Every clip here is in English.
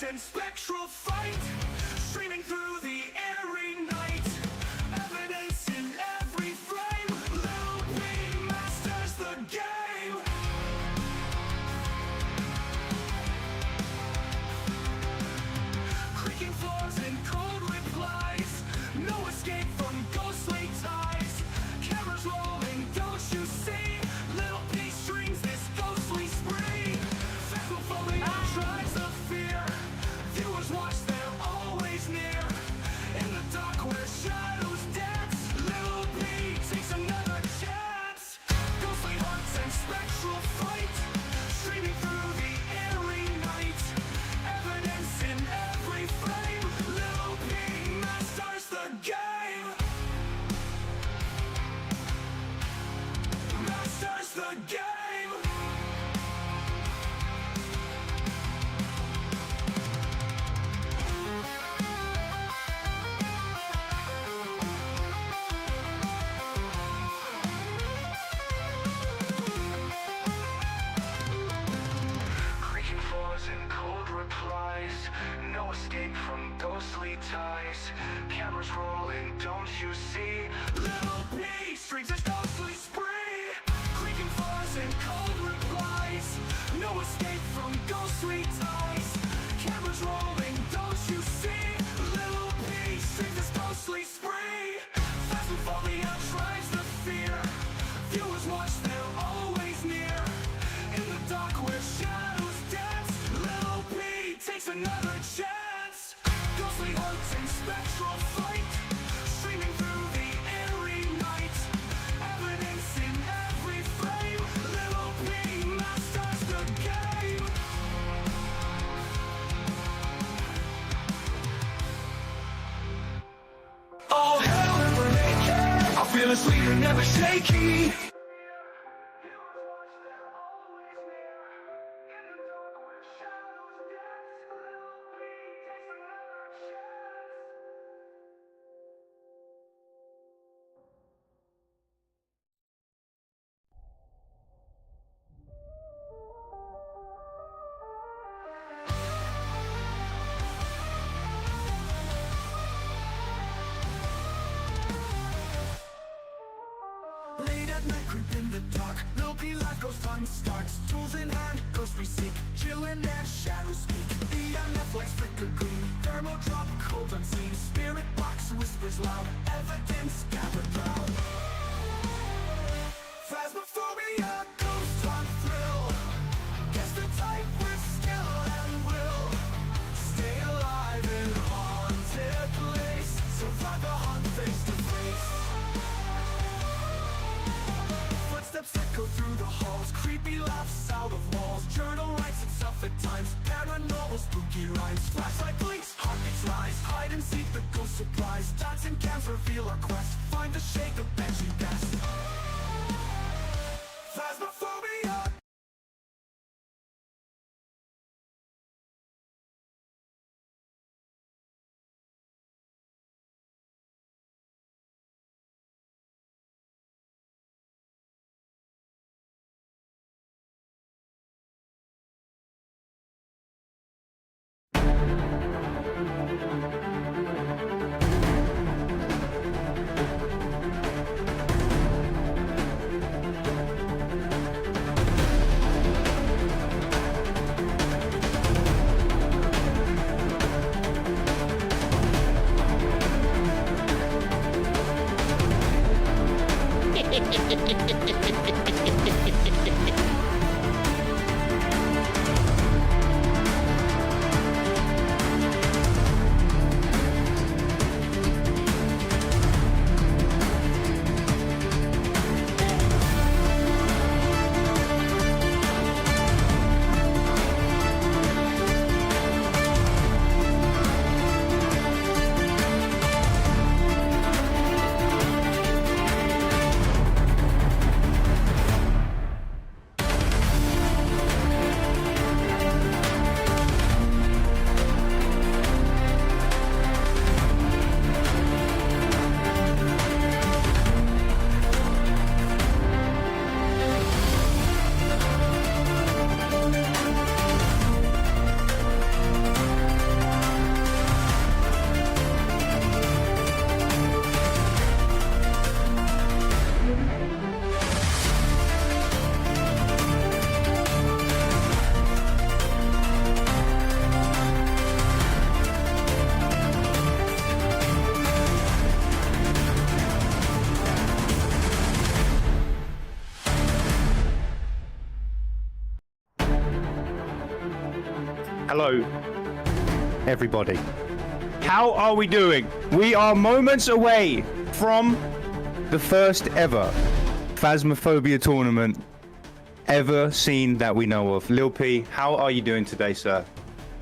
and spectral fight, streaming through the airy night. Evidence in every frame. Little B masters the game. Creaking floors and cold replies. No escape from ghostly ties. Cameras rolling, don't you see? Little P strings this ghostly spree. Phasmophobia drives the fear. Viewers watch, they're always near. In the dark where shadows dance, Little P takes another chance. Ghostly hunts and spectral fight, streaming through the airy night. Evidence in every frame. Little P masters the game. Masters the game. Creaking floors and cold replies. No escape from ghostly ties. Cameras rolling, don't you see? Little P strings his ghostly spree. Creaking floors and cold replies. No escape from ghostly ties. Cameras rolling, don't you see? Little P strings his ghostly spree. Phasmophobia drives the fear. Viewers watch, they're always near. In the dark where shadows dance, Little P takes another chance. Ghostly hunts and spectral fight, streaming through the airy night. Evidence in every frame. Little P masters the game. All hell and we're naked. I'm feeling sweet and never shaky. Late at night, creep in the dark. Little P life goes time starts. Tools in hand, ghost we seek. Chillin' and shadows speak. The Netflix flicker green. Thermal drop, cold unseen. Spirit box whispers loud. Evidence gathered round. Phasmophobia, ghost on thrill. Guess the type with skill and will. Stay alive in haunted place. Survive the hunt face to face. Footsteps echo through the halls. Creepy laughs out of walls. Journal writes itself at times. Paranormal spooky rhymes. Flashlight blinks, heartbeats rise. Hide and seek the ghost surprise. Dots and cams reveal our quest. Find the shade, the banshee best. Phasmophobia. Hello, everybody. How are we doing? We are moments away from the first ever Phasmophobia tournament ever seen that we know of. Lil P, how are you doing today, sir?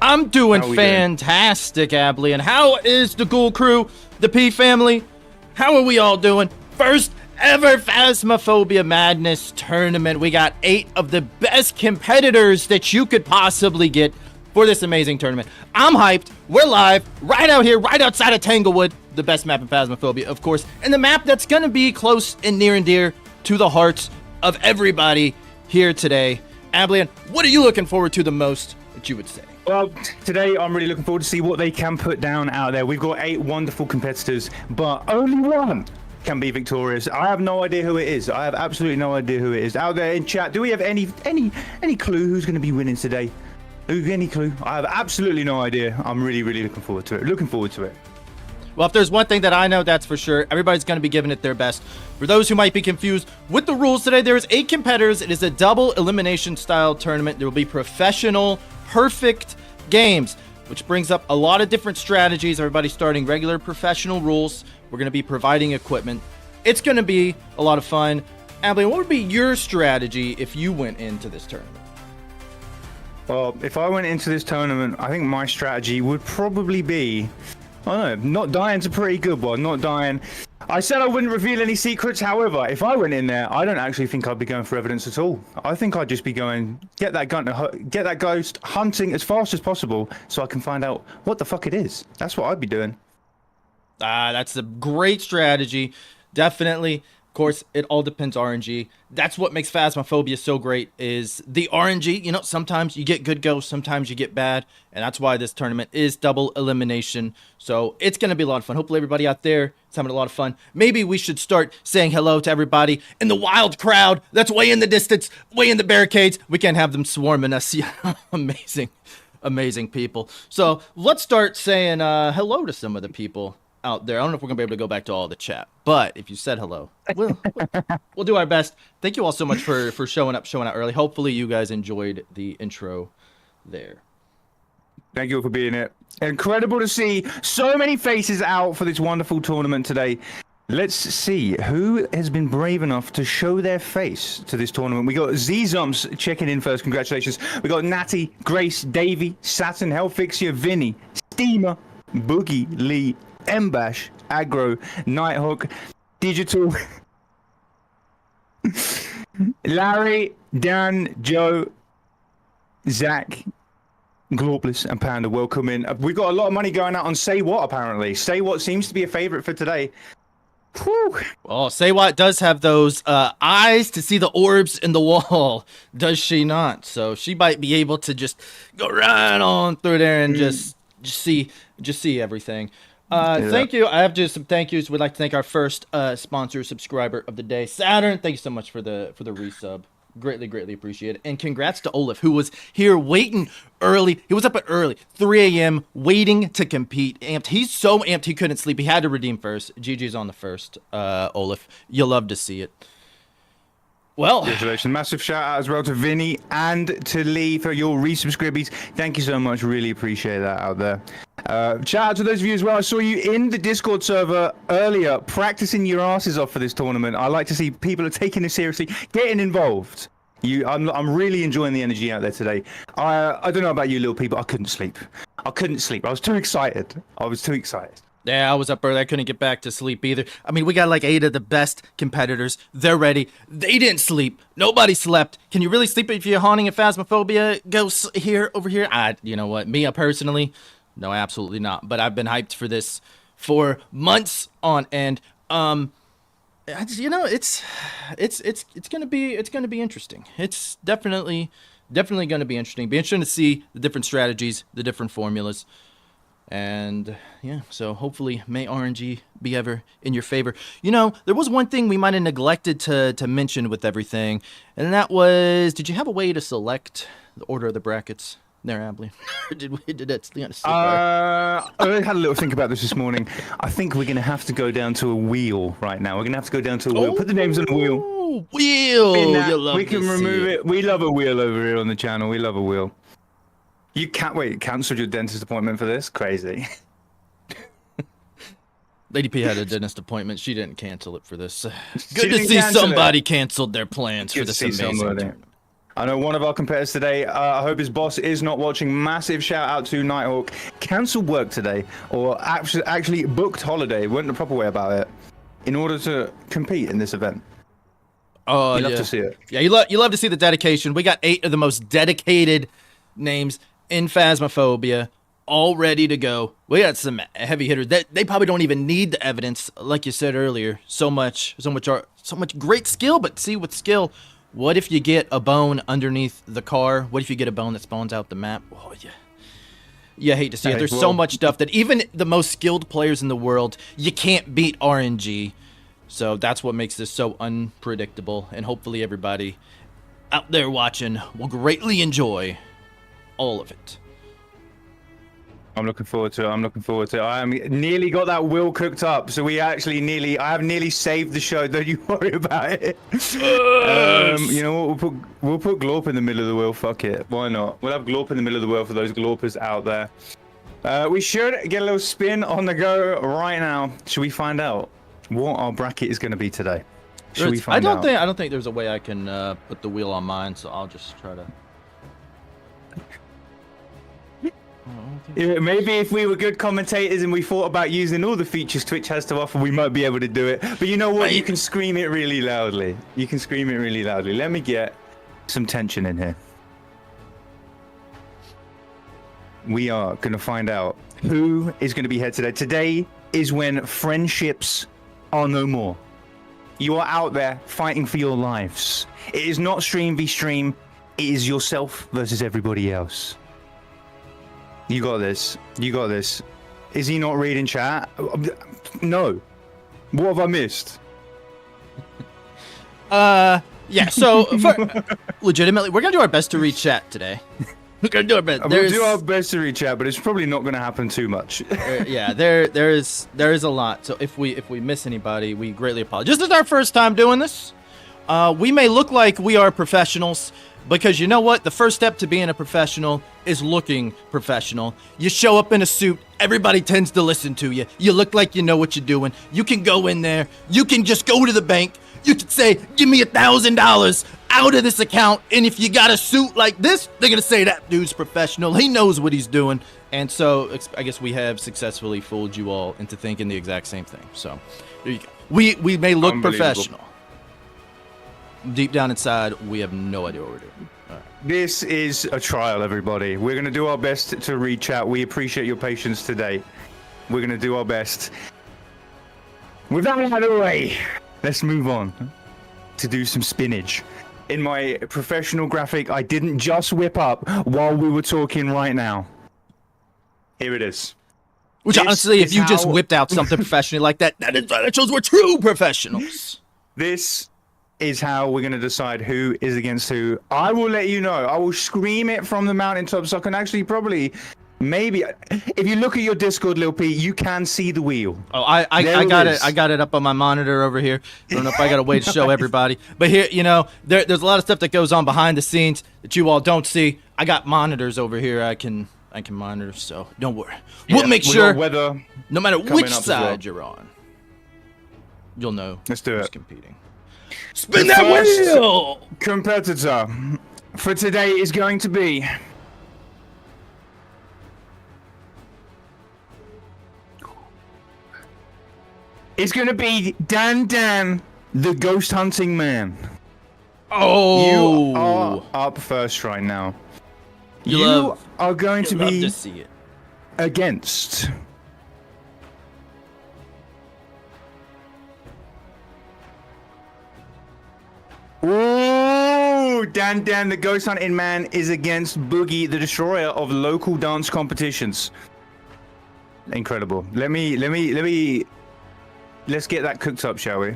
I'm doing fantastic, Abley. And how is the Ghoul crew, the P family? How are we all doing? First ever Phasmophobia Madness Tournament. We got 8 of the best competitors that you could possibly get for this amazing tournament. I'm hyped. We're live right out here, right outside of Tanglewood, the best map in Phasmophobia, of course, and the map that's going to be close and near and dear to the hearts of everybody here today. Ablian, what are you looking forward to the most that you would say? Well, today I'm really looking forward to see what they can put down out there. We've got 8 wonderful competitors, but only one can be victorious. I have no idea who it is. I have absolutely no idea who it is. Out there in chat, do we have any clue who's going to be winning today? Any clue? I have absolutely no idea. I'm really looking forward to it. Well, if there's one thing that I know, that's for sure. Everybody's going to be giving it their best. For those who might be confused with the rules today, there is 8 competitors. It is a double elimination style tournament. There will be professional, perfect games, which brings up a lot of different strategies. Everybody's starting regular professional rules. We're going to be providing equipment. It's going to be a lot of fun. Abilene, what would be your strategy if you went into this tournament? Well, if I went into this tournament, I think my strategy would probably be, I don't know, not dying's a pretty good one. Not dying. I said I wouldn't reveal any secrets. However, if I went in there, I don't actually think I'd be going for evidence at all. I think I'd just be going, get that ghost hunting as fast as possible so I can find out what the fuck it is. That's what I'd be doing. That's a great strategy. Definitely. Of course, it all depends RNG. That's what makes Phasmophobia so great, is the RNG. You know, sometimes you get good ghosts, sometimes you get bad, and that's why this tournament is double elimination. So it's going to be a lot of fun. Hopefully everybody out there is having a lot of fun. Maybe we should start saying hello to everybody in the wild crowd that's way in the distance, way in the barricades. We can't have them swarming us. Amazing people. So let's start saying hello to some of the people out there. I don't know if we're gonna be able to go back to all the chat, but if you said hello, we'll do our best. Thank you all so much for showing out early. Hopefully you guys enjoyed the intro there. Thank you for being here. Incredible to see so many faces out for this wonderful tournament today. Let's see who has been brave enough to show their face to this tournament. We got Z-Zumps checking in first. Congratulations. We got Natty, Grace, Davey, Saturn, Hellfixia, Vinny, Steamer, Boogie, Lee, Mbash, Aggro, Nighthawk, Digital, Larry, Dan, Joe, Zach, Glorbless, and Panda. Welcome in. We've got a lot of money going out on Say What, apparently. Say What seems to be a favorite for today. Whew. Well, Say What does have those eyes to see the orbs in the wall, does she not? So she might be able to just go right on through there and just see everything. Thank you. I have just some thank yous. We'd like to thank our first sponsor subscriber of the day, Saturn. Thank you so much for the resub. Greatly appreciate it. And congrats to Olaf, who was here waiting early. He was up at early, 3 a.m., waiting to compete. Amped. He's so amped he couldn't sleep. He had to redeem first. GG's on the first, Olaf. You'll love to see it. Well, congratulations. Massive shout out as well to Vinny and to Lee for your resubscribies. Thank you so much. Really appreciate that out there. Shout out to those of you as well. I saw you in the Discord server earlier practicing your asses off for this tournament. I like to see people are taking this seriously, getting involved. I'm really enjoying the energy out there today. I don't know about you little people. I couldn't sleep. I was too excited. Yeah, I was up early. I couldn't get back to sleep either. I mean, we got like 8 of the best competitors. They're ready. They didn't sleep. Nobody slept. Can you really sleep if you're haunting a Phasmophobia ghosts over here? You know what? Me personally, no, absolutely not. But I've been hyped for this for months on end. It's gonna be interesting. It's definitely gonna be interesting. Be interesting to see the different strategies, the different formulas. And yeah, so hopefully may RNG be ever in your favor. You know, there was one thing we might have neglected to mention with everything, and that was, did you have a way to select the order of the brackets there, Abley? did that slip? I had a little think about this morning. I think we're going to have to go down to a wheel right now. We're going to have to go down to a wheel. Put the names on the wheel. Wheel! We can remove it. We love a wheel over here on the channel. We love a wheel. You can't wait. Cancelled your dentist appointment for this? Crazy. Lady P had a dentist appointment. She didn't cancel it for this. She Good to didn't see cancel somebody canceled their plans for Good to this see amazing somebody. tournament. I know one of our competitors today, I hope his boss is not watching. Massive shout out to Nighthawk. Cancelled work today, or actually booked holiday, went the proper way about it, in order to compete in this event. Oh, You yeah. love to see it. Yeah, you love to see the dedication. We got 8 of the most dedicated names in Phasmophobia all ready to go. We got some heavy hitters that they probably don't even need the evidence, like you said earlier. So much great skill, but see with skill, what if you get a bone underneath the car? What if you get a bone that spawns out the map? Oh, yeah. You hate to see it. There's so much stuff that even the most skilled players in the world, you can't beat RNG. So that's what makes this so unpredictable, and hopefully everybody out there watching will greatly enjoy all of it. I'm looking forward to it. I nearly got that wheel cooked up, so I have nearly saved the show. Don't you worry about it. You know what? We'll put Glorp in the middle of the wheel. Fuck it. Why not? We'll have Glorp in the middle of the wheel for those Glorpers out there. We should get a little spin on the go right now. Should we find out what our bracket is going to be today? Should we find out? I don't think there's a way I can put the wheel on mine, so I'll just try to. Yeah, maybe if we were good commentators and we thought about using all the features Twitch has to offer, we might be able to do it. But you know what? You can scream it really loudly. Let me get some tension in here. We are going to find out who is going to be here today. Today is when friendships are no more. You are out there fighting for your lives. It is not stream v stream. It is yourself versus everybody else. You got this. Is he not reading chat? No. What have I missed? Yeah, so legitimately, we're gonna do our best to read chat today. We're gonna do our best. We'll do our best to read chat, but it's probably not gonna happen too much. Yeah, there is a lot. So if we miss anybody, we greatly apologize. This is our first time doing this. We may look like we are professionals, because you know what? The first step to being a professional is looking professional. You show up in a suit, everybody tends to listen to you. You look like you know what you're doing. You can go in there. You can just go to the bank. You can say, give me $1,000 out of this account. And if you got a suit like this, they're going to say that dude's professional. He knows what he's doing. And so I guess we have successfully fooled you all into thinking the exact same thing. So there you go. We may look professional. Deep down inside, we have no idea what we're doing. All right. This is a trial, everybody. We're going to do our best to read chat. We appreciate your patience today. We're going to do our best. With that out of the way, let's move on to do some spinach. In my professional graphic, I didn't just whip up while we were talking right now. Here it is. Which honestly, if you just whipped out something professionally like that, that shows we're true professionals. This is how we're going to decide who is against who. I will let you know. I will scream it from the mountaintop, so I can actually maybe, if you look at your Discord, Lil P, you can see the wheel. Oh, I got it. I got it up on my monitor over here. I don't know if I got a way to show everybody, but here, you know, there's a lot of stuff that goes on behind the scenes that you all don't see. I got monitors over here. I can monitor, so don't worry. We'll make sure, no matter which side you're on, you'll know. Let's do who's it. Competing. Spin that wheel! Competitor for today is going to be Dan, the ghost hunting man. Oh, you are up first right now. You are going to be to see it. Against Ooh, Dan, the ghost hunting man is against Boogie, the destroyer of local dance competitions. Incredible. Let's get that cooked up, shall we?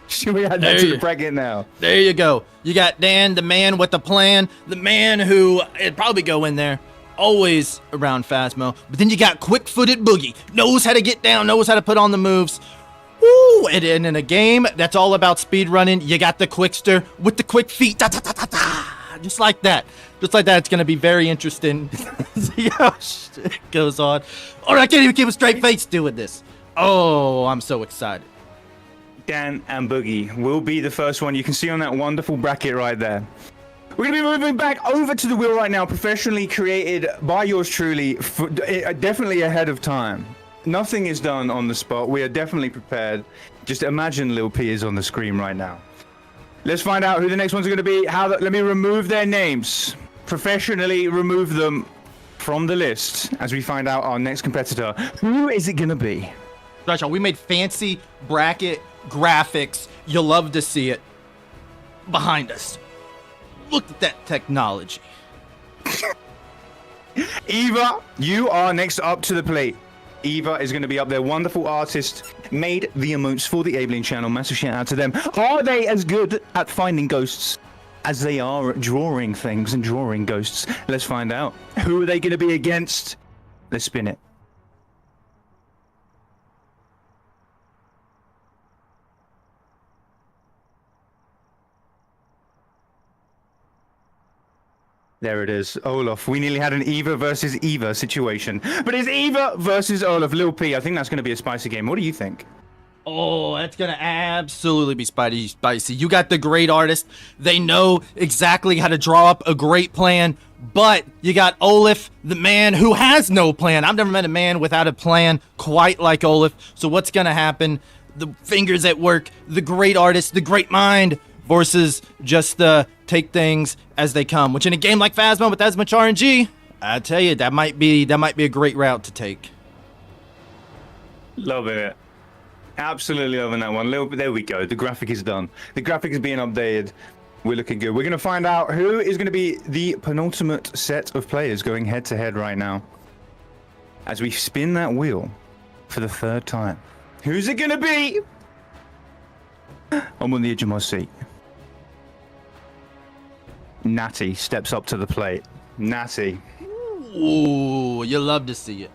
Should we add that to the bracket now? There you go. You got Dan, the man with the plan, the man who it'd probably go in there, always around Phasmo. But then you got quick-footed Boogie, knows how to get down, knows how to put on the moves. Woo! And in a game that's all about speed running, you got the Quickster with the quick feet. just like that. Just like that, it's going to be very interesting. See how shit goes on. Oh, I can't even keep a straight face doing this. Oh, I'm so excited. Dan and Boogie will be the first one. You can see on that wonderful bracket right there. We're going to be moving back over to the wheel right now, professionally created by yours truly, definitely ahead of time. Nothing is done on the spot. We are definitely prepared. Just imagine Lil P is on the screen right now. Let's find out who the next ones are going to be. Let me remove their names. Professionally remove them from the list as we find out our next competitor. Who is it going to be? Gosh, we made fancy bracket graphics. You'll love to see it behind us. Look at that technology. Eva, you are next up to the plate. Eva is going to be up there. Wonderful artist. Made the emotes for the Ablein channel. Massive shout out to them. Are they as good at finding ghosts as they are at drawing things and drawing ghosts? Let's find out. Who are they going to be against? Let's spin it. There it is, Olaf. We nearly had an Eva versus Eva situation. But it's Eva versus Olaf. Lil P, I think that's going to be a spicy game. What do you think? Oh, that's going to absolutely be spicy. You got the great artist. They know exactly how to draw up a great plan. But you got Olaf, the man who has no plan. I've never met a man without a plan quite like Olaf. So what's going to happen? The fingers at work, the great artist, the great mind versus just the take things as they come, which in a game like Phasmo with as much RNG, I tell you, that might be a great route to take. Loving it. Absolutely loving that one. There we go. The graphic is done. The graphic is being updated. We're looking good. We're going to find out who is going to be the penultimate set of players going head to head right now as we spin that wheel for the third time. Who's it going to be? I'm on the edge of my seat. Natty steps up to the plate. Natty. Ooh, you love to see it.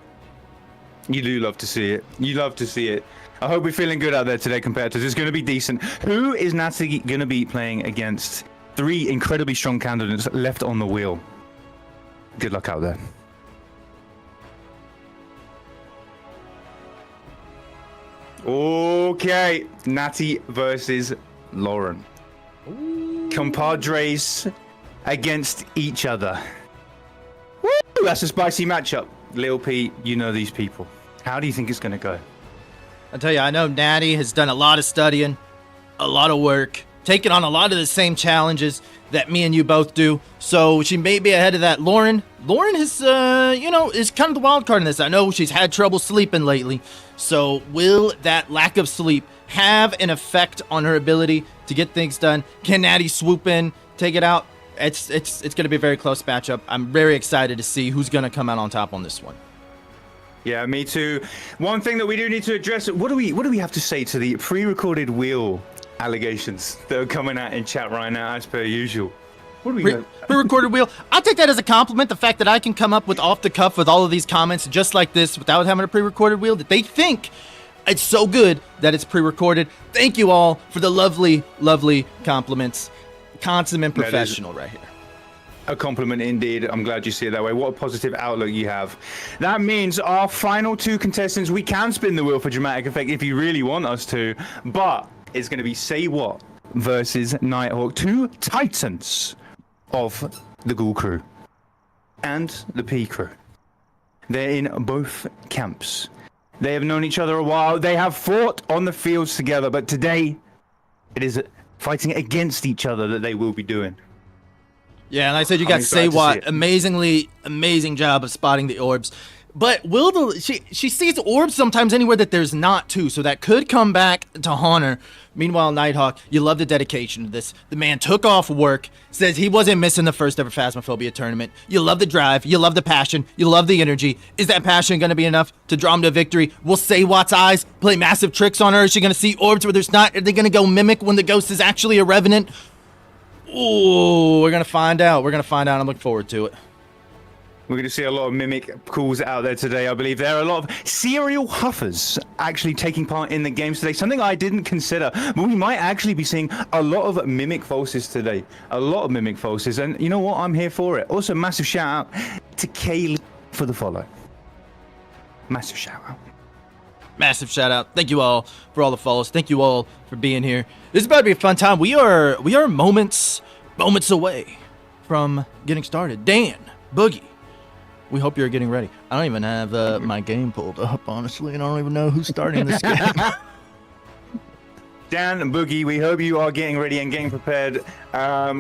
You do love to see it. You love to see it. I hope we're feeling good out there today, competitors. It's going to be decent. Who is Natty going to be playing against? 3 incredibly strong candidates left on the wheel. Good luck out there. Okay. Natty versus Lauren. Ooh. Compadres against each other. Woo! That's a spicy matchup. Lil P, you know these people. How do you think it's going to go? I tell you, I know Natty has done a lot of studying, a lot of work, taken on a lot of the same challenges that me and you both do. So she may be ahead of that. Lauren is, is kind of the wild card in this. I know she's had trouble sleeping lately. So will that lack of sleep have an effect on her ability to get things done? Can Natty swoop in, take it out? It's going to be a very close matchup. I'm very excited to see who's going to come out on top on this one. Yeah, me too. One thing that we do need to address, what do we have to say to the pre-recorded wheel allegations that are coming out in chat right now as per usual? What do we pre-recorded wheel? I'll take that as a compliment, the fact that I can come up with off the cuff with all of these comments just like this without having a pre-recorded wheel, that they think it's so good that it's pre-recorded. Thank you all for the lovely, lovely compliments. Consummate professional right here. A compliment indeed. I'm glad you see it that way. What a positive outlook you have. That means our final 2 contestants, we can spin the wheel for dramatic effect if you really want us to, but it's going to be Say What versus Nighthawk, 2 titans of the Ghoul crew and the P crew. They're in both camps. They have known each other a while. They have fought on the fields together, but today it is fighting against each other that they will be doing. Yeah, and I said you got Say What. Amazing job of spotting the orbs. But she sees orbs sometimes anywhere that there's not too, so that could come back to haunt her. Meanwhile, Nighthawk, you love the dedication to this. The man took off work, says he wasn't missing the first ever Phasmophobia tournament. You love the drive, you love the passion, you love the energy. Is that passion going to be enough to draw him to victory? Will Say What's eyes play massive tricks on her? Is she going to see orbs where there's not? Are they going to go mimic when the ghost is actually a revenant? Ooh, we're going to find out. I'm looking forward to it. We're going to see a lot of mimic calls out there today, I believe. There are a lot of serial huffers actually taking part in the games today, something I didn't consider. But we might actually be seeing a lot of mimic falses today. A lot of mimic falses. And you know what? I'm here for it. Also, massive shout out to Kaylee for the follow. Massive shout out. Massive shout out. Thank you all for all the follows. Thank you all for being here. This is about to be a fun time. We are moments away from getting started. Dan, Boogie, we hope you're getting ready. I don't even have my game pulled up, honestly, and I don't even know who's starting this game. Dan and Boogie, we hope you are getting ready and getting prepared.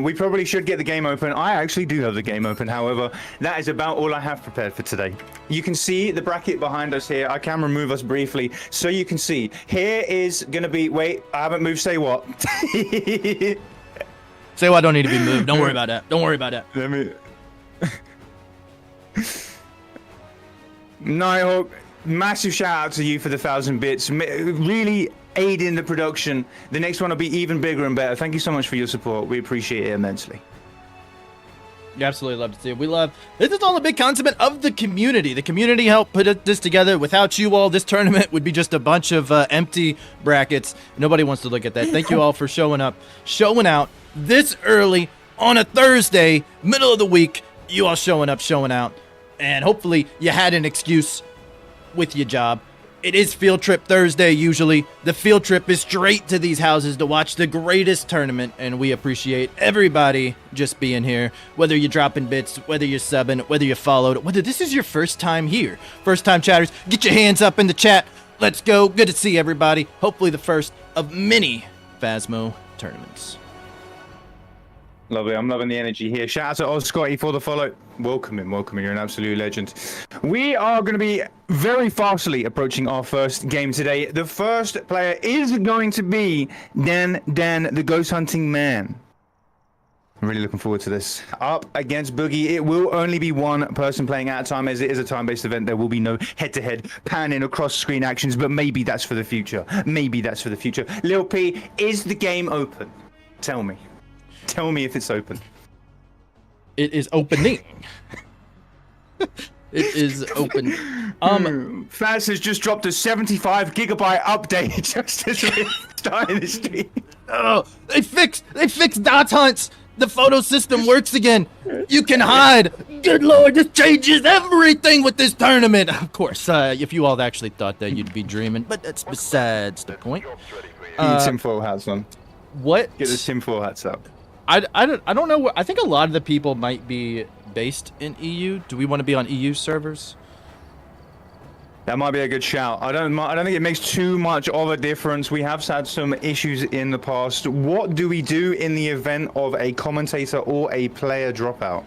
We probably should get the game open. I actually do have the game open. However, that is about all I have prepared for today. You can see the bracket behind us here. I can remove us briefly so you can see. Here is going to be... Wait, I haven't moved. Say what? Say what? Don't need to be moved. Don't worry about that. Don't worry about that. Let me... Nighthawk, massive shout out to you for the 1,000 bits. Really aiding the production. The next one will be even bigger and better. Thank you so much for your support. We appreciate it immensely. You absolutely love to see it. We love this is all a big concept of the community. The community helped put this together. Without you all, this tournament would be just a bunch of empty brackets. Nobody wants to look at that. Thank you all for showing up, showing out this early on a Thursday, middle of the week. You all showing up, showing out, and hopefully you had an excuse with your job. It is Field Trip Thursday usually. The field trip is straight to these houses to watch the greatest tournament, and we appreciate everybody just being here. Whether you're dropping bits, whether you're subbing, whether you followed, whether this is your first time here. First time chatters, get your hands up in the chat. Let's go. Good to see everybody. Hopefully the first of many Phasmo tournaments. Lovely. I'm loving the energy here. Shout out to Oz Scotty for the follow. Welcome him. Welcome him. You're an absolute legend. We are going to be very fastly approaching our first game today. The first player is going to be Dan, the ghost hunting man. I'm really looking forward to this. Up against Boogie. It will only be one person playing at a time, as it is a time-based event. There will be no head-to-head panning across screen actions, but maybe that's for the future. Maybe that's for the future. Lil P, is the game open? Tell me. Tell me if it's open. It is opening. It is open. Faz has just dropped a 75 gigabyte update just as we're starting the stream. Oh, they fixed dot hunts. The photo system works again. You can hide. Good lord, this changes everything with this tournament. Of course, if you all actually thought that, you'd be dreaming, but that's besides the point. Tinfoil hats on. What? Get the tinfoil hats up. I don't know. I think a lot of the people might be based in EU. Do we want to be on EU servers? That might be a good shout. I don't think it makes too much of a difference. We have had some issues in the past. What do we do in the event of a commentator or a player dropout?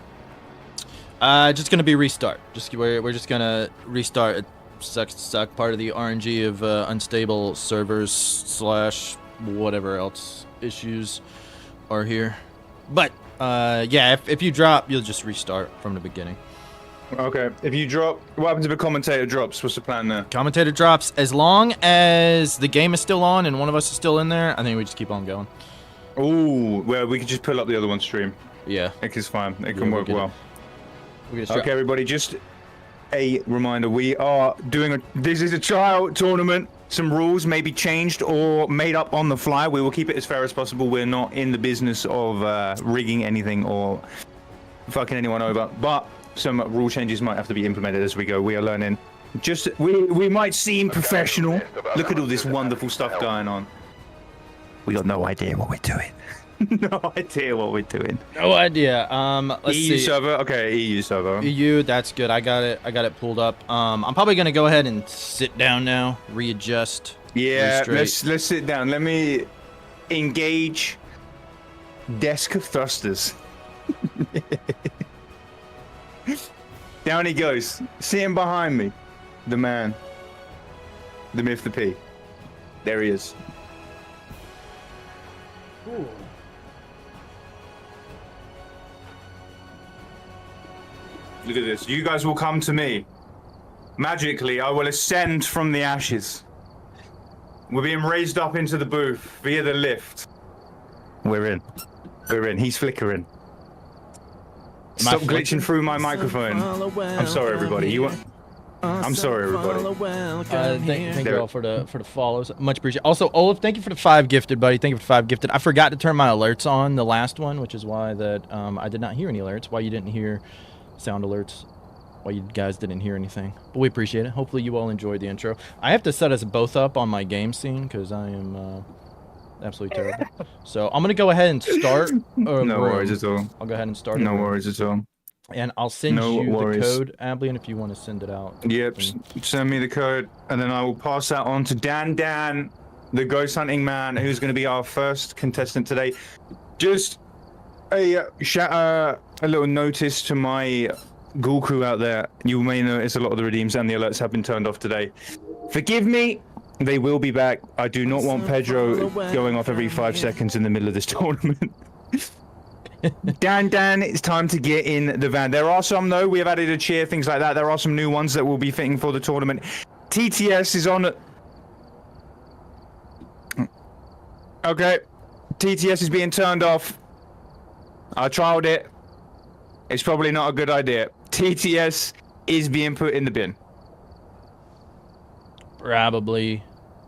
Just gonna be restart. We're just gonna restart. It suck part of the RNG of unstable servers / whatever else issues are here. But yeah, if you drop, you'll just restart from the beginning. Okay. If you drop, what happens if a commentator drops? What's the plan there? Commentator drops. As long as the game is still on and one of us is still in there, I think we just keep on going. Ooh, well, we can just pull up the other one's stream. Yeah. It is fine. It can work well. Okay, everybody, just a reminder. We are doing this is a trial tournament. Some rules may be changed or made up on the fly. We will keep it as fair as possible. We're not in the business of rigging anything or fucking anyone over. But some rule changes might have to be implemented as we go. We are learning. We might seem professional. Look at all this wonderful stuff going on. We got no idea what we're doing. No idea what we're doing. No idea. Let's EU see. server. Okay, EU server. EU, that's good. I got it pulled up. I'm probably gonna go ahead and sit down now, readjust. Yeah, restraight. let's sit down. Let me engage desk of thrusters. Down he goes. Sitting behind me. The man. The myth, the P. There he is. Ooh. Look at this. You guys will come to me. Magically, I will ascend from the ashes. We're being raised up into the booth via the lift. We're in. We're in. He's flickering. Stop glitching through my microphone. I'm sorry, everybody. I'm sorry, everybody. Thank you all for the follows. Much appreciated. Also, Olaf, thank you for the 5 gifted, buddy. Thank you for the 5 gifted. I forgot to turn my alerts on the last one, which is why that I did not hear any alerts. Why you didn't hear sound alerts. Why you guys didn't hear anything. But we appreciate it. Hopefully you all enjoyed the intro. I have to set us both up on my game scene because I am absolutely terrible. So I'm going to go ahead and start. No worries at all. I'll go ahead and start. No worries at all. And I'll send you the code, Ablian, if you want to send it out. Yep, send me the code, and then I will pass that on to Dan, the ghost hunting man, who's going to be our first contestant today. Just a little notice to my ghoul crew out there. You may notice a lot of the redeems and the alerts have been turned off today. Forgive me. They will be back. I do not want Pedro going off every 5 seconds in the middle of this tournament. Dan, it's time to get in the van. There are some, though. We have added a cheer, things like that. There are some new ones that will be fitting for the tournament. TTS is on. Okay. TTS is being turned off. I trialed it. It's probably not a good idea. TTS is being put in the bin. Probably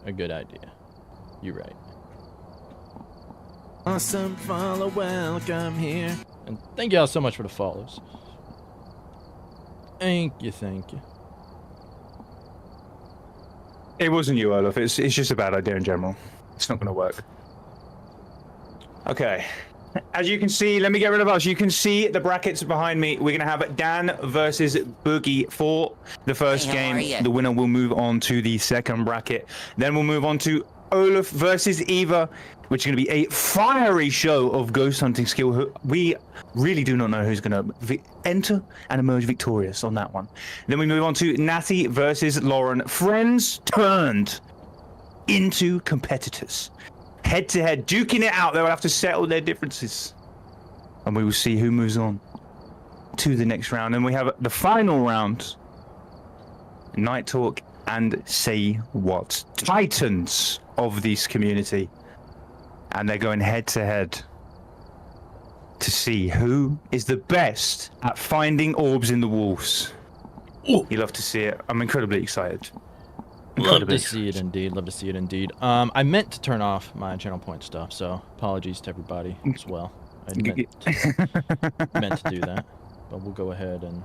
a good idea. You're right. Awesome follow, welcome here. And thank you all so much for the follows. Thank you. It wasn't you, Olaf. It's just a bad idea in general. It's not going to work. Okay. As you can see, let me get rid of us. You can see the brackets behind me. We're going to have Dan versus Boogie for the first game. The winner will move on to the second bracket. Then we'll move on to Olaf versus Eva, which is going to be a fiery show of ghost hunting skill. We really do not know who's going to enter and emerge victorious on that one. Then we move on to Natty versus Lauren. Friends turned into competitors. Head to head, duking it out. They will have to settle their differences. And we will see who moves on to the next round. And we have the final round. Nighthawk and Say What. Titans of this community. And they're going head to head to see who is the best at finding orbs in the walls. Ooh. You love to see it. I'm incredibly excited. Love to see it indeed. Love to see it indeed. I meant to turn off my channel point stuff, so apologies to everybody as well. I meant to do that, but we'll go ahead and.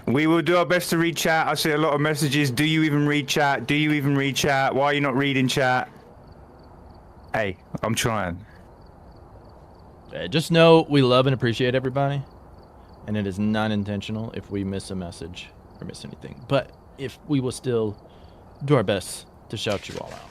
We will do our best to read chat. I see a lot of messages. Do you even read chat? Do you even read chat? Why are you not reading chat? Hey, I'm trying. Just know we love and appreciate everybody, and it is not intentional if we miss a message or miss anything. But if we will still do our best to shout you all out.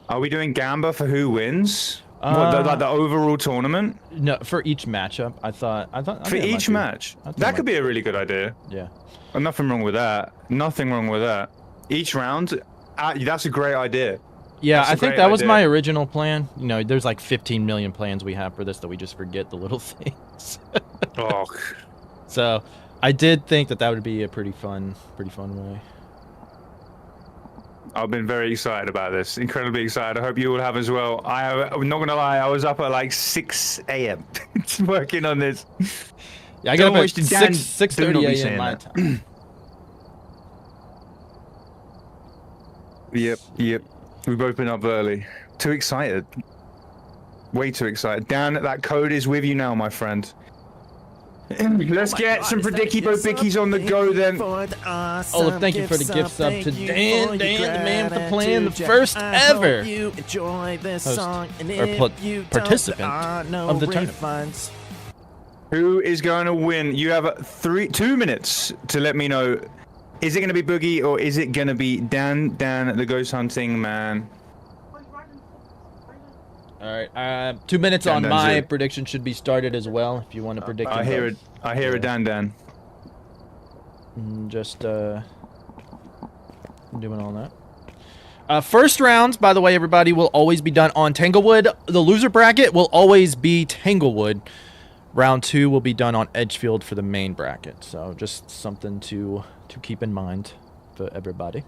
Are we doing Gamba for who wins? Like the overall tournament? No, for each matchup. I thought for each match. That could be a really good idea. Yeah. Well, nothing wrong with that. Nothing wrong with that. Each round, that's a great idea. Yeah, I think that was my original plan. You know, there's like 15 million plans we have for this that we just forget the little things. Oh. So, I did think that would be a pretty fun way. I've been very excited about this. Incredibly excited. I hope you all have as well. I'm not gonna lie. I was up at like 6 a.m. working on this. Yeah, I got up at 6:30 a.m. my time. Yep. We've both been up early. Too excited. Way too excited. Dan, that code is with you now, my friend. Let's get some Predickibo Bickies on the go then. Olaf, thank you for the gift sub to Dan, the man with the plan, the first ever host, participant of the tournament. Who is going to win? You have 2 minutes to let me know. Is it going to be Boogie or is it going to be Dan, the ghost hunting man? All right, 2 minutes on my prediction should be started as well. If you want to predict, I hear it, Dan. Just doing all that. First rounds, by the way, everybody, will always be done on Tanglewood. The loser bracket will always be Tanglewood. Round 2 will be done on Edgefield for the main bracket. So just something to keep in mind for everybody.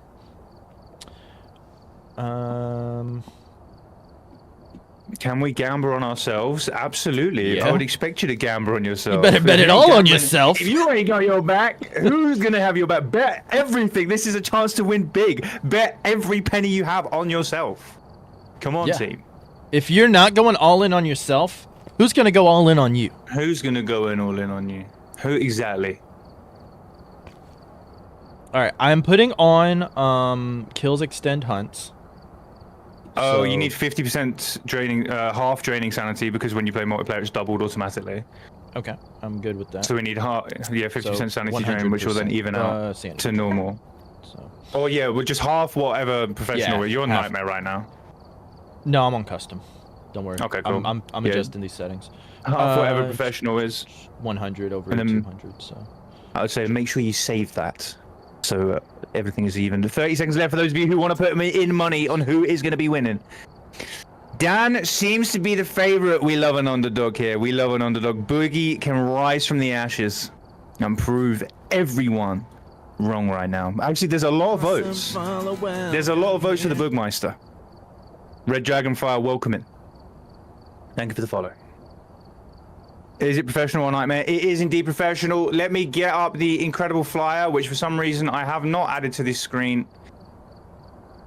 Can we gamble on ourselves? Absolutely. Yeah. I would expect you to gamble on yourself. You better bet If it you all on gambling- yourself. If you ain't got your back, who's going to have your back? Bet everything. This is a chance to win big. Bet every penny you have on yourself. Come on, Yeah. team. If you're not going all in on yourself, who's going to go all in on you? Who's going to go in all in on you? Who exactly? All right, I'm putting on kills extend hunts. Oh, you So- need 50% draining, half draining sanity because when you play multiplayer, it's doubled automatically. Okay, I'm good with that. So we need half, yeah, 50% So sanity drain, which will then 100%, even out sanity. to normal. So. Oh yeah, we're just half whatever professional. Yeah, You're on half. nightmare right now. No, I'm on custom. Don't worry. Okay, cool. I'm Yeah. adjusting these settings. Half whatever professional is. 100 over And then- 200. So. I would say make sure you save that, so everything is even. 30 seconds left for those of you who want to put in money on who is going to be winning. Dan seems to be the favorite. We love an underdog here. We love an underdog. Boogie can rise from the ashes and prove everyone wrong right now. Actually, there's a lot of votes. There's a lot of votes for the Boogmeister. Red Dragonfire, welcome in. Thank you for the follow. Is it professional or nightmare? It is indeed professional. Let me get up the incredible flyer, which for some reason I have not added to this screen.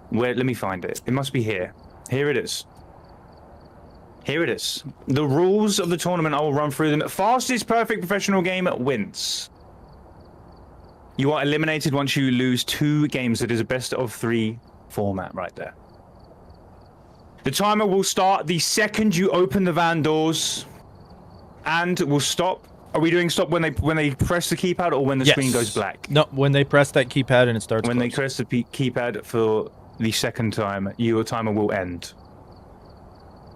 Where? Let me find it. It must be here. Here it is. Here it is. The rules of the tournament, I will run through them. Fastest perfect professional game wins. You are eliminated once you lose 2 games. It is a best of 3 format right there. The timer will start the second you open the van doors, and will stop. Are we doing stop when they press the keypad or when the screen goes black? No, when they press that keypad and it starts. When they closing. press the keypad for the second time, your timer will end.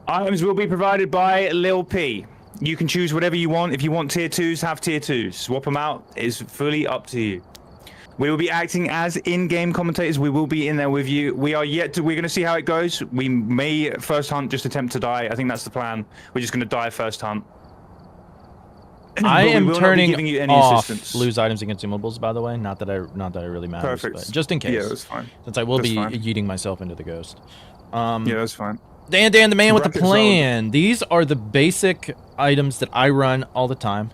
Items will be provided by Lil P. You can choose whatever you want. If you want tier 2s, have tier 2s. Swap them out. It's fully up to you. We will be acting as in-game commentators. We will be in there with you. We're going to see how it goes. We may first hunt just attempt to die. I think that's the plan. We're just going to die first hunt. I But we am will not be turning giving you any off assistance. lose items and consumables. By the way, not that it really matters. Perfect. But just in case. Yeah, that's fine. Since I will That's be fine. yeeting myself into the ghost. Yeah, that's fine. Dan, the man with the Bracket zone. plan. These are the basic items that I run all the time.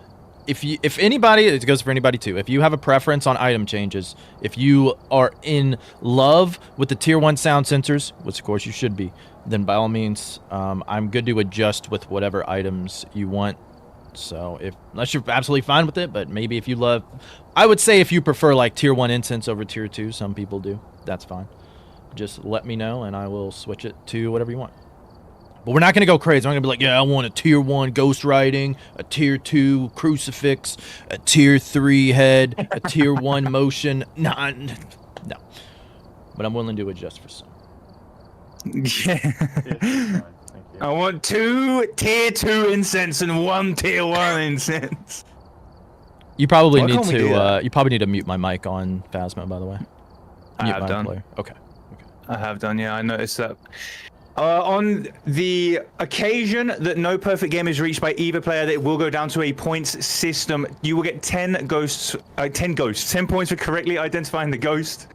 If anybody, it goes for anybody too. If you have a preference on item changes, if you are in love with the tier 1 sound sensors, which of course you should be, then by all means, I'm good to adjust with whatever items you want. So unless you're absolutely fine with it, but maybe if you love, I would say if you prefer like tier 1 incense over tier 2, some people do. That's fine. Just let me know and I will switch it to whatever you want. But we're not going to go crazy. I'm going to be like, yeah, I want a tier 1 ghost riding, a tier 2 crucifix, a tier 3 head, a tier 1 motion. No. But I'm willing to adjust for some. Yeah. I want 2 tier 2 incense and 1 tier 1 incense. You probably Why need can't we do to that? you probably need to mute my mic on Phasmo, by the way. I Mute have my done. player. Okay. I have done, yeah, I noticed that. On the occasion that no perfect game is reached by either player, that will go down to a points system. You will get 10 points for correctly identifying the ghost,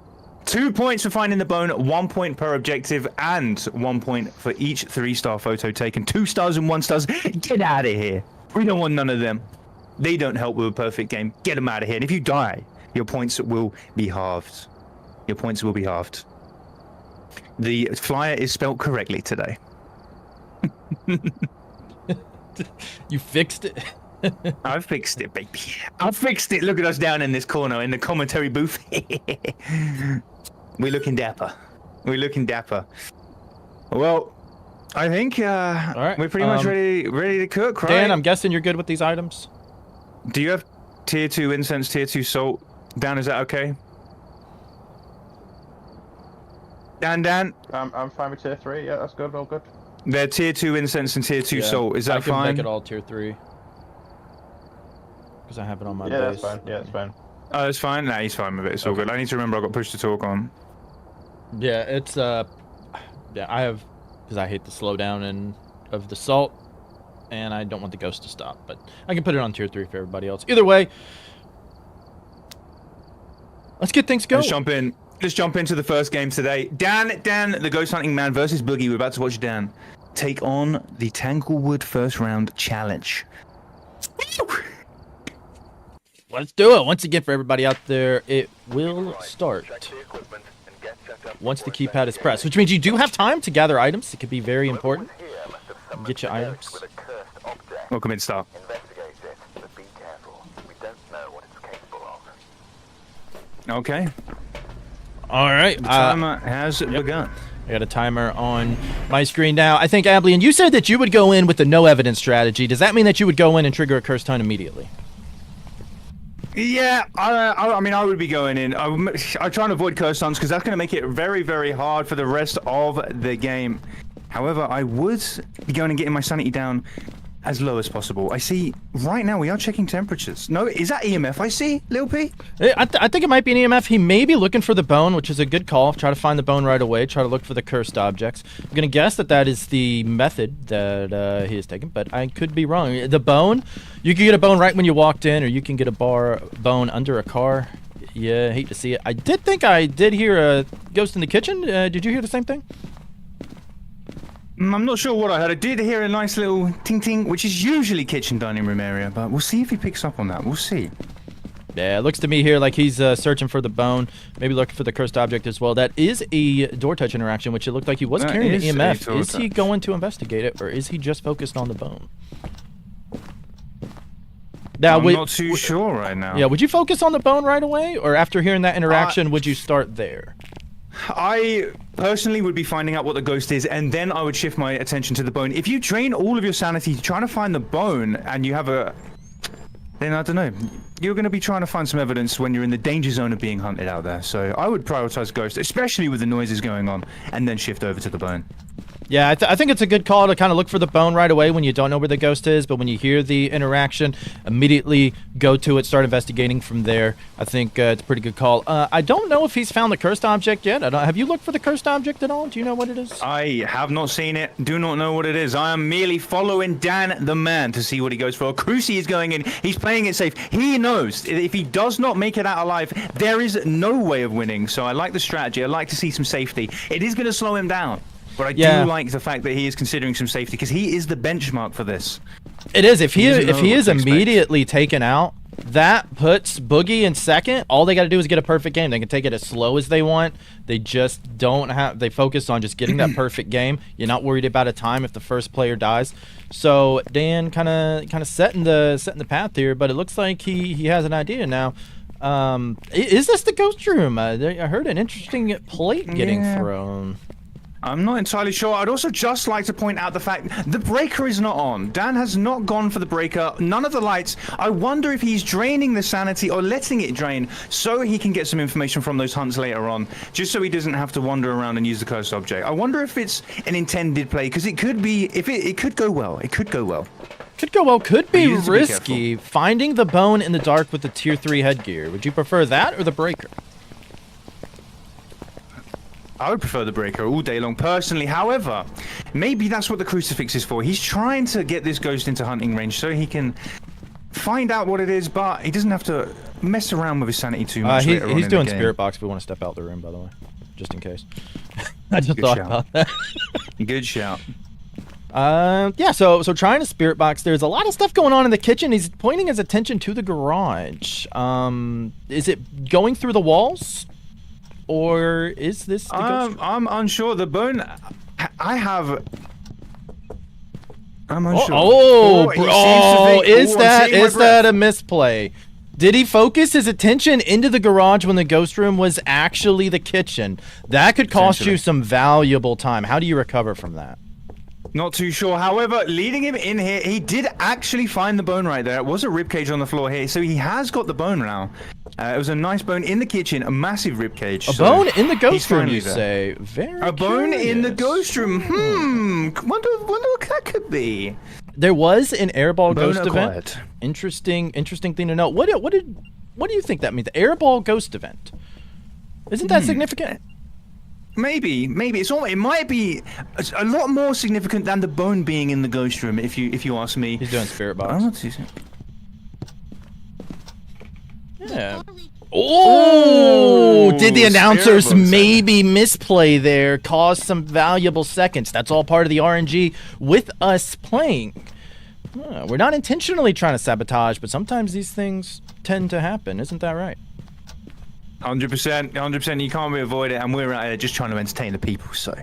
2 points for finding the bone, 1 point per objective, and 1 point for each 3-star photo taken. 2 stars and 1 stars. Get out of here. We don't want none of them. They don't help with a perfect game. Get them out of here. And if you die, your points will be halved. Your points will be halved. The flyer is spelled correctly today. You fixed it. I fixed it, baby. I fixed it. Look at us down in this corner in the commentary booth. We're looking dapper. We're looking dapper. Well, I think right, we're pretty much ready to cook, right? Dan, I'm guessing you're good with these items. Do you have tier 2 incense, tier 2 salt? Dan, is that okay? Dan? I'm fine with tier 3. Yeah, that's good. All good. They're tier 2 incense and tier 2 Yeah, salt. Is I that can fine? make it all tier 3. Because I have it on my Yeah, that's base. fine. Yeah, that's fine. Oh, that's fine. Nah, he's fine with it. It's all good. I need to remember I got push to talk on. Yeah, it's yeah, I have, because I hate the slowdown of the salt, and I don't want the ghost to stop, but I can put it on tier 3 for everybody else. Either way, let's get things going. Let's jump into the first game today. Dan, the ghost hunting man versus Boogie. We're about to watch Dan take on the Tanglewood first round challenge. Let's do it. Once again, for everybody out there, it will start once the keypad is pressed, which means you do have time to gather items. It could be very important. Get your items. Welcome in, Star. Okay. All right. The timer has begun. I got a timer on my screen now. I think, Ablian, you said that you would go in with the no evidence strategy. Does that mean that you would go in and trigger a cursed hunt immediately? Yeah, I mean, I would be going in. I'm trying to avoid curse hunts because that's going to make it very, very hard for the rest of the game. However, I would be going and getting my sanity down as low as possible. I see right now we are checking temperatures. No, is that EMF I see, Lil P? I think it might be an EMF. He may be looking for the bone, which is a good call. Try to find the bone right away. Try to look for the cursed objects. I'm going to guess that that is the method that he is taking, but I could be wrong. The bone, you can get a bone right when you walked in, or you can get a bone under a car. Yeah, I hate to see it. I did think I did hear a ghost in the kitchen. Did you hear the same thing? I'm not sure what I heard. I did hear a nice little ting-ting, which is usually kitchen dining room area, but we'll see if he picks up on that. We'll see. Yeah, it looks to me here like he's searching for the bone, maybe looking for the cursed object as well. That is a door touch interaction, which it looked like he was carrying an EMF. Is he going to investigate it, or is he just focused on the bone? Now, I'm not too sure right now. Yeah, would you focus on the bone right away, or after hearing that interaction, would you start there? I personally would be finding out what the ghost is, and then I would shift my attention to the bone. If you drain all of your sanity trying to find the bone, and you have a... then I don't know. You're going to be trying to find some evidence when you're in the danger zone of being hunted out there. So I would prioritize ghost, especially with the noises going on, and then shift over to the bone. Yeah, I think it's a good call to kind of look for the bone right away when you don't know where the ghost is, but when you hear the interaction, immediately go to it, start investigating from there. I think it's a pretty good call. I don't know if he's found the cursed object yet. Have you looked for the cursed object at all? Do you know what it is? I have not seen it. Do not know what it is. I am merely following Dan the man to see what he goes for. Cruci is going in. He's playing it safe. He knows if he does not make it out alive, there is no way of winning. So I like the strategy. I like to see some safety. It is going to slow him down. But I do like the fact that he is considering some safety because he is the benchmark for this. It is. If he is immediately taken out, that puts Boogie in second. All they got to do is get a perfect game. They can take it as slow as they want. They just don't have. They focus on just getting that perfect game. You're not worried about a time if the first player dies. So Dan kind of setting the path here. But it looks like he has an idea now. Is this the ghost room? I heard an interesting plate getting thrown. I'm not entirely sure. I'd also just like to point out the fact the breaker is not on. Dan has not gone for the breaker. None of the lights. I wonder if he's draining the sanity or letting it drain so he can get some information from those hunts later on, just so he doesn't have to wander around and use the cursed object. I wonder if it's an intended play, because it could be, if it could go well. It could go well. Could go well, could be risky. Finding the bone in the dark with the tier 3 headgear. Would you prefer that or the breaker? I would prefer the breaker all day long, personally. However, maybe that's what the crucifix is for. He's trying to get this ghost into hunting range so he can find out what it is, but he doesn't have to mess around with his sanity too much. He's doing spirit box if we want to step out the room, by the way, just in case. I just thought about that. Good shout. Yeah, so trying to spirit box. There's a lot of stuff going on in the kitchen. He's pointing his attention to the garage. Is it going through the walls? Or is this the ghost? I'm unsure. The bone I'm unsure. Is that a misplay? Did he focus his attention into the garage when the ghost room was actually the kitchen? That could cost you some valuable time. How do you recover from that? Not too sure. However, leading him in here, he did actually find the bone right there. It was a ribcage on the floor here, so he has got the bone now. It was a nice bone in the kitchen, a massive ribcage. A bone in the ghost room, you say? Very A bone in the ghost room. Wonder what that could be. There was an airball ghost acquired. event. Interesting thing to know. What do you think that means? The airball ghost event. Isn't that significant? Maybe it might be a lot more significant than the bone being in the ghost room. If you ask me, he's doing spirit box. I'm not too sure. Yeah. Oh, did the announcers Spirit Box. maybe misplay there, cause some valuable seconds? That's all part of the RNG with us playing. We're not intentionally trying to sabotage, but sometimes these things tend to happen. Isn't that right? 100%, 100%. You can't really avoid it, and we're out here just trying to entertain the people. So,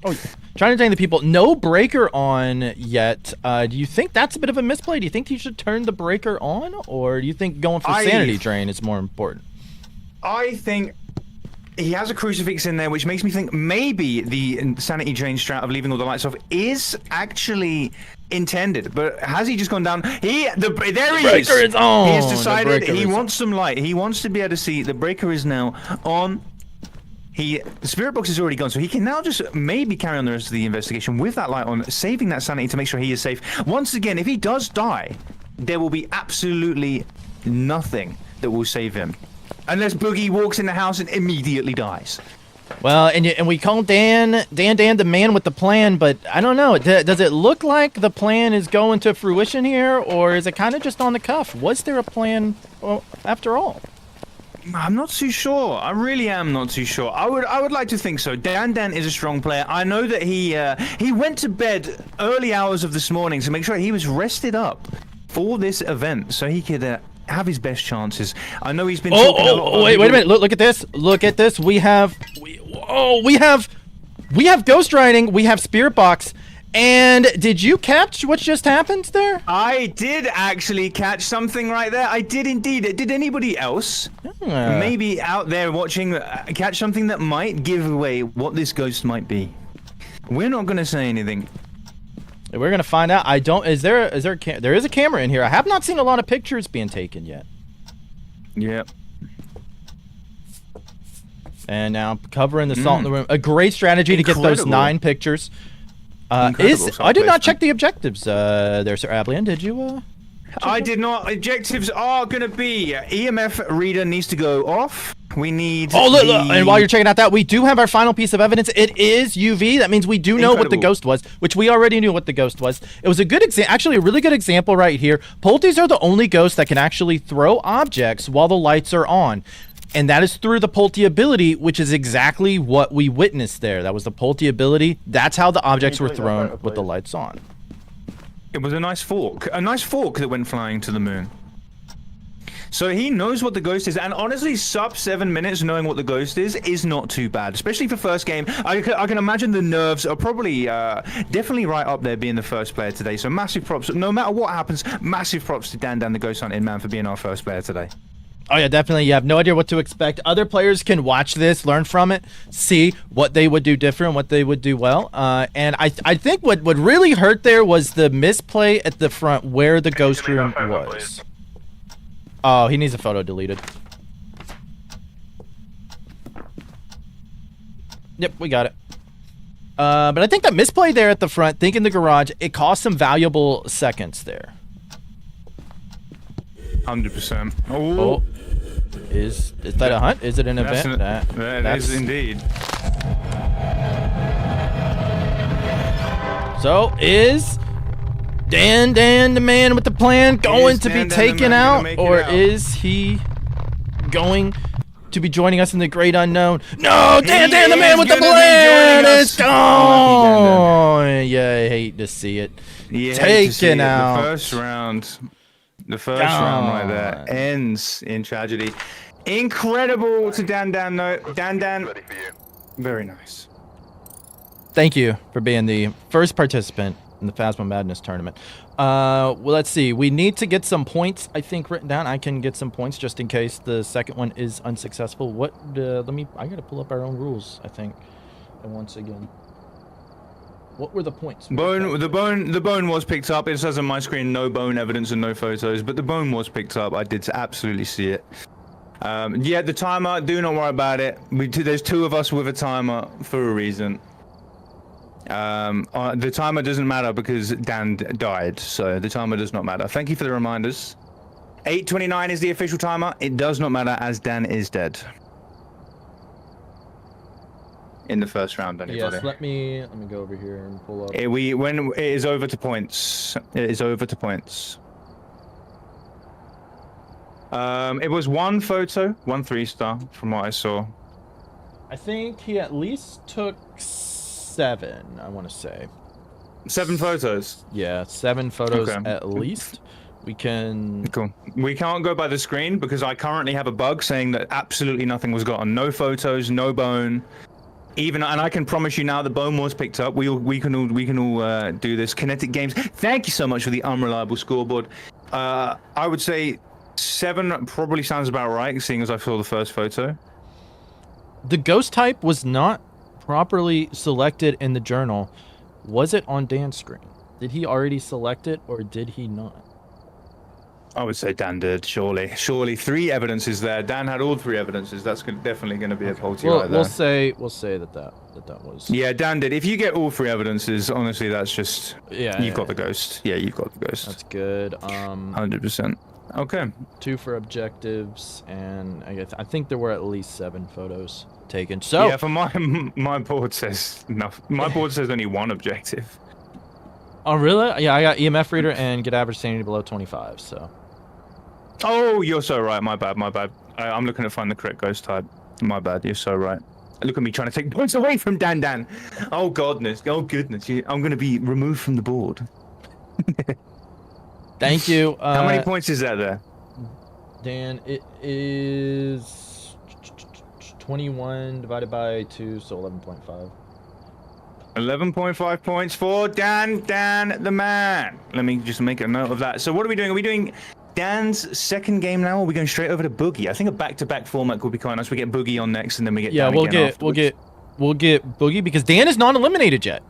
Oh, yeah. Trying to entertain the people. No breaker on yet. Do you think that's a bit of a misplay? Do you think you should turn the breaker on, or do you think going for sanity drain is more important? I think he has a crucifix in there, which makes me think maybe the sanity drain strat of leaving all the lights off is actually intended. But has he just gone down? There he is. Breaker is on. He has decided he is wants some light. He wants to be able to see. The breaker is now on. The spirit box is already gone, so he can now just maybe carry on the rest of the investigation with that light on, saving that sanity to make sure he is safe. Once again, if he does die, there will be absolutely nothing that will save him. Unless Boogie walks in the house and immediately dies. Well, and we call Dan the man with the plan, but I don't know. Does it look like the plan is going to fruition here, or is it kind of just on the cuff? Was there a plan after all? I'm not too sure. I really am not too sure. I would like to think so. Dan is a strong player. I know that he went to bed early hours of this morning to make sure he was rested up for this event, so he could have his best chances. I know he's been talking a lot. Wait a minute. Look at this. Look at this. We have ghost writing. We have spirit box. And did you catch what just happened there? I did actually catch something right there. I did indeed. Did anybody else maybe out there watching catch something that might give away what this ghost might be? We're not going to say anything. We're gonna find out. I don't. There is a camera in here. I have not seen a lot of pictures being taken yet. Yep. And now covering the salt in the room. A great strategy to get those 9 pictures. I did not check the objectives. There, Sir Ablian. Did you? I did not. Objectives are gonna be EMF reader needs to go off. We need. Oh, look, and while you're checking out that, we do have our final piece of evidence. It is UV. That means we do know what the ghost was, which we already knew what the ghost was. It was a good example, actually a really good example right here. Polties are the only ghosts that can actually throw objects while the lights are on. And that is through the Polty ability, which is exactly what we witnessed there. That was the Polty ability. That's how the objects were thrown with the lights on. It was a nice fork that went flying to the moon. So he knows what the ghost is, and honestly, sub 7 minutes knowing what the ghost is not too bad, especially for first game. I can imagine the nerves are probably definitely right up there being the first player today. So massive props, no matter what happens, massive props to Dan the Ghost Hunting Man for being our first player today. Oh yeah, definitely. You have no idea what to expect. Other players can watch this, learn from it, see what they would do different, what they would do well. And I think what really hurt there was the misplay at the front where the ghost room was. Oh, he needs a photo deleted. Yep, we got it. But I think that misplay there at the front, think in the garage, it cost some valuable seconds there. 100%. Oh. Is that a hunt? Is it an event? That is indeed. So is Dan the man with the plan going to be taken out, or is he going to be joining us in the great unknown? No, Dan the man with the plan is gone. Yeah, I hate to see it. Taken out. The first round right there ends in tragedy. Incredible to Dan. No, Dan. Very nice. Thank you for being the first participant in the Phasmo Madness Tournament. Well, let's see. We need to get some points, I think, written down. I can get some points just in case the second one is unsuccessful. I gotta pull up our own rules, I think. And once again, what were the points? The bone was picked up. It says on my screen no bone evidence and no photos, but the bone was picked up. I did absolutely see it. Yeah, the timer, do not worry about it. There's 2 of us with a timer for a reason. The timer doesn't matter because Dan died, so the timer does not matter. Thank you for the reminders. 8:29 is the official timer. It does not matter as Dan is dead. In the first round, anybody? Yes, let me go over here and pull up. When it is over to points. It is over to points. It was one photo, 1 3-star from what I saw. I think he at least took 7, I want to say. 7 photos. Yeah, 7 photos Okay. at least. We can... Cool. We can't go by the screen because I currently have a bug saying that absolutely nothing was gotten. No photos, no bone. And I can promise you now, the bone was picked up. We can all do this. Kinetic Games. Thank you so much for the unreliable scoreboard. I would say 7 probably sounds about right, seeing as I saw the first photo. The ghost type was not properly selected in the journal. Was it on Dan's screen? Did he already select it, or did he not? I would say Dan did, surely. Surely 3 evidences there. Dan had all 3 evidences. That's definitely going to be a faulty right there. We'll say that was. Yeah, Dan did. If you get all 3 evidences, honestly, that's just... Yeah. You've got the ghost. Yeah, you've got the ghost. That's good. 100%. Okay. 2 for objectives, and I think there were at least 7 photos taken. So Yeah, for my board says nothing. My board says only 1 objective. Oh really? Yeah, I got EMF reader and get average sanity below 25. So. Oh, you're so right. My bad. I'm looking to find the correct ghost type. My bad. You're so right. Look at me trying to take points away from Dan. Oh goodness. I'm going to be removed from the board. Thank you. How many points is that there? Dan, it is 21 divided by 2, so 11.5. 11.5 points for Dan the man. Let me just make a note of that. So what are we doing? Are we doing Dan's second game now, or are we going straight over to Boogie? I think a back-to-back format could be quite nice. We get Boogie on next, and then we get Dan again afterwards. we'll get Boogie because Dan is not eliminated yet.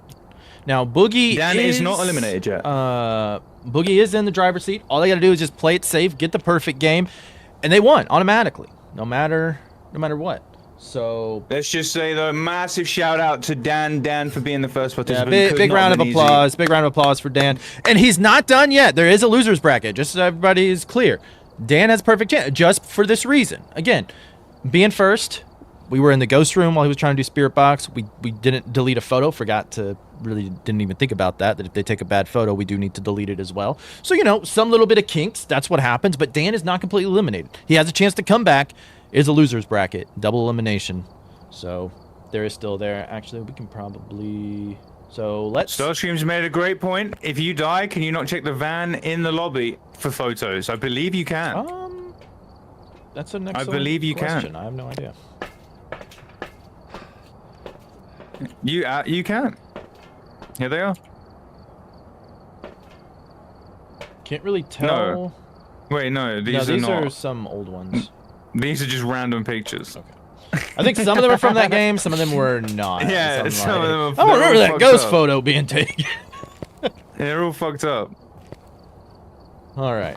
Now Boogie Dan is not eliminated yet. Boogie is in the driver's seat. All they got to do is just play it safe, get the perfect game, and they won automatically, no matter what. So let's just say though, massive shout out to Dan for being the first participant. Big round of applause. Big round of applause for Dan. And he's not done yet. There is a loser's bracket, just so everybody is clear. Dan has a perfect chance, just for this reason. Again, being first, we were in the ghost room while he was trying to do Spirit Box. We didn't delete a photo. Didn't even think about that if they take a bad photo, we do need to delete it as well. So, some little bit of kinks. That's what happens. But Dan is not completely eliminated. He has a chance to come back. Is a loser's bracket, double elimination. So there is still there. Actually, we can probably. So let's. Starstream's made a great point. If you die, can you not check the van in the lobby for photos? I believe you can. That's an excellent I believe you question. can. I have no idea. You can. Here they are. Can't really tell. No. Wait, no. These are some old ones. These are just random pictures. Okay. I think some of them are from that game. Some of them were not. Yeah, some of them are. I don't remember that ghost photo being taken. They're all fucked up. All right.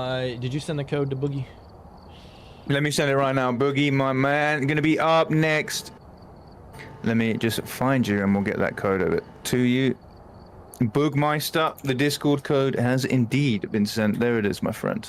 Yeah. Did you send the code to Boogie? Let me send it right now. Boogie, my man, gonna be up next. Let me just find you and we'll get that code over to you. Boogmeister, the Discord code has indeed been sent. There it is, my friend.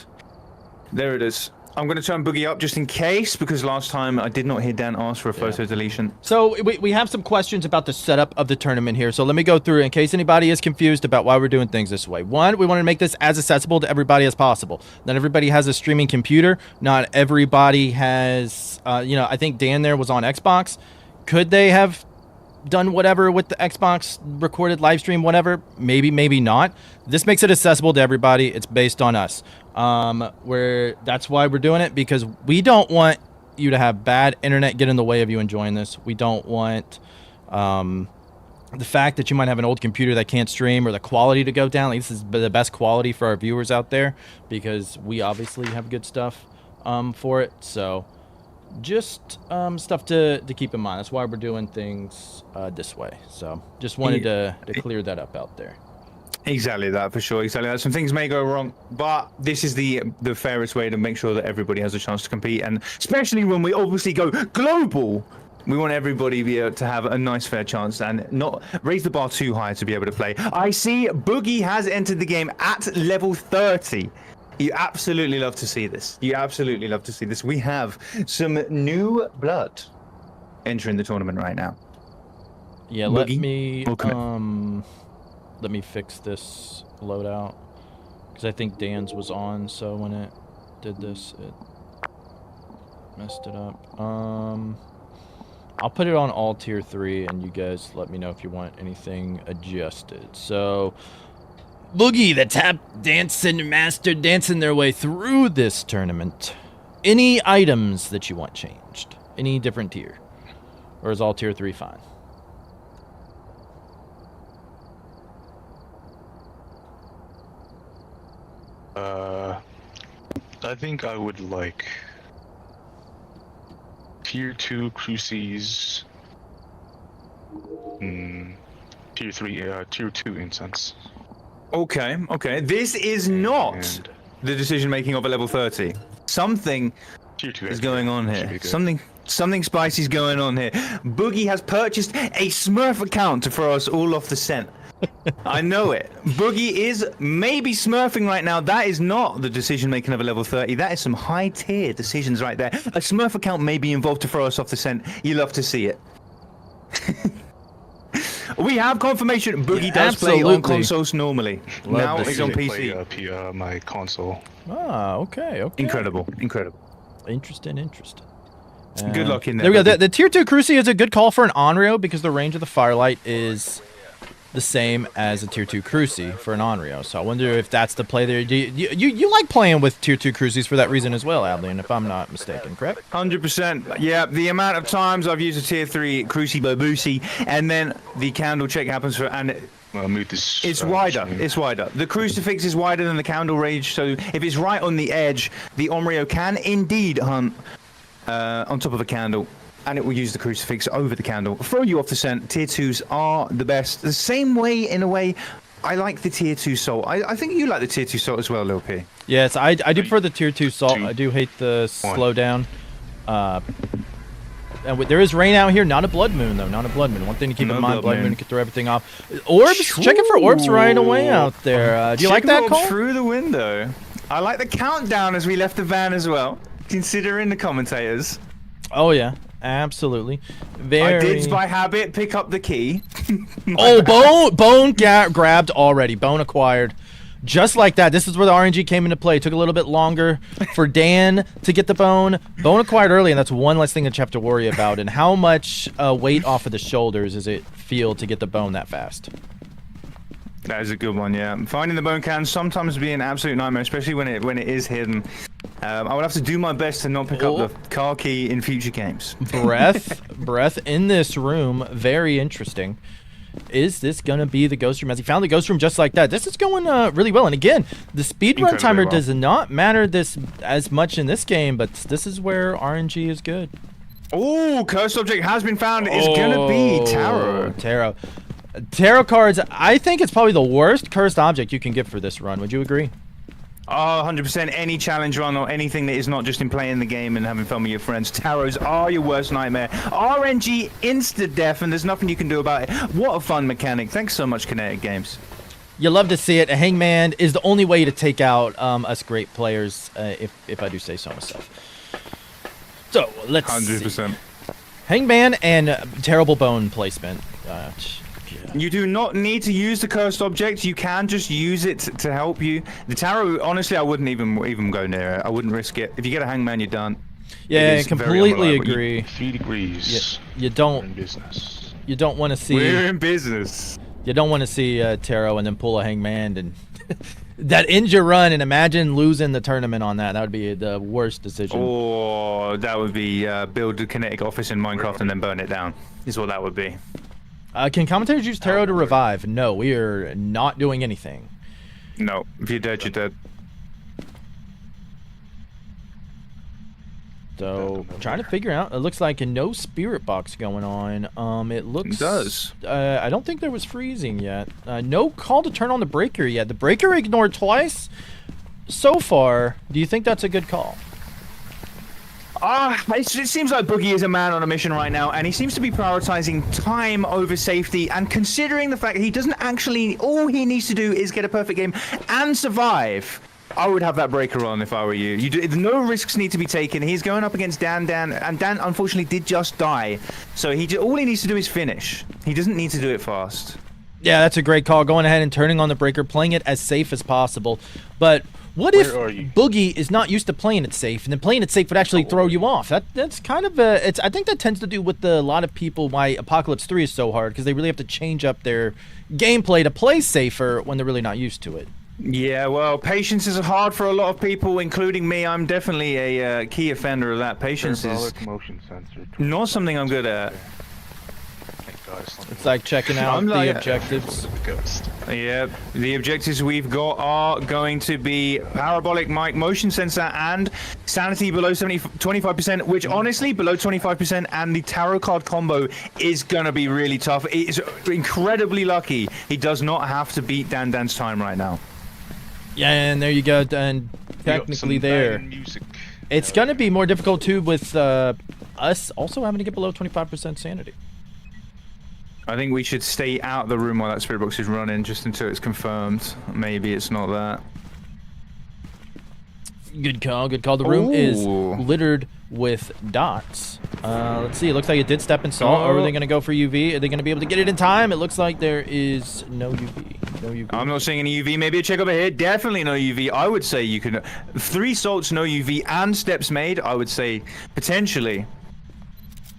There it is. I'm going to turn Boogie up just in case, because last time I did not hear Dan ask for a photo deletion. So we have some questions about the setup of the tournament here. So let me go through in case anybody is confused about why we're doing things this way. One, we want to make this as accessible to everybody as possible. Not everybody has a streaming computer. Not everybody has, I think Dan there was on Xbox. Could they have done whatever with the Xbox recorded live stream, whatever? Maybe, maybe not. This makes it accessible to everybody. It's based on us. That's why we're doing it, because we don't want you to have bad internet get in the way of you enjoying this. We don't want the fact that you might have an old computer that can't stream or the quality to go down. Like, this is the best quality for our viewers out there, because we obviously have good stuff for it. So just stuff to keep in mind. That's why we're doing things this way. So just wanted to clear that up out there. Exactly that, for sure. Exactly that. Some things may go wrong, but this is the fairest way to make sure that everybody has a chance to compete, and especially when we obviously go global, we want everybody to have a nice fair chance and not raise the bar too high to be able to play. I see Boogie has entered the game at level 30. You absolutely love to see this. You absolutely love to see this. We have some new blood entering the tournament right now. Yeah, Boogie, let me fix this loadout, Because I think Dan's was on, so when it did this, it messed it up. I'll put it on all tier 3, and you guys let me know if you want anything adjusted. So, Boogie, the tap dancing master, dancing their way through this tournament. Any items that you want changed? Any different tier? Or is all tier 3 fine? I think I would like tier 2 crucies. Tier 3, tier 2 incense. Okay, okay. This is not And the decision making of a level 30. Something tier 2 is going on should here. be good. Something spicy is going on here. Boogie has purchased a Smurf account to throw us all off the scent. I know it. Boogie is maybe smurfing right now. That is not the decision making of a level 30. That is some high tier decisions right there. A Smurf account may be involved to throw us off the scent. You love to see it. We have confirmation. Boogie does play on absolutely. consoles normally. Love Now to he's see on it. PC. My console. Ah, okay, okay. Incredible, incredible. Interesting. Good luck in there. There we go. Boogie. The tier 2 Cruci is a good call for an Onryo because the range of the Firelight is the same as a tier 2 Cruci for an Onryo. So I wonder if that's the play there. You like playing with tier 2 Crucis for that reason as well, Adlian, if I'm not mistaken, correct? 100%. Yeah, the amount of times I've used a tier 3 Cruci Bobusi, and then the candle check happens for, and I'll move this. it's wider. screen. It's wider. The crucifix is wider than the candle range, so if it's right on the edge, the Onryo can indeed hunt on top of a candle, and it will use the crucifix over the candle, throw you off the scent. Tier 2s are the best. The same way, in a way, I like the tier 2 salt. I think you like the tier 2 salt as well, Lil P. Yes, I do prefer the tier 2 Salt. 2, I do hate the 1. slowdown. And there is rain out here, not a blood moon though, not a blood moon. One thing to keep No in mind, blood blood moon moon. can throw everything off. Orbs, checking for orbs right away out there. Do you like Check that them call? through the window? I like the countdown as we left the van as well, considering the commentators. Oh yeah, absolutely. Very. I did by habit pick up the key. Oh, bone grabbed already. Bone acquired. Just like that. This is where the RNG came into play. Took a little bit longer for Dan to get the bone. Bone acquired early, and that's one less thing that you have to worry about. And how much weight off of the shoulders does it feel to get the bone that fast? That is a good one, yeah. Finding the bone can sometimes be an absolute nightmare, especially when it is hidden. I would have to do my best to not pick up the car key in future games. breath in this room. Very interesting. Is this gonna be the ghost room? As he found the ghost room just like that. This is going really well. And again, the speed run Incredibly timer well. does not matter this as much in this game, but this is where RNG is good. Oh, cursed object has been found. It's gonna be tarot. Tarot cards. I think it's probably the worst cursed object you can get for this run. Would you agree? Oh, 100%. Any challenge run or anything that is not just in playing the game and having fun with your friends. Tarots are your worst nightmare. RNG insta-death, and there's nothing you can do about it. What a fun mechanic. Thanks so much, Kinetic Games. You love to see it. A hangman is the only way to take out us great players, if I do say so myself. So let's 100%. see. Hangman and terrible bone placement. You do not need to use the cursed object. You can just use it to help you. The tarot, honestly, I wouldn't even go near it. I wouldn't risk it. If you get a hangman, you're done. Yeah, It is very completely unreliable. agree. 3 degrees. You We're in don't business. want to see We're in business. you don't want to see tarot and then pull a hangman and that ends your run. And imagine losing the tournament on that. That would be the worst decision. Or that would be build a kinetic office in Minecraft and then burn it down. Is what that would be. Can commentators use tarot to revive? No, we are not doing anything. No, if you're dead, you're dead. So trying to figure out. It looks like a no spirit box going on. It looks. It does. I don't think there was freezing yet. No call to turn on the breaker yet. The breaker ignored twice so far. Do you think that's a good call? It seems like Boogie is a man on a mission right now, and he seems to be prioritizing time over safety, and considering the fact that he doesn't actually, all he needs to do is get a perfect game and survive. I would have that breaker on if I were you. No risks need to be taken. He's going up against Dan, and Dan unfortunately did just die. So all he needs to do is finish. He doesn't need to do it fast. Yeah, that's a great call. Going ahead and turning on the breaker, playing it as safe as possible. But what if Where are you? Boogie is not used to playing it safe, and then playing it safe would actually throw you off? That's kind of a. I think that tends to do with a lot of people why Apocalypse 3 is so hard, because they really have to change up their gameplay to play safer when they're really not used to it. Yeah, well, patience is hard for a lot of people, including me. I'm definitely a key offender of that. Patience is Parabolic motion sensor. not something I'm good at. Thank God it's It's like checking out I'm the like- objectives. ghost. Yeah, the objectives we've got are going to be parabolic mic motion sensor and sanity below 25%, which honestly, below 25% and the tarot card combo is going to be really tough. It's incredibly lucky he does not have to beat Dan Dan's time right now. Yeah, and there you go. And technically there. Music. It's going to be more difficult too with us also having to get below 25% sanity. I think we should stay out of the room while that spirit box is running, just until it's confirmed. Maybe it's not that. Good call, good call. The room is Ooh. littered with dots. Let's see. It looks like it did step and salt. Or are they going to go for UV? Are they going to be able to get it in time? It looks like there is no UV. No UV. I'm not seeing any UV. Maybe a check over here. Definitely no UV. I would say you can. 3 salts, no UV, and steps made. I would say potentially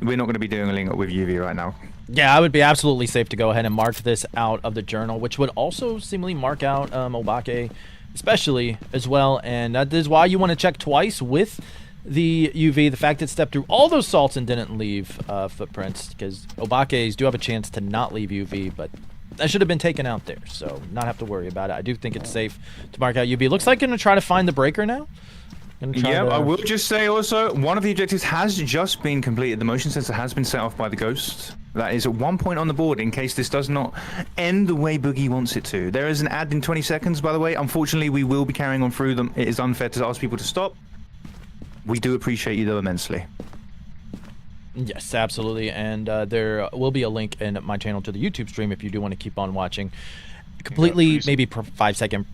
we're not going to be doing a link up with UV right now. Yeah, I would be absolutely safe to go ahead and mark this out of the journal, which would also seemingly mark out Obake especially as well. And that is why you want to check twice with the UV. The fact it stepped through all those salts and didn't leave footprints, because Obake's do have a chance to not leave UV, but that should have been taken out there, so not have to worry about it. I do think it's safe to mark out UV. It looks like going to try to find the breaker now. Yeah, I will just say also, one of the objectives has just been completed. The motion sensor has been set off by the ghost. That is at 1 point on the board in case this does not end the way Boogie wants it to. There is an ad in 20 seconds, by the way. Unfortunately, we will be carrying on through them. It is unfair to ask people to stop. We do appreciate you, though, immensely. Yes, absolutely. And there will be a link in my channel to the YouTube stream if you do want to keep on watching. Completely, maybe 5-second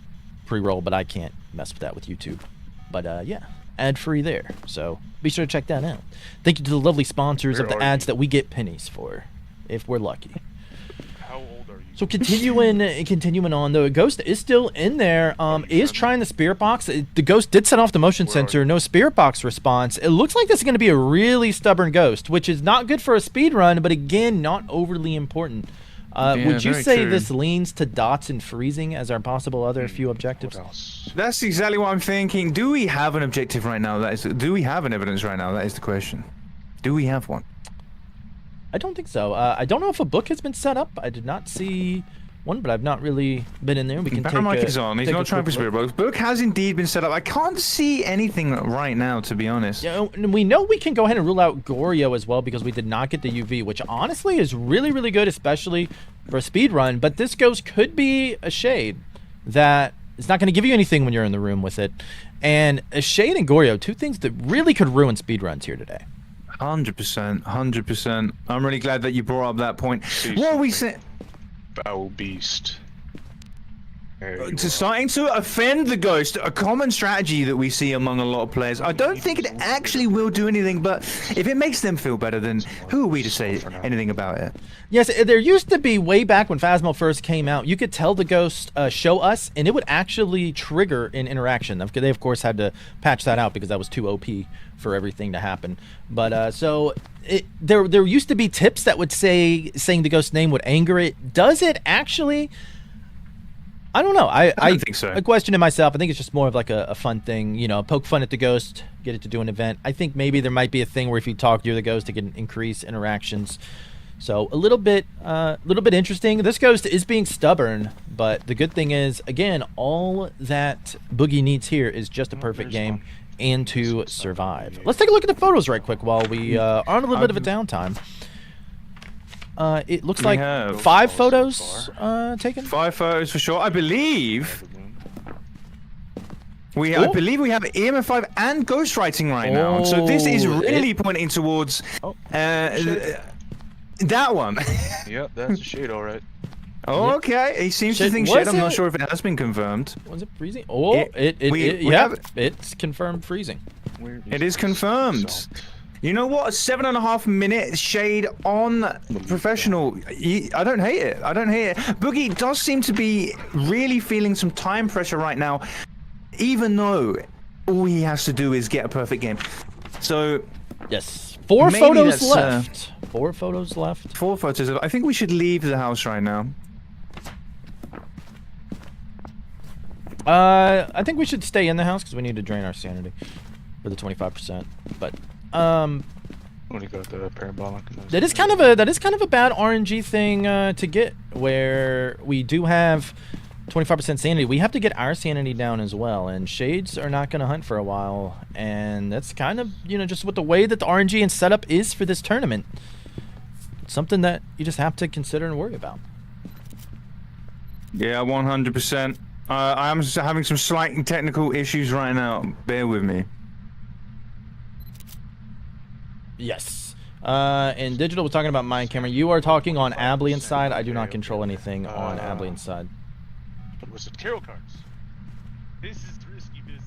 pre-roll, but I can't mess with that with YouTube. But yeah, ad-free there. So be sure to check that out. Thank you to the lovely sponsors of the ads that we get pennies for, if we're lucky. How old are you? So continuing on, the ghost is still in there. Is trying the spirit box. The ghost did set off the motion sensor. No spirit box response. It looks like this is going to be a really stubborn ghost, which is not good for a speed run, but again, not overly important. Would you very say true. this leans to dots and freezing as our possible other few objectives? What else? That's exactly what I'm thinking. Do we have an objective right now? Do we have an evidence right now? That is the question. Do we have one? I don't think so. I don't know if a book has been set up. I did not see one, but I've not really been in there. We can take Mic a, is on. He's take a not trying for quick spirit look. box. Book has indeed been set up. I can't see anything right now, to be honest. Yeah, and we know we can go ahead and rule out Goryo as well because we did not get the UV, which honestly is really, really good, especially for a speed run. But this ghost could be a shade that is not going to give you anything when you're in the room with it. And a shade and Goryo, two things that really could ruin speed runs here today. 100%, 100%. I'm really glad that you brought up that point. See What are we something. saying? Foul beast. There you To are. starting to offend the ghost, a common strategy that we see among a lot of players. I don't think it actually will do anything, but if it makes them feel better, then who are we to say anything about it? Yes, there used to be, way back when Phasmo first came out, you could tell the ghost, show us, and it would actually trigger an interaction. They, of course, had to patch that out because that was too OP for everything to happen. But, so, there used to be tips that would say, saying the ghost's name would anger it. Does it actually? I don't know. I don't think so. I question it myself. I think it's just more of like a fun thing, you know, poke fun at the ghost, get it to do an event. I think maybe there might be a thing where if you talk near the ghost, it can increase interactions. So a little bit interesting. This ghost is being stubborn, but the good thing is, again, all that Boogie needs here is just a perfect game and to survive. Let's take a look at the photos right quick while we are on a little bit of a downtime. It looks We like have 5 photos taken. 5 photos for sure. I believe I Oh. believe we have EMF5 and ghostwriting right now. So this is Oh, really pointing towards that one. Yep, that's a shade, alright. Okay, he seems to Shit, think was shit. I'm not it? sure if it has been confirmed. Was it freezing? Oh, We yeah, have it. it's confirmed freezing. It is confirmed. You know what? A 7.5 minute shade on professional. I don't hate it. I don't hate it. Boogie does seem to be really feeling some time pressure right now, even though all he has to do is get a perfect game. So, yes, 4 maybe photos that's, left. 4 photos left. 4 photos. I think we should leave the house right now. I think we should stay in the house because we need to drain our sanity for the 25%. But When you got the parabolic. that is kind of a bad RNG thing to get, where we do have 25% sanity. We have to get our sanity down as well, and shades are not going to hunt for a while, and that's kind of, you know, just with the way that the RNG and setup is for this tournament. It's something that you just have to consider and worry about. Yeah, 100%. I'm having some slight technical issues right now. Bear with me. Yes. And Digital was talking about Mind Camera. You are talking on Ablian's side. I do not control anything on Ablian's side. What was it? Tarot cards. This is risky business.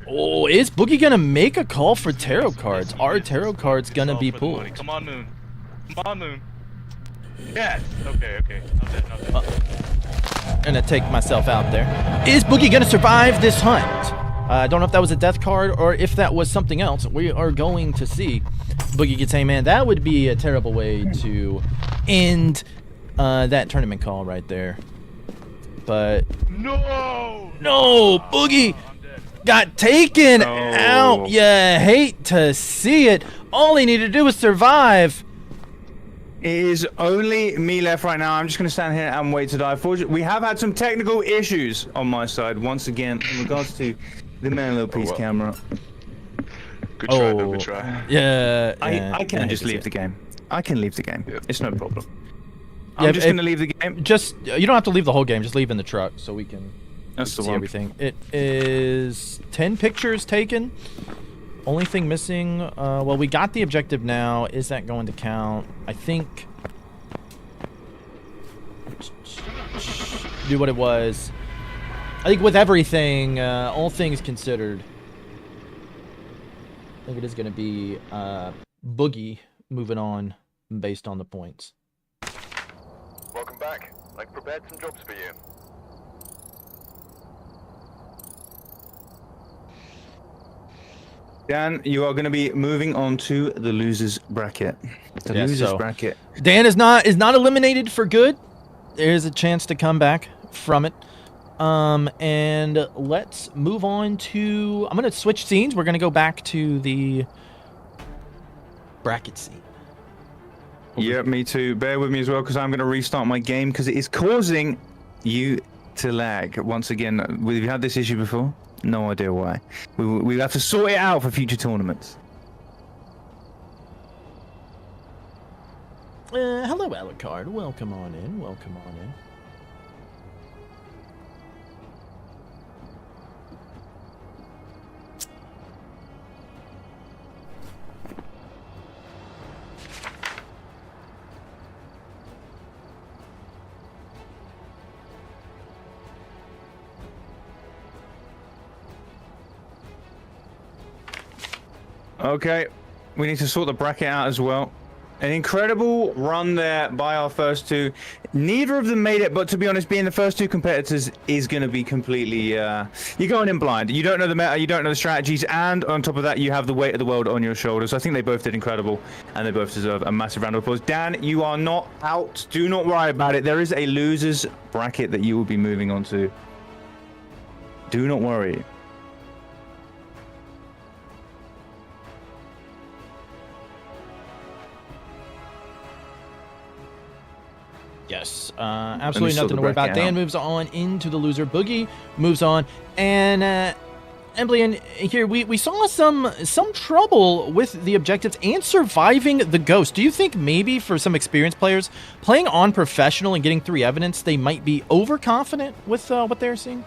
Oh, is Boogie gonna make a call for tarot cards? Are tarot cards gonna be pulled? Come on, Moon. Come on, Moon. Yes. Okay. Not bad. Gonna take myself out there. Is Boogie gonna survive this hunt? I don't know if that was a death card or if that was something else. We are going to see. Boogie gets man. That would be a terrible way to end that tournament call right there. But No, Boogie got taken out. Yeah, hate to see it. All he needed to do was survive. It is only me left right now. I'm just going to stand here and wait to die. Fortunately, we have had some technical issues on my side once again in regards to the Man Piece camera. Good try, though. Good try. Yeah. I can just leave the game. I can leave the game. Yeah. It's no problem. Yeah, I'm just going to leave the game. Just you don't have to leave the whole game. Just leave in the truck so we can That's the see one. everything. It is 10 pictures taken. Only thing missing. Well, we got the objective now. Is that going to count? I think. Do what it was. I think with everything, all things considered, I think it is going to be Boogie moving on based on the points. Welcome back. I've prepared some jobs for you. Dan, you are going to be moving on to the losers bracket. The Yeah, losers so- bracket. Dan is not eliminated for good. There's a chance to come back from it. And let's move on to. I'm gonna switch scenes. We're gonna go back to the bracket scene. Yeah, me too. Bear with me as well because I'm going to restart my game because it is causing you to lag. Once again, have you had this issue before? No idea why. We have to sort it out for future tournaments. Hello, Alucard. Welcome on in. Welcome on in. Okay, we need to sort the bracket out as well. An incredible run there by our first two. Neither of them made it, but to be honest, being the first two competitors is going to be completely... you're going in blind. You don't know the meta, you don't know the strategies, and on top of that, you have the weight of the world on your shoulders. I think they both did incredible, and they both deserve a massive round of applause. Dan, you are not out. Do not worry about it. There is a losers bracket that you will be moving on to. Do not worry. Yes, absolutely sort nothing the to worry about. bracket Dan out. moves on into the loser. Boogie moves on, and Emily, here we saw some trouble with the objectives and surviving the ghost. Do you think maybe for some experienced players playing on professional and getting 3 evidence, they might be overconfident with what they're seeing?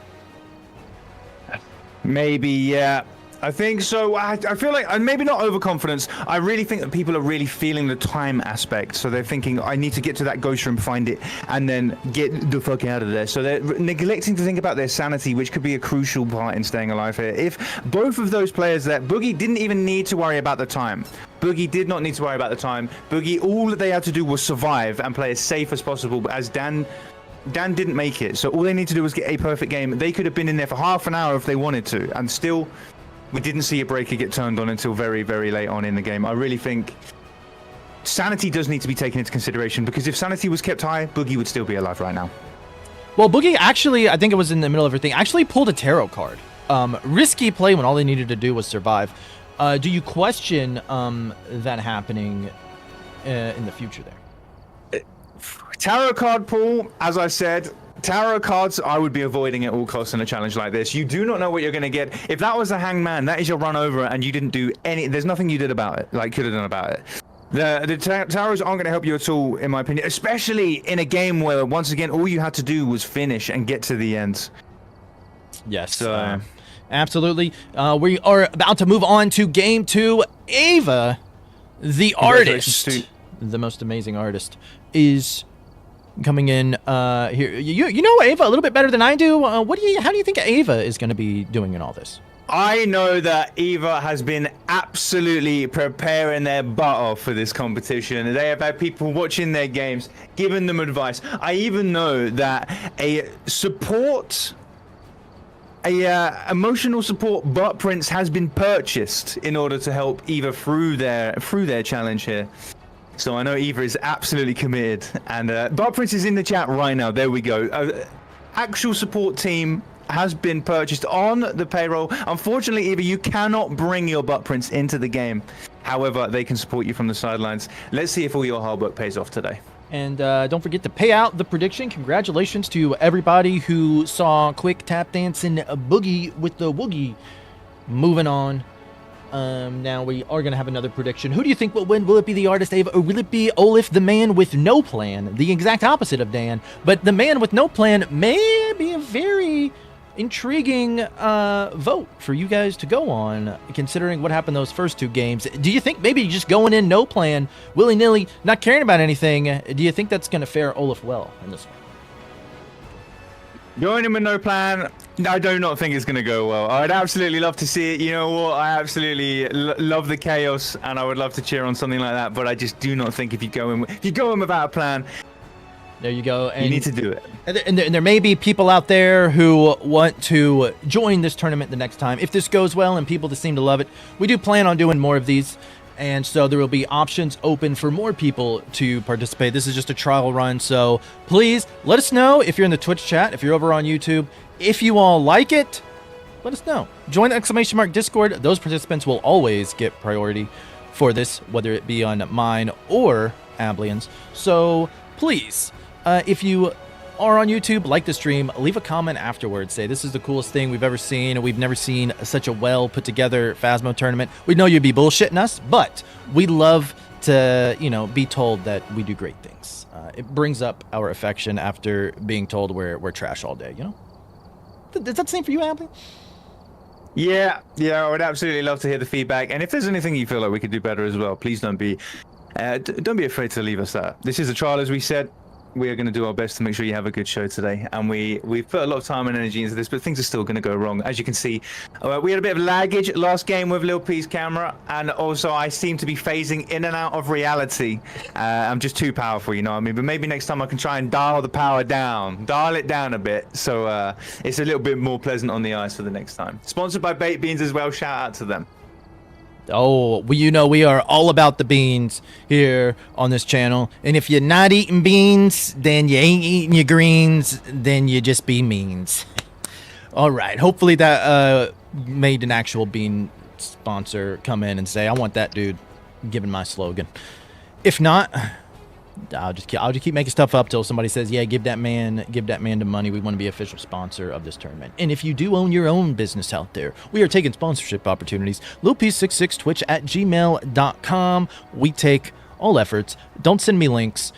Maybe, yeah. I think so. I feel like, and maybe not overconfidence. I really think that people are really feeling the time aspect. So they're thinking, I need to get to that ghost room, find it, and then get the fuck out of there. So they're neglecting to think about their sanity, which could be a crucial part in staying alive here. If both of those players there, Boogie didn't even need to worry about the time. Boogie did not need to worry about the time. Boogie, all that they had to do was survive and play as safe as possible. But as Dan didn't make it, so all they need to do was get a perfect game. They could have been in there for half an hour if they wanted to, and still, we didn't see a breaker get turned on until very, very late on in the game. I really think sanity does need to be taken into consideration, because if sanity was kept high, Boogie would still be alive right now. Well, Boogie actually, I think it was in the middle of everything, actually pulled a tarot card. Risky play when all they needed to do was survive. Do you question that happening in the future there? Tarot card pool, as I said, tarot cards, I would be avoiding at all costs in a challenge like this. You do not know what you're going to get. If that was a hangman, that is your run over, and you didn't do any. There's nothing you did about it, like could have done about it. The tarots aren't going to help you at all, in my opinion, especially in a game where, once again, all you had to do was finish and get to the end. Yes. So, absolutely. We are about to move on to game 2. Ava, the artist, the most amazing artist, is coming in here. You know Ava a little bit better than I do. How do you think Ava is going to be doing in all this? I know that Eva has been absolutely preparing their butt off for this competition. They have had people watching their games, giving them advice. I even know that emotional support butt prints has been purchased in order to help Eva through their challenge here. So I know Eva is absolutely committed, and butt prints is in the chat right now. There we go. Actual support team has been purchased on the payroll. Unfortunately, Eva, you cannot bring your butt prints into the game. However, they can support you from the sidelines. Let's see if all your hard work pays off today. And don't forget to pay out the prediction. Congratulations to everybody who saw Quick Tap Dancing Boogie with the Woogie. Moving on. Now we are going to have another prediction. Who do you think will win? Will it be the artist Ava, or will it be Olaf, the man with no plan? The exact opposite of Dan. But the man with no plan may be a very intriguing vote for you guys to go on, considering what happened those first 2 games. Do you think maybe just going in no plan, willy-nilly, not caring about anything, do you think that's going to fare Olaf well in this one? Going in with no plan, I do not think it's going to go well. I'd absolutely love to see it. You know what? I absolutely love the chaos, and I would love to cheer on something like that. But I just do not think if you go in without a plan, there you go. And you need to do it. And there may be people out there who want to join this tournament the next time. If this goes well and people just seem to love it, we do plan on doing more of these. And so there will be options open for more people to participate. This is just a trial run. So please let us know if you're in the Twitch chat, if you're over on YouTube. If you all like it, let us know. Join the ! Discord. Those participants will always get priority for this, whether it be on mine or Ablian's. So please, if you are on YouTube, like the stream, leave a comment afterwards. Say, this is the coolest thing we've ever seen. We've never seen such a well put together Phasmo tournament. We know you'd be bullshitting us, but we love to, be told that we do great things. It brings up our affection after being told we're trash all day, Is that the same for you, Abby? Yeah, I would absolutely love to hear the feedback. And if there's anything you feel like we could do better as well, please don't be afraid to leave us that. This is a trial, as we said. We are going to do our best to make sure you have a good show today, and we've put a lot of time and energy into this, but things are still going to go wrong. As you can see, we had a bit of laggage last game with Lil P's camera, and also I seem to be phasing in and out of reality. I'm just too powerful, you know what I mean? But maybe next time I can try and dial the power down, dial it down a bit, so it's a little bit more pleasant on the eyes for the next time. Sponsored by Baked Beans as well, shout out to them. Oh, well, we are all about the beans here on this channel. And if you're not eating beans, then you ain't eating your greens, then you just be means. All right. Hopefully that made an actual bean sponsor come in and say, I want that dude giving my slogan. If not, I'll just keep making stuff up till somebody says, yeah, give that man the money. We want to be official sponsor of this tournament. And if you do own your own business out there, we are taking sponsorship opportunities. LilP66twitch@gmail.com. We take all efforts. Don't send me links.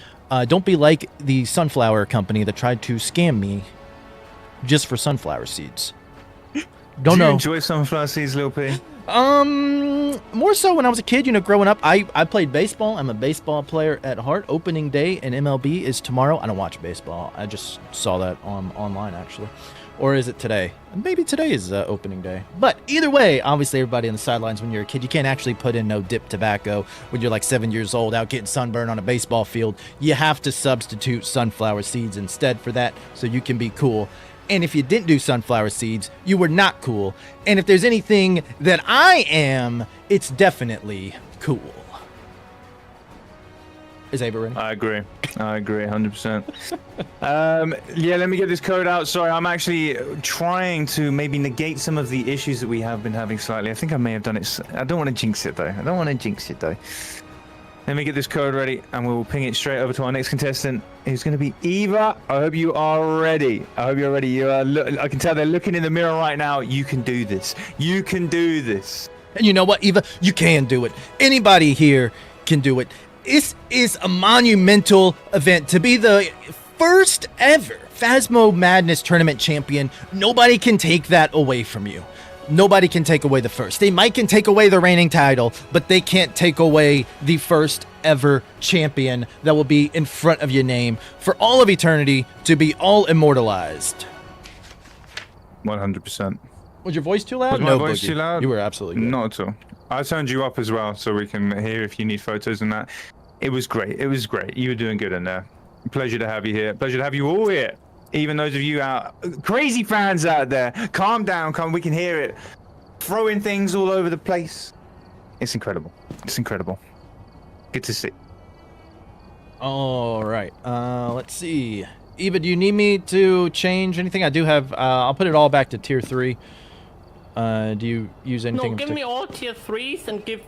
Don't be like the sunflower company that tried to scam me just for sunflower seeds. Do you enjoy sunflower seeds, Lil P? More so when I was a kid, growing up, I played baseball. I'm a baseball player at heart. Opening day in MLB is tomorrow. I don't watch baseball. I just saw that online, actually. Or is it today? Maybe today is opening day. But either way, obviously everybody on the sidelines when you're a kid, you can't actually put in no dip tobacco when you're like 7 years old out getting sunburned on a baseball field. You have to substitute sunflower seeds instead for that so you can be cool. And if you didn't do sunflower seeds, you were not cool. And if there's anything that I am, it's definitely cool. Is Ava ready? I agree 100%. Yeah, let me get this code out. Sorry, I'm actually trying to maybe negate some of the issues that we have been having slightly. I think I may have done it. I don't want to jinx it though. Let me get this code ready and we'll ping it straight over to our next contestant. Who's going to be Eva. I hope you are ready. You are. I can tell they're looking in the mirror right now. You can do this. And you know what, Eva? You can do it. Anybody here can do it. This is a monumental event to be the first ever Phasmo Madness Tournament champion. Nobody can take that away from you. Nobody can take away the first. They might can take away the reigning title, but they can't take away the first ever champion that will be in front of your name for all of eternity to be all immortalized. 100%. Was your voice too loud? Was my voice Boogie. too loud? You were absolutely good. Not at all. I turned you up as well so we can hear if you need photos and that. It was great. You were doing good in there. Pleasure to have you here. Pleasure to have you all here. Even those of you crazy fans out there. Calm down. We can hear it. Throwing things all over the place. It's incredible. Good to see. All right. Let's see. Eva, do you need me to change anything? I do have. I'll put it all back to tier 3. Do you use anything? No, give me all tier 3s and give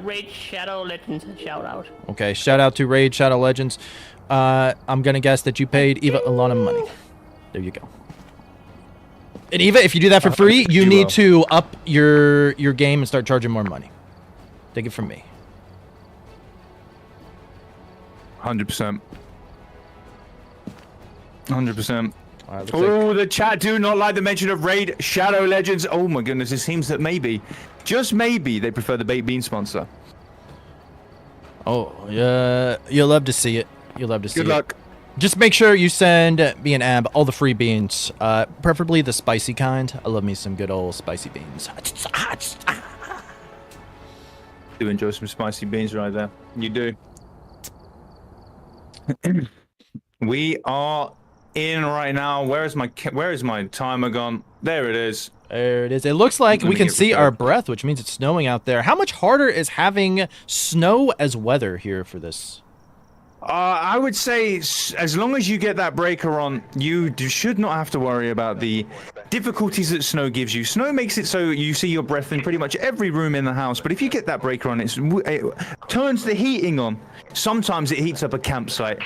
Raid Shadow Legends a shout out. Okay, shout out to Raid Shadow Legends. I'm gonna guess that you paid Eva a lot of money. There you go. And Eva, if you do that for free, you need to up your game and start charging more money. Take it from me. 100%. 100%. Right, Oh, the chat do not like the mention of Raid Shadow Legends. Oh my goodness, it seems that maybe, just maybe, they prefer the Baked Bean sponsor. Oh, yeah, you'll love to see it. You'll love to see it. Good luck. Just make sure you send me and Ab all the free beans, preferably the spicy kind. I love me some good old spicy beans. Do enjoy some spicy beans right there. You do. We are in right now. Where is my timer gone? There it is. There it is. It looks like we can see our breath, which means it's snowing out there. How much harder is having snow as weather here for this? I would say as long as you get that breaker on, you should not have to worry about the difficulties that snow gives you. Snow makes it so you see your breath in pretty much every room in the house, but if you get that breaker on, it turns the heating on. Sometimes it heats up a campsite,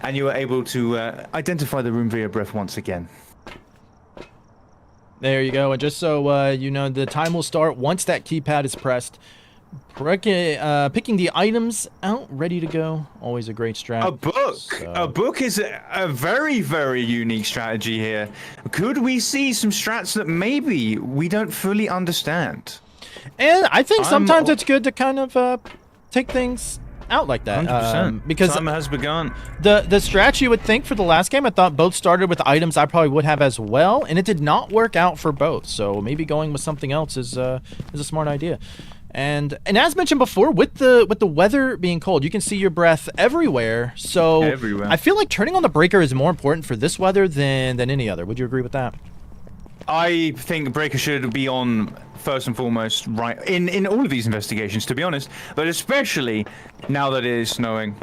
and you are able to identify the room via breath once again. There you go. And just so you know, the time will start once that keypad is pressed. Picking the items out, ready to go. Always a great strat. A book. A book is a very, very unique strategy here. Could we see some strats that maybe we don't fully understand? And I think sometimes it's good to kind of take things out like that. 100%. Because time has begun. The strats you would think for the last game, I thought both started with items I probably would have as well, and it did not work out for both. So maybe going with something else is a smart idea. And as mentioned before, with the weather being cold, you can see your breath everywhere. So everywhere. I feel like turning on the breaker is more important for this weather than any other. Would you agree with that? I think breaker should be on first and foremost, right, in all of these investigations, to be honest, but especially now that it is snowing.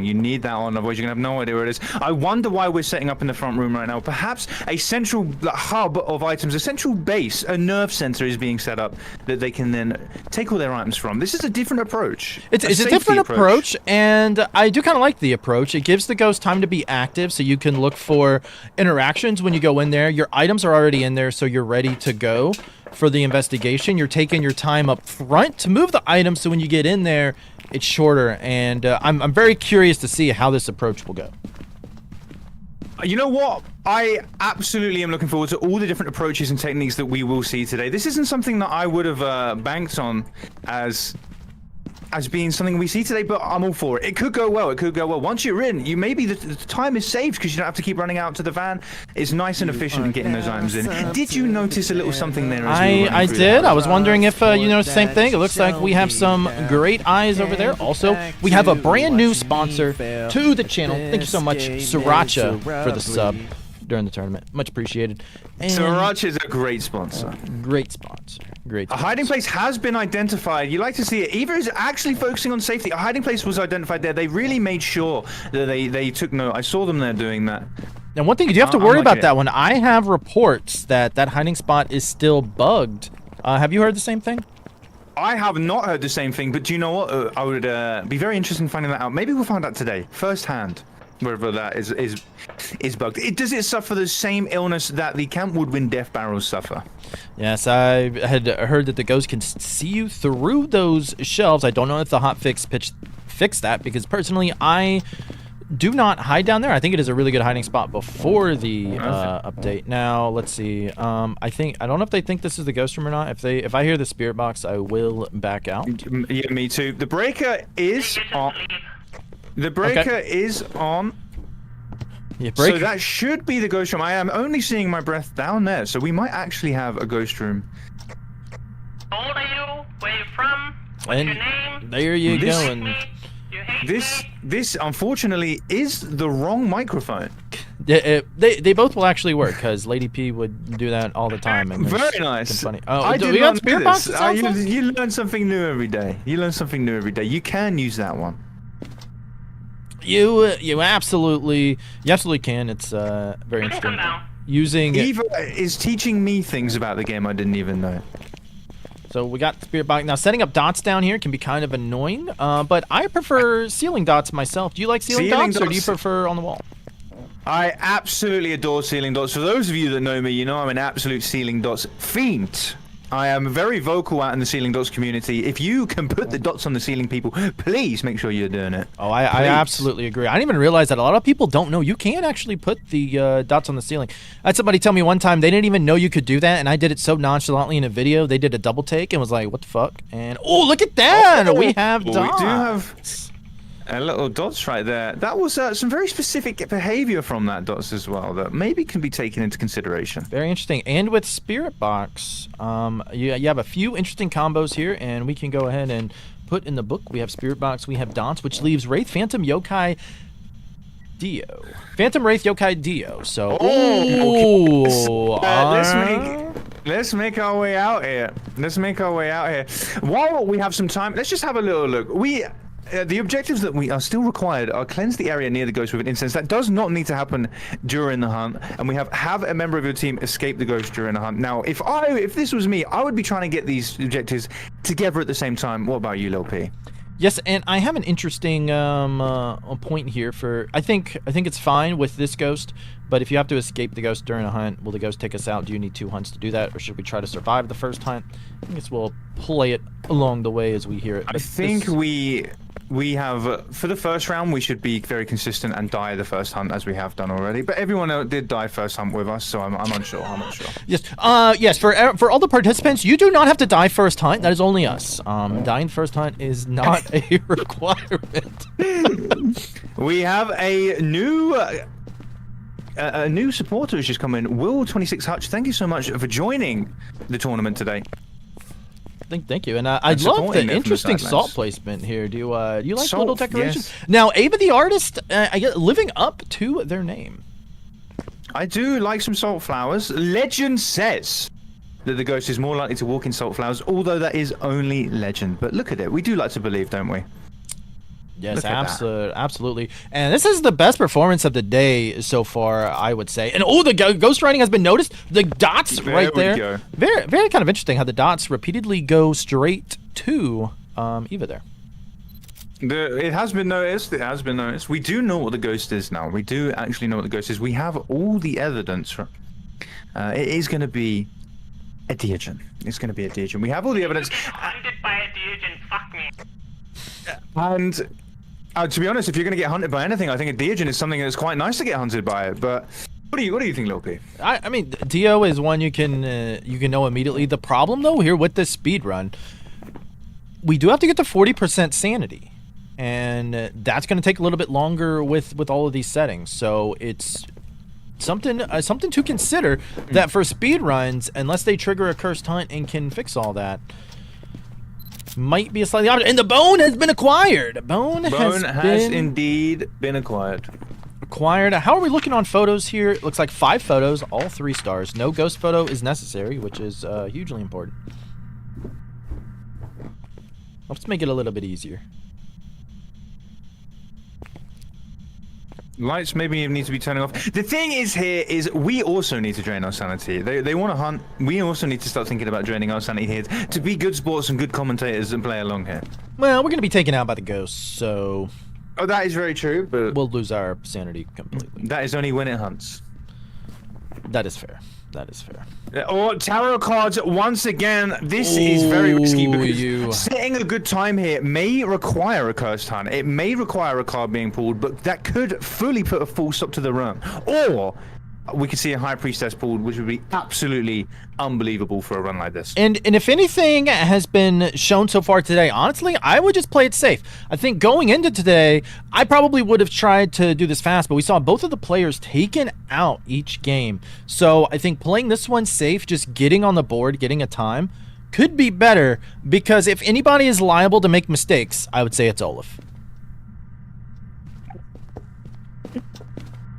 You need that on, otherwise you're gonna have no idea where it is. I wonder why we're setting up in the front room right now. Perhaps a central hub of items, a central base, a nerve center is being set up that they can then take all their items from. This is a different approach. It's a different approach, and I do kind of like the approach. It gives the ghost time to be active, so you can look for interactions when you go in there. Your items are already in there, so you're ready to go for the investigation. You're taking your time up front to move the items, so when you get in there, it's shorter, and I'm very curious to see how this approach will go. You know what? I absolutely am looking forward to all the different approaches and techniques that we will see today. This isn't something that I would have banked on as being something we see today, but I'm all for it. It could go well. It could go well. Once you're in, you maybe the time is saved because you don't have to keep running out to the van. It's nice and efficient in getting those items in. Did you notice a little something there? As we were I running through did. that? I was wondering if you know the same thing. It looks like we have some great eyes over there. Also, we have a brand new sponsor to the channel. Thank you so much, Sriracha, for the sub during the tournament. Much appreciated. And Sriracha is a great sponsor. Great sponsor. Great A sponsor. hiding place has been identified. You like to see it. Eva is actually focusing on safety. A hiding place was identified there. They really made sure that they took note. I saw them there doing that. Now, one thing you do have to I'm worry liking about it. that one. I have reports that that hiding spot is still bugged. Have you heard the same thing? I have not heard the same thing, but do you know what? I would be very interested in finding that out. Maybe we'll find out today, firsthand, whether that is bugged. Does it suffer the same illness that the Camp Woodwind death barrels suffer? Yes, I had heard that the ghost can see you through those shelves. I don't know if the hotfix fixed that, because personally, I do not hide down there. I think it is a really good hiding spot before the update. Now, let's see. I don't know if they think this is the ghost room or not. If I hear the spirit box, I will back out. Yeah, me too. The breaker is on. The breaker is on. Yeah, break. So that should be the ghost room. I am only seeing my breath down there, so we might actually have a ghost room. How old are you? Where you from? What's your name? There you This- go. And You hate me? This unfortunately is the wrong microphone. they both will actually work, because Lady P would do that all the time. And it's Very nice. Funny. Oh, I do did we not got spirit know this. boxes also? You learn something new every day. You learn something new every day. You can use that one. You absolutely can. It's very Come interesting. down. Using Eva is teaching me things about the game I didn't even know. So we got the spirit box. Now, setting up dots down here can be kind of annoying, but I prefer ceiling dots myself. Do you like ceiling dots, or do you dots- prefer on the wall? I absolutely adore ceiling dots. For those of you that know me, you know I'm an absolute ceiling dots fiend. I am very vocal out in the ceiling dots community. If you can put the dots on the ceiling, people, please make sure you're doing it. Oh, I Please. absolutely agree. I didn't even realize that a lot of people don't know you can actually put the dots on the ceiling. I had somebody tell me one time they didn't even know you could do that, and I did it so nonchalantly in a video. They did a double take and was like, "What the fuck?" And oh, look at that! We have We dots. do have a little dots right there. That was some very specific behavior from that dots as well that maybe can be taken into consideration. Very interesting. And with Spirit Box, you have a few interesting combos here, and we can go ahead and put in the book. We have Spirit Box, we have Dots, which leaves Wraith, Phantom, Yokai, Dio. Phantom, Wraith, Yokai, Dio. So, Let's make our way out here. While we have some time, let's just have a little look. The objectives that we are still required are cleanse the area near the ghost with an incense. That does not need to happen during the hunt. And we have a member of your team escape the ghost during the hunt. Now, if this was me, I would be trying to get these objectives together at the same time. What about you, Lil P? yes, and I have an interesting point here for. I think it's fine with this ghost, but if you have to escape the ghost during a hunt, will the ghost take us out? Do you need 2 hunts to do that, or should we try to survive the first hunt? I guess we'll play it along the way as we hear it. I But think this- we have for the first round we should be very consistent and die the first hunt as we have done already. But everyone did die first hunt with us, so I'm unsure. I'm not sure. Yes. Yes. For all the participants, you do not have to die first hunt. That is only us. Dying first hunt is not a requirement. We have a new supporter who's just come in. Will26 Hutch, thank you so much for joining the tournament today. Thank you, and I love supporting the it from the interesting sidelines. salt placement here. Do you like Salt, little decorations? yes. Now, Ava the artist, I get living up to their name. I do like some salt flowers. Legend says that the ghost is more likely to walk in salt flowers, although that is only legend. But look at it. We do like to believe, don't we? Yes, Look at that. absolutely. And this is the best performance of the day so far, I would say. And the ghost writing has been noticed. The dots There right we there. go. Very, very kind of interesting how the dots repeatedly go straight to Eva there. It has been noticed. We do know what the ghost is now. We do actually know what the ghost is. We have all the evidence. It is going to be a Deogen. It's going to be a Deogen. We have all the evidence. Hunted by a Deogen, fuck me. And To be honest, if you're going to get hunted by anything, I think a Deogen is something that's quite nice to get hunted by. But what do you think, Lil P? I mean, Dio is one you can know immediately. The problem though here with this speed run, we do have to get to 40% sanity, and that's going to take a little bit longer with all of these settings. So it's something to consider that for speed runs, unless they trigger a cursed hunt and can fix all that, might be a slightly odd. And the bone has been acquired. Bone has indeed been acquired. How are we looking on photos here? It looks like 5 photos, all 3 stars. No ghost photo is necessary, which is hugely important. Let's make it a little bit easier. Lights maybe need to be turning off. The thing is here is we also need to drain our sanity. They want to hunt. We also need to start thinking about draining our sanity here to be good sports and good commentators and play along here. Well, we're going to be taken out by the ghosts, so... Oh, that is very true, but... we'll lose our sanity completely. That is only when it hunts. That is fair. That is fair. Or tarot cards once again. This is very risky because setting a good time here may require a cursed hunt. It may require a card being pulled, but that could fully put a full stop to the run. Or we could see a High Priestess pulled, which would be absolutely unbelievable for a run like this. And if anything has been shown so far today, honestly, I would just play it safe. I think going into today, I probably would have tried to do this fast, but we saw both of the players taken out each game. So I think playing this one safe, just getting on the board, getting a time, could be better, because if anybody is liable to make mistakes, I would say it's Olaf.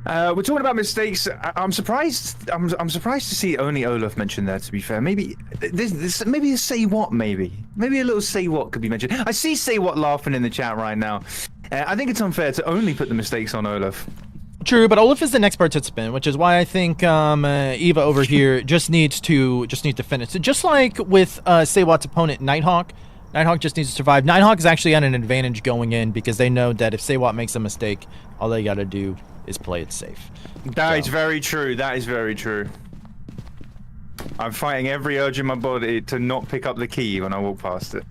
We're talking about mistakes. I'm surprised. I'm surprised to see only Olaf mentioned there. To be fair, maybe this maybe a say what, maybe a little say what could be mentioned. I see say what laughing in the chat right now. I think it's unfair to only put the mistakes on Olaf. True, but Olaf is the next participant, which is why I think Eva over here just needs to finish. So just like with say what's opponent Nighthawk. Nighthawk just needs to survive. Nighthawk is actually at an advantage going in because they know that if Saywat makes a mistake, all they gotta do is play it safe. That is very true. That is very true. I'm fighting every urge in my body to not pick up the key when I walk past it.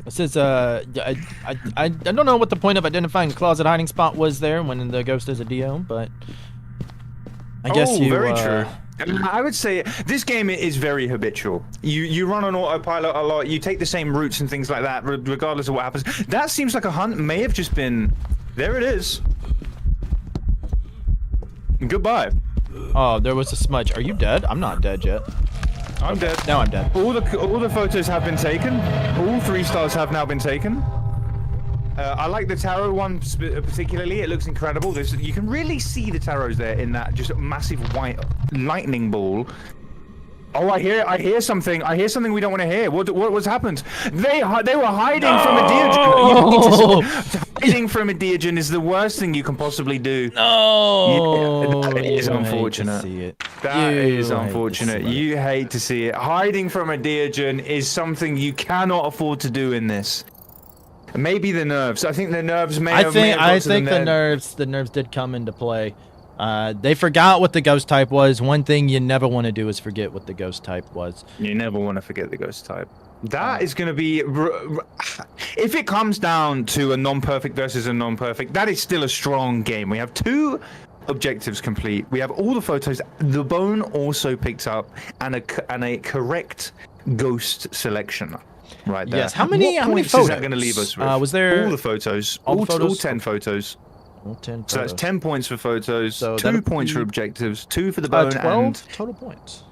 This is I don't know what the point of identifying a closet hiding spot was there when the ghost is a DO, but I guess very true. I would say this game is very habitual. You run on autopilot a lot. You take the same routes and things like that, regardless of what happens. That seems like a hunt may have just been. There it is. Goodbye. Oh, there was a smudge. Are you dead? I'm not dead yet. I'm dead. Now I'm dead. All the photos have been taken. All 3 stars have now been taken. I like the tarot one particularly. It looks incredible. You can really see the tarots there in that just massive white lightning ball. Oh, I hear something. I hear something we don't want to hear. What's happened? They were hiding from a Deogen. Hiding from a Deogen is the worst thing you can possibly do. No. Yeah, that is unfortunate. That is unfortunate. You hate to see it. Hiding from a Deogen is something you cannot afford to do in this. Maybe the nerves. I think the nerves may have. I think the nerves did come into play. They forgot what the ghost type was. One thing you never want to do is forget what the ghost type was. You never want to forget the ghost type. That is going to be... If it comes down to a non-perfect versus a non-perfect, that is still a strong game. We have 2 objectives complete. We have all the photos. The bone also picked up and a correct ghost selection. Right there. Yes. How many photos is that going to leave us with? Was there... All the photos. All 10 photos. All 10 photos. So that's 10 points for photos, so 2 points for objectives, 2 for the bone, 12 and... total points.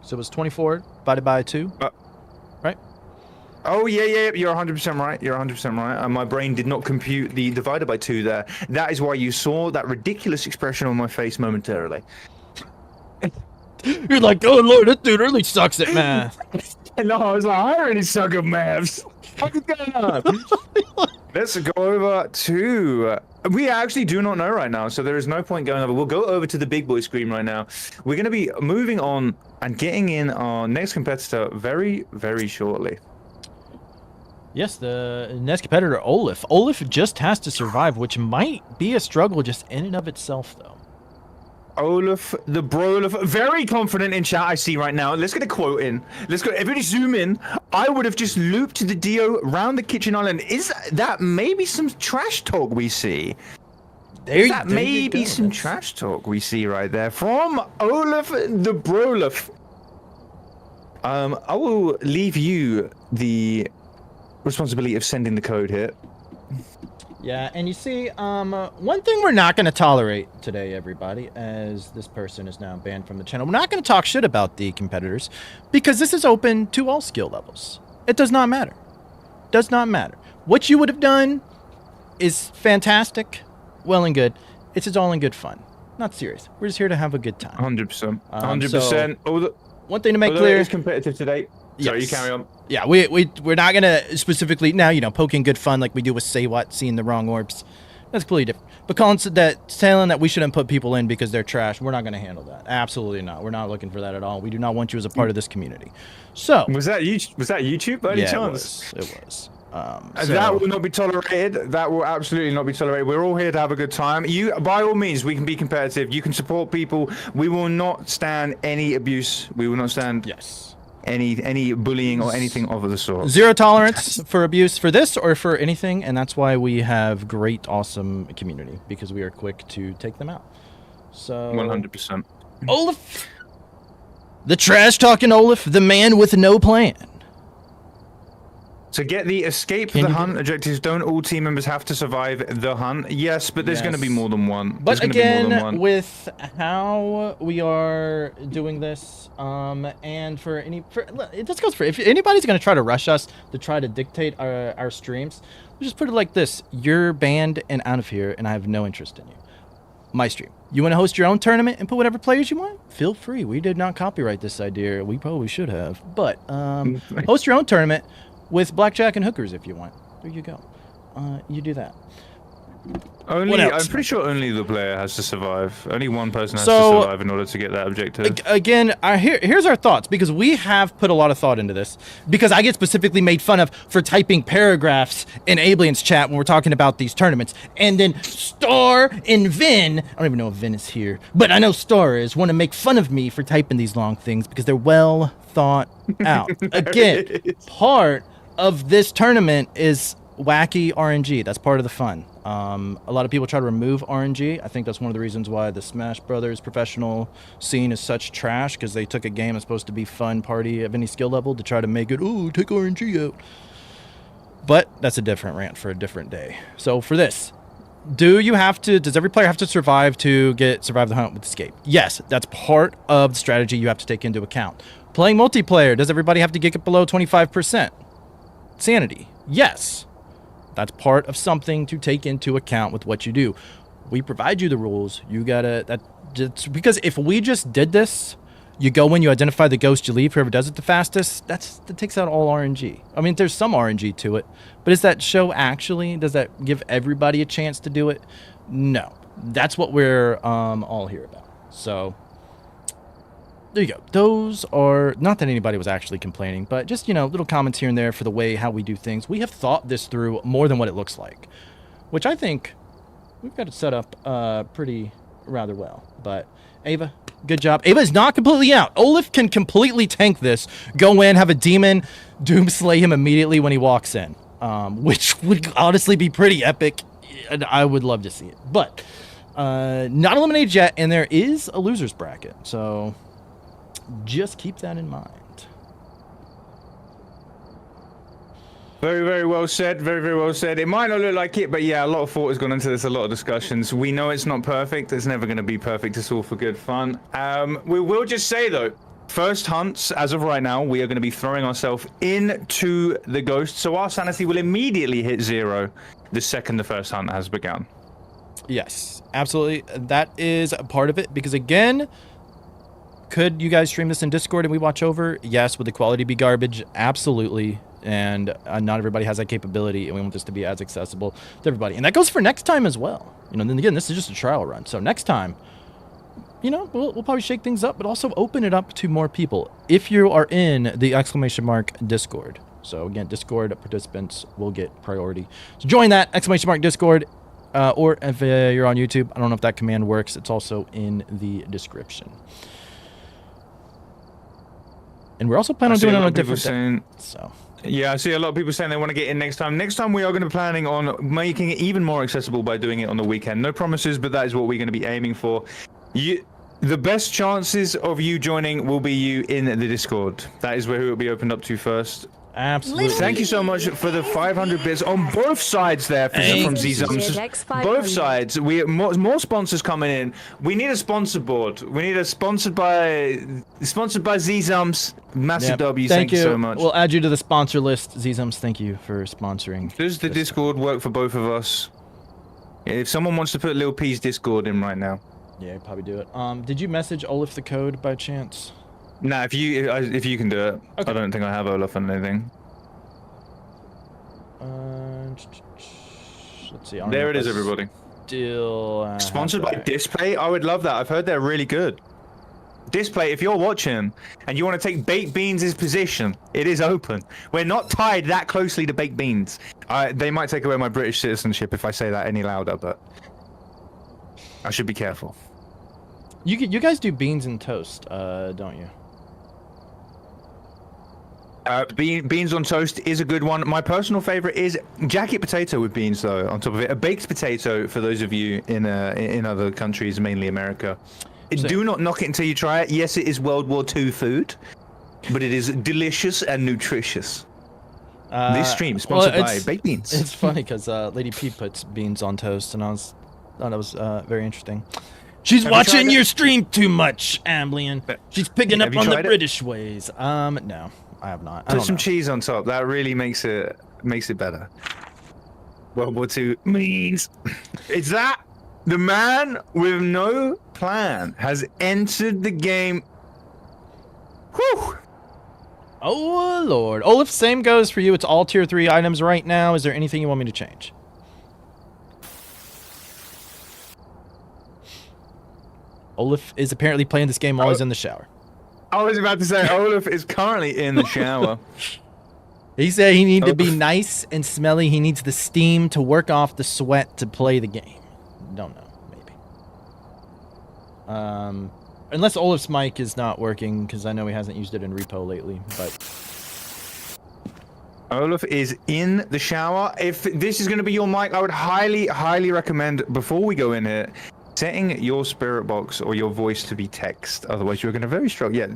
So it was 24 divided by 2, right? Oh, yeah, you're 100% right. You're 100% right. My brain did not compute the divided by 2 there. That is why you saw that ridiculous expression on my face momentarily. You're like, oh lord, this dude really sucks at math. No, I was like, I already suck at maths. What is going on? Let's go over to... We actually do not know right now, so there is no point going over. We'll go over to the big boy screen right now. We're going to be moving on and getting in our next competitor very, very shortly. Yes, the next competitor, Olaf. Olaf just has to survive, which might be a struggle just in and of itself, though. Olaf the Brolaf, very confident in chat. I see right now. Let's get a quote in. Let's go. Everybody zoom in. I would have just looped the Dio around the kitchen island. Is that maybe some trash talk we see? Is that maybe some trash talk we see right there from Olaf the Brolaf? I will leave you the responsibility of sending the code here. Yeah, and you see, one thing we're not going to tolerate today, everybody, as this person is now banned from the channel, we're not going to talk shit about the competitors, because this is open to all skill levels. It does not matter. Does not matter. What you would have done is fantastic, well and good. It's just all in good fun. Not serious. We're just here to have a good time. 100%. 100%. One thing to make although clear... it is competitive today. Sorry, you carry on. Yeah, we're not gonna specifically now, poking good fun like we do with Say What, seeing the wrong orbs. That's completely different. But calling telling that we shouldn't put people in because they're trash, we're not gonna handle that. Absolutely not. We're not looking for that at all. We do not want you as a part of this community. So was that YouTube by any chance? It was. That will not be tolerated. That will absolutely not be tolerated. We're all here to have a good time. By all means, we can be competitive. You can support people. We will not stand any abuse. We will not stand any bullying or anything of the sort. Zero tolerance for abuse for this or for anything, and that's why we have great, awesome community, because we are quick to take them out. So 100%. Olaf, the trash talking Olaf, the man with no plan. To get the escape the hunt objectives, don't all team members have to survive the hunt? Yes, but there's going to be more than one. But again, with how we are doing this, and this goes for if anybody's going to try to rush us to try to dictate our streams, we'll just put it like this: you're banned and out of here, and I have no interest in you. My stream. You want to host your own tournament and put whatever players you want? Feel free. We did not copyright this idea. We probably should have, but host your own tournament with blackjack and hookers if you want. There you go. You do that. I'm pretty sure only the player has to survive. Only one person has to survive in order to get that objective. Again, here's our thoughts, because we have put a lot of thought into this, because I get specifically made fun of for typing paragraphs in Aliens chat when we're talking about these tournaments. And then Star and Vin, I don't even know if Vin is here, but I know Star is, want to make fun of me for typing these long things because they're well thought out. Again, part of this tournament is wacky RNG. That's part of the fun. A lot of people try to remove RNG. I think that's one of the reasons why the Smash Brothers professional scene is such trash, because they took a game that's supposed to be fun party of any skill level to try to make it, take RNG out. But that's a different rant for a different day. So for this, does every player have to survive the hunt with escape? Yes, that's part of the strategy you have to take into account. Playing multiplayer, does everybody have to get it below 25%? Sanity, yes. That's part of something to take into account with what you do. We provide you the rules. You gotta, because if we just did this, you go in, you identify the ghost, you leave, whoever does it the fastest, that takes out all RNG. I mean, there's some RNG to it, but does that give everybody a chance to do it? No. That's what we're all here about. So there you go. Those are, not that anybody was actually complaining, but just, little comments here and there for the way how we do things. We have thought this through more than what it looks like, which I think we've got it set up pretty rather well. But Ava, good job. Ava is not completely out. Olaf can completely tank this, go in, have a demon, doom slay him immediately when he walks in, which would honestly be pretty epic, and I would love to see it. But not eliminated yet, and there is a loser's bracket, so just keep that in mind. Very, very well said. Very, very well said. It might not look like it, but yeah, a lot of thought has gone into this, a lot of discussions. We know it's not perfect. It's never going to be perfect. It's all for good fun. We will just say, though, first hunts, as of right now, we are going to be throwing ourselves into the ghost, so our sanity will immediately hit 0 the second the first hunt has begun. Yes, absolutely. That is a part of it, because again, could you guys stream this in Discord and we watch over? Yes. Would the quality be garbage? Absolutely. And not everybody has that capability, and we want this to be as accessible to everybody. And that goes for next time as well. Then again, this is just a trial run. So next time, we'll probably shake things up, but also open it up to more people if you are in the ! Discord. So again, Discord participants will get priority. So join that ! Discord. or if you're on YouTube, I don't know if that command works. It's also in the description. And we're also planning on doing it on a different day. So. Yeah, I see a lot of people saying they want to get in next time. Next time we are going to be planning on making it even more accessible by doing it on the weekend. No promises, but that is what we're going to be aiming for. The best chances of you joining will be you in the Discord. That is where it will be opened up to first. Absolutely. Thank you so much for the 500 bits on both sides there from Zzums. Both sides. We more sponsors coming in. We need a sponsor board. We need a sponsored by Zzums. Massive W. Thank you so much. We'll add you to the sponsor list, Zzums. Thank you for sponsoring. Does the Discord work for both of us? If someone wants to put Lil P's Discord in right now. Yeah, probably do it. Did you message Olaf the code by chance? Nah, if you can do it. Okay. I don't think I have Olaf on anything. Let's see. There it is, everybody. Still sponsored by Display. I would love that. I've heard they're really good. Display, if you're watching and you want to take Baked Beans' position, it is open. We're not tied that closely to Baked Beans. They might take away my British citizenship if I say that any louder, but I should be careful. You guys do beans and toast, don't you? Beans on toast is a good one. My personal favorite is jacket potato with beans, though, on top of it. A baked potato, for those of you in other countries, mainly America. Do not knock it until you try it. Yes, it is World War II food, but it is delicious and nutritious. This stream sponsored by baked beans. It's funny because Lady P puts beans on toast, and I thought it was very interesting. She's watching your stream too much, Amblian. She's picking up on the British ways. No. I have not. Put some cheese on top. That really makes it better. World War II means it's that the man with no plan has entered the game. Whew. Oh Lord, Olaf. Same goes for you. It's all tier 3 items right now. Is there anything you want me to change? Olaf is apparently playing this game while he's in the shower. I was about to say, Olaf is currently in the shower. He said he needs to be nice and smelly. He needs the steam to work off the sweat to play the game. Don't know, maybe. Unless Olaf's mic is not working, because I know he hasn't used it in repo lately. But Olaf is in the shower. If this is going to be your mic, I would highly, highly recommend, before we go in here, setting your spirit box or your voice to be text. Otherwise, you're going to very struggle. Yeah,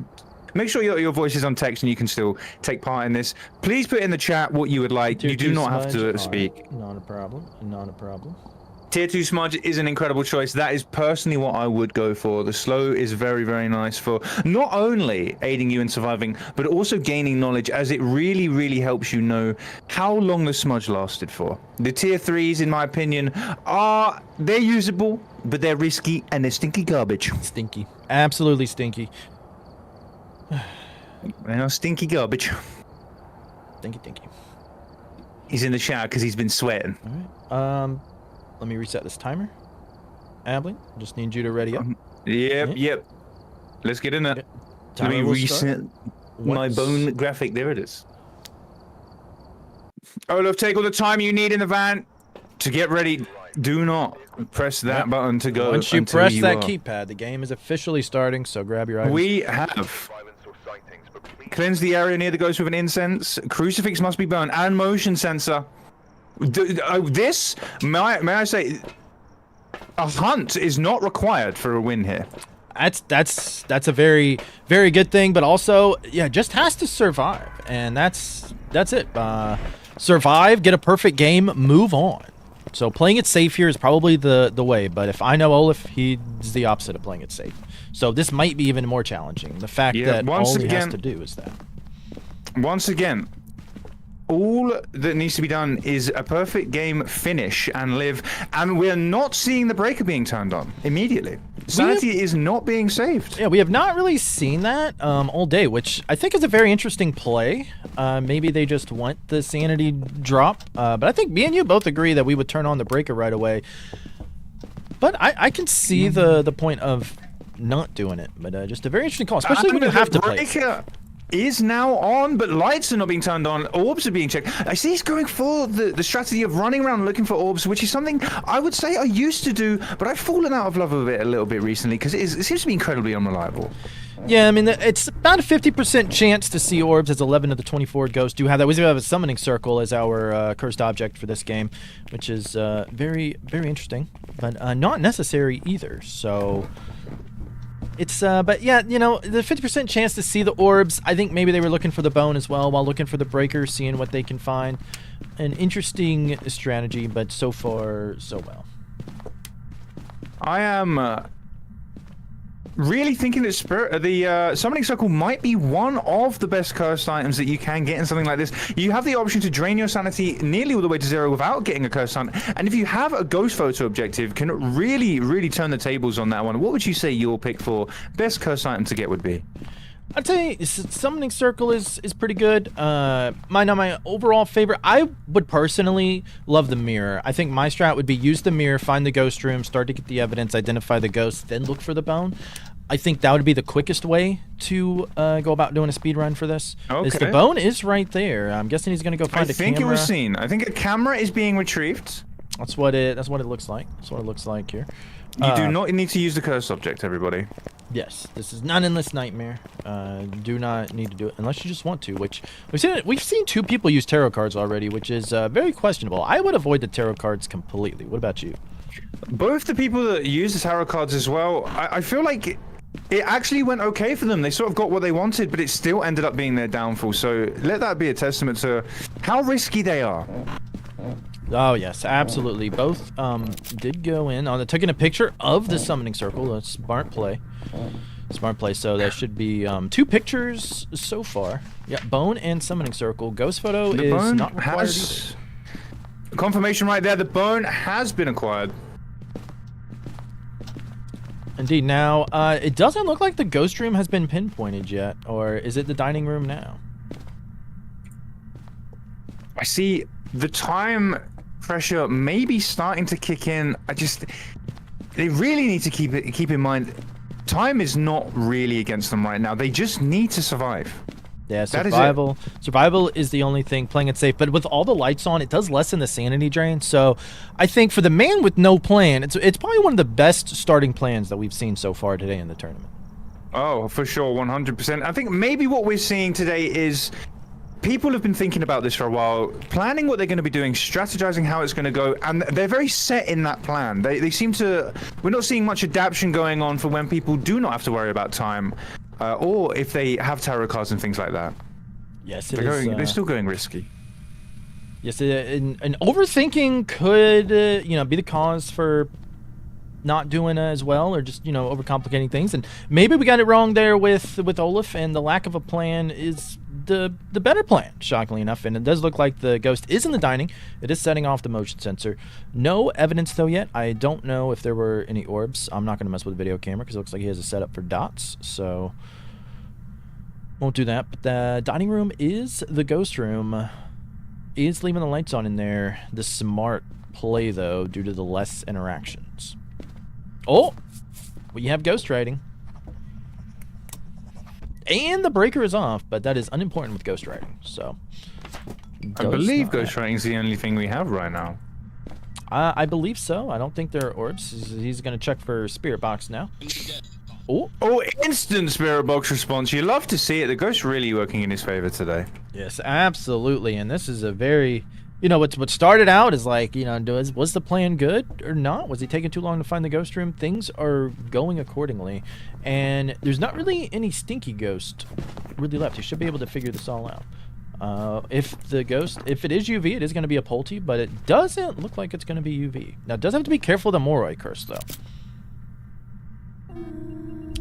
make sure your voice is on text and you can still take part in this. Please put in the chat what you would like. You do not have to speak. Not a problem. Not a problem. Tier 2 Smudge is an incredible choice. That is personally what I would go for. The slow is very, very nice for not only aiding you in surviving, but also gaining knowledge, as it really, really helps you know how long the Smudge lasted for. The tier 3s, in my opinion, they're usable, but they're risky and they're stinky garbage. Stinky. Absolutely stinky. They are stinky garbage. Stinky. He's in the shower because he's been sweating. All right. Let me reset this timer. Ablin, just need you to ready up. Yep. Let's get in there. Let me reset my bone graphic. There it is. Olaf, take all the time you need in the van to get ready. Do not press that button to go. Once you press that keypad, the game is officially starting, so grab your items. We have cleanse the area near the ghost with an incense. Crucifix must be burned, and motion sensor. This, may I say, a hunt is not required for a win here. That's a very, very good thing, but also, yeah, just has to survive, and that's it. Survive, get a perfect game, move on. So playing it safe here is probably the way, but if I know Olaf, he's the opposite of playing it safe. So this might be even more challenging. The fact that all he has to do is that. Once again, all that needs to be done is a perfect game finish and live, and we're not seeing the breaker being turned on immediately. Sanity is not being saved. Yeah, we have not really seen that all day, which I think is a very interesting play. Maybe they just want the sanity drop, but I think me and you both agree that we would turn on the breaker right away. But I can see the point of not doing it, but just a very interesting call, especially when you have to play it. is now on, but lights are not being turned on. Orbs are being checked. I see he's going for the strategy of running around looking for orbs, which is something I would say I used to do, but I've fallen out of love with it a little bit recently because it seems to be incredibly unreliable. Yeah, I mean, it's about a 50% chance to see orbs, as 11 of the 24 ghosts do have that. We do have a summoning circle as our cursed object for this game, which is very, very interesting, but not necessary either. So it's, but yeah, you know, the 50% chance to see the orbs, I think maybe they were looking for the bone as well while looking for the breaker, seeing what they can find. An interesting strategy, but so far, so well. I am really thinking that the summoning circle might be one of the best cursed items that you can get in something like this. You have the option to drain your sanity nearly all the way to 0 without getting a cursed hunt, and if you have a ghost photo objective, can really turn the tables on that one. What would you say your pick for best cursed item to get would be? I'd say summoning circle is pretty good. My overall favorite, I would personally love the mirror. I think my strat would be use the mirror, find the ghost room, start to get the evidence, identify the ghost, then look for the bone. I think that would be the quickest way to go about doing a speed run for this. Okay. The bone is right there. I'm guessing he's gonna go find a camera. I think it was seen. I think a camera is being retrieved. That's what it looks like. That's what it looks like here. You do not need to use the cursed object, everybody. Yes, this is not endless nightmare. Do not need to do it unless you just want to. Which we've seen 2 people use tarot cards already, which is very questionable. I would avoid the tarot cards completely. What about you? Both the people that use the tarot cards as well, I feel like it actually went okay for them. They sort of got what they wanted, but it still ended up being their downfall. So let that be a testament to how risky they are. Oh yes, absolutely. Both did go in on taking a picture of the summoning circle. A smart play. Smart play. So there should be 2 pictures so far. Yeah, bone and summoning circle. Ghost photo The is bone not required has confirmation right there. The bone has been acquired. Indeed. Now, it doesn't look like the ghost room has been pinpointed yet, or is it the dining room now? I see the time pressure may be starting to kick in. They really need to keep in mind, time is not really against them right now. They just need to survive. Yeah, That is survival. Survival is the only thing, playing it safe. But with all the lights on, it does lessen the sanity drain. So I think for the man with no plan, it's probably one of the best starting plans that we've seen so far today in the tournament. Oh, for sure, 100%. I think maybe what we're seeing today is people have been thinking about this for a while, planning what they're going to be doing, strategizing how it's going to go, and they're very set in that plan. They seem to... We're not seeing much adaptation going on for when people do not have to worry about time, or if they have tarot cards and things like that. Yes, They're still going risky. Yes, and overthinking could, be the cause for not doing as well, or just, overcomplicating things. And maybe we got it wrong there with Olaf, and the lack of a plan is the better plan, shockingly enough. And it does look like the ghost is in the dining. It is setting off the motion sensor. No evidence though yet. I don't know if there were any orbs. I'm not going to mess with the video camera because it looks like he has a setup for dots, so won't do that. But the dining room is the ghost room. Is leaving the lights on in there. The smart play though, due to the less interactions. Oh, we have ghost writing. And the breaker is off, but that is unimportant with ghost writing, so. I believe ghost writing is the only thing we have right now. I believe so. I don't think there are orbs. He's going to check for spirit box now. Oh, Instant spirit box response. You love to see it. The ghost's really working in his favor today. yes, absolutely. And this is a very... what started out is like, was the plan good or not? Was he taking too long to find the ghost room? Things are going accordingly. And there's not really any stinky ghost really left. He should be able to figure this all out. If it is UV, it is going to be a Polty, but it doesn't look like it's going to be UV. Now, it does have to be careful of the Moroi curse, though.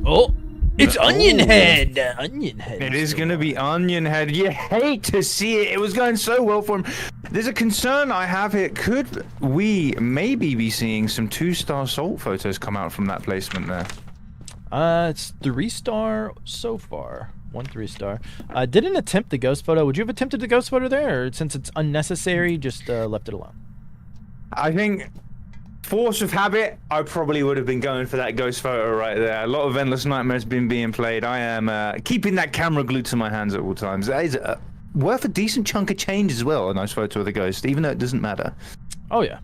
Oh! It's Onion Head! Onion Head. It is going to be Onion Head. You hate to see it. It was going so well for him. There's a concern I have here. Could we maybe be seeing some 2-star salt photos come out from that placement there? It's 3-star so far. 1 3-star. Didn't attempt the ghost photo. Would you have attempted the ghost photo there? Or since it's unnecessary, just left it alone? I think force of habit, I probably would have been going for that ghost photo right there. A lot of Endless Nightmares being played. I am keeping that camera glued to my hands at all times. That is worth a decent chunk of change as well, a nice photo of the ghost, even though it doesn't matter. Oh yeah,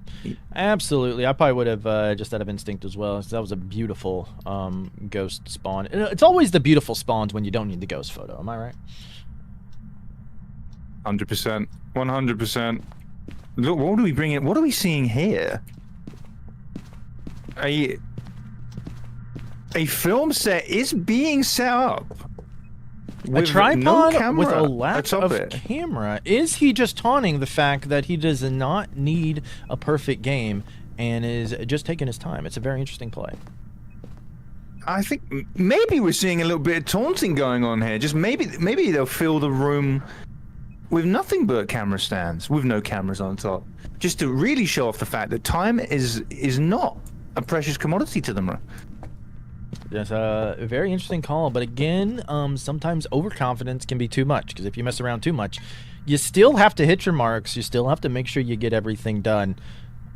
absolutely. I probably would have just out of instinct as well. That was a beautiful ghost spawn. It's always the beautiful spawns when you don't need the ghost photo. Am I right? 100%. 100%. Look, what are we bringing? What are we seeing here? A film set is being set up. A tripod with a camera lack atop of it. camera. Is he just taunting the fact that he does not need a perfect game and is just taking his time? It's a very interesting play. I think maybe we're seeing a little bit of taunting going on here. Just maybe they'll fill the room with nothing but camera stands, with no cameras on top, just to really show off the fact that time is not a precious commodity to them. That's a very interesting call, but again, sometimes overconfidence can be too much, because if you mess around too much, you still have to hit your marks. You still have to make sure you get everything done.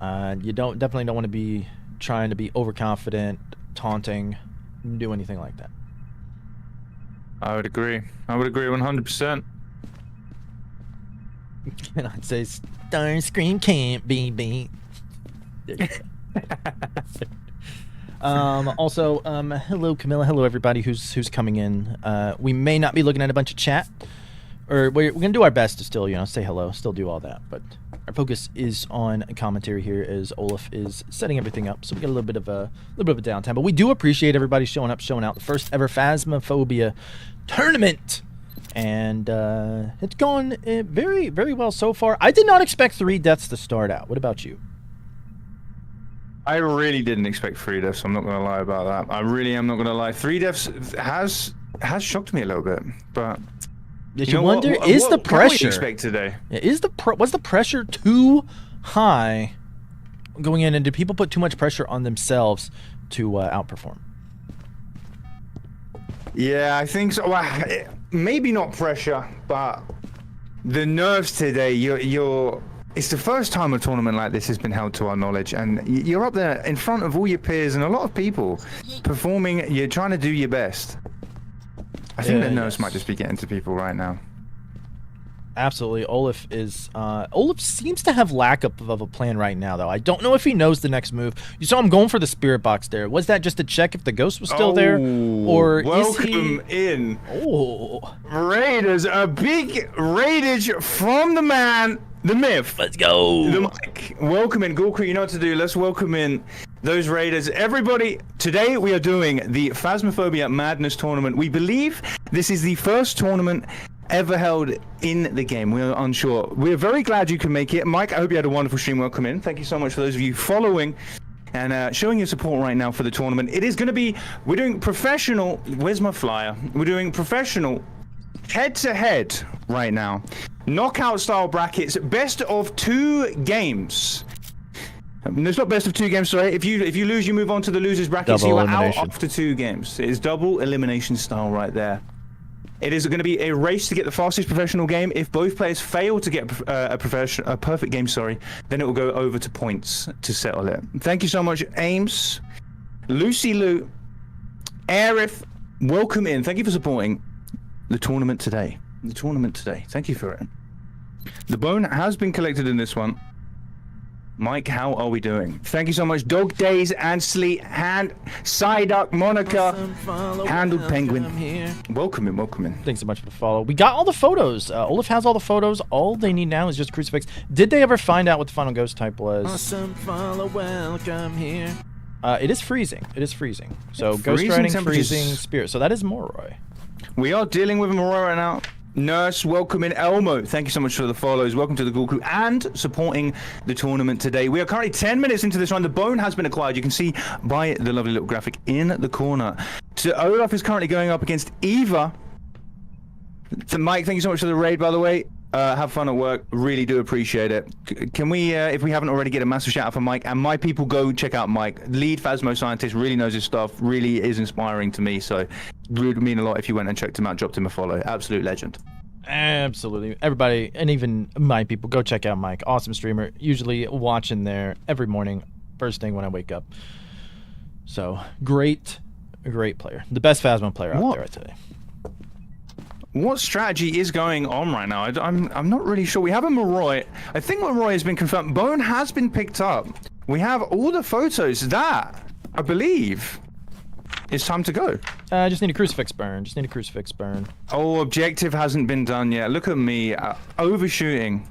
You definitely don't want to be trying to be overconfident, taunting, do anything like that. I would agree. I would agree 100%. And I'd say Starscream can't be beat. There you go. Also, hello Camilla, hello everybody who's coming in. We may not be looking at a bunch of chat, or we're gonna do our best to still, say hello, still do all that, but our focus is on commentary here as Olaf is setting everything up, so we get a little bit of a downtime. But we do appreciate everybody showing up, showing out. The first ever Phasmophobia tournament, and it's gone very, very well so far. I did not expect 3 deaths to start out. What about you? I really didn't expect 3 deaths. I'm not going to lie about that. I really am not going to lie. 3 deaths has shocked me a little bit, but you wonder, is the pressure? What do you expect today? Was the pressure too high going in, and did people put too much pressure on themselves to outperform? Yeah, I think so. Well, maybe not pressure, but the nerves today. It's the first time a tournament like this has been held to our knowledge, and you're up there in front of all your peers and a lot of people performing. You're trying to do your best. I think the nerves might just be getting to people right now. Absolutely. Olaf seems to have lack of a plan right now, though. I don't know if he knows the next move. You saw him going for the spirit box there. Was that just to check if the ghost was still there, or welcome is he in? Oh, Raiders, a big raidage from the man, the myth. Let's go. The Mike. Welcome in, Gorka. You know what to do. Let's welcome in those raiders. Everybody, today we are doing the Phasmophobia Madness Tournament. We believe this is the first tournament ever held in the game. We're unsure. We're very glad you can make it. Mike, I hope you had a wonderful stream. Welcome in. Thank you so much for those of you following and showing your support right now for the tournament. It is going to be, we're doing professional, where's my flyer? We're doing professional head-to-head right now. Knockout style brackets, best of 2 games. It's not best of 2 games, sorry. If you lose, you move on to the losers bracket. So you are out after 2 games. It is double elimination style right there. It is going to be a race to get the fastest professional game. If both players fail to get a perfect game, then it will go over to points to settle it. Thank you so much, Ames, Lucy Lou, Arif. Welcome in. Thank you for supporting the tournament today. Thank you for it. The bone has been collected in this one. Mike, how are we doing? Thank you so much. Dog Days and Sleet, Psyduck, Monica, Handled Penguin. Welcome in. Thanks so much for the follow. We got all the photos. Olaf has all the photos. All they need now is just a crucifix. Did they ever find out what the final ghost type was? Awesome follow, welcome here. It is freezing. So ghost riding, freezing, spirit. So that is Moroi. We are dealing with Moroi right now. Nurse, welcome in. Elmo, thank you so much for the follows. Welcome to the Ghoul Crew and supporting the tournament today. We are currently 10 minutes into this round. The bone has been acquired. You can see by the lovely little graphic in the corner. So Olaf is currently going up against Eva. So Mike, thank you so much for the raid, by the way. Have fun at work. Really do appreciate it. Can we, if we haven't already, get a massive shout out for Mike? And my people, go check out Mike. Lead Phasmo scientist, really knows his stuff. Really is inspiring to me. So it would mean a lot if you went and checked him out, dropped him a follow. Absolute legend. Absolutely. Everybody, and even my people, go check out Mike. Awesome streamer. Usually watching there every morning, first thing when I wake up. So great player, the best Phasmo player out there today. What strategy is going on right now? I'm not really sure. We have a Moroi. I think Moroi has been confirmed. Bone has been picked up. We have all the photos. That, I believe, it's time to go. I just need a crucifix burn. Oh, objective hasn't been done yet. Look at me overshooting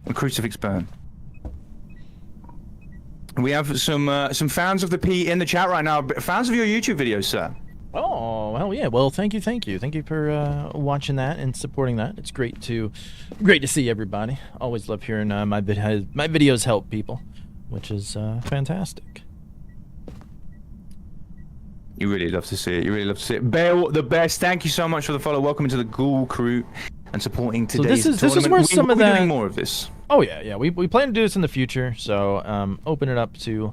a crucifix burn. We have some fans of the P in the chat right now. Fans of your YouTube videos, sir. Oh, hell yeah. Well, thank you. Thank you for watching that and supporting that. It's great to see everybody. Always love hearing my videos help people, which is fantastic. You really love to see it. Bale, the best. Thank you so much for the follow. Welcome to the Ghoul crew and supporting today's tournament. This is where some of that. We're doing more of this. Oh yeah. We plan to do this in the future. So open it up to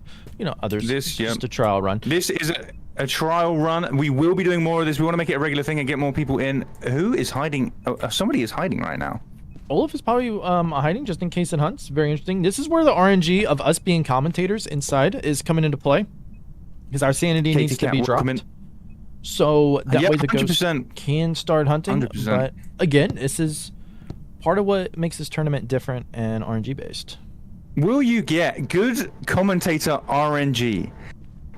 others. Just a trial run. This is a trial run. We will be doing more of this. We want to make it a regular thing and get more people in. Who is hiding? Oh, somebody is hiding right now. Olaf is probably hiding just in case it hunts. Very interesting. This is where the RNG of us being commentators inside is coming into play. Because our sanity needs to be dropped. So that way the ghost can start hunting. 100%. But again, this is part of what makes this tournament different and RNG based. Will you get good commentator RNG?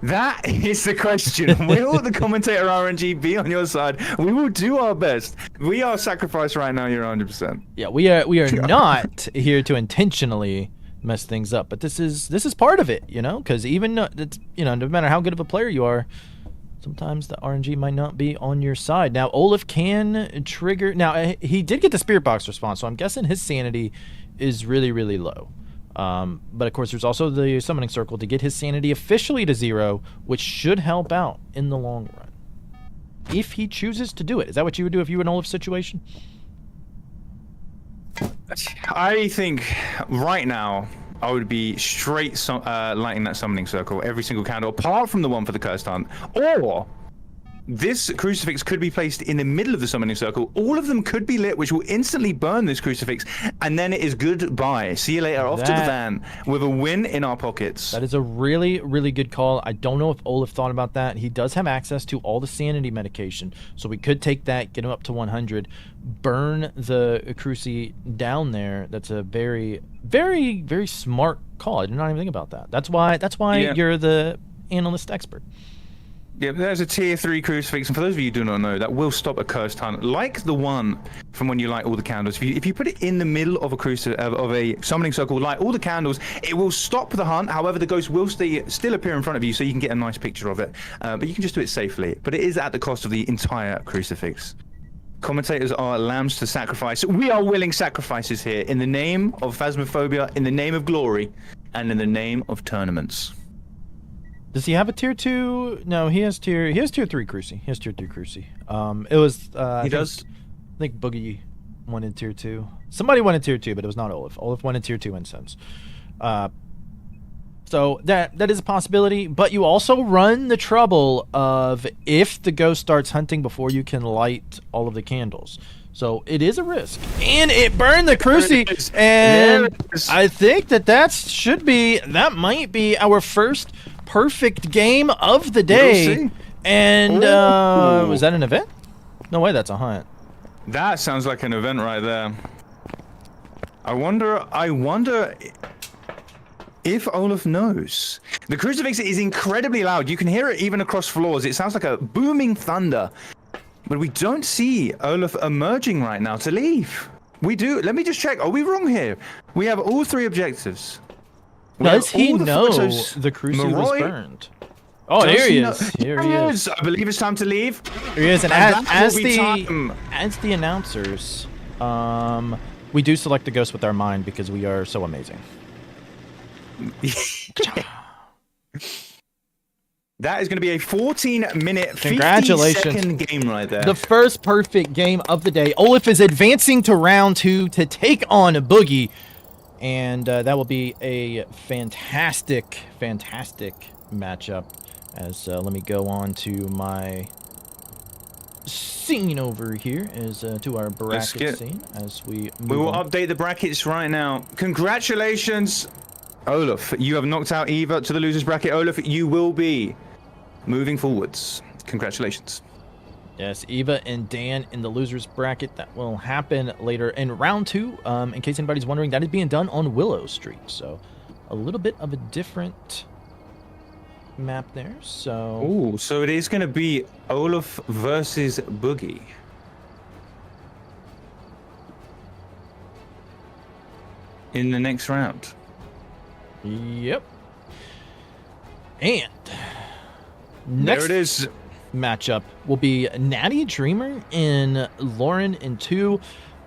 That is the question. Will the commentator RNG be on your side? We will do our best. We are sacrificed right now. You're 100%. Yeah, we are not here to intentionally mess things up, but this is part of it, because even no matter how good of a player you are, sometimes the RNG might not be on your side. Now Olaf can trigger. Now he did get the spirit box response, so I'm guessing his sanity is really, really low. But of course, there's also the summoning circle to get his sanity officially to 0, which should help out in the long run. If he chooses to do it. Is that what you would do if you were in Olaf's situation? I think right now I would be straight lighting that summoning circle every single candle, apart from the one for the cursed hunt. Or this crucifix could be placed in the middle of the summoning circle. All of them could be lit, which will instantly burn this crucifix, and then it is goodbye. See you later. Off to the van with a win in our pockets. That is a really, really good call. I don't know if Olaf thought about that. He does have access to all the sanity medication, so we could take that, get him up to 100, burn the cruci down there. That's a very, very, very smart call. I did not even think about that. That's why you're the analyst expert. Yeah, there's a tier 3 crucifix, and for those of you who do not know, that will stop a cursed hunt, like the one from when you light all the candles. If you put it in the middle of a summoning circle, light all the candles, it will stop the hunt. However, the ghost will still appear in front of you, so you can get a nice picture of it. But you can just do it safely. But it is at the cost of the entire crucifix. Commentators are lambs to sacrifice. We are willing sacrifices here in the name of Phasmophobia, in the name of glory, and in the name of tournaments. Does he have a tier 2? No, he has tier 3 cruci. He has tier 3 cruci. It was he does. I think Boogie wanted tier 2. Somebody wanted tier 2, but it was not Olaf. Olaf wanted tier 2 incense. So that is a possibility, but you also run the trouble of if the ghost starts hunting before you can light all of the candles. So it is a risk. And it burned the cruci, and I think that might be our first perfect game of the day. And was that an event? No way, that's a hunt. That sounds like an event right there. I wonder if Olaf knows. The crucifix is incredibly loud. You can hear it even across floors. It sounds like a booming thunder. But we don't see Olaf emerging right now to leave. We do. Let me just check. Are we wrong here? We have all 3 objectives. Does he know the crucifix was burned? Oh, here he is. Here he is. I believe it's time to leave. Here he is. And as the announcers, we do select the ghost with our mind because we are so amazing. That is going to be a 14-minute, 50-second game right there. The first perfect game of the day. Olaf is advancing to round 2 to take on Boogie. And that will be a fantastic, fantastic matchup. As let me go on to my scene over here, to our bracket scene. As we will update the brackets right now. Congratulations. Olaf, you have knocked out Eva to the losers bracket. Olaf, you will be moving forwards. Congratulations. Yes, Eva and Dan in the losers bracket. That will happen later in round 2. In case anybody's wondering, that is being done on Willow Street. So a little bit of a different map there. So Ooh, so it is going to be Olaf versus Boogie. In the next round. Yep. And There it is. matchup will be Natty Dreamer and Lauren in 2.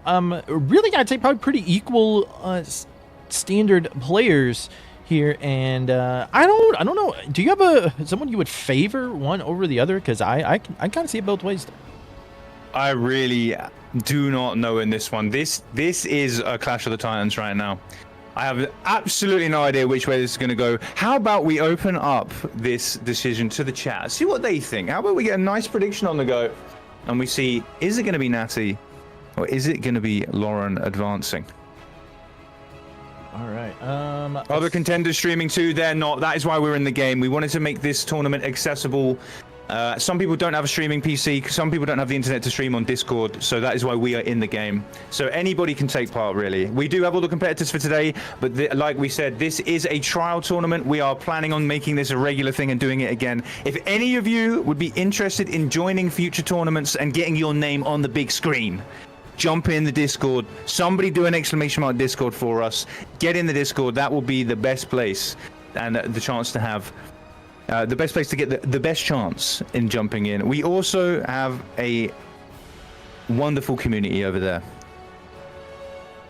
Really, I'd say probably pretty equal standard players here, and I don't know. Do you have someone you would favor one over the other? Because I kind of see it both ways. I really do not know in this one. This is a Clash of the Titans right now. I have absolutely no idea which way this is going to go. How about we open up this decision to the chat, see what they think. How about we get a nice prediction on the go, and we see, is it going to be Natty, or is it going to be Lauren advancing? All right. Other contenders streaming too, they're not. That is why we're in the game. We wanted to make this tournament accessible. Some people don't have a streaming PC. Some people don't have the internet to stream on Discord. So that is why we are in the game. So anybody can take part, really. We do have all the competitors for today. But like we said, this is a trial tournament. We are planning on making this a regular thing and doing it again. If any of you would be interested in joining future tournaments and getting your name on the big screen, jump in the Discord. Somebody do an exclamation mark Discord for us. Get in the Discord. That will be the best place and the chance to have the best place to get the best chance in jumping in. We also have a wonderful community over there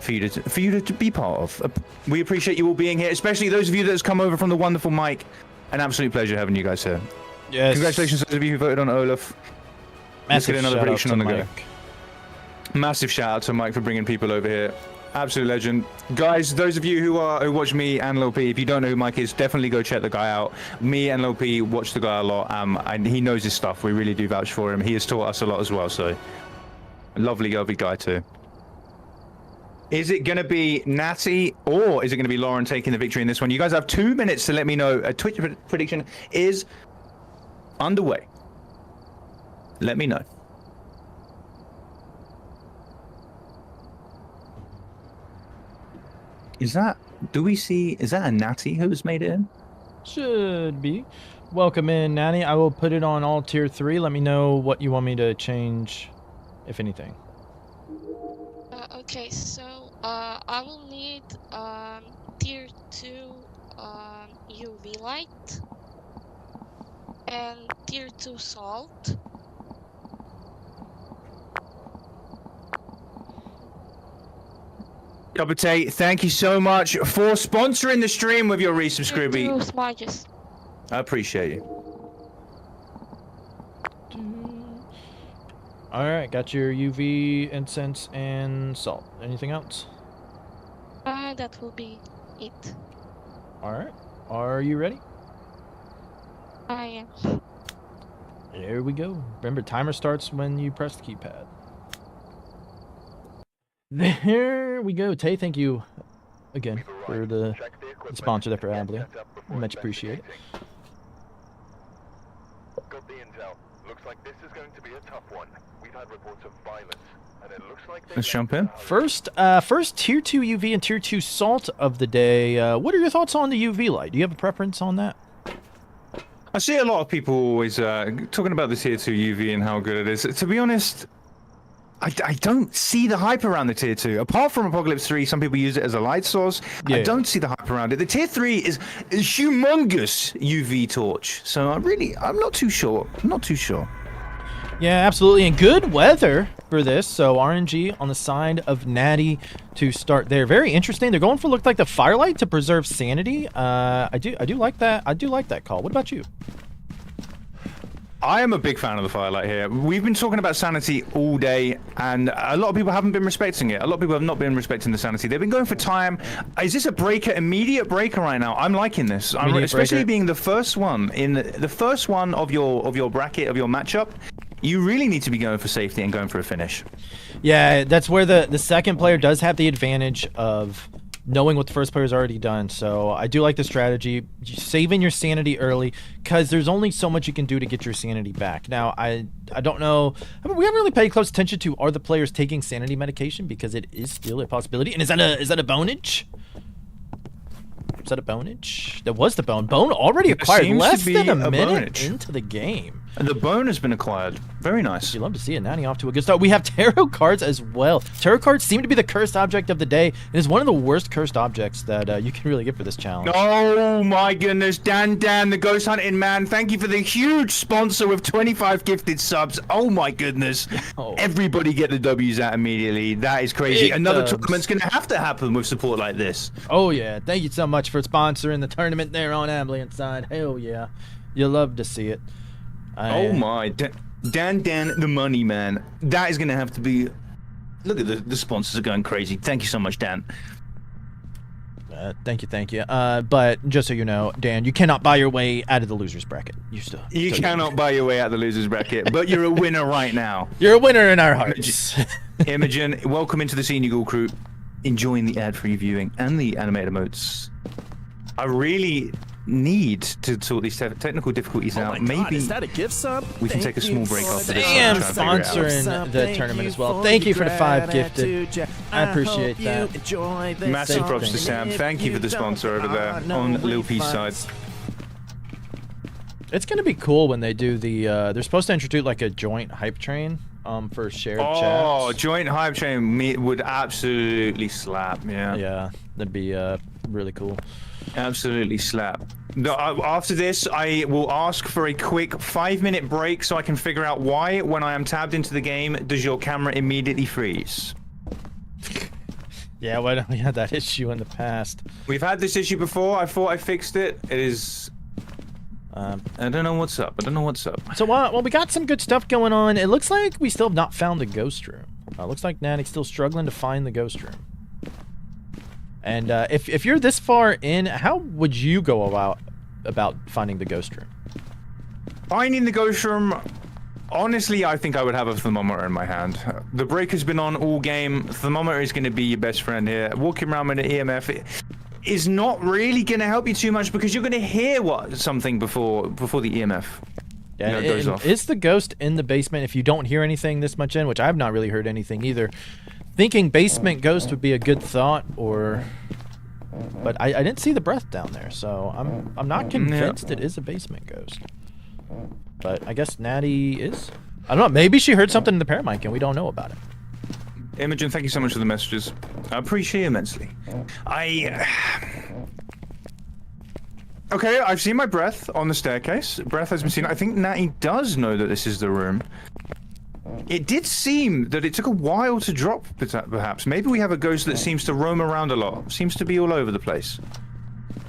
for you to be part of. We appreciate you all being here, especially those of you that has come over from the wonderful Mike. An absolute pleasure having you guys here. Yes. Congratulations to those of you who voted on Olaf. Let's get another prediction on the go. Massive shout out to Mike for bringing people over here. Absolute legend. Guys, those of you who watch me and Lil P, if you don't know who Mike is, definitely go check the guy out. Me and Lil P watch the guy a lot, and he knows his stuff. We really do vouch for him. He has taught us a lot as well, so lovely guy too. Is it going to be Natty, or is it going to be Lauren taking the victory in this one? You guys have 2 minutes to let me know. A Twitch prediction is underway. Let me know. Is that a Natty who's made it in? Should be. Welcome in, Natty. I will put it on all tier 3. Let me know what you want me to change, if anything. Okay, so I will need tier 2 UV light and tier 2 salt. Double-Tate, thank you so much for sponsoring the stream with your resubscribe. Tier 2 smudges. I appreciate you. All right, got your UV, incense, and salt. Anything else? That will be it. All right. Are you ready? I am. There we go. Remember, timer starts when you press the keypad. There we go. Tay, thank you again for the sponsor there for Amblia. Much appreciated. Got the intel. Looks like this is going to be a tough one. We've had reports of violence, and it looks like Let's jump in. First tier 2 UV and tier 2 salt of the day. What are your thoughts on the UV light? Do you have a preference on that? I see a lot of people always talking about the tier 2 UV and how good it is. To be honest, I don't see the hype around the tier 2. Apart from Apocalypse 3, some people use it as a light source. Yeah. I don't see the hype around it. The tier 3 is a humongous UV torch. So I'm not too sure. Yeah, absolutely. And good weather for this. So RNG on the side of Natty to start there. Very interesting. They're going for look like the firelight to preserve sanity. I do like that. I do like that call. What about you? I am a big fan of the firelight here. We've been talking about sanity all day, and a lot of people haven't been respecting it. A lot of people have not been respecting the sanity. They've been going for time. Is this a breaker, immediate breaker right now? I'm liking this, especially being the first one in the first one of your bracket of your matchup. You really need to be going for safety and going for a finish. Yeah, that's where the second player does have the advantage of knowing what the first player's already done. So I do like the strategy, saving your sanity early, because there's only so much you can do to get your sanity back. Now, I don't know. I mean, we haven't really paid close attention to are the players taking sanity medication, because it is still a possibility. And is that a bonage? Is that a bonage? That was the bone. Bone already acquired seems less to be than a a minute bonage. into the game. And the bone has been acquired. Very nice. You love to see it. Natty off to a good start. We have tarot cards as well. Tarot cards seem to be the cursed object of the day. It is one of the worst cursed objects that you can really get for this challenge. Oh my goodness, Dan, the ghost hunting man. Thank you for the huge sponsor with 25 gifted subs. Oh my goodness. Oh. Everybody get the W's out immediately. That is crazy. Big Another dubs. tournament's going to have to happen with support like this. Oh, yeah. Thank you so much for sponsoring the tournament there on Ambient Side. Hell yeah. You love to see it. Oh my. Dan, the money man. That is going to have to be... Look at the sponsors are going crazy. Thank you so much, Dan. Thank you. But just so you know, Dan, you cannot buy your way out of the loser's bracket. You cannot buy your way out of the loser's bracket, but you're a winner right now. You're a winner in our hearts. Imogen, welcome into the Senior Ghoul crew. Enjoying the ad-free viewing and the animated emotes. I really need to sort these technical difficulties out. Maybe is that a gift sub? we can take a small break after this. Sam and try and figure it out. sponsoring the tournament as well. Thank you for the 5 gifted. I appreciate that. Massive props to Sam. Thank you for the sponsor over there on Lil P's side. It's gonna be cool when they do the. They're supposed to introduce like a joint hype train. For shared chats. Oh, joint hype train would absolutely slap. Yeah, that'd be really cool. Absolutely slap. After this, I will ask for a quick 5-minute break so I can figure out why, when I am tabbed into the game, does your camera immediately freeze? Yeah, why don't we have that issue in the past? We've had this issue before. I thought I fixed it. It is... I don't know what's up. So well, we got some good stuff going on. It looks like we still have not found the ghost room. Looks like Natty's still struggling to find the ghost room. And if you're this far in, how would you go about finding the ghost room? Finding the ghost room, honestly, I think I would have a thermometer in my hand. The break has been on all game. Thermometer is going to be your best friend here. Walking around with an EMF is not really going to help you too much because you're going to hear something before the EMF goes off. Is the ghost in the basement if you don't hear anything this much in, which I've not really heard anything either. Thinking basement ghost would be a good thought, but I didn't see the breath down there, so I'm not convinced it is a basement ghost. But I guess Natty is. I don't know. Maybe she heard something in the paramic and we don't know about it. Imogen, thank you so much for the messages. I appreciate it immensely. Okay, I've seen my breath on the staircase. Breath has been seen. I think Natty does know that this is the room. It did seem that it took a while to drop, perhaps. Maybe we have a ghost that seems to roam around a lot. Seems to be all over the place.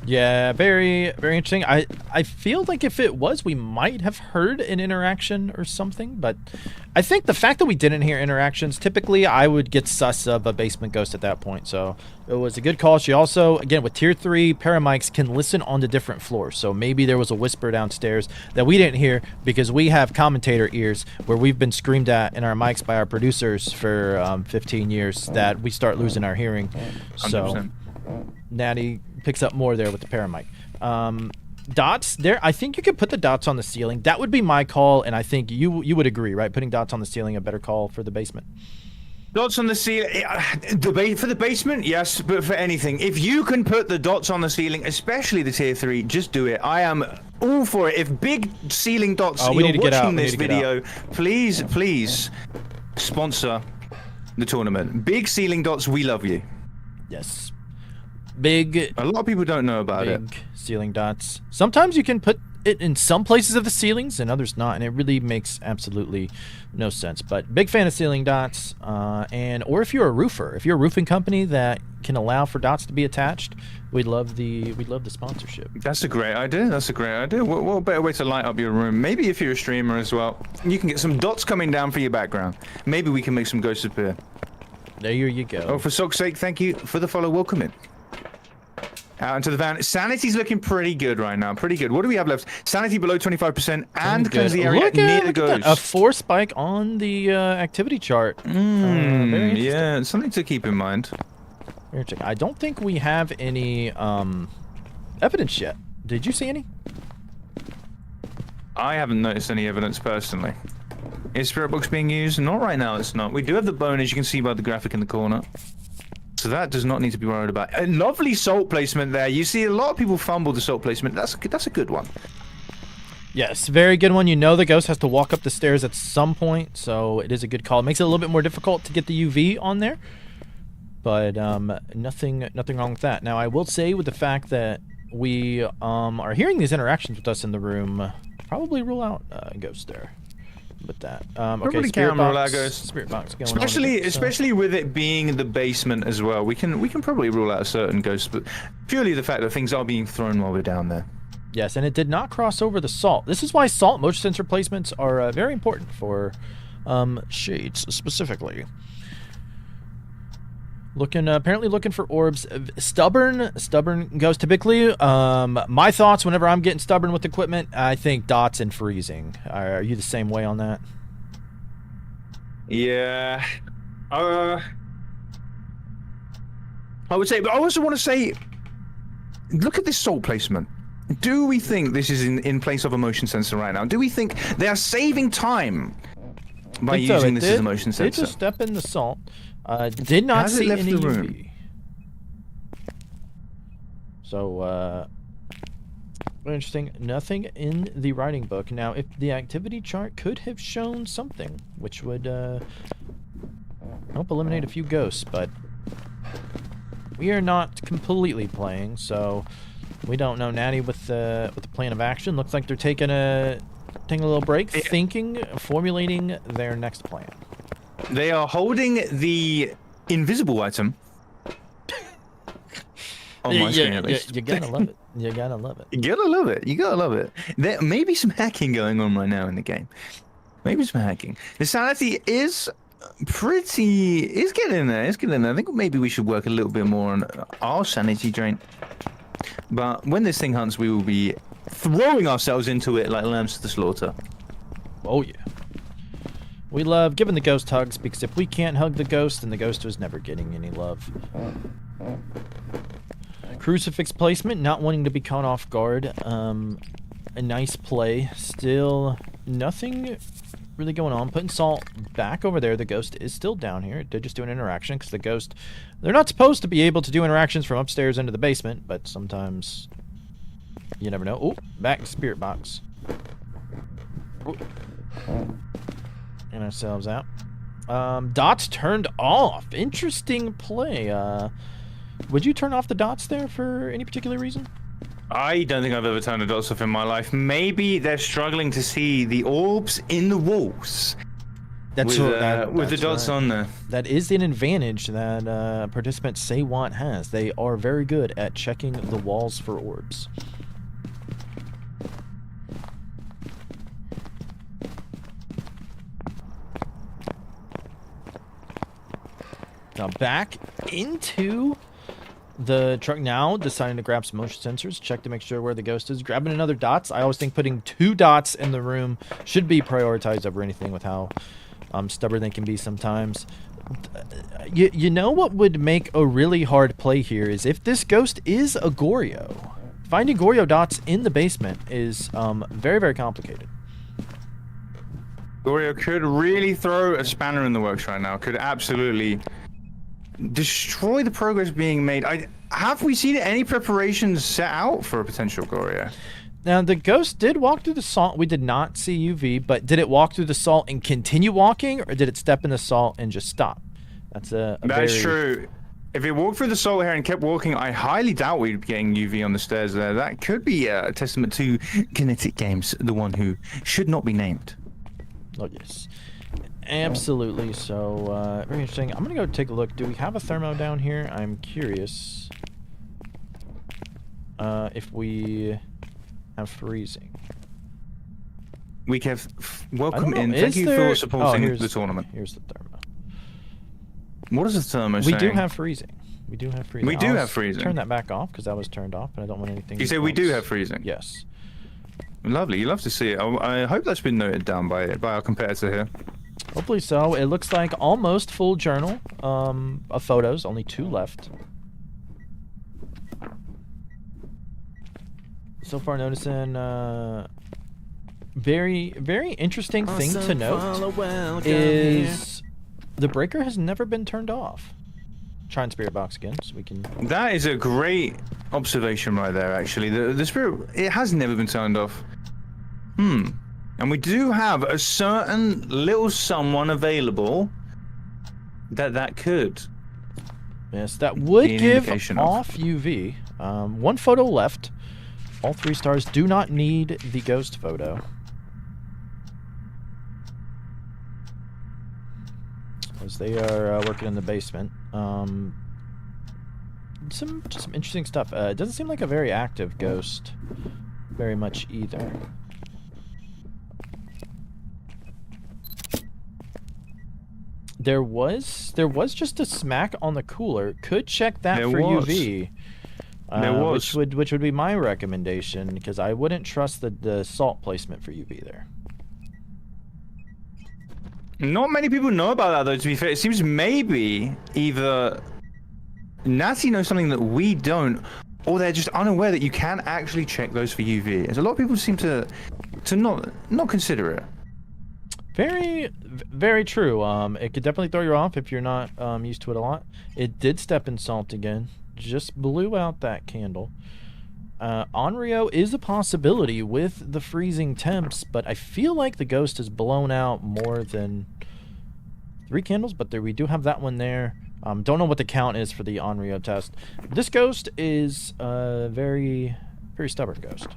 Yeah, very, very interesting. I feel like if it was, we might have heard an interaction or something, but I think the fact that we didn't hear interactions, typically I would get sus of a basement ghost at that point, so it was a good call. She also, again, with tier 3 paramics, can listen on the different floors, so maybe there was a whisper downstairs that we didn't hear because we have commentator ears where we've been screamed at in our mics by our producers for 15 years that we start losing our hearing. 100%. So Natty picks up more there with the paramic. Dots there, I think you could put the dots on the ceiling. That would be my call, and I think you would agree, right? Putting dots on the ceiling a better call for the basement. Dots on the ceiling, for the basement, yes, but for anything, if you can put the dots on the ceiling, especially the tier 3, just do it. I am all for it. If big ceiling dots, we need you're to get out. watching this video, please sponsor the tournament. Big ceiling dots, we love you. Yes. Big. A lot of people don't know about it. Big ceiling dots. Sometimes you can put it in some places of the ceilings and others not, and it really makes absolutely no sense. But big fan of ceiling dots, or if you're a roofer, if you're a roofing company that can allow for dots to be attached, we'd love the sponsorship. That's a great idea. What better way to light up your room? Maybe if you're a streamer as well, you can get some dots coming down for your background. Maybe we can make some ghosts appear. There you go. Oh, for sock's sake, thank you for the follow. Welcome in. Out into the van. Sanity's looking pretty good right now. Pretty good. What do we have left? Sanity below 25%, and cleanse the area near the ghost. A 4 spike on the activity chart. Very yeah, something to keep in mind. I don't think we have any evidence yet. Did you see any? I haven't noticed any evidence personally. Is spirit box being used? Not right now, it's not. We do have the bone, as you can see by the graphic in the corner. So that does not need to be worried about. A lovely salt placement there. You see a lot of people fumble the salt placement. That's a good one. Yes, very good one. You know the ghost has to walk up the stairs at some point, so it is a good call. It makes it a little bit more difficult to get the UV on there. But nothing wrong with that. Now, I will say with the fact that we are hearing these interactions with us in the room, probably rule out ghost there. With that, okay, spirit box going especially with it being the basement as well. We can probably rule out a certain ghost, but purely the fact that things are being thrown while we're down there. Yes, and it did not cross over the salt. This is why salt motion sensor placements are very important for shades specifically. Apparently looking for orbs. Stubborn ghost. Typically, my thoughts whenever I'm getting stubborn with equipment, I think dots and freezing. Are you the same way on that? Yeah. I would say, but I also want to say, look at this salt placement. Do we think this is in place of a motion sensor right now? Do we think they are saving time by using this as a motion sensor? Did just step in the salt. Did not see any UV. So, interesting. Nothing in the writing book. Now, if the activity chart could have shown something, which would help eliminate a few ghosts, but we are not completely playing, so we don't know. Natty with the plan of action. Looks like they're taking a little break, formulating their next plan. They are holding the invisible item on my screen, at least. You gotta love it. You gotta love it. You gotta love it. You gotta love it. There may be some hacking going on right now in the game. Maybe some hacking. The sanity is getting there. It's getting there. I think maybe we should work a little bit more on our sanity drain. But when this thing hunts, we will be throwing ourselves into it like lambs to the slaughter. Oh yeah. We love giving the ghost hugs, because if we can't hug the ghost, then the ghost was never getting any love. Crucifix placement, not wanting to be caught off guard. A nice play. Still nothing really going on. Putting salt back over there. The ghost is still down here. It did just do an interaction, because the ghost... They're not supposed to be able to do interactions from upstairs into the basement, but sometimes... You never know. Oh, back to spirit box. Ooh. And ourselves out. Dots turned off. Interesting play. Would you turn off the dots there for any particular reason? I don't think I've ever turned the dots off in my life. Maybe they're struggling to see the orbs in the walls. That's with the dots on there. That is an advantage that participant Saywant has. They are very good at checking the walls for orbs. Now back into the truck now, deciding to grab some motion sensors, check to make sure where the ghost is. Grabbing another dots. I always think putting 2 dots in the room should be prioritized over anything with how stubborn they can be sometimes. You know what would make a really hard play here is if this ghost is a Goryo. Finding Goryo dots in the basement is very, very complicated. Goryo could really throw a spanner in the works right now. Could absolutely... destroy the progress being made. Have we seen any preparations set out for a potential Goryo? Now, the ghost did walk through the salt. We did not see UV, but did it walk through the salt and continue walking, or did it step in the salt and just stop? That's That's true. If it walked through the salt here and kept walking, I highly doubt we'd be getting UV on the stairs there. That could be a testament to Kinetic Games, the one who should not be named. Oh, yes. Absolutely. So, very interesting. I'm going to go take a look. Do we have a thermo down here? I'm curious if we have freezing. We have welcome in. Thank you for supporting the tournament. Here's the thermo. What is the thermo We saying? do have freezing. We do have freezing. We do have freezing. Turn that back off because that was turned off, and I don't want anything. You say we do have freezing? Yes. Lovely. You love to see it. I hope that's been noted down by our competitor here. Hopefully so. It looks like almost full journal of photos. Only 2 left. So far noticing very interesting thing to note is the breaker has never been turned off. Try and spirit box again so we can. That is a great observation right there, actually. The spirit, it has never been turned off. And we do have a certain little someone available that could. Yes, that would Be an give indication of. off UV. One photo left. All 3 stars do not need the ghost photo. As they are working in the basement. Some interesting stuff. It doesn't seem like a very active ghost very much either. There was just a smack on the cooler. Could check that for UV. There was. Which would be my recommendation, because I wouldn't trust the salt placement for UV there. Not many people know about that, though, to be fair. It seems maybe either Natty knows something that we don't, or they're just unaware that you can actually check those for UV. As a lot of people seem to not consider it. Very true. It could definitely throw you off if you're not used to it a lot. It did step in salt again. Just blew out that candle. Onryo is a possibility with the freezing temps, but I feel like the ghost has blown out more than 3 candles, but we do have that one there. Don't know what the count is for the Onryo test. This ghost is a very stubborn ghost.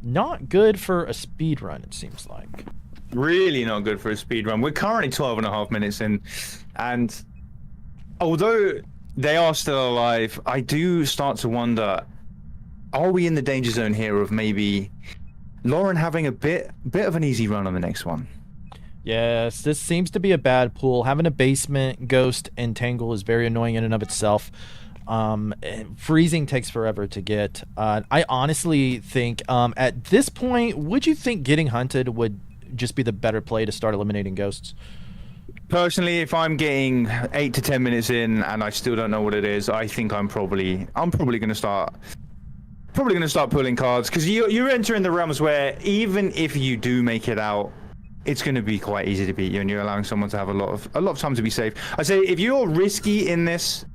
Not good for a speed run, it seems like. Really not good for a speed run. We're currently 12.5 minutes in, and although they are still alive, I do start to wonder, are we in the danger zone here of maybe Lauren having a bit of an easy run on the next one? Yes, this seems to be a bad pool. Having a basement ghost entangle is very annoying in and of itself. Freezing takes forever to get. I honestly think at this point, would you think getting hunted would just be the better play to start eliminating ghosts? Personally, if I'm getting 8 to 10 minutes in and I still don't know what it is, I think I'm probably going to start pulling cards, because you're entering the realms where even if you do make it out, it's going to be quite easy to beat you, and you're allowing someone to have a lot of time to be safe. I'd say if you're risky in this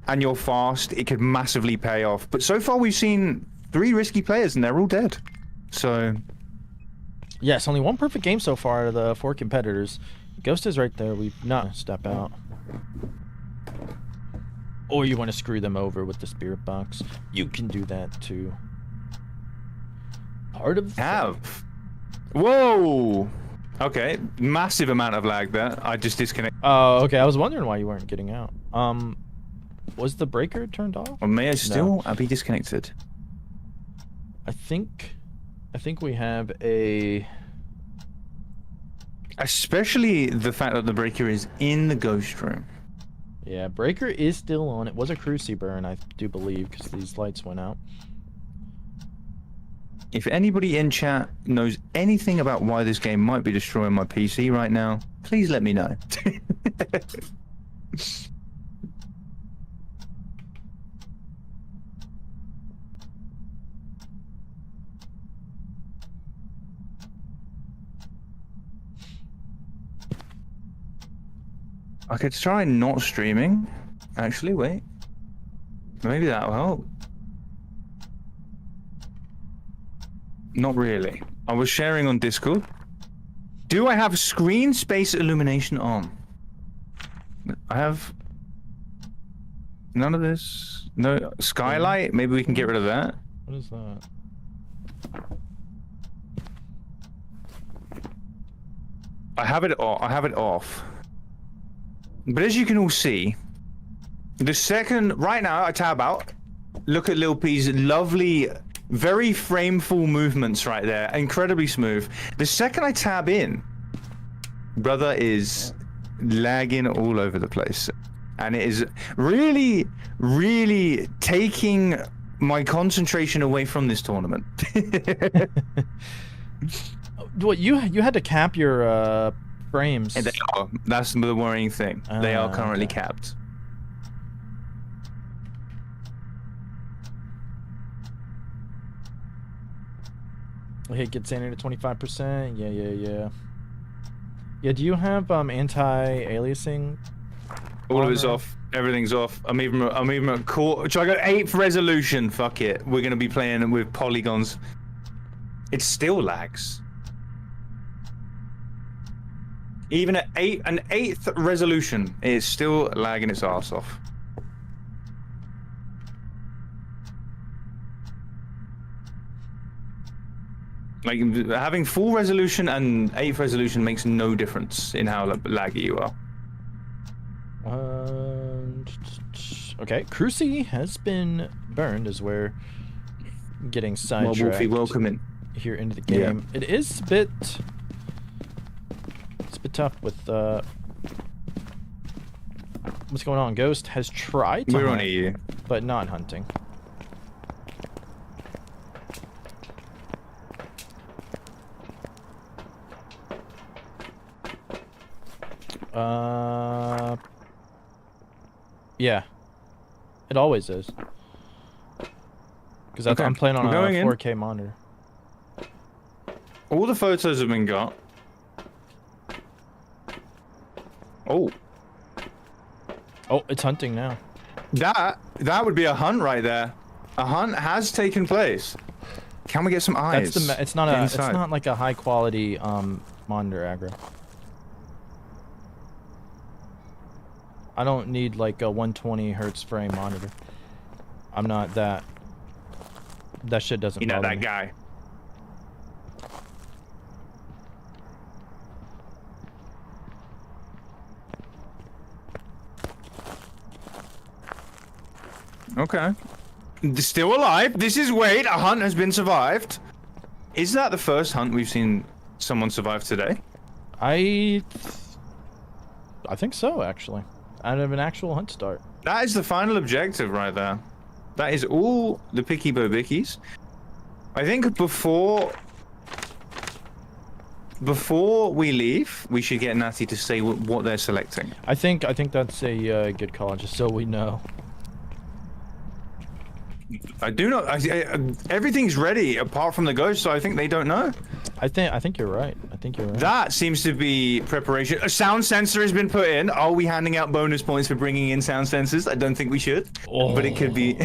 and you're fast, it could massively pay off. But so far we've seen 3 risky players and they're all dead. So yes, only 1 perfect game so far out of the 4 competitors. Ghost is right there. We've not step out. Or you want to screw them over with the spirit box. You can do that too. Part of the have. Whoa. Okay, massive amount of lag there. I just disconnected. Oh, okay. I was wondering why you weren't getting out. Was the breaker turned off? Or may I still be disconnected? I think we have a. Especially the fact that the breaker is in the ghost room. Yeah, breaker is still on. It was a cruci burn, I do believe, because these lights went out. If anybody in chat knows anything about why this game might be destroying my PC right now, please let me know. I could try not streaming. Actually, wait. Maybe that'll help. Not really. I was sharing on Discord. Do I have screen space illumination on? I have none of this. No skylight. Maybe we can get rid of that. What is that? I have it off. But as you can all see, the second right now I tab out, look at Lil P's lovely, very frameful movements right there, incredibly smooth. The second I tab in, brother is lagging all over the place, and it is really, really taking my concentration away from this tournament. What you had to cap your frames. They are. That's the worrying thing. They are currently capped. Okay, get sanity to 25%. Yeah. Yeah, do you have anti-aliasing? All of it's on, off. Everything's off. I'm even at core. So I got 8th resolution. Fuck it. We're gonna be playing with polygons. It still lags. Even at an 8th resolution, it's still lagging its ass off. Like, having full resolution and 8th resolution makes no difference in how laggy you are. Okay, Cruci has been burned as we're getting sidetracked. Wolfie, welcome in. Here into the game. Yeah. It is a bit tough with what's going on. Ghost has tried to hunt, EU, but not hunting. Yeah, it always is. Because I'm playing on a 4K monitor. All the photos have been got. Oh, it's hunting now. That would be a hunt right there. A hunt has taken place. Can we get some eyes? It's not like a high quality monitor aggro. I don't need like a 120 hertz frame monitor. I'm not that. That shit doesn't bother me. You're not that guy. Okay. Still alive. This is Wade. A hunt has been survived. Is that the first hunt we've seen someone survive today? I think so, actually. Out of an actual hunt start. That is the final objective right there. That is all the picky bobickies. I think before we leave, we should get Natty to say what they're selecting. I think that's a good call, just so we know. I do not. Everything's ready apart from the ghost, so I think they don't know. I think you're right. That seems to be preparation. A sound sensor has been put in. Are we handing out bonus points for bringing in sound sensors? I don't think we should. But it could be.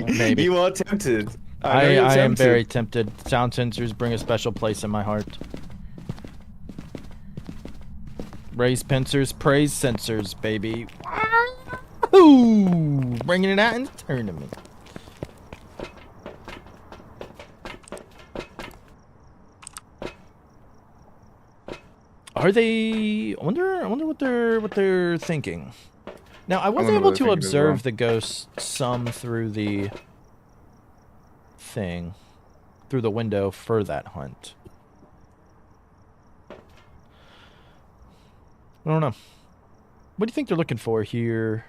Maybe. You are tempted. I am very tempted. Sound sensors bring a special place in my heart. Raise pincers, praise sensors, baby. Ooh, bringing it out in the tournament. Are they? I wonder what they're thinking. Now I was able to observe the ghosts some through the thing, through the window for that hunt. I don't know. What do you think they're looking for here?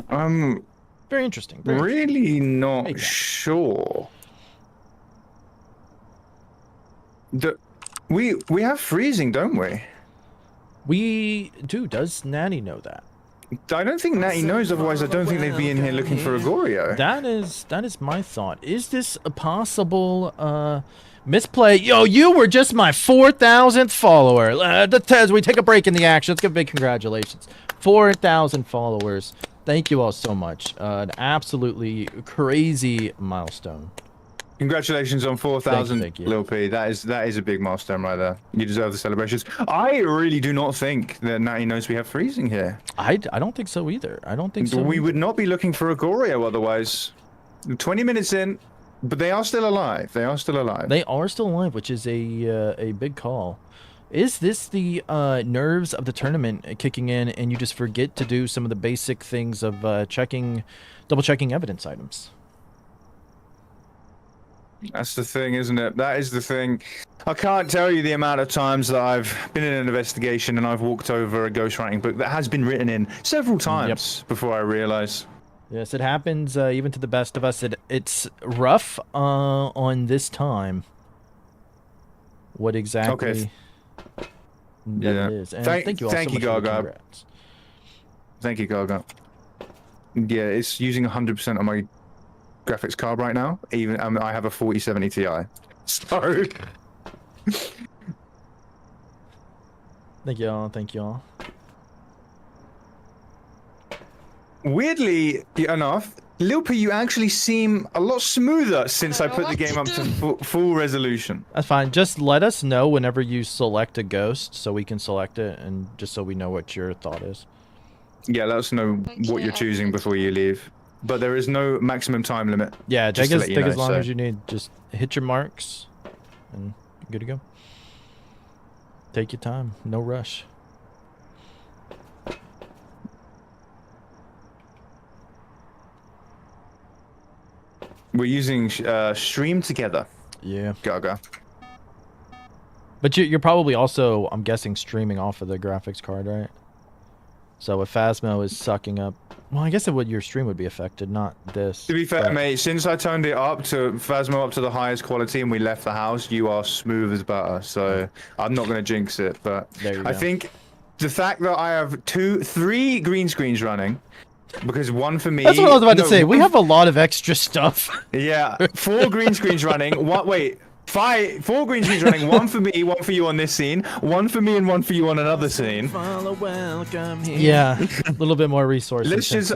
Very interesting. Really not sure. We have freezing, don't we? We do. Does Natty know that? I don't think Natty knows. Otherwise, I don't think they'd be in here looking for Agorio. That is my thought. Is this a possible misplay? Yo, you were just my 4,000th follower. As we take a break in the action, let's give big congratulations. 4,000 followers. Thank you all so much. An absolutely crazy milestone. Congratulations on 4,000, Lil P. That is a big milestone right there. You deserve the celebrations. I really do not think that Natty knows we have freezing here. I don't think so either. I don't think so. We would not be looking for Agorio otherwise. 20 minutes in, but they are still alive. They are still alive, which is a big call. Is this the nerves of the tournament kicking in, and you just forget to do some of the basic things of double checking evidence items? That's the thing, isn't it? That is the thing. I can't tell you the amount of times that I've been in an investigation and I've walked over a ghostwriting book that has been written in several times before I realize. Yes, it happens even to the best of us. It's rough on this time. What exactly that is. And thank you all so much for the congrats. Thank you, Gaga. Yeah, it's using 100% of my graphics card right now. Even I have a 4070 Ti. So. Thank you all. Thank you all. Weirdly enough, Lil P, you actually seem a lot smoother since I put the game up to full resolution. That's fine. Just let us know whenever you select a ghost so we can select it, and just so we know what your thought is. Yeah, let us know what you're choosing before you leave. But there is no maximum time limit. Yeah, just take to let you as know, long so. as you need. Just hit your marks, and you're good to go. Take your time. No rush. We're using Stream Together. Yeah. Gaga. But you're probably also, I'm guessing, streaming off of the graphics card, right? So if Phasmo is sucking up... Well, I guess your stream would be affected, not this. To be fair, but... mate, since I turned it up to Phasmo up to the highest quality and we left the house, you are smooth as butter. So I'm not going to jinx it, but There you I go. think the fact that I have 3 green screens running, because one for me... That's what I was about to say. We one- have a lot of extra stuff. Yeah, 4 green screens running. Four green screens running. 1 for me, 1 for you on this scene. 1 for me and 1 for you on another scene. Yeah, a little bit more resources. Let's just,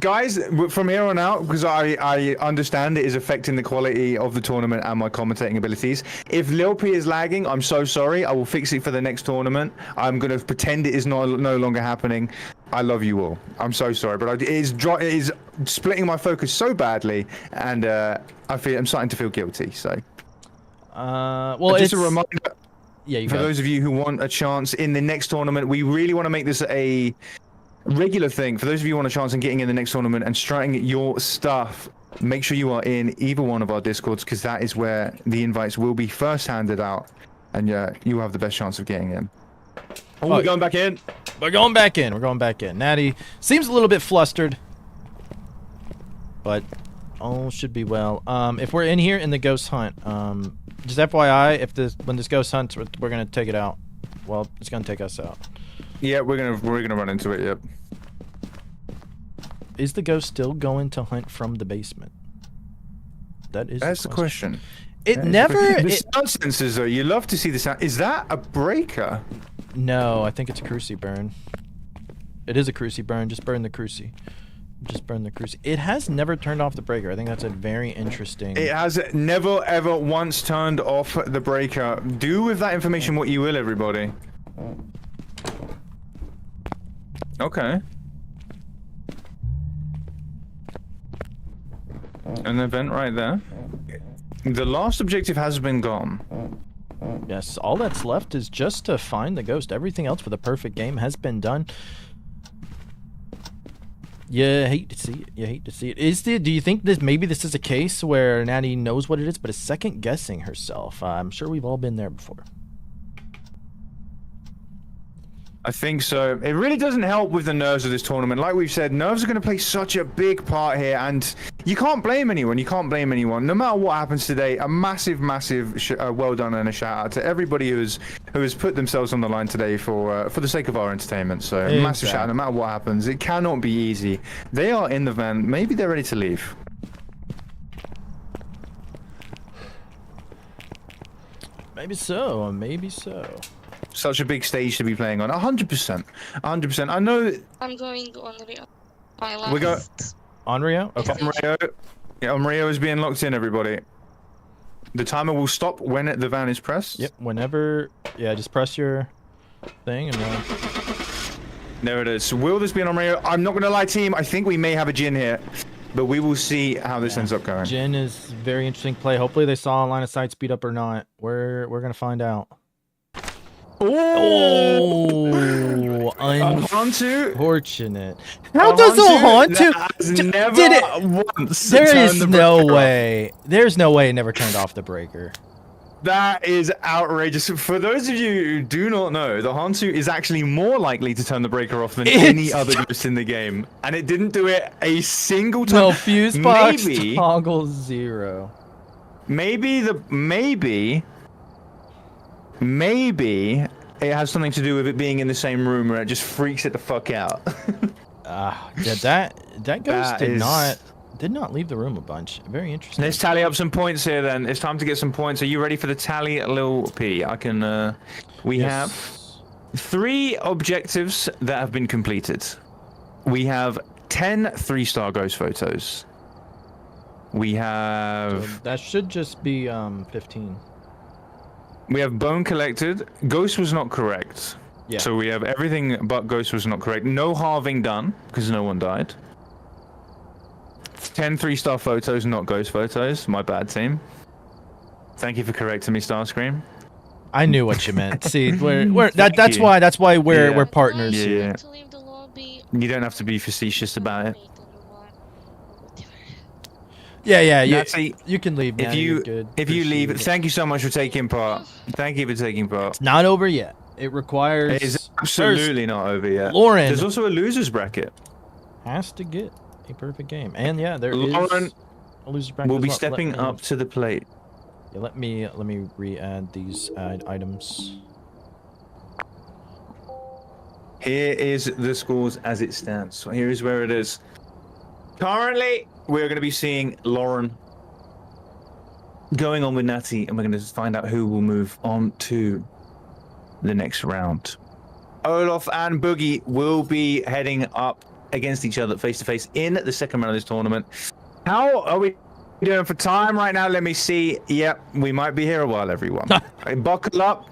guys, from here on out, because I understand it is affecting the quality of the tournament and my commentating abilities. If Lil P is lagging, I'm so sorry. I will fix it for the next tournament. I'm going to pretend it is no longer happening. I love you all. I'm so sorry, but it is splitting my focus so badly, and I'm starting to feel guilty. So, well, just a reminder. Yeah, you for got it. those of you who want a chance in the next tournament, we really want to make this a regular thing. For those of you who want a chance in getting in the next tournament and starting your stuff, make sure you are in either one of our Discords, because that is where the invites will be first handed out, and you will have the best chance of getting in. Oh, we're going back in. We're going back in. We're going back in. Natty seems a little bit flustered, but all should be well. If we're in here in the ghost hunt, just FYI, when this ghost hunts, we're gonna take it out. Well, it's gonna take us out. Yeah, we're gonna run into it. Yep. Is the ghost still going to hunt from the basement? That's the question. It never. The sound sensors, though, you love to see the sound. Is that a breaker? No, I think it's a cruci burn. It is a cruci burn. Just burn the cruci. Just burn the cruci. It has never turned off the breaker. I think that's a very interesting... It has never, ever once turned off the breaker. Do with that information what you will, everybody. Okay. An event right there. The last objective has been gone. Yes, all that's left is just to find the ghost. Everything else for the perfect game has been done. You hate to see it. You hate to see it. Do you think maybe this is a case where Natty knows what it is, but is second guessing herself? I'm sure we've all been there before. I think so. It really doesn't help with the nerves of this tournament. Like we've said, nerves are going to play such a big part here, and you can't blame anyone. You can't blame anyone. No matter what happens today, a massive, massive well done and a shout out to everybody who has put themselves on the line today for the sake of our entertainment. So massive shout out. No matter what happens, it cannot be easy. They are in the van. Maybe they're ready to leave. Maybe so. Maybe so. Such a big stage to be playing on. 100%. 100%. I know. I'm going on Rio. My last. We go on Rio. Okay. On Rio. Yeah, on Rio is being locked in. Everybody. The timer will stop when the van is pressed. Yep. Whenever. Yeah. Just press your thing and then. There it is. Will this be on Rio? I'm not gonna lie, team. I think we may have a Jin here, but we will see how this ends up going. Jin is very interesting play. Hopefully they saw a line of sight speed up or not. We're gonna find out. Oh, unfortunate. How does a Hantu never once? There is no way. There's no way it never turned off the breaker. That is outrageous. For those of you who do not know, the Hantu is actually more likely to turn the breaker off than any other ghost in the game, and it didn't do it a single time. No, fuse box toggle 0. Maybe it has something to do with it being in the same room where it just freaks it the fuck out. Yeah, that ghost did not leave the room a bunch. Very interesting. Let's tally up some points here then. It's time to get some points. Are you ready for the tally, Lil P? I can, we have 3 objectives that have been completed. We have 10 3-star ghost photos. We have... So that should just be 15. We have bone collected. Ghost was not correct. Yeah. So we have everything but ghost was not correct. No halving done, because no one died. 10 3-star photos, not ghost photos. My bad, team. Thank you for correcting me, Starscream. I knew what you meant. See, that's why we're partners. Yeah. To leave the lobby. You don't have to be facetious about it. Yeah. Natty, You can leave. If now, you you're good. if you leave, Appreciate it. thank you so much for taking part. Thank you for taking part. It's not over yet. It requires. It is absolutely not over yet. Lauren. There's also a losers bracket. Has to get a perfect game, and yeah, there is Lauren a loser bracket will as be well. stepping up to the plate. Yeah, let me re-add these items. Here is the scores as it stands. So here is where it is. Currently, we're going to be seeing Lauren going on with Natty, and we're going to find out who will move on to the next round. Olaf and Boogie will be heading up against each other face to face in the second round of this tournament. How are we doing for time right now? Let me see. Yep, we might be here a while, everyone. Buckle up.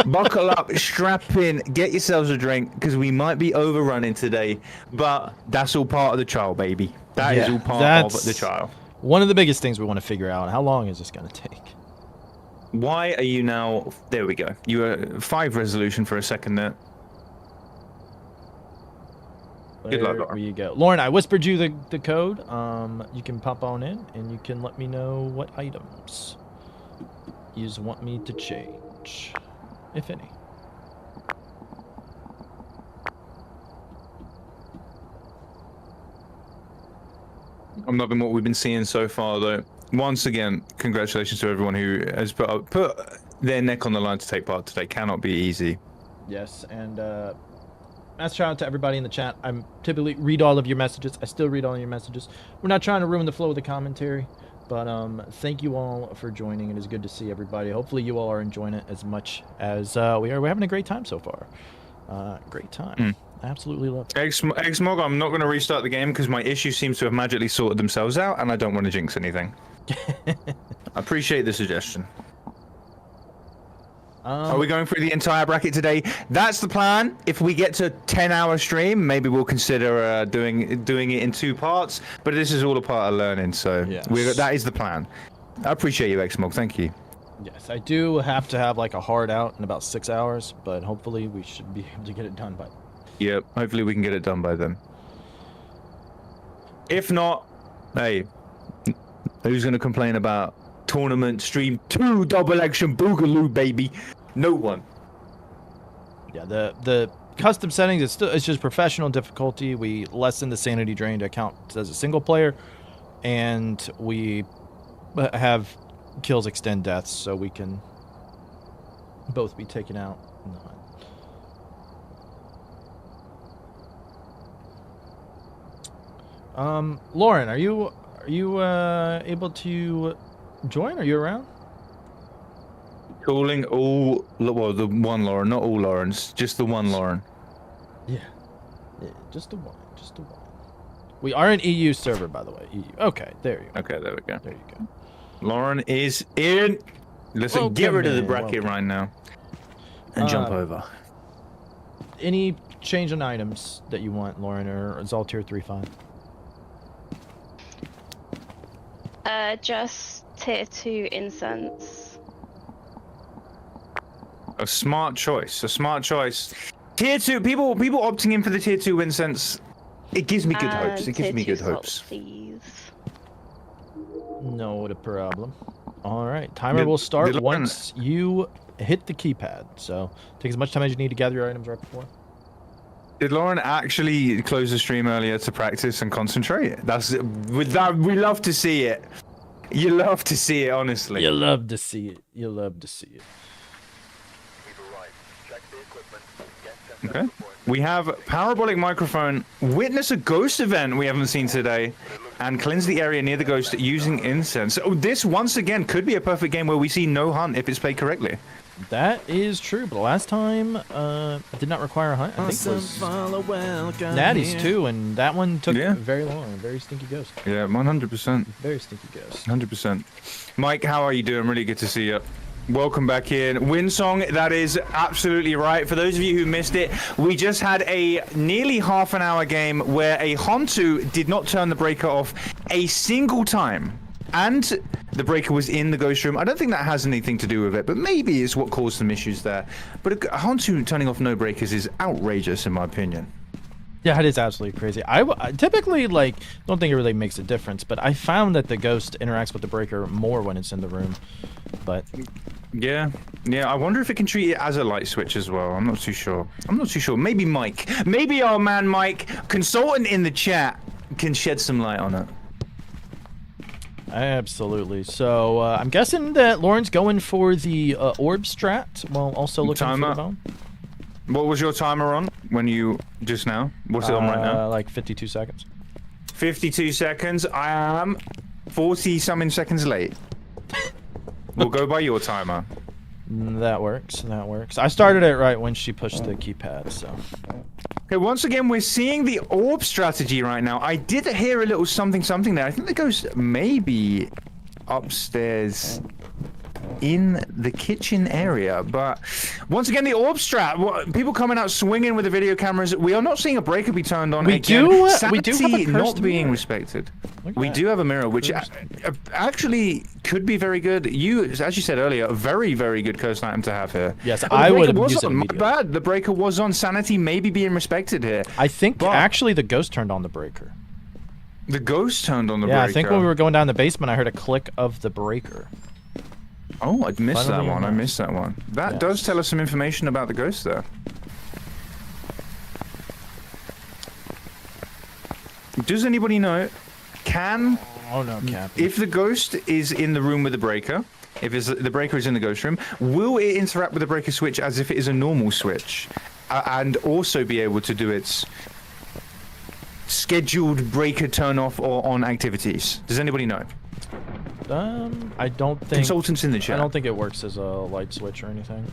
Buckle up, strap in, get yourselves a drink, because we might be overrunning today, but that's all part of the trial, baby. That is all part of the trial. One of the biggest things we want to figure out. How long is this going to take? Why are you now... There we go. You were 5 resolution for a second there. Good luck, Lauren. There you go. Lauren, I whispered you the code. You can pop on in, and you can let me know what items you want me to change, if any. I'm loving what we've been seeing so far, though. Once again, congratulations to everyone who has put their neck on the line to take part today. Cannot be easy. Yes, and mass shout out to everybody in the chat. I typically read all of your messages. I still read all your messages. We're not trying to ruin the flow of the commentary, but thank you all for joining. It is good to see everybody. Hopefully you all are enjoying it as much as we are. We're having a great time so far. Great time. Absolutely love it. X-Mog, I'm not going to restart the game because my issue seems to have magically sorted themselves out, and I don't want to jinx anything. I appreciate the suggestion. Are we going through the entire bracket today? That's the plan. If we get to 10-hour stream, maybe we'll consider doing it in 2 parts. But this is all a part of learning, so yes. that is the plan. I appreciate you, X-Mog. Thank you. Yes, I do have to have like a hard out in about 6 hours, but hopefully we should be able to get it done by. Yep, hopefully we can get it done by then. If not, hey, who's going to complain about tournament stream 2 double action boogaloo, baby? No one. Yeah, the custom settings, it's just professional difficulty. We lessen the sanity drain to count as a single player, and we have kills extend deaths, so we can both be taken out in the hunt. Lauren, are you able to join? Are you around? Calling all, well, the one Lauren, not all Laurens, just the one Lauren. Yeah, just the one, We are an EU server, by the way. EU. Okay, there you go. Okay, there we go. There you go. Lauren is in. Listen, get rid of the bracket right now and jump over. Any change in items that you want, Lauren, or is all tier 3 fine? Just tier 2 incense. A smart choice. A smart choice. Tier 2. People opting in for the tier 2 incense. It gives me good hopes. It gives me good hopes. Please. No problem. All right, timer will start once you hit the keypad. So take as much time as you need to gather your items right before. Did Lauren actually close the stream earlier to practice and concentrate? With that, we love to see it. You love to see it, honestly. You love to see it. You love to see it. Okay. We have parabolic microphone. Witness a ghost event we haven't seen today. and cleanse the area near the ghost using incense. So this, once again, could be a perfect game where we see no hunt if it's played correctly. That is true, but last time did not require a hunt. I think it was Natty's too, and that one took very long. Very stinky ghost. Yeah, 100%. Very stinky ghost. 100%. Mike, how are you doing? Really good to see you. Welcome back in. Winsong, that is absolutely right. For those of you who missed it, we just had a nearly half-an-hour game where a Hontu did not turn the breaker off a single time. And the breaker was in the ghost room. I don't think that has anything to do with it, but maybe it's what caused some issues there. But a Hontu turning off no breakers is outrageous, in my opinion. Yeah, it is absolutely crazy. I typically, like, don't think it really makes a difference, but I found that the ghost interacts with the breaker more when it's in the room. But yeah, I wonder if it can treat it as a light switch as well. I'm not too sure. Maybe Mike. Maybe our man Mike, consultant in the chat, can shed some light on it. Absolutely. So I'm guessing that Lauren's going for the orb strat while also looking for the bone. What was your timer on when you just now? What's it on right now? Like 52 seconds. 52 seconds. I am 40-something seconds late. We'll go by your timer. That works. That works. I started it right when she pushed the keypad, so. Okay, once again, we're seeing the orb strategy right now. I did hear a little something there. I think the ghost may be upstairs in the kitchen area, but once again, the orb strat. People coming out swinging with the video cameras. We are not seeing a breaker be turned on. We do have a Sanity cursed not being mirror. respected. We do have a mirror, which actually could be very good. As you said earlier, a very, very good cursed item to have here. Yes, I would use it My immediately. bad. The breaker was on. Sanity maybe being respected here. I think But actually the ghost turned on the breaker. the ghost turned on the breaker. Yeah, I think when we were going down the basement, I heard a click of the breaker. Oh, I missed that Funnily one. I enough. missed that one. That Yes. does tell us some information about the ghost there. Does anybody know? Oh no, Captain. If the ghost is in the room with the breaker, if the breaker is in the ghost room, will it interact with the breaker switch as if it is a normal switch, and also be able to do its scheduled breaker turn off or on activities? Does anybody know? I don't think. Consultants in the chat. I don't think it works as a light switch or anything.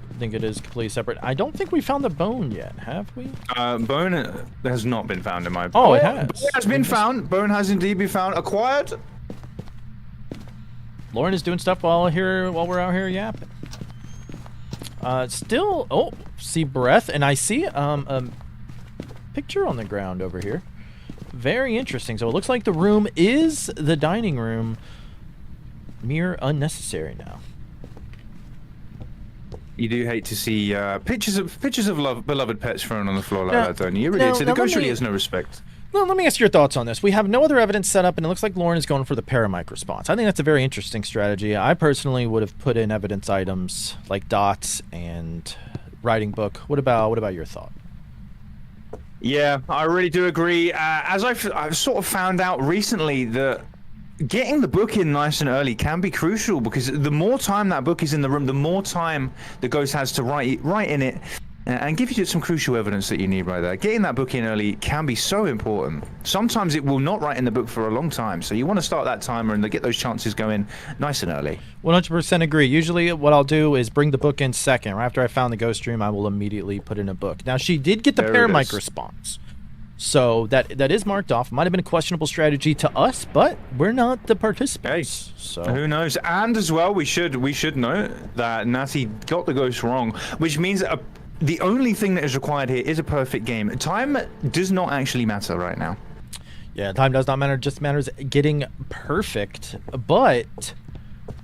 I think it is completely separate. I don't think we found the bone yet, have we? Bone has not been found in my. Oh, it has. It has been found. Bone has indeed been found. Acquired. Lauren is doing stuff while we're out here yapping. Still, see breath, and I see a picture on the ground over here. Very interesting. So it looks like the room is the dining room. Mere unnecessary now. You do hate to see pictures of beloved pets thrown on the floor like that, don't you? The ghost really has no respect. Well, let me ask your thoughts on this. We have no other evidence set up, and it looks like Lauren is going for the paramic response. I think that's a very interesting strategy. I personally would have put in evidence items like dots and writing book. What about your thought? Yeah, I really do agree. As I've sort of found out recently that getting the book in nice and early can be crucial, because the more time that book is in the room, the more time the ghost has to write in it and give you some crucial evidence that you need right there. Getting that book in early can be so important. Sometimes it will not write in the book for a long time, so you want to start that timer and get those chances going nice and early. 100% agree. Usually what I'll do is bring the book in second. Right after I found the ghost room, I will immediately put in a book. Now, she did get the paramic response. So that is marked off. Might have been a questionable strategy to us, but we're not the participants. Hey, so who knows? And as well, we should note that Natty got the ghost wrong, which means the only thing that is required here is a perfect game. Time does not actually matter right now. Yeah, time does not matter. It just matters getting perfect. But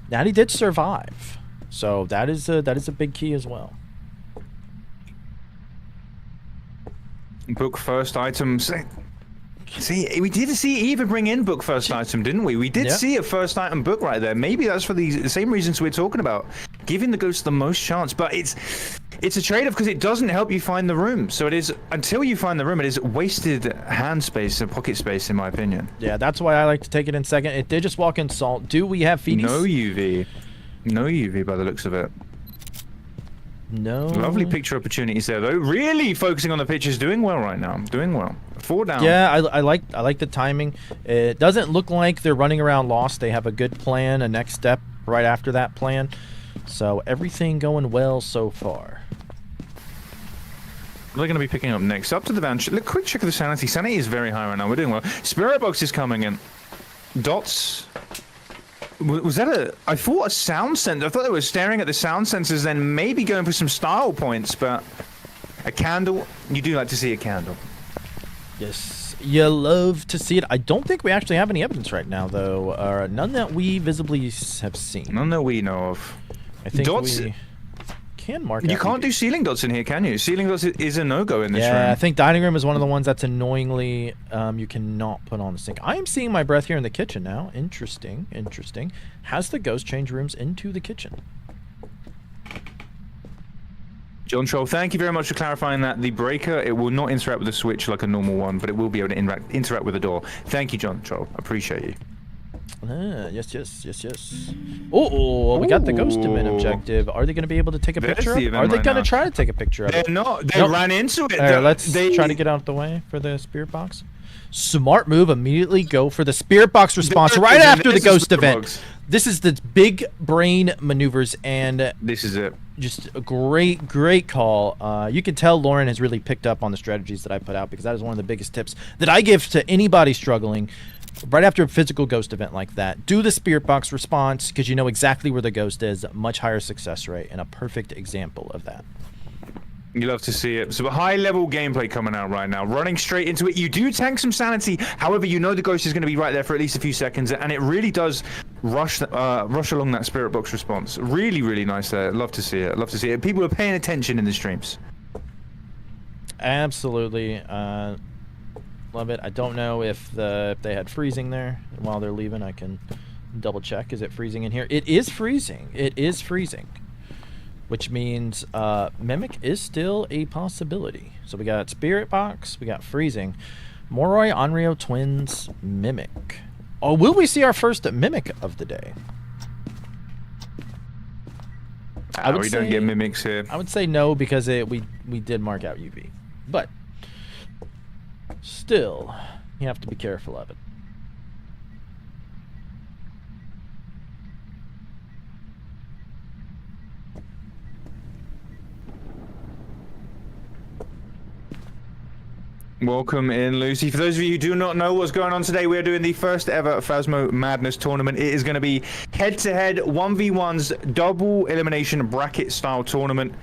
Natty did survive, so that is a big key as well. Book first items. See, we did see Eva bring in book first item, didn't we? We did see a first item book right there. Maybe that's for the same reasons we're talking about, giving the ghost the most chance. But it's a trade-off, because it doesn't help you find the room. So it is, until you find the room, it is wasted hand space and pocket space, in my opinion. Yeah, that's why I like to take it in second. It did just walk in salt. Do we have feedies? No UV by the looks of it. No. Lovely picture opportunities there, though. Really focusing on the pictures. Doing well right now. Doing well. 4 down. Yeah, I like the timing. It doesn't look like they're running around lost. They have a good plan, a next step right after that plan. So everything going well so far. They're going to be picking up next. Up to the van. Look, quick check of the sanity. Sanity is very high right now. We're doing well. Spirit box is coming in. Dots. Was that a... I thought a sound sensor. I thought they were staring at the sound sensors, then maybe going for some style points, but... A candle. You do like to see a candle. Yes, you love to see it. I don't think we actually have any evidence right now, though. None that we visibly have seen. None that we know of. I think dots... we can mark You out can't do ceiling dots in here, can you? Ceiling dots is a no-go in this room. Yeah, I think dining room is one of the ones that's annoyingly you cannot put on the sink. I am seeing my breath here in the kitchen now. Interesting, interesting. Has the ghost change rooms into the kitchen? John Troll, thank you very much for clarifying that. The breaker, it will not interact with the switch like a normal one, but it will be able to interact with the door. Thank you, John Troll. Appreciate you. Yes. Oh, we got the ghost event objective. Are they going to be able to take a picture of it? Are they going to try to take a picture of it? They're not. They ran into it. Let's try to get out of the way for the spirit box. Smart move. Immediately go for the spirit box response right after the ghost event. This is the big brain maneuvers, and this is it. Just a great call. You can tell Lauren has really picked up on the strategies that I put out, because that is one of the biggest tips that I give to anybody struggling. Right after a physical ghost event like that, do the spirit box response, because you know exactly where the ghost is. Much higher success rate, and a perfect example of that. You love to see it. So a high-level gameplay coming out right now. Running straight into it. You do tank some sanity. However, you know the ghost is going to be right there for at least a few seconds, and it really does rush along that spirit box response. Really nice there. Love to see it. Love to see it. People are paying attention in the streams. Absolutely. Love it. I don't know if they had freezing there while they're leaving. I can double check. Is it freezing in here? It is freezing. It is freezing. Which means Mimic is still a possibility. So we got Spirit Box, we got Freezing, Moroi, Onryo, Twins, Mimic. Oh, will we see our first Mimic of the day? We don't get Mimics here. I would say no, because we did mark out UV. But still, you have to be careful of it. Welcome in, Lucy. For those of you who do not know what's going on today, we are doing the first ever Phasmo Madness Tournament. It is going to be head-to-head 1v1s, double elimination bracket style tournament,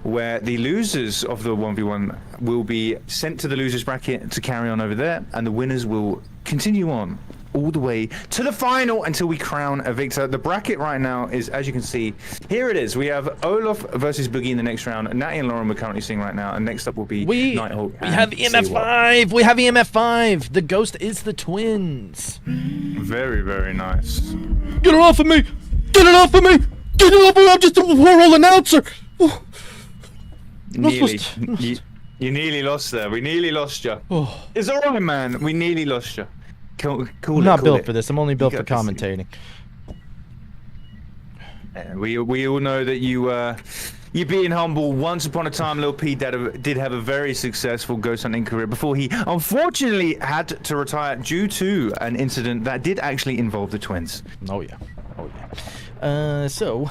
where the losers of the 1v1 will be sent to the losers bracket to carry on over there, and the winners will continue on all the way to the final until we crown a victor. The bracket right now is, as you can see, here it is. We have Olaf versus Boogie in the next round. Natty and Lauren we're currently seeing right now, and next up will be Nighthawk. We have EMF5. We have EMF5. The ghost is the twins. Very nice. Get it off of me! Get it off of me! Get it off of me! I'm just a world announcer. Nearly. You nearly lost there. We nearly lost you. Oh. It's alright, man. We nearly lost you. I'm not built for this. I'm only built for commentating. We all know that you're being humble. Once upon a time, Lil P did have a very successful ghost hunting career before he unfortunately had to retire due to an incident that did actually involve the twins. Oh yeah. So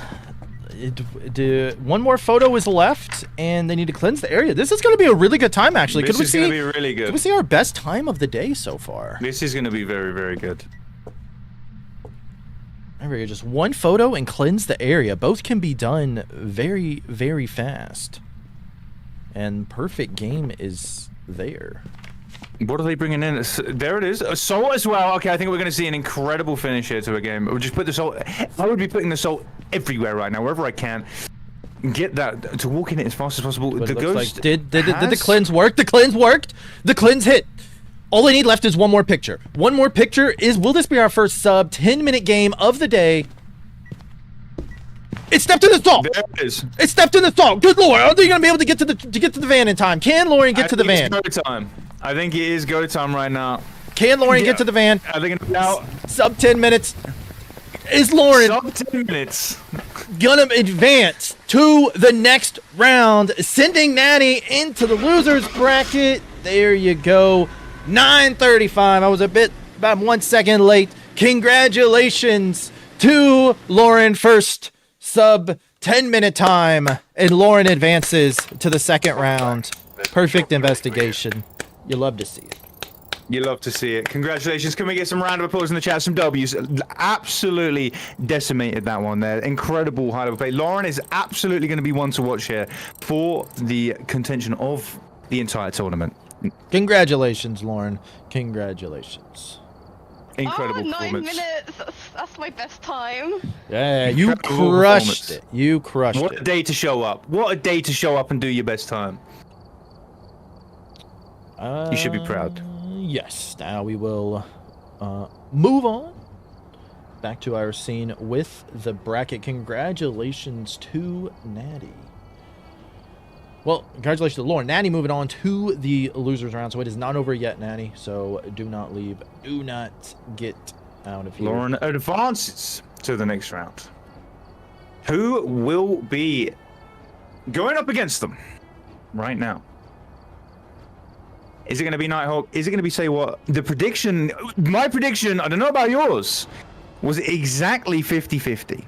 one more photo is left, and they need to cleanse the area. This is going to be a really good time, actually. This is going to be really good. Could we see our best time of the day so far? This is going to be very good. There we go. Just one photo and cleanse the area. Both can be done very fast. And perfect game is there. What are they bringing in? There it is. Salt as well. Okay, I think we're going to see an incredible finish here to a game. We'll just put the salt. I would be putting the salt everywhere right now, wherever I can. Get that to walk in it as fast as possible. But the ghost like, did the cleanse work? The cleanse worked. The cleanse hit. All they need left is one more picture. One more picture is. Will this be our first sub 10-minute game of the day? It stepped in the salt. There it is. It stepped in the salt. Good lord! Are they going to be able to get to the van in time? Can Lauren get to the van? It's go time. I think it is go time right now. Can Lauren get to the van? Are they going to be out? Sub 10 minutes. Is Lauren sub 10 minutes gonna advance to the next round, sending Natty into the losers bracket? There you go. 9:35. I was about 1 second late. Congratulations to Lauren. First sub 10-minute time, and Lauren advances to the second round. Perfect investigation. You love to see it. You love to see it. Congratulations. Can we get some round of applause in the chat? Some W's. Absolutely decimated that one there. Incredible high level play. Lauren is absolutely going to be one to watch here for the contention of the entire tournament. Congratulations, Lauren. Congratulations. Incredible 9 performance. minutes. That's my best time. Yeah, you Incredible crushed performance. it. You crushed What a it. day to show up. What a day to show up and do your best time. You should be proud. Yes. Now we will move on back to our scene with the bracket. Congratulations to Natty. Well, congratulations to Lauren. Natty moving on to the losers round. So it is not over yet, Natty. So do not leave. Do not get out of here. Lauren advances to the next round. Who will be going up against them right now? Is it going to be Nighthawk? Is it going to be Say What? The prediction, my prediction, I don't know about yours, was exactly 50-50.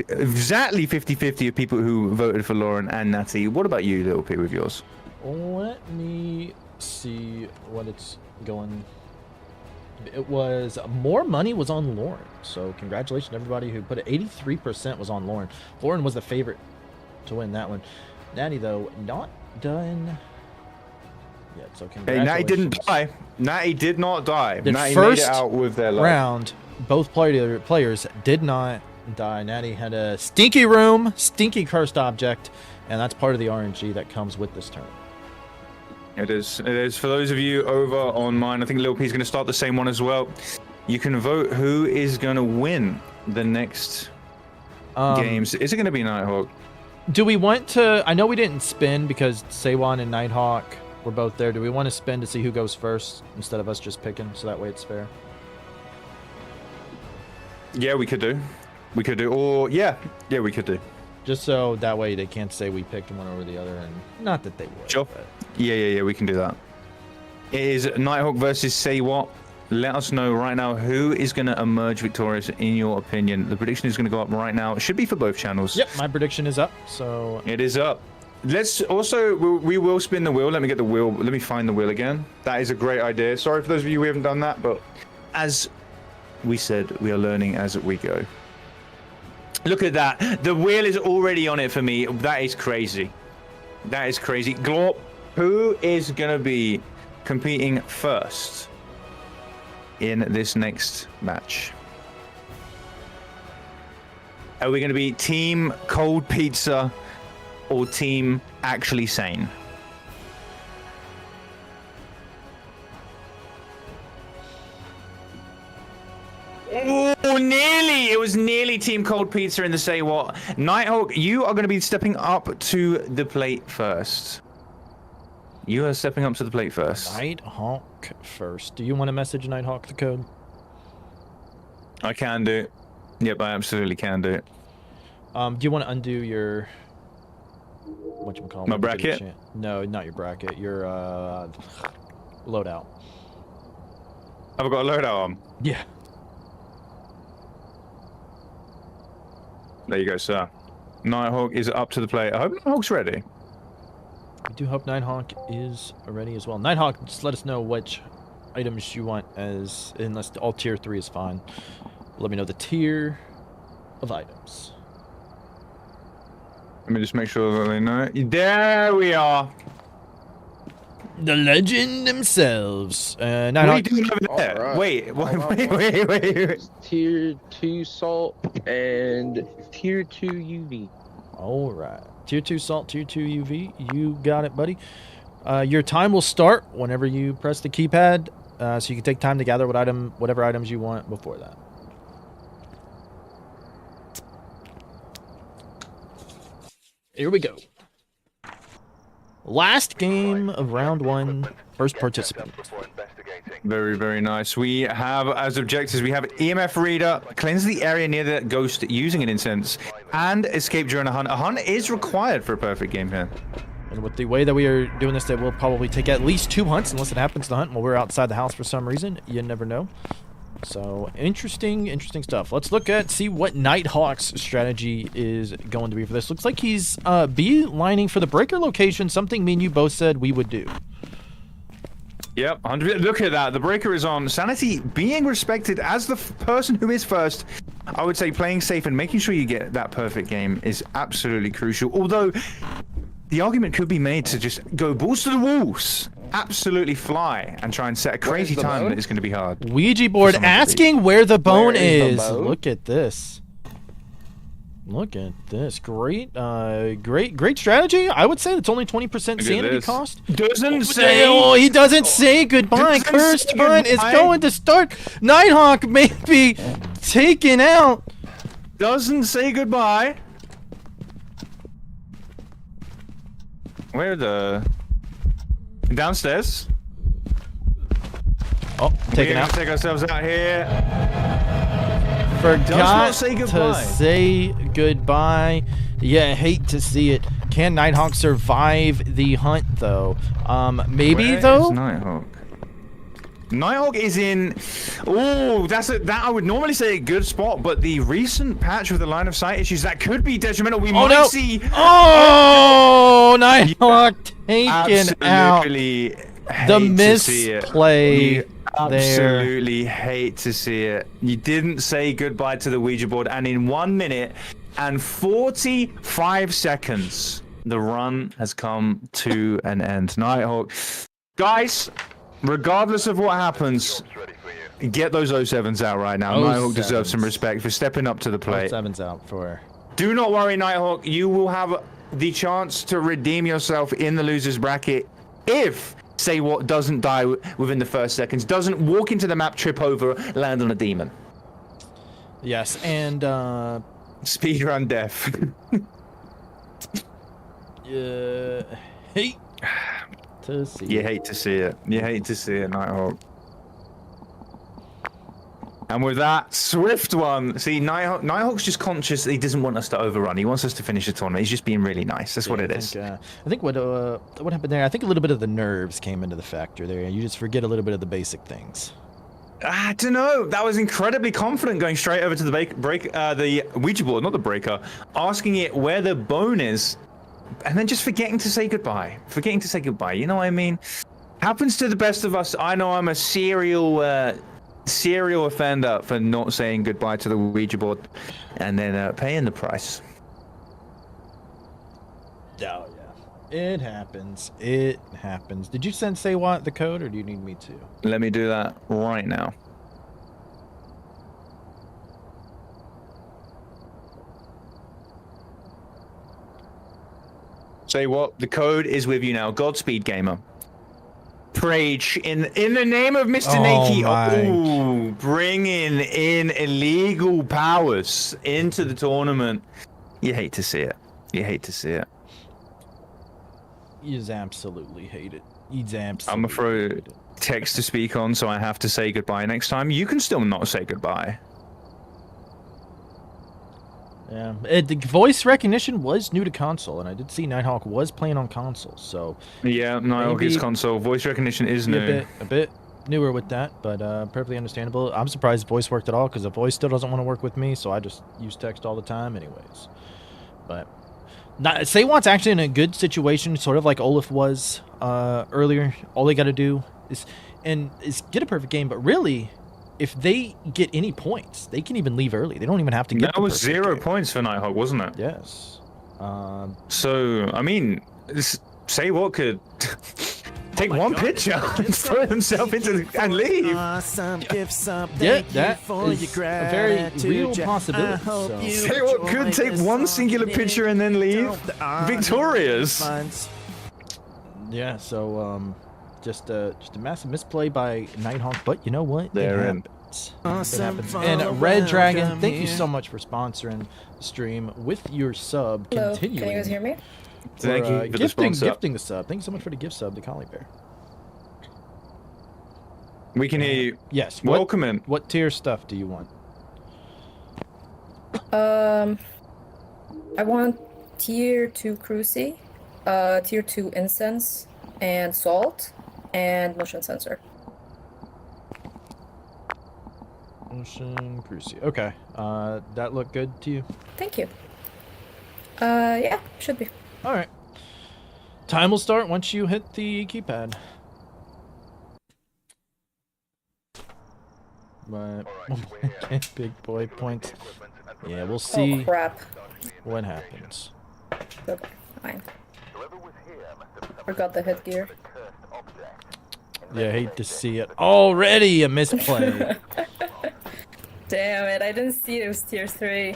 Exactly 50-50 of people who voted for Lauren and Natty. What about you, Little P, with yours? Let me see what it's going. It was more money was on Lauren. So congratulations to everybody who put it. 83% was on Lauren. Lauren was the favorite to win that one. Natty, though, not done yet. So Hey, congratulations. Natty didn't die. Natty did not die. The Natty first made it out with their life. round, both players did not die. Natty had a stinky room, stinky cursed object, and that's part of the RNG that comes with this tournament. It is. It is. For those of you over on mine, I think Lil P's going to start the same one as well. You can vote who is going to win the next games. Is it going to be Nighthawk? Do we want to... I know we didn't spin because Seiwan and Nighthawk were both there. Do we want to spin to see who goes first instead of us just picking, so that way it's fair? Yeah, we could do. We could do. Or, yeah, we could do. Just so that way they can't say we picked one over the other, and not that they would. Sure. But... Yeah, we can do that. It is Nighthawk versus Say What. Let us know right now who is going to emerge victorious in your opinion. The prediction is going to go up right now. It should be for both channels. Yep, my prediction is up, so... It is up. Let's also, we will spin the wheel. Let me get the wheel. Let me find the wheel again. That is a great idea. Sorry for those of you who haven't done that, but as we said, we are learning as we go. Look at that. The wheel is already on it for me. That is crazy. That is crazy. Glorp, who is going to be competing first in this next match? Are we going to be Team Cold Pizza or Team Actually Sane? Oh, nearly! It was nearly Team Cold Pizza in the Say What. Nighthawk, you are going to be stepping up to the plate first. You are stepping up to the plate first. Nighthawk first. Do you want to message Nighthawk the code? I can do it. Yep, I absolutely can do it. Do you want to undo your... whatchamacallit? My bracket? No, not your bracket. Your, loadout. Have I got a loadout on? Yeah. There you go, sir. Nighthawk is up to the plate. I hope Nighthawk's ready. I do hope Nighthawk is ready as well. Nighthawk, just let us know which items you want, as unless all tier 3 is fine. Let me know the tier of items. Let me just make sure that they know it. There we are. The legend themselves. What are you Nighthawk. doing over there? Alright. Wait. Tier 2 salt and tier 2 UV. All right. Tier 2 salt, tier 2 UV. You got it, buddy. Your time will start whenever you press the keypad, so you can take time to gather whatever items you want before that. Here we go. Last game of round 1. First participant. Very, very nice. We have, as objectives, we have EMF reader, cleanse the area near the ghost using an incense, and escape during a hunt. A hunt is required for a perfect game here. And with the way that we are doing this, that will probably take at least 2 hunts, unless it happens to hunt while we're outside the house for some reason. You never know. So interesting stuff. Let's see what Nighthawk's strategy is going to be for this. Looks like he's beelining for the breaker location, something me and you both said we would do. Yep, 100%. Look at that. The breaker is on. Sanity being respected as the person who is first. I would say playing safe and making sure you get that perfect game is absolutely crucial. Although the argument could be made to just go balls to the walls, absolutely fly, and try and set a crazy time that it's going to be hard. Ouija board asking where the bone is. Look at this. Look at this. Great strategy. I would say it's only 20% sanity cost. Doesn't say. Oh, he doesn't say goodbye. Cursed hunt is going to start. Nighthawk may be taken out. Doesn't say goodbye. Where the? Downstairs. Oh, taken out. Take ourselves out here. Forgot say to say goodbye. Yeah, hate to see it. Can Nighthawk survive the hunt though? Maybe Where though. Is Nighthawk? Nighthawk is in. Oh, that I would normally say a good spot, but the recent patch with the line of sight issues that could be detrimental. We might see. Oh, Nighthawk taken out. The misplay there. Absolutely hate to see it. You didn't say goodbye to the Ouija board, and in 1 minute and 45 seconds, the run has come to an end. Nighthawk, guys, regardless of what happens, get those 07s out right now. Nighthawk deserves some respect for stepping up to the plate. 07s out for. Do not worry, Nighthawk. You will have the chance to redeem yourself in the losers bracket if Say What doesn't die within the first seconds, doesn't walk into the map, trip over, land on a demon. Yes, and speedrun death. Hate to see. You hate to see it. You hate to see it, Nighthawk. And with that swift one, see, Nighthawk's just conscious that he doesn't want us to overrun. He wants us to finish the tournament. He's just being really nice. That's what it is. I think what happened there, I think a little bit of the nerves came into the factor there. You just forget a little bit of the basic things. I don't know. That was incredibly confident going straight over to the the Ouija board, not the breaker, asking it where the bone is, and then just forgetting to say goodbye. You know what I mean? Happens to the best of us. I know I'm a serial offender for not saying goodbye to the Ouija board and then paying the price. Oh, yeah. It happens. It happens. Did you send Say What the code, or do you need me to? Let me do that right now. Say What? The code is with you now. Godspeed, gamer. Rage in the name of Mr. Natty. Oh, bringing in illegal powers into the tournament. You hate to see it. You hate to see it. You absolutely hate it. You absolutely. I'm afraid text to speak on, so I have to say goodbye next time. You can still not say goodbye. Yeah, the voice recognition was new to console, and I did see Nighthawk was playing on console, so... Yeah, Nighthawk is console. Voice recognition is new. A bit newer with that, but perfectly understandable. I'm surprised voice worked at all, because the voice still doesn't want to work with me, so I just use text all the time anyways. But... Say What's actually in a good situation, sort of like Olaf was earlier. All they got to do is get a perfect game, but really... If they get any points, they can even leave early. They don't even have to get. That was 0 points for Nighthawk, wasn't it? Yes. So I mean, Say What could take one picture and throw himself into and leave. Awesome. Yeah, that is a very real possibility. So. Say What could take one singular picture and then leave victorious. Yeah. So just a massive misplay by Nighthawk, but you know what? They're in. And Red Dragon, thank you so much for sponsoring the stream with your sub. Hello. Continuing. Can you guys hear me? Thank you for the sponsor. Gifting the sub. Thank you so much for the gift sub, the Collie Bear. We can hear you. Yes. Welcome in. What tier stuff do you want? I want tier 2 Cruci. Tier 2 incense and salt and motion sensor. Motion Cruci. Okay. That looked good to you? Thank you. Yeah, should be. All right. Time will start once you hit the keypad. But big boy points. Yeah, we'll see Oh crap. what happens. Okay, fine. Forgot the headgear. Yeah, I hate to see it. Already a misplay. Damn it, I didn't see it was tier 3.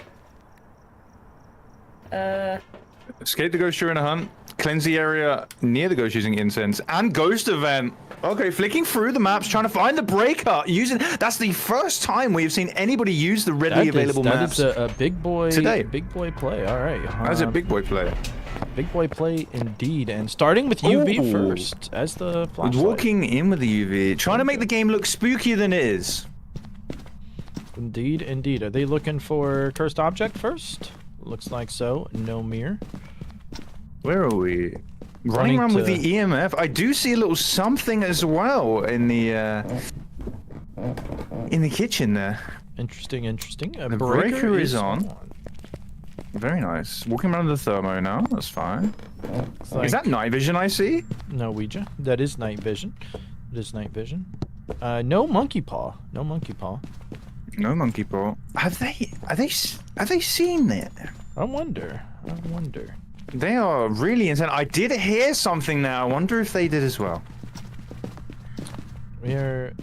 Escape the ghost during a hunt. Cleanse the area near the ghost using incense. And ghost event. Okay, flicking through the maps, trying to find the breaker. That's the first time we have seen anybody use the readily available maps. That is a big boy today. Big boy play. All right. That's a big boy play. Big boy play indeed. And starting with UV Ooh. first as the flashlight. Walking in with the UV, trying to make the game look spookier than it is. Indeed, indeed. Are they looking for cursed object first? Looks like so. No mirror. Where are we? Running around with the EMF. I do see a little something as well in the kitchen there. Interesting, interesting. A The breaker is on. Very nice. Walking around the thermo now. That's fine. Like Is that night vision I see? no Ouija. That is night vision. It is night vision. No monkey paw. No monkey paw. No monkey paw. Have they seen it? I wonder. I wonder. They are really intense. I did hear something there. I wonder if they did as well. We're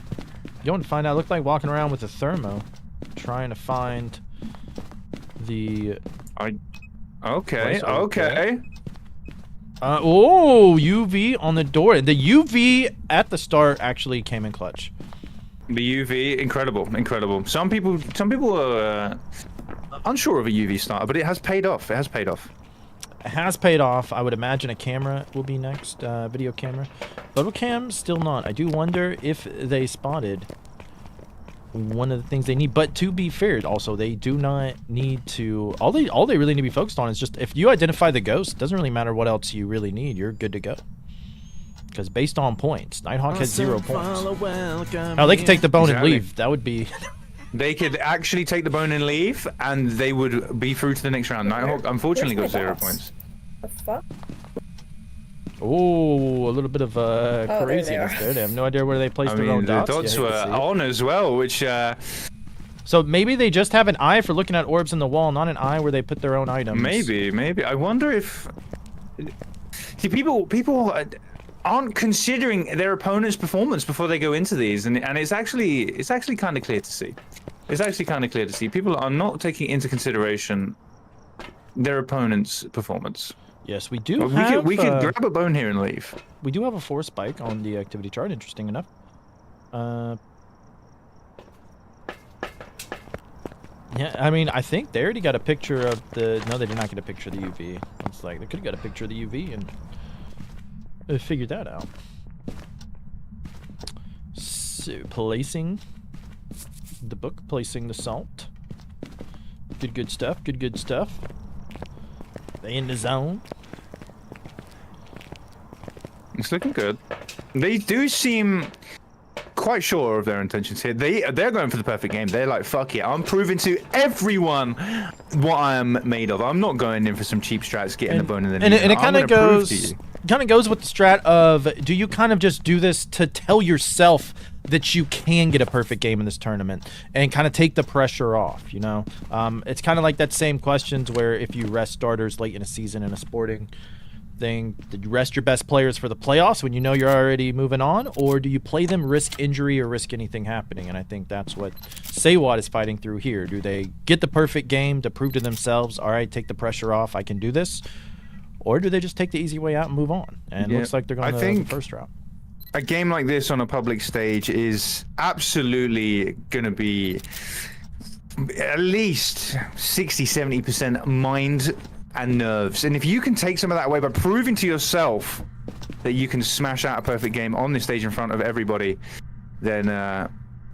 going to find out. Looked like walking around with a thermo, trying to find the. Okay. Place, Okay. Oh, UV on the door. The UV at the start actually came in clutch. The UV, incredible. Some people are unsure of a UV starter, but it has paid off. It has paid off. It has paid off. I would imagine a camera will be next. Video camera. Photo cam, still not. I do wonder if they spotted one of the things they need. But to be fair, also, they do not need to... All they really need to be focused on is just... If you identify the ghost, it doesn't really matter what else you really need. You're good to go. Because based on points, Nighthawk has 0 points. Oh, they could take the bone and leave. That would be... They could actually take the bone and leave, and they would be through to the next round. Nighthawk, unfortunately, got 0 points. The fuck? Oh, a little bit of there craziness there. They have no idea where they placed I their mean, own the dots. dots You were hate to see it. on as well, which... So maybe they just have an eye for looking at orbs in the wall, not an eye where they put their own items. Maybe. I wonder if... See, people aren't considering their opponent's performance before they go into these, and it's actually kind of clear to see. It's actually kind of clear to see. People are not taking into consideration their opponent's performance. Yes, we do have... We could grab a bone here and leave. We do have a 4 spike on the activity chart, interesting enough. Yeah, I mean, I think they already got a picture of the... No, they did not get a picture of the UV. It's like, they could have got a picture of the UV and figured that out. So, placing the book, placing the salt. Good stuff, good stuff. They in the zone. It's looking good. They do seem quite sure of their intentions here. They're going for the perfect game. They're like, fuck it, I'm proving to everyone what I'm made of. I'm not going in for some cheap strats, getting the bone in the knee. And it kind of goes with the strat of, do you kind of just do this to tell yourself that you can get a perfect game in this tournament and kind of take the pressure off, you know? It's kind of like that same questions where if you rest starters late in a season in a sporting thing, did you rest your best players for the playoffs when you know you're already moving on, or do you play them, risk injury or risk anything happening? And I think that's what Saywat is fighting through here. Do they get the perfect game to prove to themselves, all right, take the pressure off, I can do this? Or do they just take the easy way out and move on? And it looks like they're going the first route. A game like this on a public stage is absolutely going to be at least 60-70% mind and nerves. And if you can take some of that away by proving to yourself that you can smash out a perfect game on this stage in front of everybody, then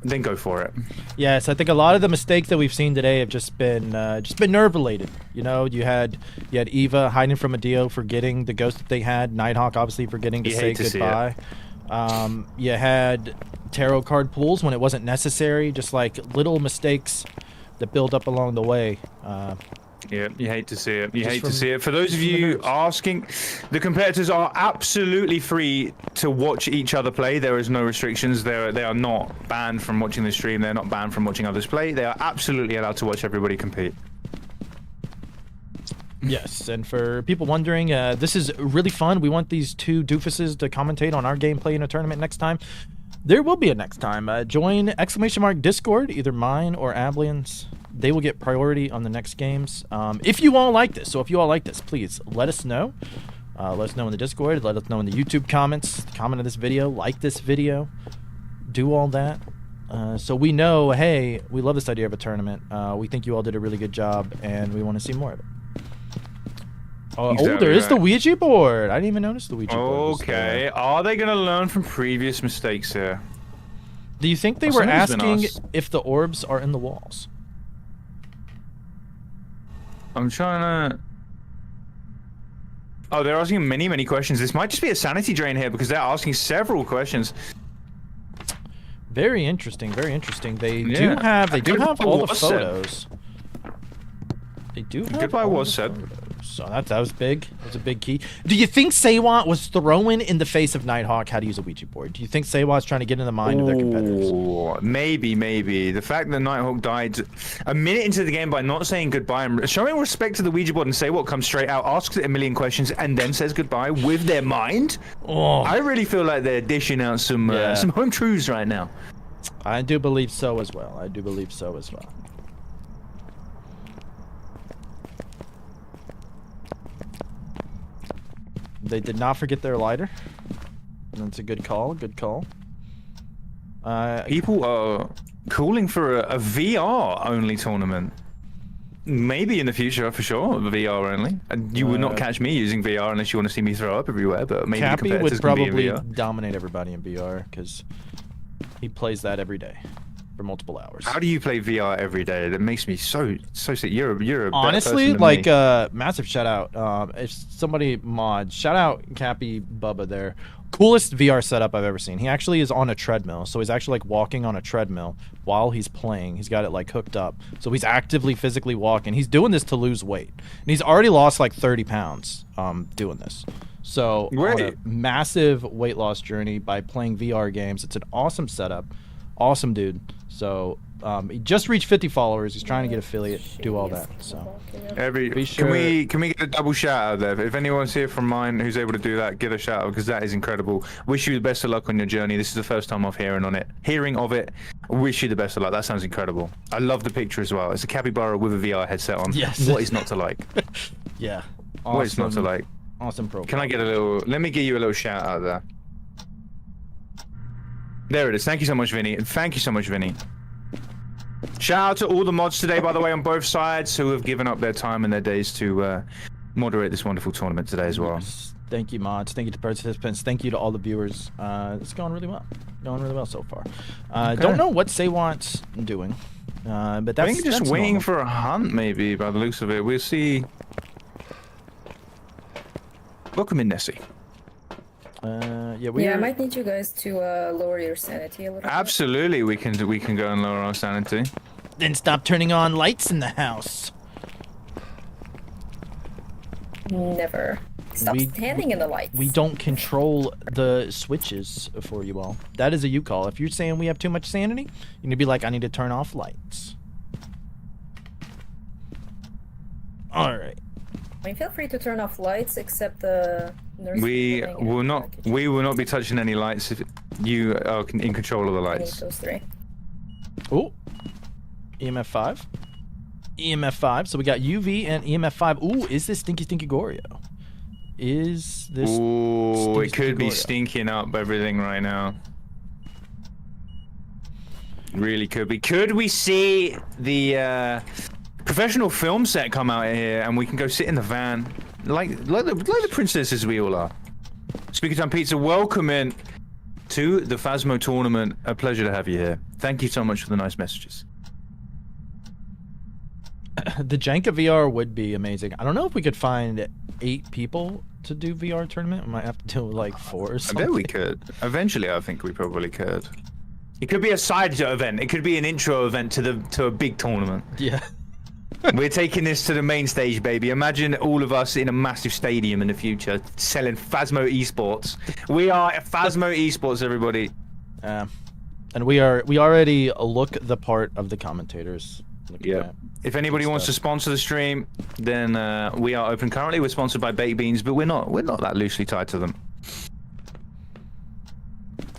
then go for it. Yes, I think a lot of the mistakes that we've seen today have just been nerve related. You know, you had Eva hiding from a Dio, forgetting the ghost that they had. Nighthawk obviously forgetting to say goodbye. You had tarot card pulls when it wasn't necessary. Just like little mistakes that build up along the way. Yeah, you hate to see it. You hate to see it. For those of you asking, the competitors are absolutely free to watch each other play. There is no restrictions. They are not banned from watching the stream. They're not banned from watching others play. They are absolutely allowed to watch everybody compete. Yes, and for people wondering, this is really fun. We want these two doofuses to commentate on our gameplay in a tournament next time. There will be a next time. Join !Discord, either mine or Ablian's. They will get priority on the next games. If you all like this, please let us know. Let us know in the Discord. Let us know in the YouTube comments. Comment on this video. Like this video. Do all that. So we know, hey, we love this idea of a tournament. We think you all did a really good job, and we want to see more of it. Exactly there is right. the Ouija board. I didn't even notice the Ouija board. Okay. Are they going to learn from previous mistakes here? Do you think they were asking if the orbs are in the walls? I'm trying to... Oh, they're asking many questions. This might just be a sanity drain here because they're asking several questions. Very interesting. Very interesting. They do have all the photos. They do have Goodbye all was the said. photos. So that was big. That was a big key. Do you think Seiwat was throwing in the face of Nighthawk how to use a Ouija board? Do you think Seiwat's trying to get in the mind of their competitors? Maybe. The fact that Nighthawk died a minute into the game by not saying goodbye and showing respect to the Ouija board, and Seiwat comes straight out, asks it a million questions, and then says goodbye with their mind. Oh. I really feel like they're dishing out some home truths right now. I do believe so as well. They did not forget their lighter. That's a good call. People are calling for a VR-only tournament. Maybe in the future, for sure, VR only. And you would not catch me using VR unless you want to see me throw up everywhere, but maybe Cappy the would competitors can be in probably VR. dominate everybody in VR because he plays that every day for multiple hours. How do you play VR every day? That makes me so sick. You're a better honestly, person like than me. massive shout out. If somebody mods, shout out Cappy Bubba there. Coolest VR setup I've ever seen. He actually is on a treadmill, so he's actually like walking on a treadmill while he's playing. He's got it like hooked up, so he's actively physically walking. He's doing this to lose weight, and he's already lost like 30 pounds doing this. So on a massive weight loss journey by playing VR games. It's an awesome setup, awesome dude. So he just reached 50 followers. He's trying to get affiliate, do all that. So can we get a double shout out there? If anyone's here from mine who's able to do that, give a shout out because that is incredible. Wish you the best of luck on your journey. This is the first time I'm hearing of it. Wish you the best of luck. That sounds incredible. I love the picture as well. It's a capybara with a VR headset on. Yes. What is not to like? Yeah. Awesome. What is not to like? Awesome profile. Can I get a little? Let me give you a little shout out there. There it is. Thank you so much, Vinny. Thank you so much, Vinny. Shout out to all the mods today, by the way, on both sides who have given up their time and their days to moderate this wonderful tournament today as well. Yes. Thank you, mods. Thank you to participants. Thank you to all the viewers. It's going really well. So far. Okay. Don't know what Seiwat's doing, but that's I think just that's waiting normal. for a hunt, maybe, by the looks of it. We'll see. Welcome in, Nessie. I might need you guys to lower your sanity a little bit. Absolutely, we can go and lower our sanity. Then stop turning on lights in the house. Never. Stop standing in the lights. We don't control the switches for you all. That is a you call. If you're saying we have too much sanity, you need to be like, I need to turn off lights. All right. I mean, feel free to turn off lights, except the nurse. We will not be touching any lights if you are in control of the I need lights. those three. Oh, EMF 5. EMF 5. So we got UV and EMF 5. Ooh, is this Stinky Gorio? Is this? Ooh, it could be Gorio? stinking up everything right now. Really could be. Could we see the professional film set come out here and we can go sit in the van like the princesses we all are? Speaker Time Pizza, welcome in. to the Phasmo tournament. A pleasure to have you here. Thank you so much for the nice messages. The Jenka VR would be amazing. I don't know if we could find 8 people to do VR tournament. We might have to do like 4 or something. I bet we could. Eventually, I think we probably could. It could be a side event. It could be an intro event to a big tournament. Yeah. We're taking this to the main stage, baby. Imagine all of us in a massive stadium in the future selling Phasmo esports. We are Phasmo esports, everybody. And we already look the part of the commentators. Yeah. If anybody wants to sponsor the stream, then we are open. Currently, we're sponsored by Baked Beans, but we're not that loosely tied to them.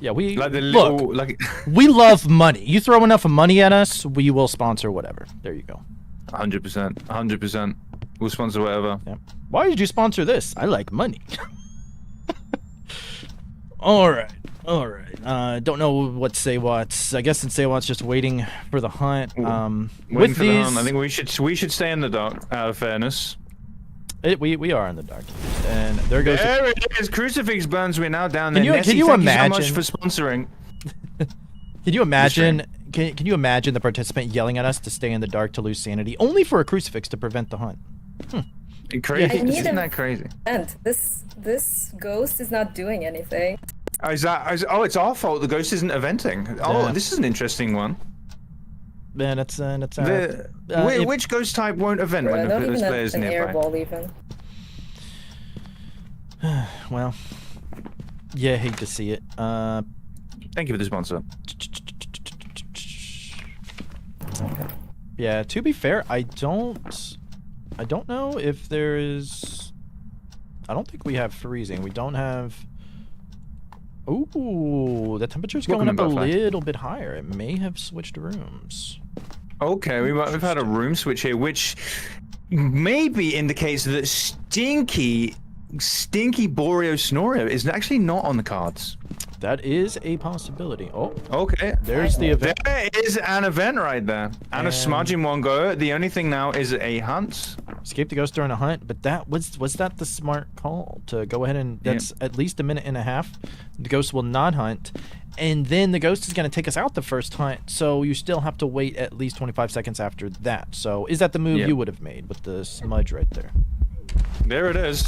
Yeah, we like the look. little, like We love money. You throw enough money at us, we will sponsor whatever. There you go. 100%, 100%. We'll sponsor whatever. Yeah. Why did you sponsor this? I like money. All right. Don't know what Saywat's. I guess Saywat's just waiting for the hunt. With for these, the hunt. I think we should stay in the dark. Out of fairness. We are in the dark, and there goes. There it is. Crucifix burns. We're now down there. Can you imagine? Thank you so much for sponsoring. Can you imagine? Can you imagine the participant yelling at us to stay in the dark to lose sanity, only for a crucifix to prevent the hunt? Crazy. I need Isn't that crazy? And this ghost is not doing anything. Oh, it's our fault. The ghost isn't eventing. Oh, Yeah. this is an interesting one. Man, it's which ghost type won't event Bro, when not there's even players an nearby? airball even. well, yeah, hate to see it. Thank you for the sponsor. Yeah, to be fair, I don't know if there is. I don't think we have freezing. We don't have. Ooh, the temperature's going up a little bit higher. It may have switched rooms. Okay, we've had a room switch here, which maybe indicates that stinky Boreal Snorio is actually not on the cards. That is a possibility. Oh, okay. There's the event. There is an event right there. And a smudge in one go. The only thing now is a hunt. Escape the ghost during a hunt, but that was that the smart call to go ahead and that's at least a minute and a half. The ghost will not hunt, and then the ghost is going to take us out the first hunt. So you still have to wait at least 25 seconds after that. So is that the move you would have made with the smudge right there? There it is.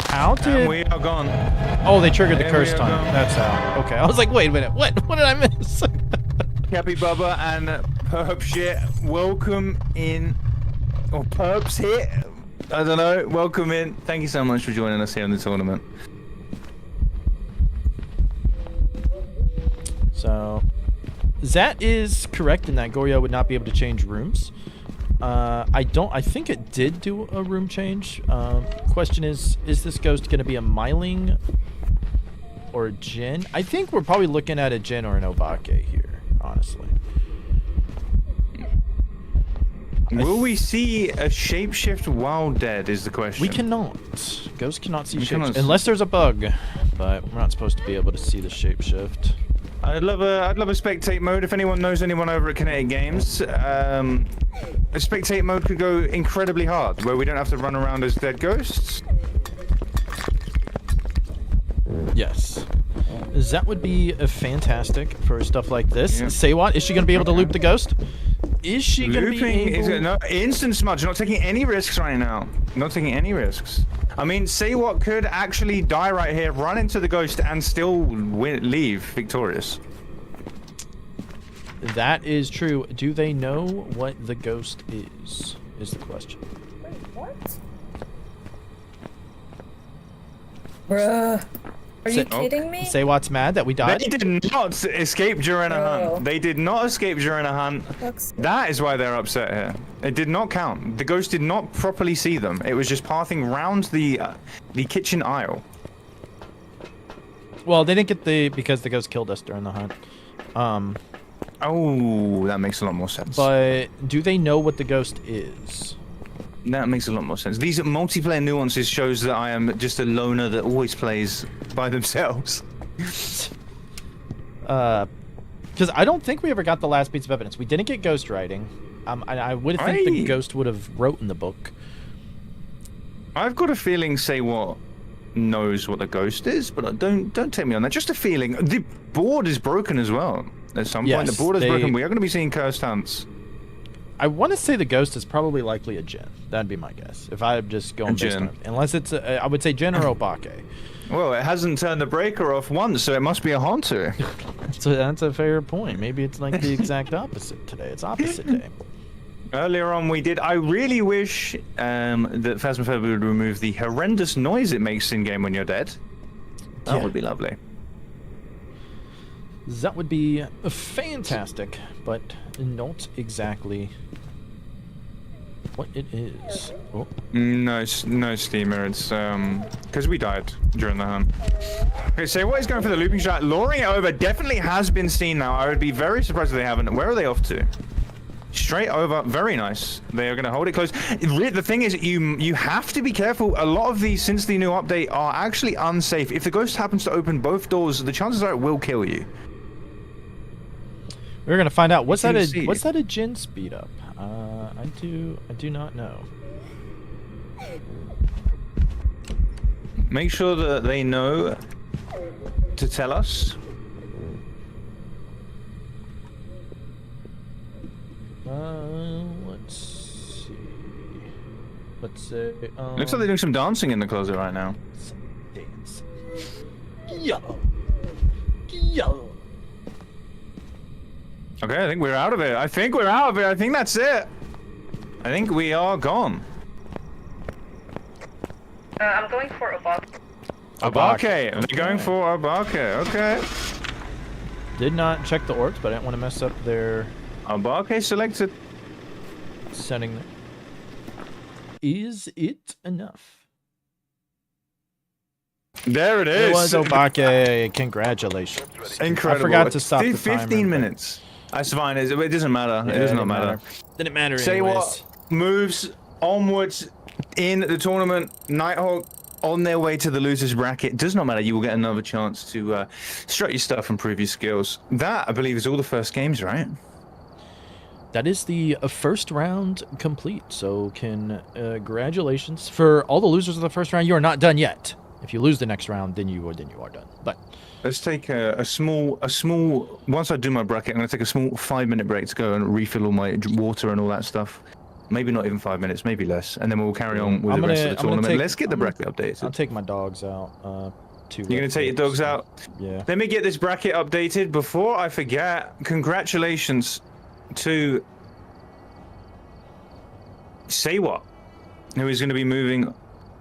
How did and we are gone? Oh, they triggered the curse time. That's how. Okay, I was like, wait a minute, what did I miss? Cappy Bubba and Perp Shit, welcome in. Or Perps here. I don't know. Welcome in. Thank you so much for joining us here in the tournament. So, that is correct in that Goryo would not be able to change rooms. I think it did do a room change. Question is this ghost going to be a Myling or a Jin? I think we're probably looking at a Jin or an Obake here, honestly. Will we see a shapeshift while dead is the question. We cannot. Ghosts cannot see shapes unless there's a bug, but we're not supposed to be able to see the shapeshift. I'd love a spectate mode. If anyone knows anyone over at Kinetic Games, a spectate mode could go incredibly hard, where we don't have to run around as dead ghosts. Yes, that would be fantastic for stuff like this. Say what? Is she going to be able to loop the ghost? Is she going to be able? No, instant smudge. Not taking any risks right now. Not taking any risks. I mean, say what could actually die right here, run into the ghost, and still leave victorious. That is true. Do they know what the ghost is the question. Wait, what? Bruh. Are you kidding me? Say what's mad that we died? They did not escape during a hunt. They did not escape during a hunt. That is why they're upset here. It did not count. The ghost did not properly see them. It was just passing round the kitchen aisle. Well, they didn't get because the ghost killed us during the hunt. Oh, that makes a lot more sense. But do they know what the ghost is? That makes a lot more sense. These multiplayer nuances shows that I am just a loner that always plays by themselves. Because I don't think we ever got the last piece of evidence. We didn't get ghost writing. I would think the ghost would have wrote in the book. I've got a feeling, say what, knows what the ghost is, but don't take me on that. Just a feeling. The board is broken as well. At some point, Yes, the board is they- broken. We are going to be seeing cursed hunts. I want to say the ghost is probably likely a Jin. That'd be my guess. If I'm just going based on Jin. it. Unless it's, I would say Jin or Obake. Well, it hasn't turned the breaker off once, so it must be a haunter. So that's a fair point. Maybe it's like the exact opposite today. It's opposite day. Earlier on, we did. I really wish that Phasmophobia would remove the horrendous noise it makes in game when you're dead. That Yeah. would be lovely. That would be fantastic, but not exactly what it is. Oh. No steamer. It's because we died during the hunt. Okay, so what is going for the looping shot? Luring it over definitely has been seen now. I would be very surprised if they haven't. Where are they off to? Straight over. Very nice. They are going to hold it close. The thing is, you have to be careful. A lot of these, since the new update, are actually unsafe. If the ghost happens to open both doors, the chances are it will kill you. We're gonna find out. What's You that? can see. What's that a Jin speed up? I do not know. Make sure that they know to tell us. Let's see. Let's say. Looks like they're doing some dancing in the closet right now. Dance. Yo. Yo. Okay, I think we're out of it. I think that's it. I think we are gone. I'm going for Obake. Obake. They're going for Obake. Okay. Did not check the orbs, but I didn't want to mess up their Obake selected. setting. Is it enough? There it is. It was Obake. Congratulations. Incredible. I forgot to stop the 15 timer, minutes. That's fine. It doesn't matter. but- It does Yeah, not matter. Didn't matter Say anyways. what? Moves onwards in the tournament. Nighthawk on their way to the losers bracket. Does not matter. You will get another chance to strut your stuff and prove your skills. That, I believe, is all the first games, right? That is the first round complete. So congratulations for all the losers of the first round. You are not done yet. If you lose the next round, then you are done. But Let's take a small. Once I do my bracket, I'm gonna take a small 5-minute break to go and refill all my water and all that stuff. Maybe not even 5 minutes, maybe less, and then we'll carry on with the rest of the tournament. Let's get the bracket updated. I'll take my dogs out. You're gonna take your dogs out? Yeah. Let me get this bracket updated before I forget. Congratulations to Say What, who is going to be moving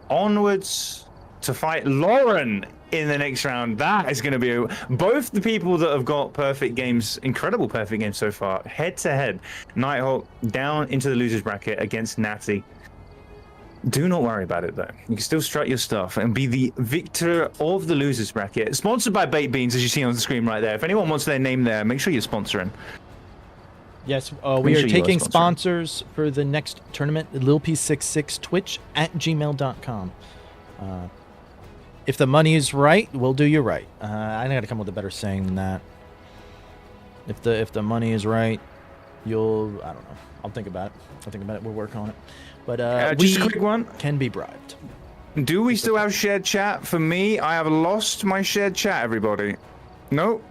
onwards to fight Lauren in the next round. That is going to be both the people that have got perfect games, incredible perfect games so far, head to head. Nighthawk down into the losers bracket against Natty. Do not worry about it though. You can still strut your stuff and be the victor of the losers bracket. Sponsored by Baked Beans, as you see on the screen right there. If anyone wants their name there, make sure you're sponsoring. Yes, we Make are sure you are taking sponsoring. sponsors for the next tournament. LilP66 Twitch at gmail.com. If the money is right, we'll do you right. I gotta come with a better saying than that. If the money is right, you'll, I don't know. I'll think about it. We'll work on it. But just we a quick one. can be bribed. Do we still have shared chat? For me, I have lost my shared chat, everybody. No?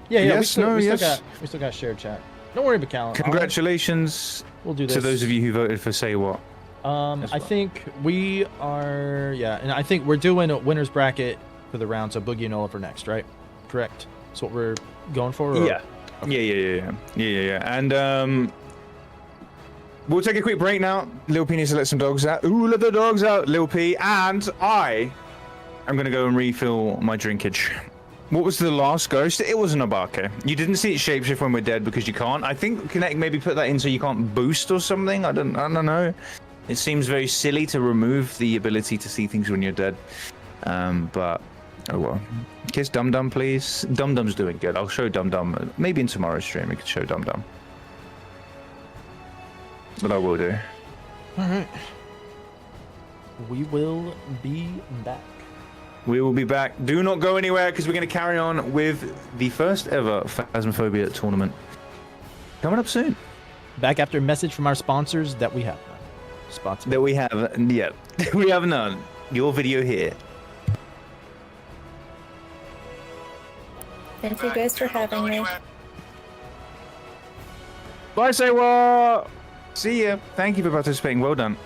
Yeah, Yes, no, we yes. still got shared chat. Don't worry, McCallum. Congratulations We'll do this. to those of you who voted for Say What. I think we are, and I think we're doing a winner's bracket for the round, so Boogie and Olaf are next, right? Correct. That's what we're going for? Or? Yeah. Yeah. And we'll take a quick break now. Lil P needs to let some dogs out. Ooh, let the dogs out, Lil P. And I am going to go and refill my drinkage. What was the last ghost? It was an Obake. You didn't see it shapeshift when we're dead because you can't. I think Connect maybe put that in so you can't boost or something. I don't know. It seems very silly to remove the ability to see things when you're dead. But oh well. Kiss Dum Dum, please. Dum Dum's doing good. I'll show Dum Dum. Maybe in tomorrow's stream we could show Dum Dum. But I will do. All right. We will be back. We will be back. Do not go anywhere because we're going to carry on with the first ever Phasmophobia tournament coming up soon. Back after a message from our sponsors that we have none. That we have, yeah, we have none. Your video here. Thank you guys for having me. Bye, say what? See ya. Thank you for participating. Well done.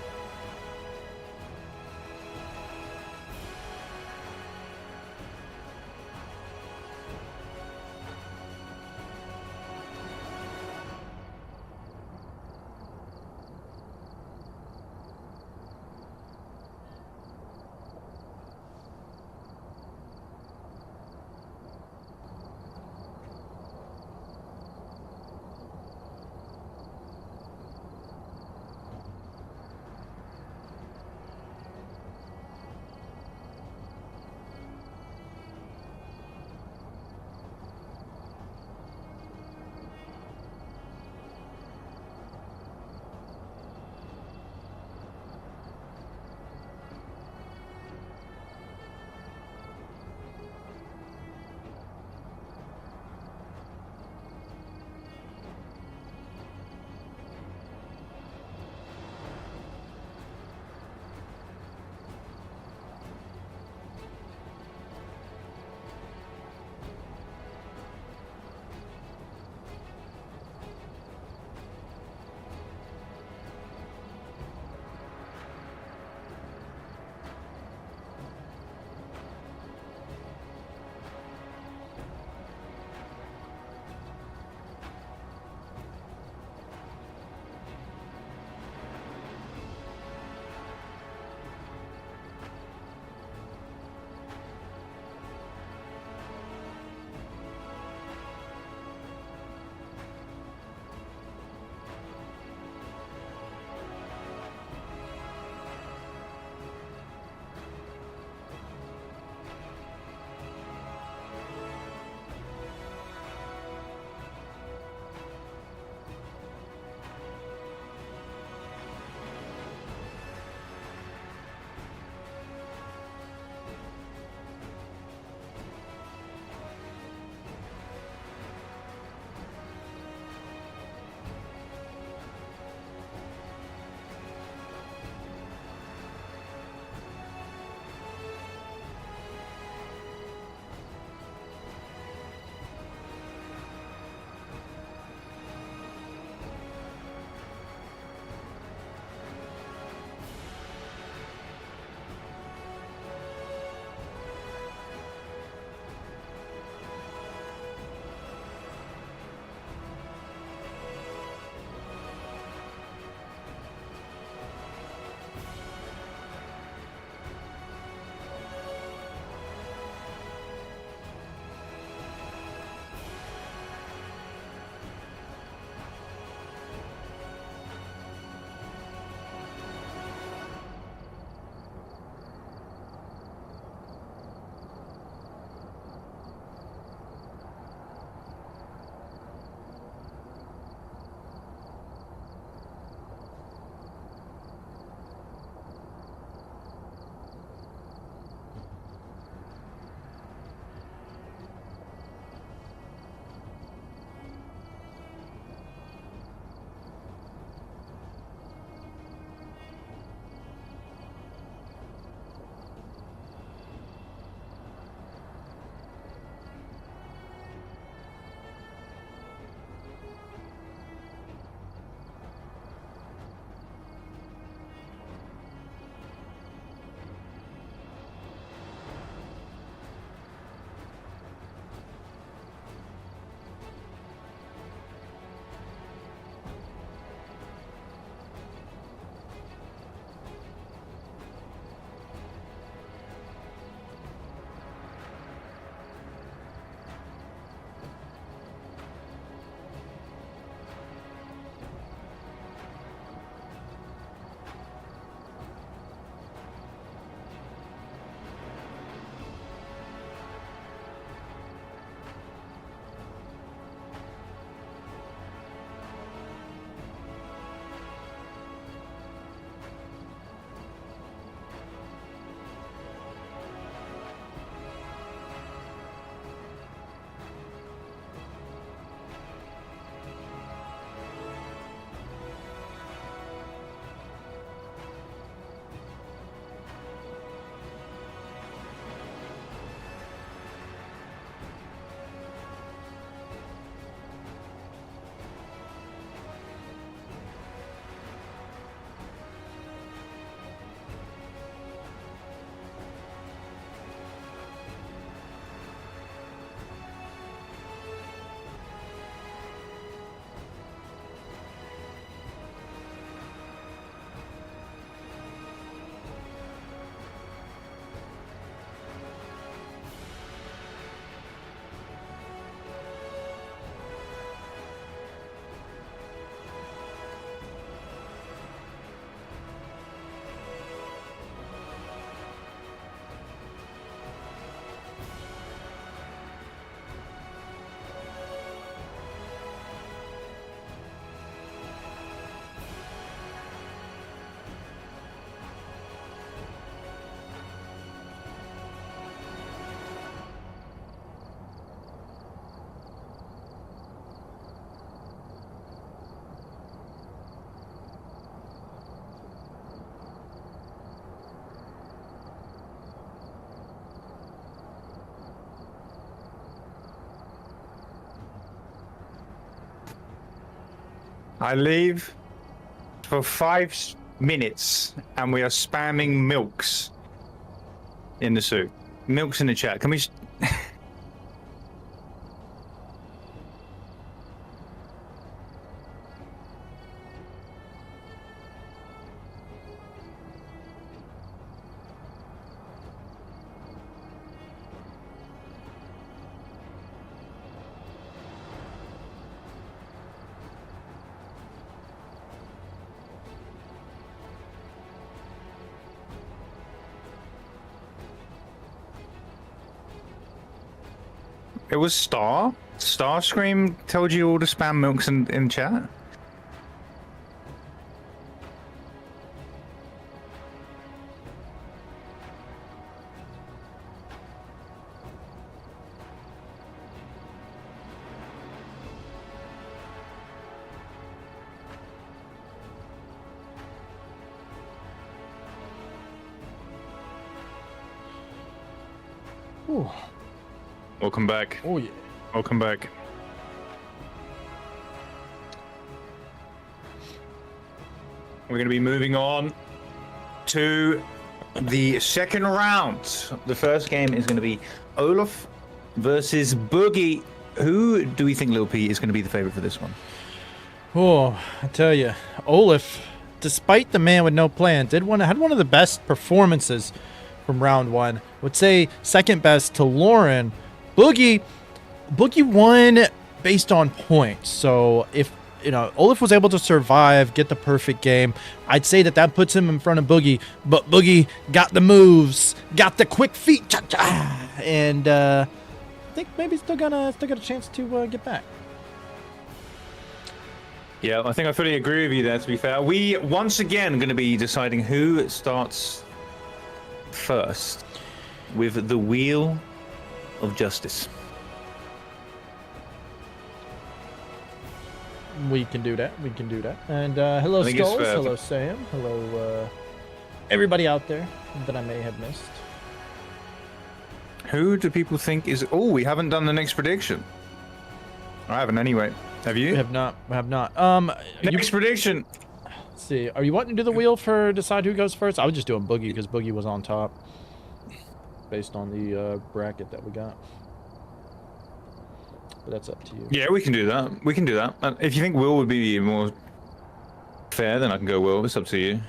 I leave for 5 minutes, and we are spamming milks in the suit. Milks in the chat. Can we? It was Star? Starscream told you all to spam milks in chat? Ooh. Welcome back. Oh yeah. Welcome back. We're going to be moving on to the second round. The first game is going to be Olaf versus Boogie. Who do we think Lil P is going to be the favorite for this one? Oh, I tell you, Olaf, despite the man with no plan, had one of the best performances from round one. Would say second best to Lauren. Boogie won based on points. So if Olaf was able to survive, get the perfect game, I'd say that puts him in front of Boogie. But Boogie got the moves, got the quick feet, cha-cha, and I think maybe still got a chance to get back. Yeah, I think I fully agree with you there, to be fair. We, once again, going to be deciding who starts first with the Wheel of Justice. We can do that. And hello, Skulls. Hello, Sam. Hello, everybody out there that I may have missed. Who do people think is... Oh, we haven't done the next prediction. I haven't anyway. Have you? We have not. Next prediction. Let's see. Are you wanting to do the wheel for decide who goes first? I was just doing Boogie because Boogie was on top based on the bracket that we got. But that's up to you. Yeah, we can do that. If you think Will would be more fair, then I can go Will. It's up to you.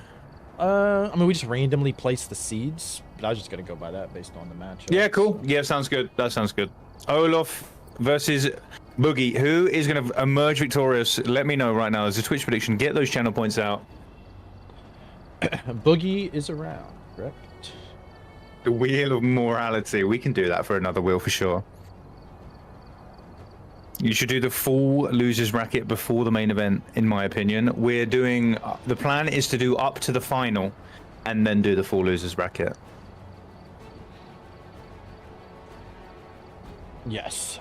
I mean, we just randomly place the seeds, but I was just gonna go by that based on the match. Yeah, cool. Yeah, sounds good. That sounds good. Olaf versus Boogie. Who is going to emerge victorious? Let me know right now. There's a Twitch prediction. Get those channel points out. Boogie is around, correct? The Wheel of Morality. We can do that for another wheel for sure. You should do the full losers bracket before the main event, in my opinion. We're doing... the plan is to do up to the final and then do the full losers bracket. Yes.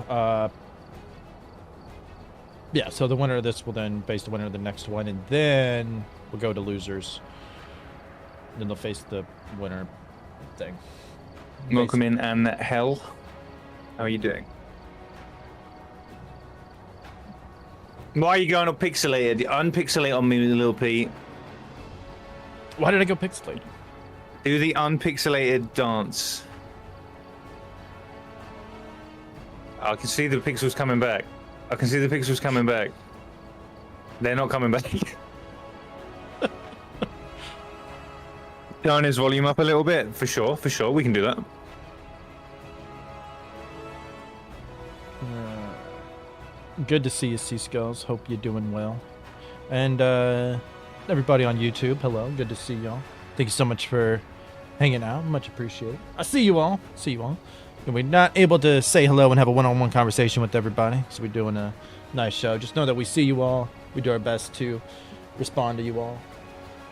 Yeah, so the winner of this will then face the winner of the next one, and then we'll go to losers. Then they'll face the winner thing. Welcome in, and Hell. How are you doing? Why are you going all pixelated? Unpixelate on me, Lil P. Why did I go pixelated? Do the unpixelated dance. I can see the pixels coming back. They're not coming back. Turn his volume up a little bit, for sure. We can do that. Good to see you, Sea Skulls. Hope you're doing well. And everybody on YouTube, hello. Good to see y'all. Thank you so much for hanging out. Much appreciated. I see you all. And we're not able to say hello and have a one-on-one conversation with everybody, so we're doing a nice show. Just know that we see you all. We do our best to respond to you all.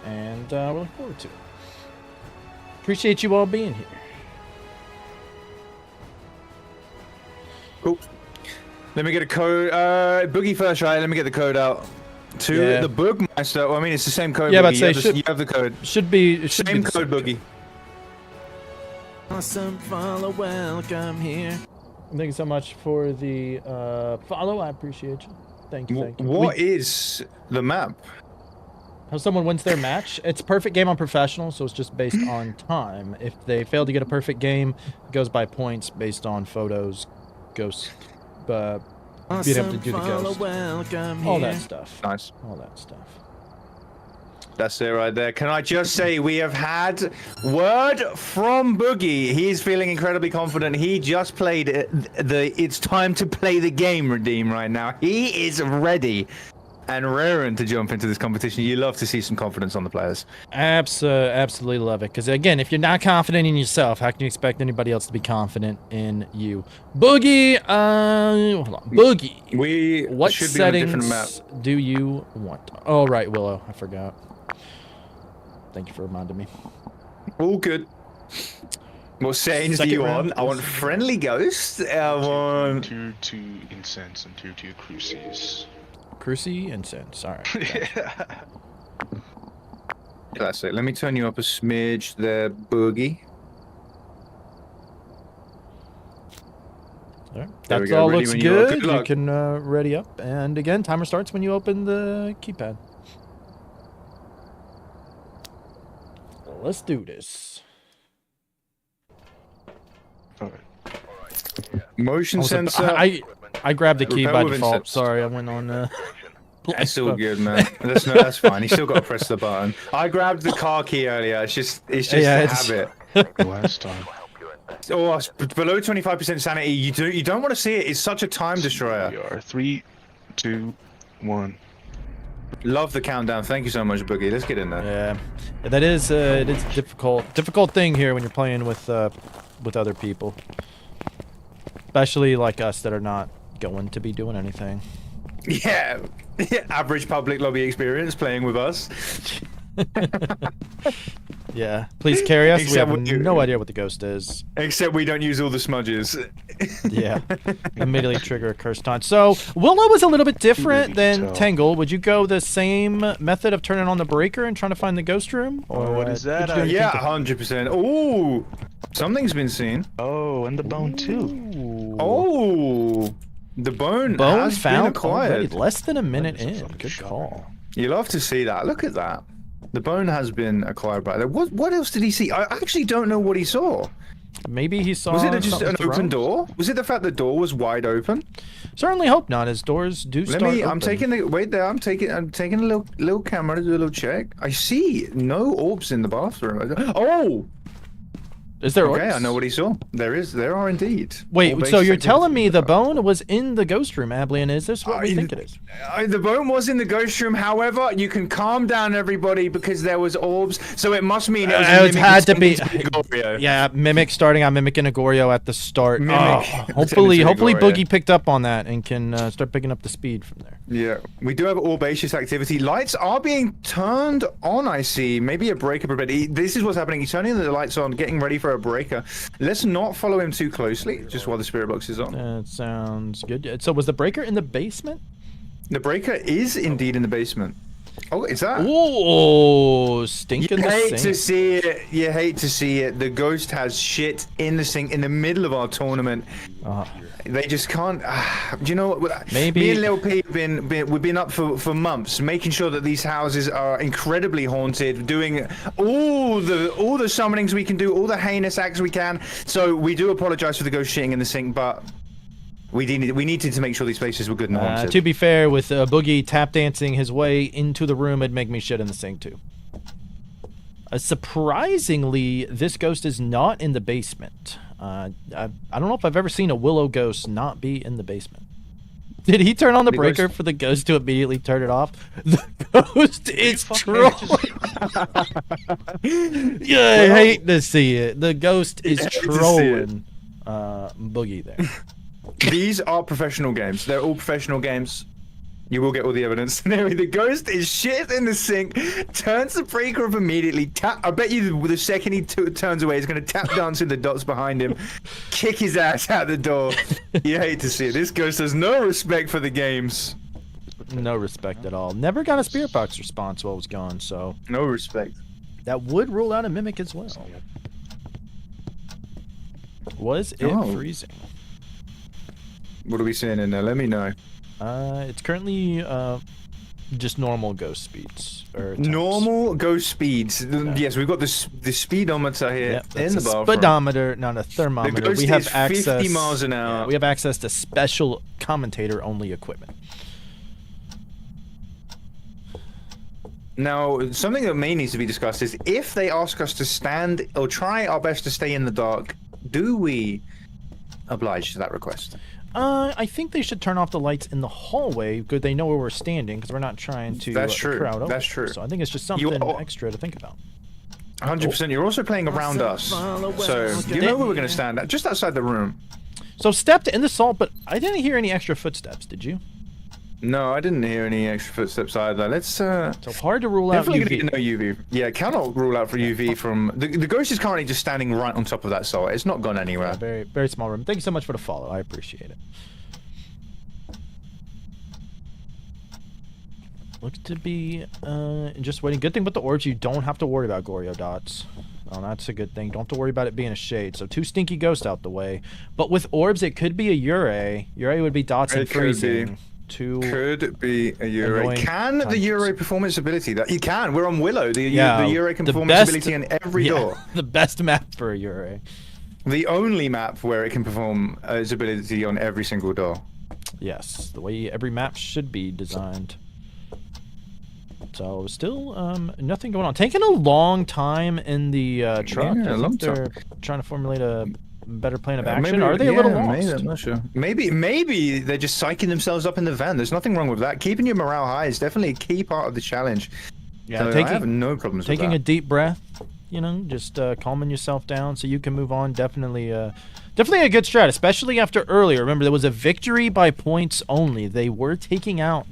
And we look forward to it. Appreciate you all being here. Cool. Let me get a code. Boogie first, right? Let me get the code out. To the Boogmeister. Well, I mean, it's the same code. Yeah, Boogie. but you have the code. Should be Same code, Boogie. Awesome follow, welcome here. Thank you so much for the follow. I appreciate you. Thank you. What is the map? How someone wins their match? It's perfect game on professional, so it's just based on time. If they fail to get a perfect game, it goes by points based on photos, ghosts, being able to do the ghost, all that stuff. Nice. All that stuff. That's it right there. Can I just say we have had word from Boogie. He's feeling incredibly confident. He just played the it's time to play the game redeem right now. He is ready and raring to jump into this competition. You love to see some confidence on the players. Absolutely love it. Because again, if you're not confident in yourself, how can you expect anybody else to be confident in you? Boogie, hold on. Boogie. What should be on a different map. settings do you want? Oh, right, Willow. I forgot. Thank you for reminding me. All good. What settings do you want? I want friendly ghosts. I want Tier 2 incense and Tier 2 cruces. Cruci incense. All right. Okay. That's it. Let me turn you up a smidge there, Boogie. All right. There we That's go. all Ready looks when you are. good. Good You luck. can ready up. And again, timer starts when you open the keypad. Let's do this. Motion sensor. I grabbed the key by Repel with default. incense. Sorry, I went on. That's all good, man. That's fine. You still got to press the button. I grabbed the car key earlier. It's just a habit. Last time. Oh, it's below 25% sanity. You don't want to see it. It's such a time destroyer. We are 3, 2, 1. Love the countdown. Thank you so much, Boogie. Let's get in there. Yeah, that is it is a difficult thing here when you're playing with other people, especially like us that are not going to be doing anything. Yeah, average public lobby experience playing with us. Yeah, please carry us. Except we have no idea what the ghost is. Except we don't use all the smudges. Yeah, immediately trigger a curse taunt. So Willow was a little bit different than Tangle. Would you go the same method of turning on the breaker and trying to find the ghost room? Or what is that? Yeah, 100%. Ooh, something's been seen. Oh, and the bone too. Oh, the bone has found been acquired. already. Less than a minute in. Good call. You love to see that. Look at that. The bone has been acquired by that. What else did he see? I actually don't know what he saw. Maybe he saw. Was it just an something open wrong? door? Was it the fact the door was wide open? Certainly hope not. As doors do start open. I'm taking the wait there. I'm taking a little camera to do a little check. I see no orbs in the bathroom. Oh. Is there Okay, orbs? I know what he saw. There are indeed. Wait, Orb-based so you're activity. telling me the bone was in the ghost room, Ablian? Is this what we think it is? The bone was in the ghost room. However, you can calm down, everybody, because there was orbs. So it must mean it was It had to be. Gorio. Yeah, mimic starting. I'm mimicking a Goryo at the start. Mimic. Hopefully Gorio. Boogie picked up on that and can start picking up the speed from there. Yeah, we do have orbaceous activity. Lights are being turned on, I see. Maybe a breaker prepared. This is what's happening. He's turning the lights on, getting ready for a breaker. Let's not follow him too closely, just while the spirit box is on. That sounds good. So was the breaker in the basement? The breaker is indeed in the basement. Oh, is that? Oh, stinking You the hate sink. to see it. You hate to see it. The ghost has shit in the sink in the middle of our tournament. They just can't. Do you know what? Maybe me and Lil P we've been up for months, making sure that these houses are incredibly haunted, doing all the summonings we can do, all the heinous acts we can. So we do apologize for the ghost shitting in the sink, but we needed to make sure these places were good and haunted. To be fair, with Boogie tap dancing his way into the room, it'd make me shit in the sink too. Surprisingly, this ghost is not in the basement. I don't know if I've ever seen a Willow ghost not be in the basement. Did he turn on the breaker for the ghost to immediately turn it off? The ghost is trolling. Yeah, I hate to see it. The ghost is trolling Boogie there. These are professional games. They're all professional games. You will get all the evidence. The ghost is shit in the sink, turns the breaker off immediately. I bet you the second he turns away, he's going to tap dance in the dots behind him, kick his ass out the door. You hate to see it. This ghost has no respect for the games. No respect at all. Never got a spirit box response while it was gone, so no respect. That would rule out a mimic as well. Was it freezing? What are we seeing in there? Let me know. It's currently just normal ghost speeds. Or attempts. Normal ghost speeds. Yes, we've got the speedometer here Yep, in that's the a bathroom. speedometer, not a thermometer. The ghost We have is access 50 miles an hour. Yeah, we have access to special commentator-only equipment. Now, something that may need to be discussed is if they ask us to stand or try our best to stay in the dark, do we oblige to that request? I think they should turn off the lights in the hallway because they know where we're standing because we're not trying to That's true. crowd over. That's true. So I think it's just something extra to think about. 100%. You're also playing around us, so you know where we're going to stand at, just outside the room. So stepped in the salt, but I didn't hear any extra footsteps. Did you? No, I didn't hear any extra footsteps either. Let's So hard to rule out definitely UV. gonna get no UV. Yeah, cannot rule out for UV from the ghost is currently just standing right on top of that salt. It's not gone anywhere. Very, very small room. Thank you so much for the follow. I appreciate it. Looks to be just waiting. Good thing with the orbs, you don't have to worry about Goryo dots. Oh, that's a good thing. Don't have to worry about it being a shade. So 2 stinky ghosts out the way. But with orbs, it could be a Ure. Ure would be dots and freezing. Could be a Ure. annoying Can the Ure perform its ability? That you can. We're on Willow. The Ure can the perform best- its ability on every door. The best map for a Ure. The only map where it can perform its ability on every single door. Yes, the way every map should be designed. So still nothing going on. Taking a long time in the truck. Yeah, I a long think they're time. trying to formulate a better plan of action. Maybe, Are they a little lost? Maybe, I'm not sure. Maybe they're just psyching themselves up in the van. There's nothing wrong with that. Keeping your morale high is definitely a key part of the challenge. Yeah, So I have no problems with taking that. a deep breath, you know, just calming yourself down so you can move on. Definitely a good strat, especially after earlier. Remember, there was a victory by points only. They were taken out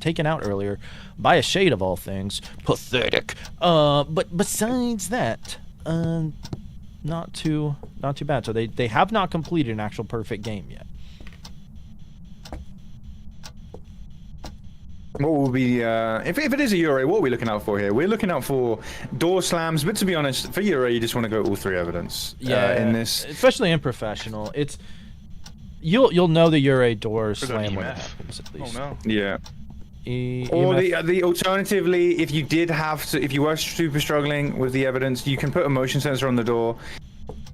earlier by a shade of all things. Pathetic. But besides that, not too bad. So they have not completed an actual perfect game yet. What will be, if it is a Ure, what are we looking out for here? We're looking out for door slams, but to be honest, for Ure, you just want to go all 3 evidence. In this. Especially in professional. It's you'll know the Ure door For the slam when it EMF. happens at least. Oh no. Yeah. Or the alternatively, if you did have to, if you were super struggling with the evidence, you can put a motion sensor on the door.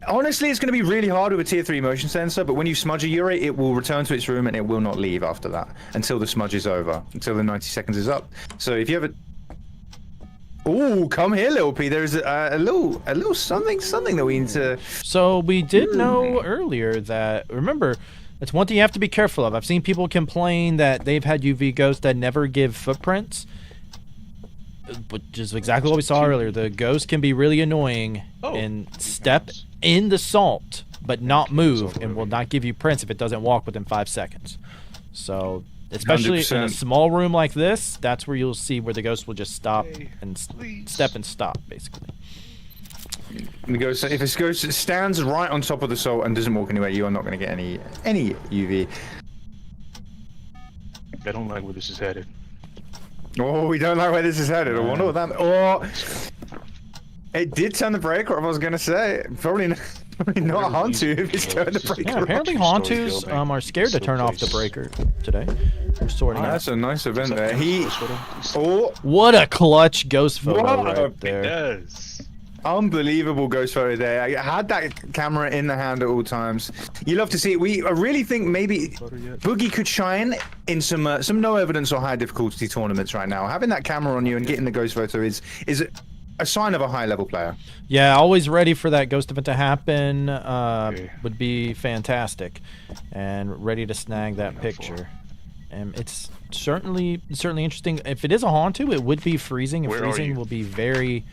Honestly, it's going to be really hard with a tier 3 motion sensor, but when you smudge a Ure, it will return to its room and it will not leave after that until the smudge is over, until the 90 seconds is up. So if you have a... Ooh, come here, little P. There's a little something that we need to... So we did know earlier that, remember, that's one thing you have to be careful of. I've seen people complain that they've had UV ghosts that never give footprints, which is exactly what we saw earlier. The ghost can be really annoying and step in the salt, but not move, and will not give you prints if it doesn't walk within 5 seconds. So, especially in a 100%. small room like this, that's where you'll see where the ghost will just stop and step and stop, basically. The ghost, if a ghost stands right on top of the salt and doesn't walk anywhere, you are not going to get any UV. I don't like where this is headed. Oh, we don't like where this is headed. I wonder what that... Oh, it did turn the breaker off, I was going to say. Probably not a Hantu if it's turned the breaker Yeah, off. apparently Hantus are scared to turn off the breaker today. They're sorting out. That's a nice event there. What a clutch ghost photo What a- right there. Yes. Unbelievable ghost photo there. I had that camera in the hand at all times. You love to see it. I really think maybe Boogie could shine in some no evidence or high difficulty tournaments right now. Having that camera on you and getting the ghost photo is a sign of a high level player. Yeah, always ready for that ghost event to happen. Would be fantastic, and ready to snag that picture. And it's certainly interesting. If it is a Hantu, it would be freezing, and Where are freezing you? will be very,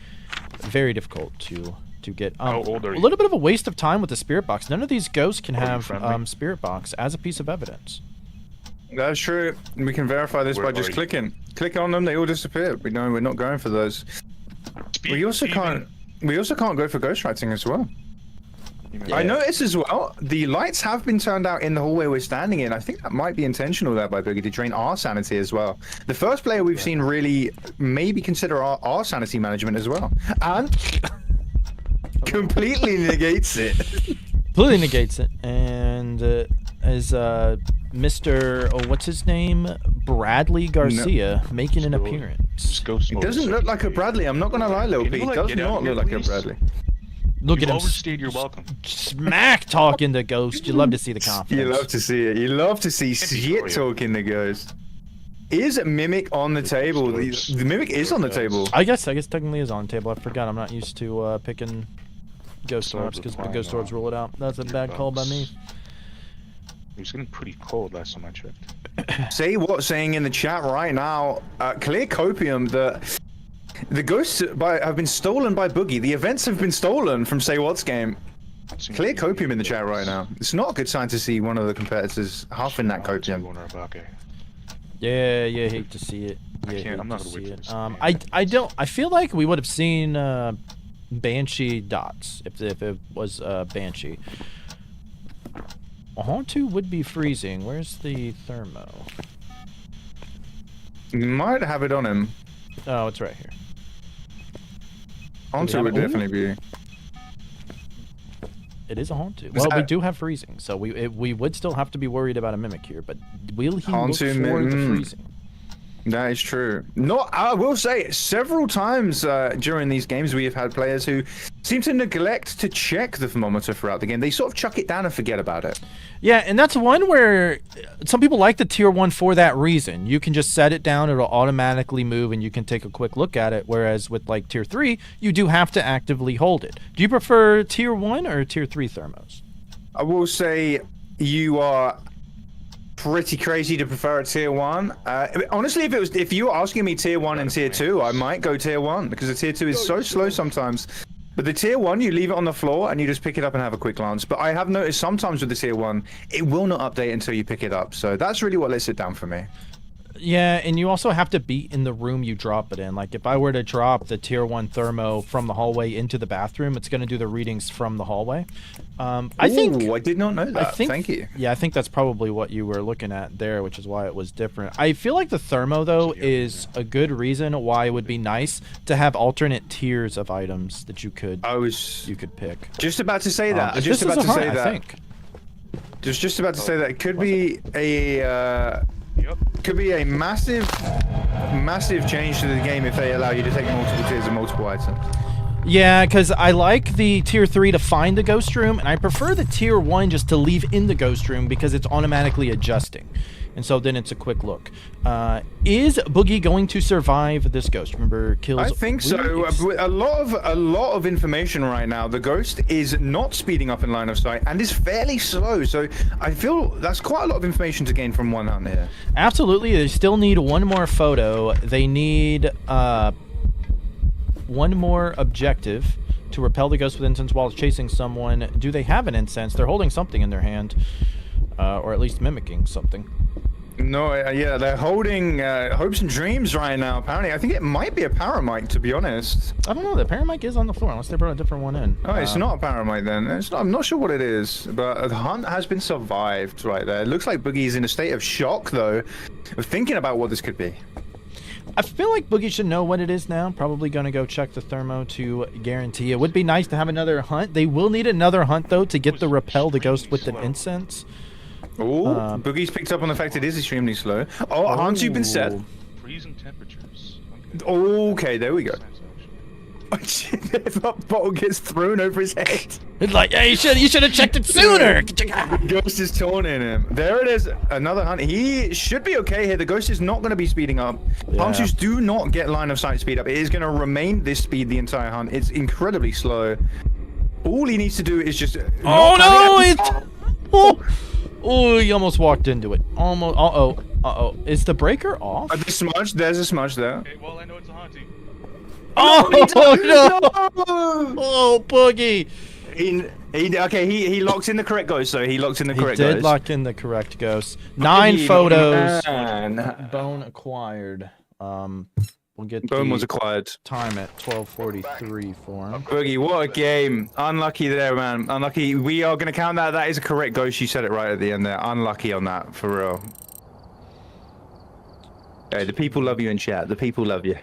very difficult to get. How old are a you? little bit of a waste of time with the spirit box. None of these ghosts can Are you have friendly? spirit box as a piece of evidence. That's true. We can verify this Where by just are you? clicking. Click on them, they all disappear. We know we're not going for those. We also can't go for ghostwriting as well. I noticed as well, the lights have been turned out in the hallway we're standing in. I think that might be intentional there by Boogie to drain our sanity as well. The first player we've seen really maybe consider our sanity management as well. And completely negates it. Completely negates it. And as Mr. what's his name? Bradley Garcia making an Just appearance. ghost It mode. doesn't look like a Bradley. I'm not gonna lie, Lil Can Pete. you, It like, does get out not of here, look like a please? Bradley. Look You've at him overstayed your welcome. smack talking the ghost. You love to see the confidence. You love to see it. You love to see be shit Gloria. talking the ghost. Is Mimic on the table? The Mimic is on the table. I guess technically is on the table. I forgot. I'm not used to picking ghost orbs because the ghost orbs rule it out. That's a bad call by me. It was getting pretty cold last time I checked. Say what's saying in the chat right now. Clear copium that the ghosts have been stolen by Boogie. The events have been stolen from Say What's game. Clear copium in the chat right now. It's not a good sign to see one of the competitors huffing that copium. Yeah, hate to see it. Yeah, I'm not gonna wait for this. I feel like we would have seen Banshee dots if it was Banshee. Hontu would be freezing. Where's the thermo? You might have it on him. Oh, it's right here. Hontu would definitely be. It is a Hontu. Well, we do have freezing, so we would still have to be worried about a Mimic here, but will he look for the freezing? That is true. I will say, several times during these games we have had players who seem to neglect to check the thermometer throughout the game. They sort of chuck it down and forget about it. Yeah, and that's one where some people like the tier 1 for that reason. You can just set it down, it'll automatically move, and you can take a quick look at it, whereas with like tier 3, you do have to actively hold it. Do you prefer tier 1 or tier 3 thermos? I will say you are pretty crazy to prefer a tier 1. Honestly, if you were asking me tier 1 and tier 2, I might go tier 1 because the tier 2 is so slow sometimes. But the tier 1, you leave it on the floor and you just pick it up and have a quick glance. But I have noticed sometimes with the tier 1, it will not update until you pick it up. So that's really what lets it down for me. Yeah, and you also have to be in the room you drop it in. Like if I were to drop the tier 1 thermo from the hallway into the bathroom, it's going to do the readings from the hallway. I did not know that. Thank you. Yeah, I think that's probably what you were looking at there, which is why it was different. I feel like the thermo though is a good reason why it would be nice to have alternate tiers of items that you could pick. Just about to say that. Just about to say that. I think. Just about to say that it could be a massive change to the game if they allow you to take multiple tiers of multiple items. Yeah, because I like the tier 3 to find the ghost room, and I prefer the tier 1 just to leave in the ghost room because it's automatically adjusting. And so then it's a quick look. Is Boogie going to survive this ghost? Remember, kills. I think so. A lot of information right now. The ghost is not speeding up in line of sight and is fairly slow. So I feel that's quite a lot of information to gain from one hunt here. Absolutely. They still need one more photo. They need one more objective to repel the ghost with incense while chasing someone. Do they have an incense? They're holding something in their hand, or at least mimicking something. No, yeah, they're holding hopes and dreams right now. Apparently, I think it might be a paramite, to be honest. I don't know. The paramite is on the floor, unless they brought a different one in. Oh, it's not a paramite then. I'm not sure what it is, but the hunt has been survived right there. It looks like Boogie's in a state of shock, though, of thinking about what this could be. I feel like Boogie should know what it is now. Probably going to go check the thermo to guarantee. It would be nice to have another hunt. They will need another hunt, though, to get the repel the ghost with an incense. Oh, Boogie's picked up on the fact it is extremely slow. Oh, Hansu been set. Freezing temperatures. Okay, there we go. If a bottle gets thrown over his head. It's like, yeah, you should have checked it sooner. The ghost is taunting him. There it is, another hunt. He should be okay here. The ghost is not going to be speeding up. Yeah. Hansus do not get line of sight speed up. It is going to remain this speed the entire hunt. It's incredibly slow. All he needs to do is just. Oh, he almost walked into it. Almost. Uh-oh. Is the breaker off? The smudge. There's a smudge there. Okay, well, I know it's a haunting. Oh, no! Oh, Boogie! He locked in the correct ghost, so he locked in the correct ghost. He did lock in the correct ghost. 9 photos. Bone acquired. We'll get Bone was acquired. Time at 12:43 for him. Boogie, what a game. Unlucky there, man. Unlucky. We are going to count that. That is a correct ghost. You said it right at the end there. Unlucky on that, for real. Hey, the people love you in chat. The people love you.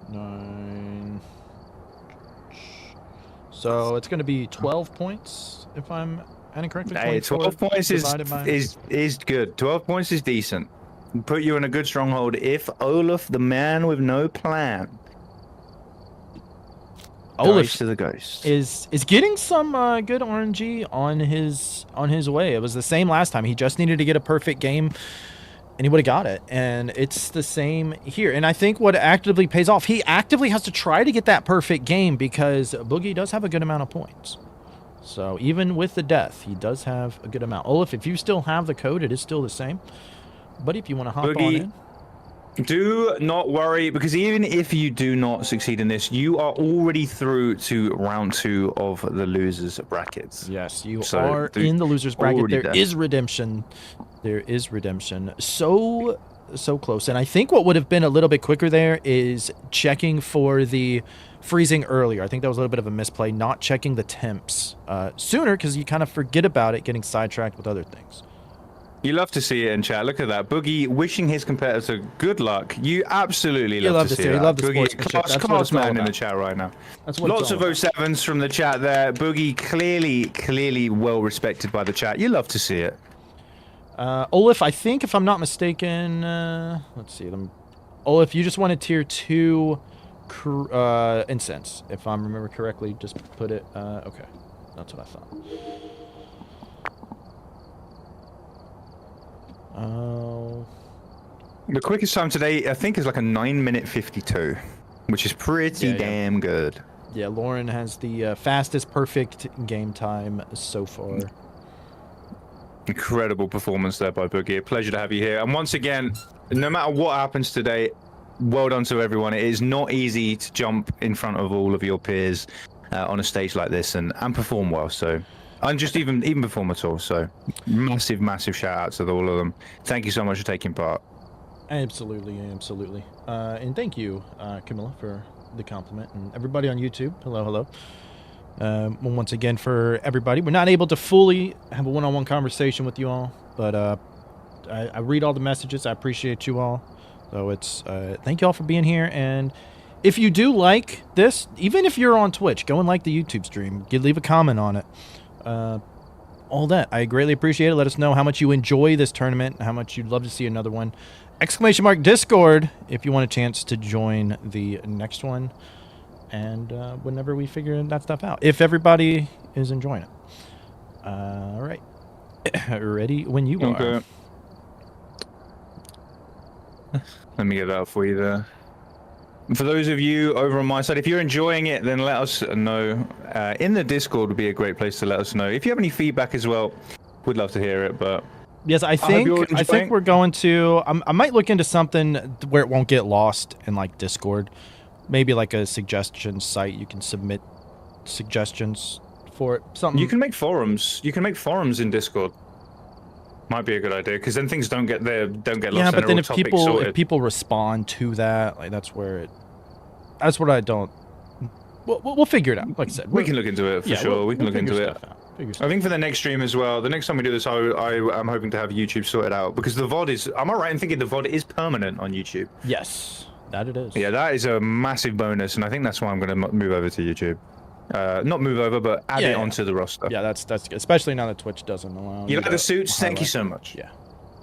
9. So it's going to be 12 points if I'm incorrectly. Hey, 12 points is good. 12 points is decent. Put you in a good stronghold if Olaf, the man with no plan, Olaf to the ghost. is getting some good RNG on his way. It was the same last time. He just needed to get a perfect game, and he would have got it. And it's the same here. And I think what actively pays off, he actively has to try to get that perfect game because Boogie does have a good amount of points. So even with the death, he does have a good amount. Olaf, if you still have the code, it is still the same. But if you want to hop on in. Do not worry, because even if you do not succeed in this, you are already through to round 2 of the losers brackets. Yes, you are in the losers bracket. There is redemption. There is redemption. So close. And I think what would have been a little bit quicker there is checking for the freezing earlier. I think that was a little bit of a misplay, not checking the temps sooner, because you kind of forget about it, getting sidetracked with other things. You love to see it in chat. Look at that. Boogie wishing his competitor good luck. You absolutely love to see it. You love the sportsmanship. Class man in the chat right now. That's what Lots of 07s from the chat there. Boogie clearly well respected by the chat. You love to see it. Olaf, I think if I'm not mistaken, let's see. Olaf, you just wanted tier 2 incense. If I remember correctly, just put it. Okay, that's what I thought. The quickest time today, I think, is like a 9:52, which is pretty damn good. Yeah, Lauren has the fastest perfect game time so far. Incredible performance there by Boogie. A pleasure to have you here. And once again, no matter what happens today, well done to everyone. It is not easy to jump in front of all of your peers on a stage like this and perform well. So, and just even perform at all. So, massive shout out to all of them. Thank you so much for taking part. Absolutely. And thank you, Camilla, for the compliment, and everybody on YouTube. Hello. Once again, for everybody, we're not able to fully have a one-on-one conversation with you all, but I read all the messages. I appreciate you all. So it's thank you all for being here. And if you do like this, even if you're on Twitch, go and like the YouTube stream. Leave a comment on it. All that, I greatly appreciate it. Let us know how much you enjoy this tournament, how much you'd love to see another one. ! Discord if you want a chance to join the next one, and whenever we figure that stuff out, if everybody is enjoying it. All right. Ready when you are. Let me get that for you there. For those of you over on my side, if you're enjoying it, then let us know. In the Discord would be a great place to let us know. If you have any feedback as well, we'd love to hear it. But yes, I think we're going to. I might look into something where it won't get lost in like Discord. Maybe like a suggestion site. You can submit suggestions for it. Something. You can make forums. You can make forums in Discord. Might be a good idea, because then things don't get lost. Yeah, but then if people respond to that, like that's what I don't. We'll figure it out. Like I said, we can look into it for sure. We can look into it. I think for the next stream as well, the next time we do this, I'm hoping to have YouTube sorted out, because the VOD is. Am I right in thinking the VOD is permanent on YouTube? Yes, that it is. Yeah, that is a massive bonus, and I think that's why I'm going to move over to YouTube. Not move over, but add it onto the roster. Yeah, that's good. Especially now that Twitch doesn't allow. You like the suits? Thank you so much. Yeah,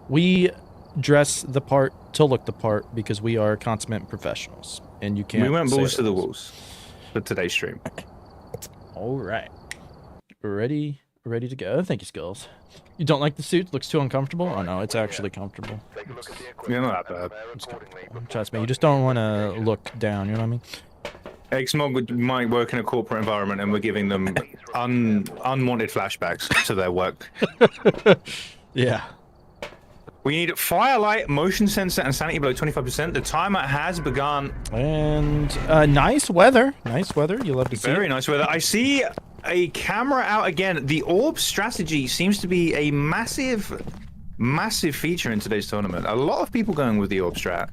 we dress the part to look the part because we are consummate professionals, and you can't. We went balls to the walls for today's stream. All right, ready to go. Thank you, Skulls. You don't like the suit? Looks too uncomfortable? Oh no, it's actually comfortable. Yeah, not that bad. It's comfortable. Trust me, you just don't want to look down. You know what I mean? Xmog might work in a corporate environment, and we're giving them unwanted flashbacks to their work. Yeah. We need firelight, motion sensor, and sanity below 25%. The timer has begun. And nice weather. Nice weather. You love to see. Very nice weather. I see a camera out again. The orb strategy seems to be a massive feature in today's tournament. A lot of people going with the orb strat.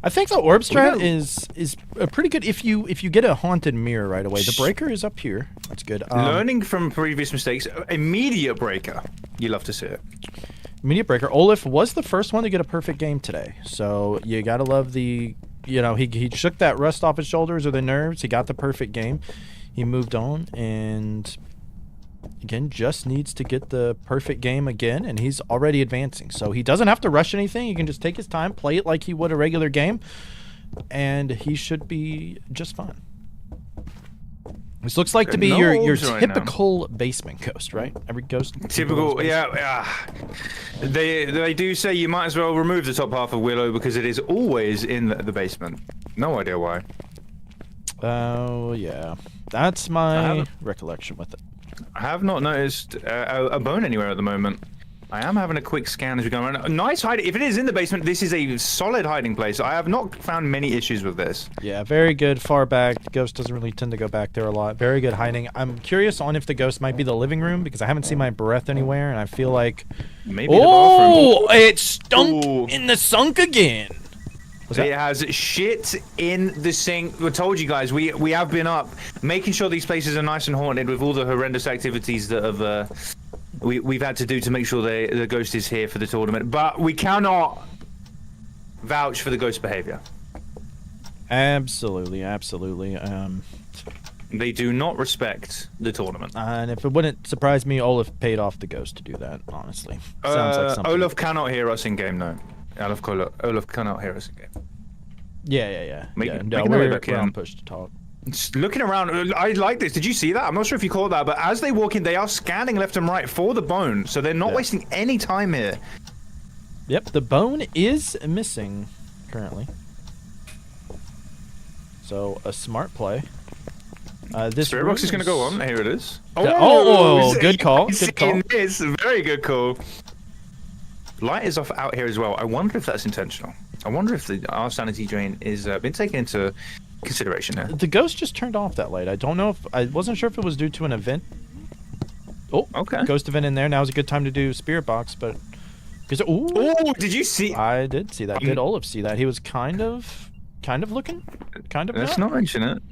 I think the orb strat is pretty good if you get a haunted mirror right away. The breaker is up here. That's good. Learning from previous mistakes. Immediate breaker. You love to see it. Immediate breaker. Olaf was the first one to get a perfect game today. So you gotta love the. He shook that rust off his shoulders or the nerves. He got the perfect game. He moved on, and Again, just needs to get the perfect game again, and he's already advancing. So he doesn't have to rush anything. He can just take his time, play it like he would a regular game, and he should be just fine. This looks like to be your typical basement ghost, right? Every ghost. Typical, yeah. They do say you might as well remove the top half of Willow because it is always in the basement. No idea why. Oh, yeah. That's my recollection with it. I have not noticed a bone anywhere at the moment. I am having a quick scan as we go around. Nice hiding. If it is in the basement, this is a solid hiding place. I have not found many issues with this. Yeah, very good far back. The ghost doesn't really tend to go back there a lot. Very good hiding. I'm curious on if the ghost might be the living room because I haven't seen my breath anywhere, and I feel like maybe the bathroom. Oh, it stunk in the sunk again. It has shit in the sink. We told you guys, we have been up making sure these places are nice and haunted with all the horrendous activities that have we've had to do to make sure the ghost is here for the tournament. But we cannot vouch for the ghost behavior. Absolutely. They do not respect the tournament. And if it wouldn't surprise me, Olaf paid off the ghost to do that, honestly. Sounds like something. Olaf cannot hear us in game, no. Olaf cannot hear us in game. Yeah. No, we're on push to talk. Just looking around, I like this. Did you see that? I'm not sure if you caught that, but as they walk in, they are scanning left and right for the bone, so they're not wasting any time here. Yep, the bone is missing currently. So a smart play. This Spirit box is going to go on. Here it is. Good call. Good call. It's a very good call. Light is off out here as well. I wonder if that's intentional. I wonder if our sanity drain is been taken into consideration here. The ghost just turned off that light. I don't know if I wasn't sure if it was due to an event. Oh, okay. Ghost event in there. Now is a good time to do spirit box, but did you see? I did see that. Did Olaf see that? He was kind of looking, Let's not mention it.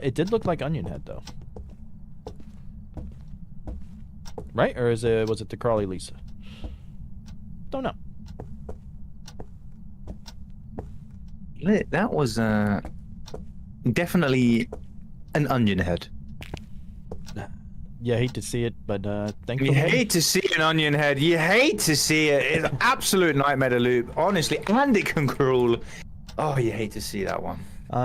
It did look like Onion Head though. Right? Or was it the Crawley Lisa? Don't know. That was definitely an onion head. Yeah, I hate to see it, but thankfully... You hate to see an onion head. You hate to see it. It's an absolute nightmare to loop, honestly. And it can crawl. Oh, you hate to see that one.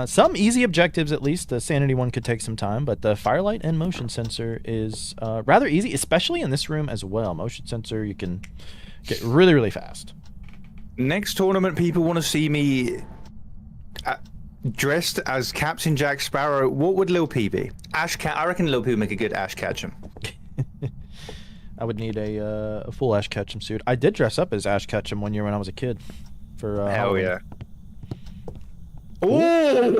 Some easy objectives, at least. The sanity one could take some time, but the firelight and motion sensor is rather easy, especially in this room as well. Motion sensor, you can get really, really fast. Next tournament, people want to see me dressed as Captain Jack Sparrow. What would Lil P be? I reckon Lil P would make a good Ash Ketchum. I would need a full Ash Ketchum suit. I did dress up as Ash Ketchum one year when I was a kid. For hell Halloween. Yeah. Oh,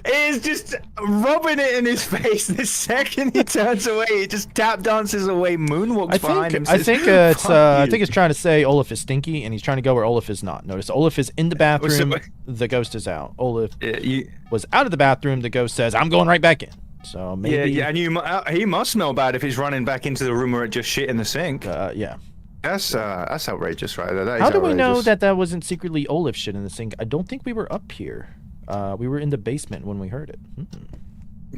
it's just rubbing it in his face. The second he turns away, he just tap dances away, moonwalks behind him. I think it's trying to say Olaf is stinky, and he's trying to go where Olaf is not. Notice Olaf is in the bathroom. The ghost is out. Olaf was out of the bathroom. The ghost says, "I'm going right back in." So maybe. Yeah, and he must smell bad if he's running back into the room where it just shit in the sink. Yeah. That's outrageous, right there. How do we know that wasn't secretly Olaf shit in the sink? I don't think we were up here. We were in the basement when we heard it.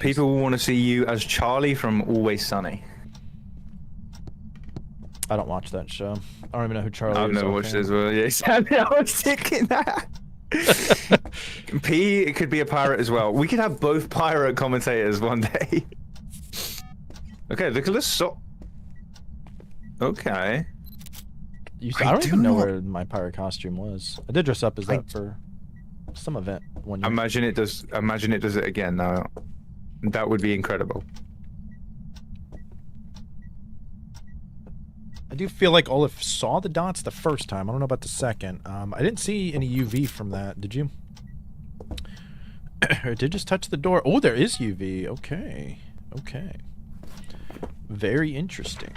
People will want to see you as Charlie from Always Sunny. I don't watch that show. I don't even know who Charlie is. I've never watched it as well. Yeah, I was thinking that. P could be a pirate as well. We could have both pirate commentators one day. Okay, look at this. Okay. I don't even know where my pirate costume was. I did dress up as that for some event one year. Imagine it does it again now. That would be incredible. I do feel like Olaf saw the dots the first time. I don't know about the second. I didn't see any UV from that. Did you? Or did just touch the door? Oh, there is UV. Okay. Very interesting.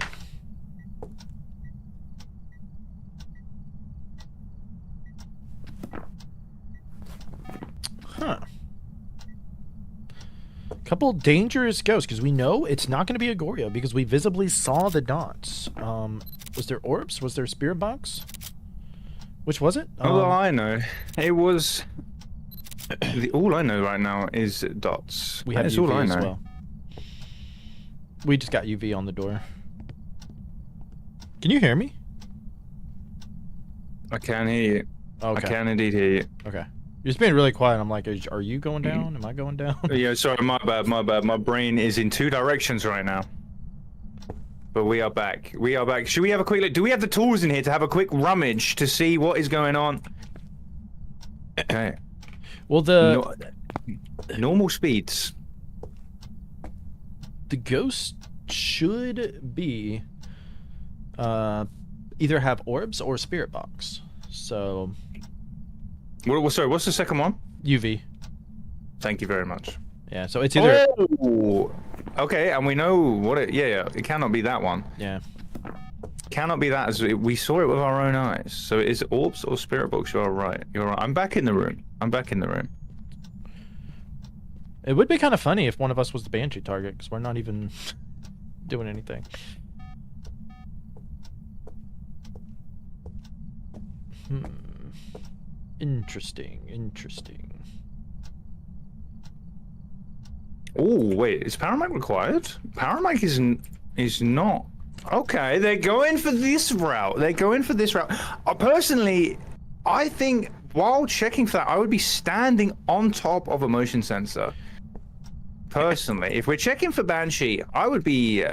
Huh. Couple dangerous ghosts, because we know it's not going to be a Goria, because we visibly saw the dots. Was there orbs? Was there a spirit box? Which was it? I know. It was All I know right now is dots. We have That's UV all I as know. well. We just got UV on the door. Can you hear me? I can hear you. Okay. I can indeed hear you. Okay. You're just being really quiet. I'm like, are you going down? Am I going down? Yeah, sorry, my bad. My brain is in two directions right now. But we are back. We are back. Should we have a quick look? Do we have the tools in here to have a quick rummage to see what is going on? Okay. Well, normal speeds. The ghost should be either have orbs or spirit box. So Sorry, what's the second one? UV. Thank you very much. Yeah, so it's either Oh! Okay, and we know what it... Yeah, it cannot be that one. yeah. Cannot be that, as we saw it with our own eyes. So is it orbs or spirit box? You're right. You're right. I'm back in the room. It would be kind of funny if one of us was the Banshee target, because we're not even doing anything. Interesting. Oh, wait. Is Paramic required? Paramic is not... Okay, they're going for this route. Personally, I think while checking for that, I would be standing on top of a motion sensor. Personally, if we're checking for Banshee, I would be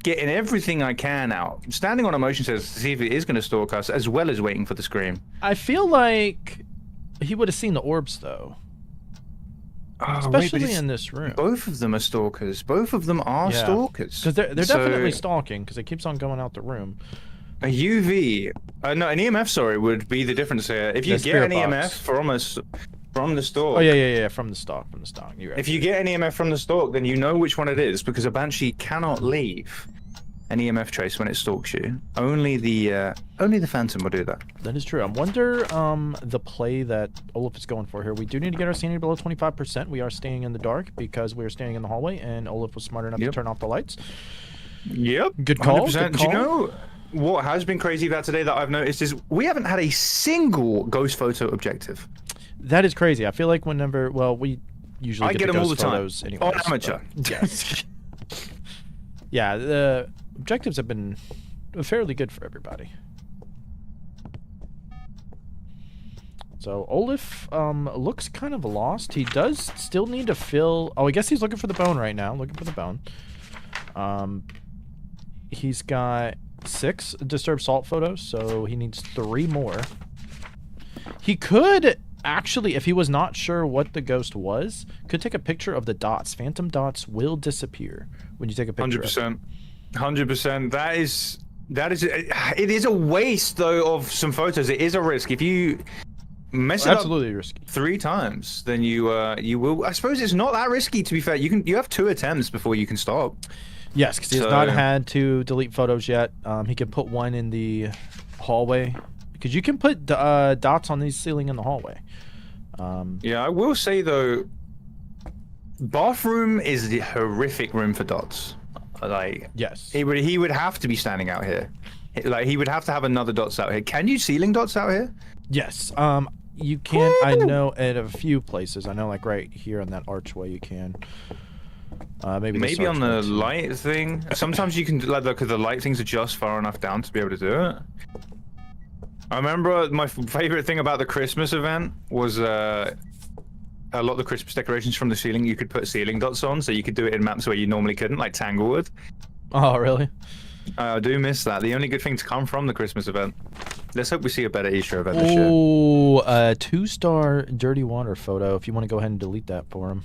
getting everything I can out. Standing on a motion sensor to see if it is going to stalk us, as well as waiting for the scream. I feel like he would have seen the orbs, though. Especially in this room. Both of them are stalkers. Both of them are stalkers. Because they're definitely stalking, because it keeps on going out the room. A UV, no, an EMF, sorry, would be the difference here. If you get an EMF from the stalk. Oh, yeah, from the stalk, You're right. If you get an EMF from the stalk, then you know which one it is, because a Banshee cannot leave an EMF trace when it stalks you. Only the Phantom will do that. That is true. I wonder the play that Olaf is going for here. We do need to get our sanity below 25%. We are staying in the dark because we are staying in the hallway, and Olaf was smart enough to turn off the lights. Yep. Good call. 100%. Do you know what has been crazy about today that I've noticed is we haven't had a single ghost photo objective. That is crazy. I feel like whenever, we usually get them all ghost the time. photos anyways, On amateur. Yes. Yeah, the objectives have been fairly good for everybody. So Olaf looks kind of lost. He does still need to fill... Oh, I guess he's looking for the bone right now. Looking for the bone. He's got 6 disturbed salt photos, so he needs 3 more. He could... Actually, if he was not sure what the ghost was, could take a picture of the dots. Phantom dots will disappear when you take a picture. 100%. 100%. That is. It is a waste though of some photos. It is a risk. If you mess it absolutely up risky 3 times, then you will. I suppose it's not that risky. To be fair, you have 2 attempts before you can stop. Yes, because he has not had to delete photos yet. He can put 1 in the hallway. Because you can put dots on the ceiling in the hallway. Yeah, I will say though, bathroom is the horrific room for dots. Like, yes, he would have to be standing out here. Like, he would have to have another dots out here. Can you ceiling dots out here? Yes. You can. I know at a few places. I know, like right here on that archway, you can. Maybe on the light thing. Sometimes you can, like, because the light things are just far enough down to be able to do it. I remember my favorite thing about the Christmas event was a lot of the Christmas decorations from the ceiling you could put ceiling dots on, so you could do it in maps where you normally couldn't, like Tanglewood. Oh, really? I do miss that. The only good thing to come from the Christmas event. Let's hope we see a better Easter event this year. Oh, a 2-star dirty water photo. If you want to go ahead and delete that for him.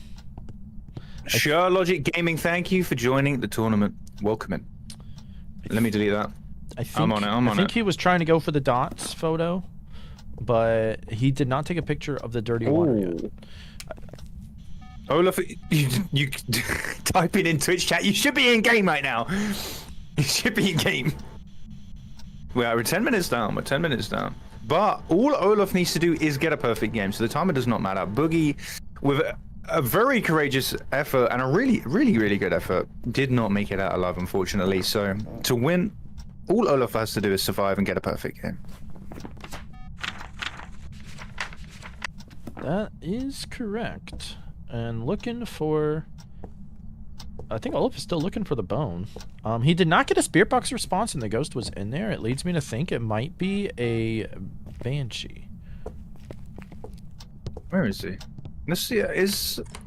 Sure, Logic Gaming, thank you for joining the tournament. Welcome in. Let me delete that. I think, I'm on it. I think he was trying to go for the dots photo, but he did not take a picture of the dirty water yet. Olaf, you typing in Twitch chat. You should be in game right now. You should be in game. We're 10 minutes down. We're 10 minutes down. But all Olaf needs to do is get a perfect game, so the timer does not matter. Boogie, with a very courageous effort and a really good effort, did not make it out alive, unfortunately. So to win, all Olaf has to do is survive and get a perfect game. That is correct. And looking for... I think Olaf is still looking for the bone. He did not get a spirit box response and the ghost was in there. It leads me to think it might be a banshee. Where is he? Let's see.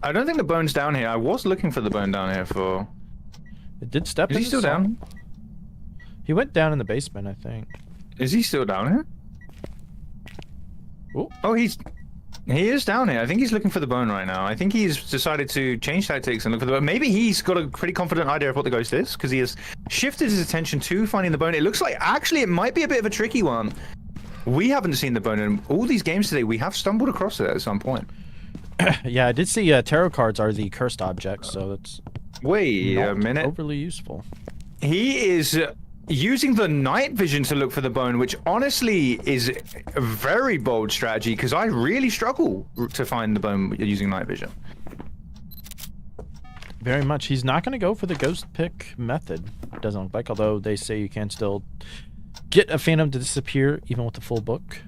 I don't think the bone's down here. I was looking for the bone down here for... It did step Is in he still the salt. down? He went down in the basement, I think. Is he still down here? Ooh. Oh, he is down here. I think he's looking for the bone right now. I think he's decided to change tactics and look for the bone. Maybe he's got a pretty confident idea of what the ghost is, because he has shifted his attention to finding the bone. It looks like, actually, it might be a bit of a tricky one. We haven't seen the bone in all these games today. We have stumbled across it at some point. Yeah, I did see tarot cards are the cursed objects, so that's Wait a minute. overly useful. He is using the night vision to look for the bone, which honestly is a very bold strategy, because I really struggle to find the bone using night vision. Very much. He's not going to go for the ghost pick method, doesn't look like, although they say you can still get a phantom to disappear even with the full book.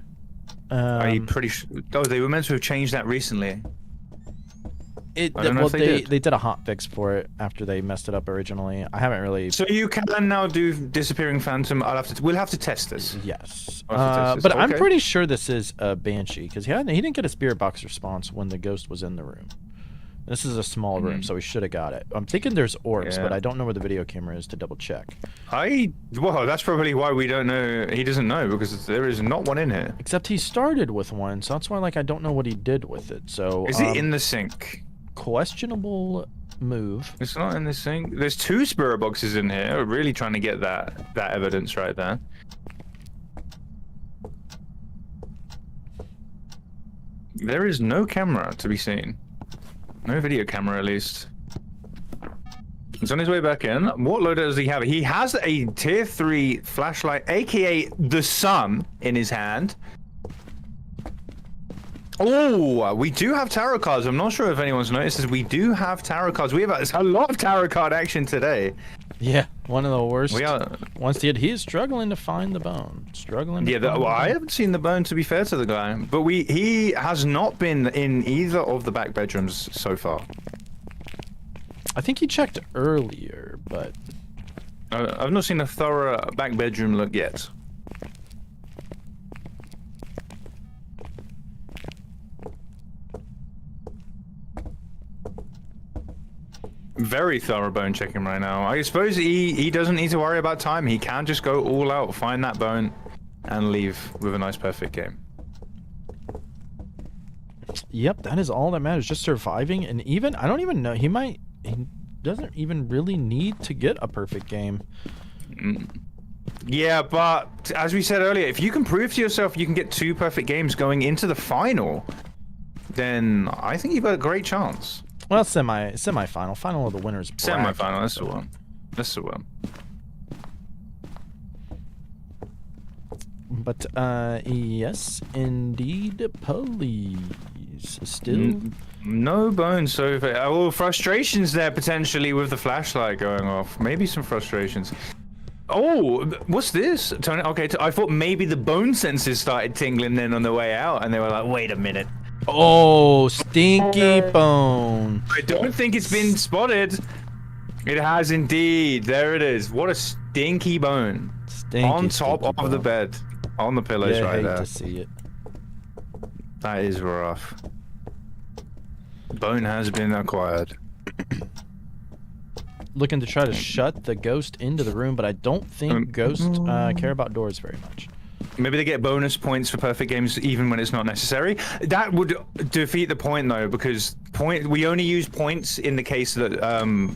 Are you pretty oh, they were meant to have changed that recently. I don't know Well, if they they did a hot fix for it after they messed it up originally. I haven't really... So you can now do disappearing phantom. We'll have to test this. Yes. We'll have to test this. But I'm Okay. pretty sure this is a banshee, because he didn't get a spirit box response when the ghost was in the room. This is a small room, so we should have got it. I'm thinking there's orbs, Yeah. but I don't know where the video camera is to double check. Well, that's probably why we don't know. He doesn't know, because there is not one in here. Except he started with one, so that's why I don't know what he did with it. So Is it in the sink? Questionable move. It's not in the sink. There's 2 spirit boxes in here. We're really trying to get that evidence right there. There is no camera to be seen. No video camera, at least. He's on his way back in. What loader does he have? He has a tier 3 flashlight, aka the sun, in his hand. Oh, we do have tarot cards. I'm not sure if anyone's noticed this. We do have tarot cards. We have a lot of tarot card action today. Yeah, one of the worst. We are. Once he is struggling to find the bone. Struggling. To Yeah, find the I bone. haven't seen the bone, to be fair to the guy, but he has not been in either of the back bedrooms so far. I think he checked earlier, but I've not seen a thorough back bedroom look yet. Very thorough bone checking right now. I suppose he doesn't need to worry about time. He can just go all out, find that bone, and leave with a nice perfect game. yep, that is all that matters. Just surviving, and even I don't even know. He doesn't even really need to get a perfect game. Yeah, but as we said earlier, if you can prove to yourself you can get 2 perfect games going into the final, then I think you've got a great chance. Well, semi-final, final of the winners bracket. Semi-final, that's the one. That's the one. But yes, indeed, police still. No bones so far. Oh, frustrations there potentially with the flashlight going off. Maybe some frustrations. Oh, what's this? Tony, okay, I thought maybe the bone sensors started tingling then on the way out, and they were like, wait a minute. Oh, stinky bone. I don't think it's been spotted. It has indeed. There it is. What a stinky bone. Stinky, on top stinky of the bone. bed. On the pillows Yeah, I right hate there. to see it. That is rough. Bone has been acquired. Looking to try to shut the ghost into the room, but I don't think ghosts care about doors very much. Maybe they get bonus points for perfect games even when it's not necessary. That would defeat the point though, because we only use points in the case that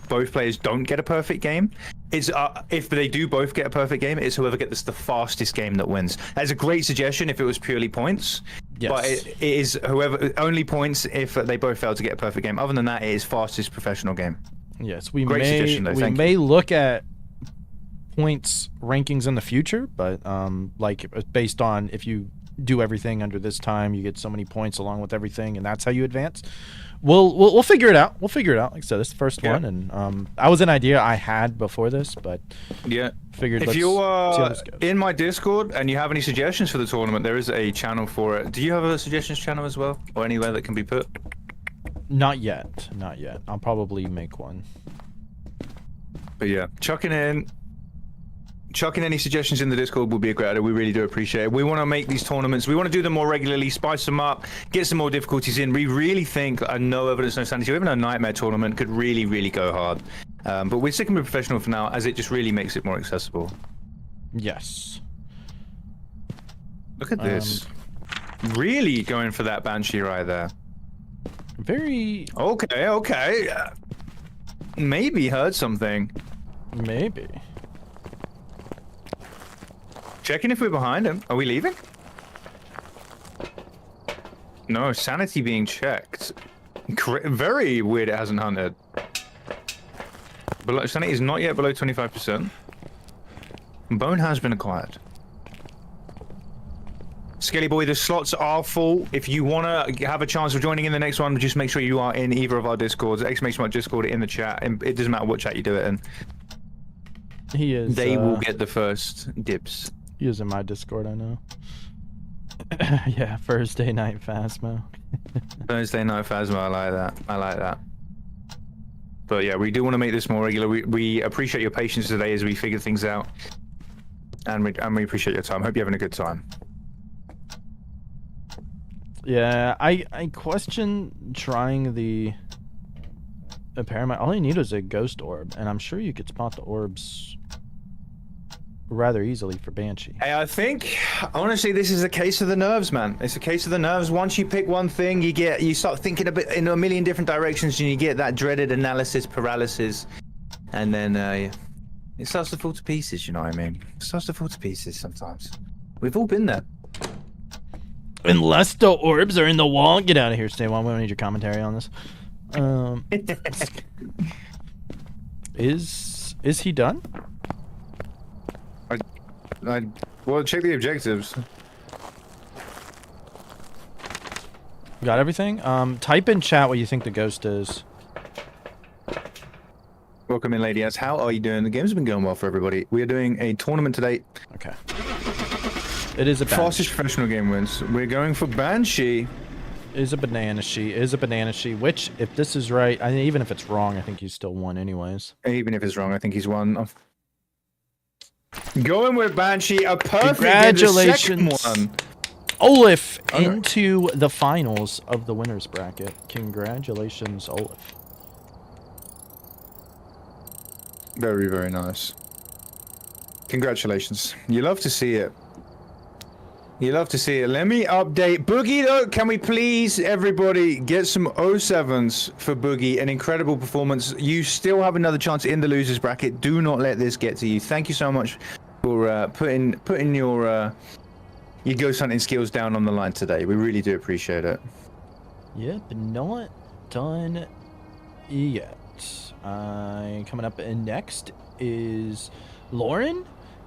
both players don't get a perfect game. It's if they do both get a perfect game, it's whoever gets the fastest game that wins. That's a great suggestion if it was purely points. Yes. But it is whoever only points if they both fail to get a perfect game. Other than that, it is fastest professional game. Yes, we Great suggestion, though. Thank may look at points rankings in the future, but like based on if you do everything under this time. You get so many points along with everything, and that's how you advance. We'll figure it out. We'll figure it out. Like I said, this is the first one, and that was an idea I had before this, but figured. If you are in my Discord and you have any suggestions for the tournament, there is a channel for it. Do you have a suggestions channel as well, or anywhere that can be put? Not yet. Not yet. I'll probably make one. But yeah, chucking any suggestions in the Discord would be a great idea. We really do appreciate it. We want to make these tournaments. We want to do them more regularly, spice them up, get some more difficulties in. We really think a no evidence, no sanity, or even a nightmare tournament could really, really go hard. But we're sticking with professional for now, as it just really makes it more accessible. Yes. Look at this. Really going for that Banshee right there. Very... Okay. Maybe heard something. Maybe. Checking if we're behind him. Are we leaving? No, sanity being checked. Very weird it hasn't hunted. Sanity is not yet below 25%. Bone has been acquired. Skelly boy, the slots are full. If you want to have a chance of joining in the next one, just make sure you are in either of our Discords. Exclamation mark Discord in the chat. And it doesn't matter what chat you do it in. He is. They will get the first dibs. He is in my Discord, I know. Yeah, Thursday night Phasmo. Thursday night Phasmo, I like that. But yeah, we do want to make this more regular. We appreciate your patience today as we figure things out. And we appreciate your time. Hope you're having a good time. Yeah, I question trying the Paramount. All you need is a ghost orb, and I'm sure you could spot the orbs rather easily for Banshee. Hey, I think honestly this is a case of the nerves, man. It's a case of the nerves. Once you pick one thing, you start thinking a bit in a million different directions, and you get that dreaded analysis paralysis, and then it starts to fall to pieces. You know what I mean? It starts to fall to pieces sometimes. We've all been there. Unless the orbs are in the wall. Get out of here, Stay One. We don't need your commentary on this. Is he done? Well, check the objectives. Got everything? Type in chat what you think the ghost is. Welcome in, Lady S. How are you doing? The game's been going well for everybody. We are doing a tournament today. Okay. It is a Banshee. Fastest professional game wins. We're going for Banshee. Is a banana she, which, if this is right, I mean, even if it's wrong, I think he's still won anyways. Even if it's wrong, I think he's won. Going with Banshee, a perfect Congratulations, one. Olaf, into the finals of the winners bracket. Congratulations, Olaf. Very, very nice. Congratulations. You love to see it. You love to see it. Let me update Boogie though. Can we please, everybody, get some 07s for Boogie? An incredible performance. You still have another chance in the losers bracket. Do not let this get to you. Thank you so much for putting your ghost hunting skills down on the line today. We really do appreciate it. Yep, not done yet. Coming up next is Lauren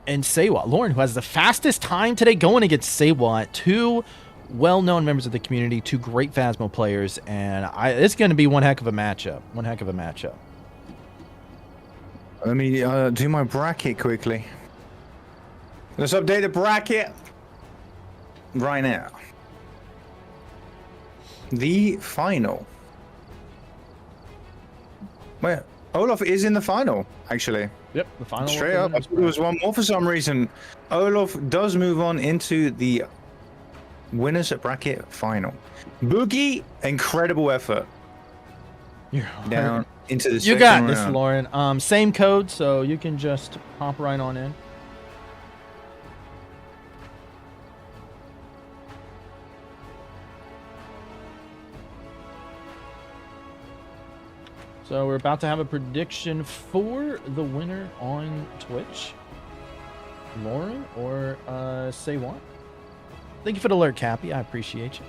and Sewat. Lauren, who has the fastest time today, going against Sewat, two well-known members of the community, two great Phasmo players, and it's going to be one heck of a matchup. Let me do my bracket quickly. Let's update the bracket right now. The final. Wait, Olaf is in the final, actually. Yep, the final. Straight up, I thought there was one more for some reason. Olaf does move on into the winners bracket final. Boogie, incredible effort. Down into the You got second this, round. Lauren. Same code, so you can just hop right on in. So we're about to have a prediction for the winner on Twitch. Lauren or say what? Thank you for the alert, Cappy. I appreciate you.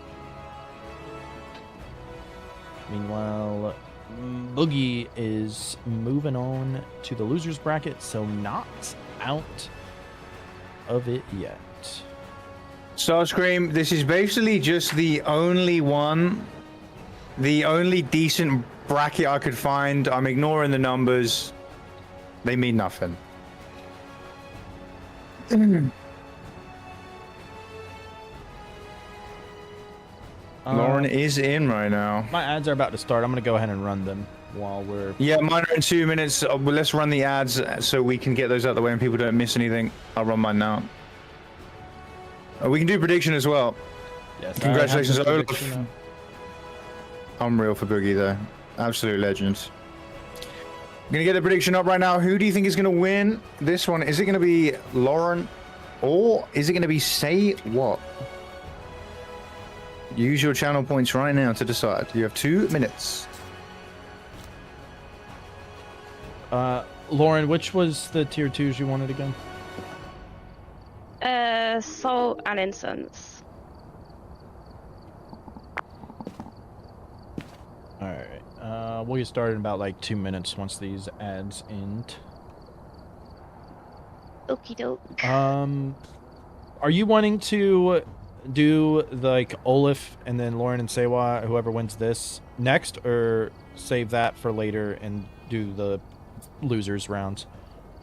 Meanwhile, Boogie is moving on to the losers bracket, so not out of it yet. Starscream, this is basically just the only decent bracket I could find. I'm ignoring the numbers. They mean nothing. Lauren is in right now. My ads are about to start. I'm gonna go ahead and run them while we're. Yeah, mine are in 2 minutes. Well, let's run the ads so we can get those out of the way and people don't miss anything. I'll run mine now. We can do prediction as well. Yes, Congratulations, I have the Olaf. prediction now. Unreal for Boogie though. Absolute legend. Gonna get the prediction up right now. Who do you think is gonna win this one? Is it gonna be Lauren or is it gonna be Say What? Use your channel points right now to decide. You have 2 minutes. Lauren, which was the tier 2s you wanted again? Salt and incense. Alright. We'll get started in about like 2 minutes once these ads end. Okie doke. Are you wanting to do like Olaf and then Lauren and Sewa, whoever wins this, next, or save that for later and do the losers rounds?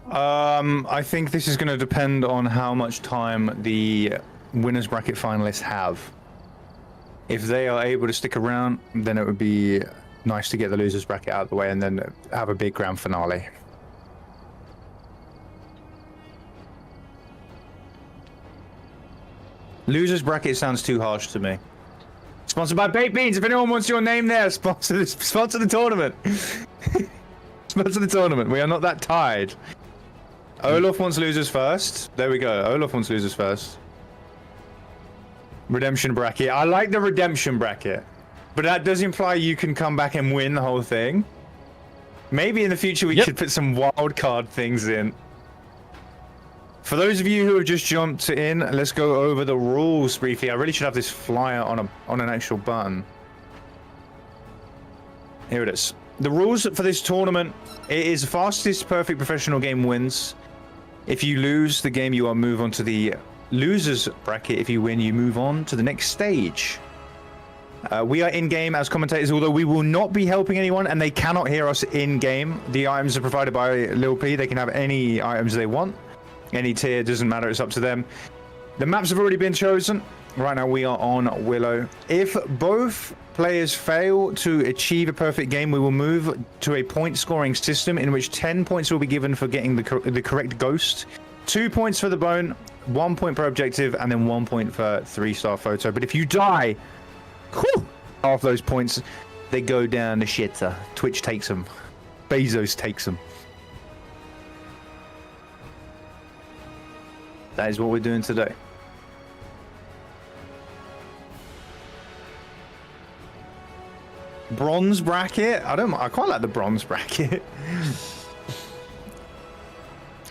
I think this is going to depend on how much time the winners bracket finalists have. If they are able to stick around, then it would be nice to get the losers bracket out of the way and then have a big grand finale. Losers bracket sounds too harsh to me. Sponsored by Baked Beans. If anyone wants your name there, sponsor the tournament. Sponsor the tournament. We are not that tied. Olaf wants losers first. There we go. Olaf wants losers first. Redemption bracket. I like the redemption bracket. But that does imply you can come back and win the whole thing. Maybe in the future we should put some wild card things in. For those of you who have just jumped in, let's go over the rules briefly. I really should have this flyer on an actual button. Here it is. The rules for this tournament, it is fastest perfect professional game wins. If you lose the game, you are move on to the losers bracket. If you win, you move on to the next stage. We are in-game as commentators, although we will not be helping anyone, and they cannot hear us in-game. The items are provided by Lil P. They can have any items they want. Any tier, doesn't matter, it's up to them. The maps have already been chosen. Right now we are on Willow. If both players fail to achieve a perfect game, we will move to a point scoring system in which 10 points will be given for getting the correct ghost, 2 points for the bone, 1 point per objective, and then 1 point for 3-star photo. But if you die, whew, half those points, they go down the shitter. Twitch takes them. Bezos takes them. That is what we're doing today. Bronze bracket? I quite like the bronze bracket.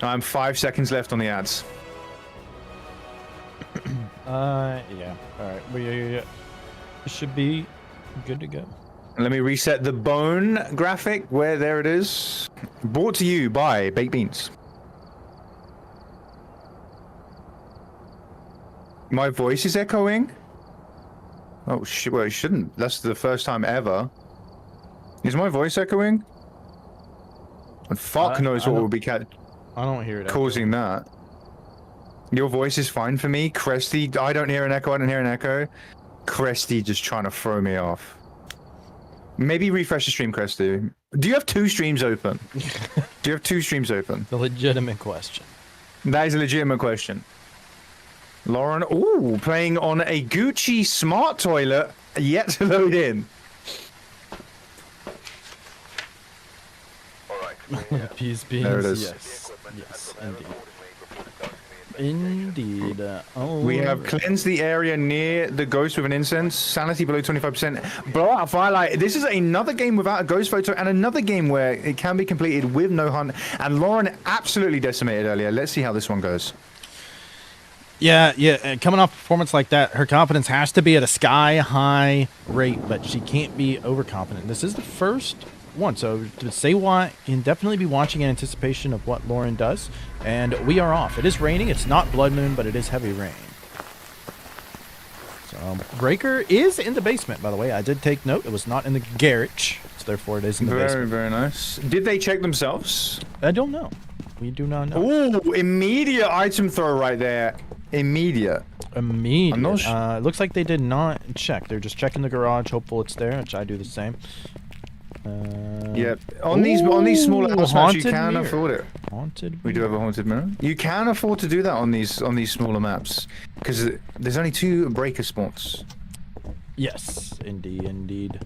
I'm 5 seconds left on the ads. Yeah. Alright, we should be good to go. Let me reset the bone graphic where there it is. Brought to you by Baked Beans. My voice is echoing? Oh shit, well it shouldn't. That's the first time ever. Is my voice echoing? And fuck knows what will be I don't hear it causing that. Your voice is fine for me. Cresty, I don't hear an echo, I don't hear an echo. Cresty just trying to throw me off. Maybe refresh the stream, Cresty. Do you have 2 streams open? Do you have 2 streams open? The legitimate question. That is a legitimate question. Lauren, ooh, playing on a Gucci smart toilet, yet to load in. Peace beans. There it is. Yes, indeed. Oh. We have cleansed the area near the ghost with an incense. Sanity below 25%. Blowout of Firelight. This is another game without a ghost photo and another game where it can be completed with no hunt. And Lauren absolutely decimated earlier. Let's see how this one goes. Yeah, coming off a performance like that, her confidence has to be at a sky-high rate, but she can't be overconfident. This is the first one, so to say what, you can definitely be watching in anticipation of what Lauren does, and we are off. It is raining. It's not blood moon, but it is heavy rain. So, Breaker is in the basement, by the way. I did take note. It was not in the garage, so therefore it is in the basement. Very nice. Did they check themselves? I don't know. We do not know. Ooh, immediate item throw right there. Immediate. Immediate. I'm not it looks like they did not check. They're just checking the garage, hopeful it's there, which I do the same. Yeah, on these smaller house maps, you can mirror. afford it. Haunted. We do have a haunted mirror. You can afford to do that on these smaller maps because there's only 2 breaker spawns. Yes, indeed.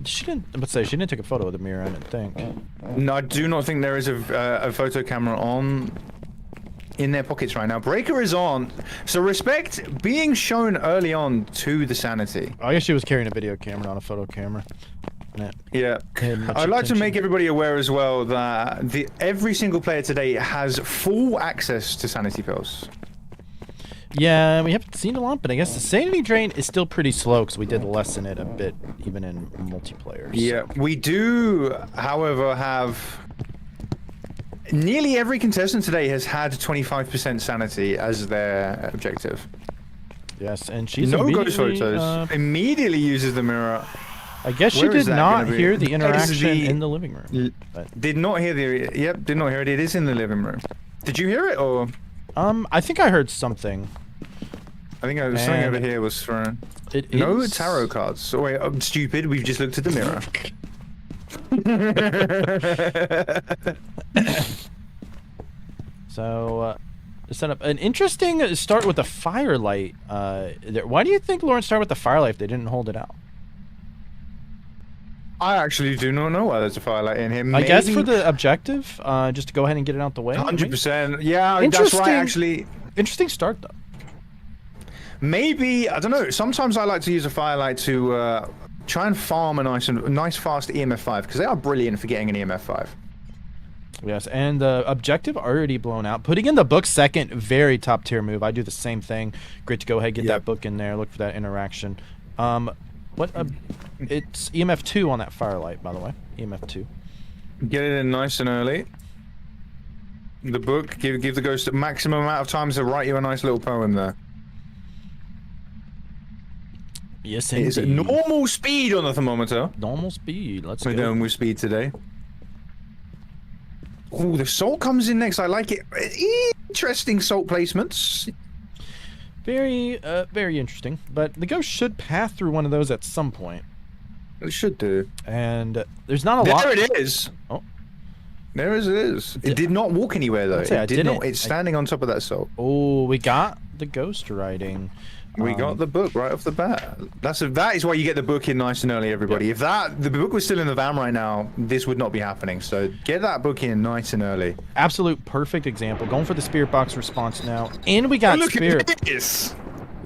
She didn't. Let's say she didn't take a photo of the mirror. I didn't think. No, I do not think there is a photo camera on in their pockets right now. Breaker is on, so respect being shown early on to the sanity. I guess she was carrying a video camera, not a photo camera. Yeah, I'd like to make everybody aware as well that every single player today has full access to sanity pills. Yeah, we haven't seen a lot, but I guess the sanity drain is still pretty slow because we did lessen it a bit, even in multiplayer. Yeah, we do, however, have nearly every contestant today has had 25% sanity as their objective. Yes, and she's no ghost immediately, photos. Immediately uses the mirror. I guess she Where is did that not gonna be? hear the interaction the- in the living room. But, Did not hear the. Yep, did not hear it. It is in the living room. Did you hear it or? I think I heard something. I think something over here was thrown. It No is... tarot cards. Oh wait, I'm stupid. We've just looked at the mirror. So, set up an interesting start with the firelight. Why do you think Lauren started with the firelight if they didn't hold it out? I actually do not know why there's a firelight in here. I guess for the objective, just to go ahead and get it out the way. 100%. Yeah, that's right. Actually, interesting start though. Maybe I don't know. Sometimes I like to use a firelight to try and farm a nice fast EMF 5 because they are brilliant for getting an EMF 5. Yes, and the objective already blown out. Putting in the book second, very top tier move. I do the same thing. Great to go ahead, get that book in there, look for that interaction. It's EMF 2 on that firelight, by the way. EMF 2. Get it in nice and early. The book, give the ghost a maximum amount of time to write you a nice little poem there. Yes, It's indeed. normal speed on the thermometer. Normal speed. Let's We're go. going with speed today. Oh, the salt comes in next. I like it. Interesting salt placements. Very interesting. But the ghost should pass through one of those at some point. It should do. And there's not a lot. There it is. Oh. There it is. It did not walk anywhere though. I It did not. It's standing on top of that salt. Oh, we got the ghost writing. We got the book right off the bat. That is why you get the book in nice and early, everybody. Yeah. If the book was still in the van right now, this would not be happening. So get that book in nice and early. Absolute perfect example. Going for the spirit box response now. And we got Look spirit. at this.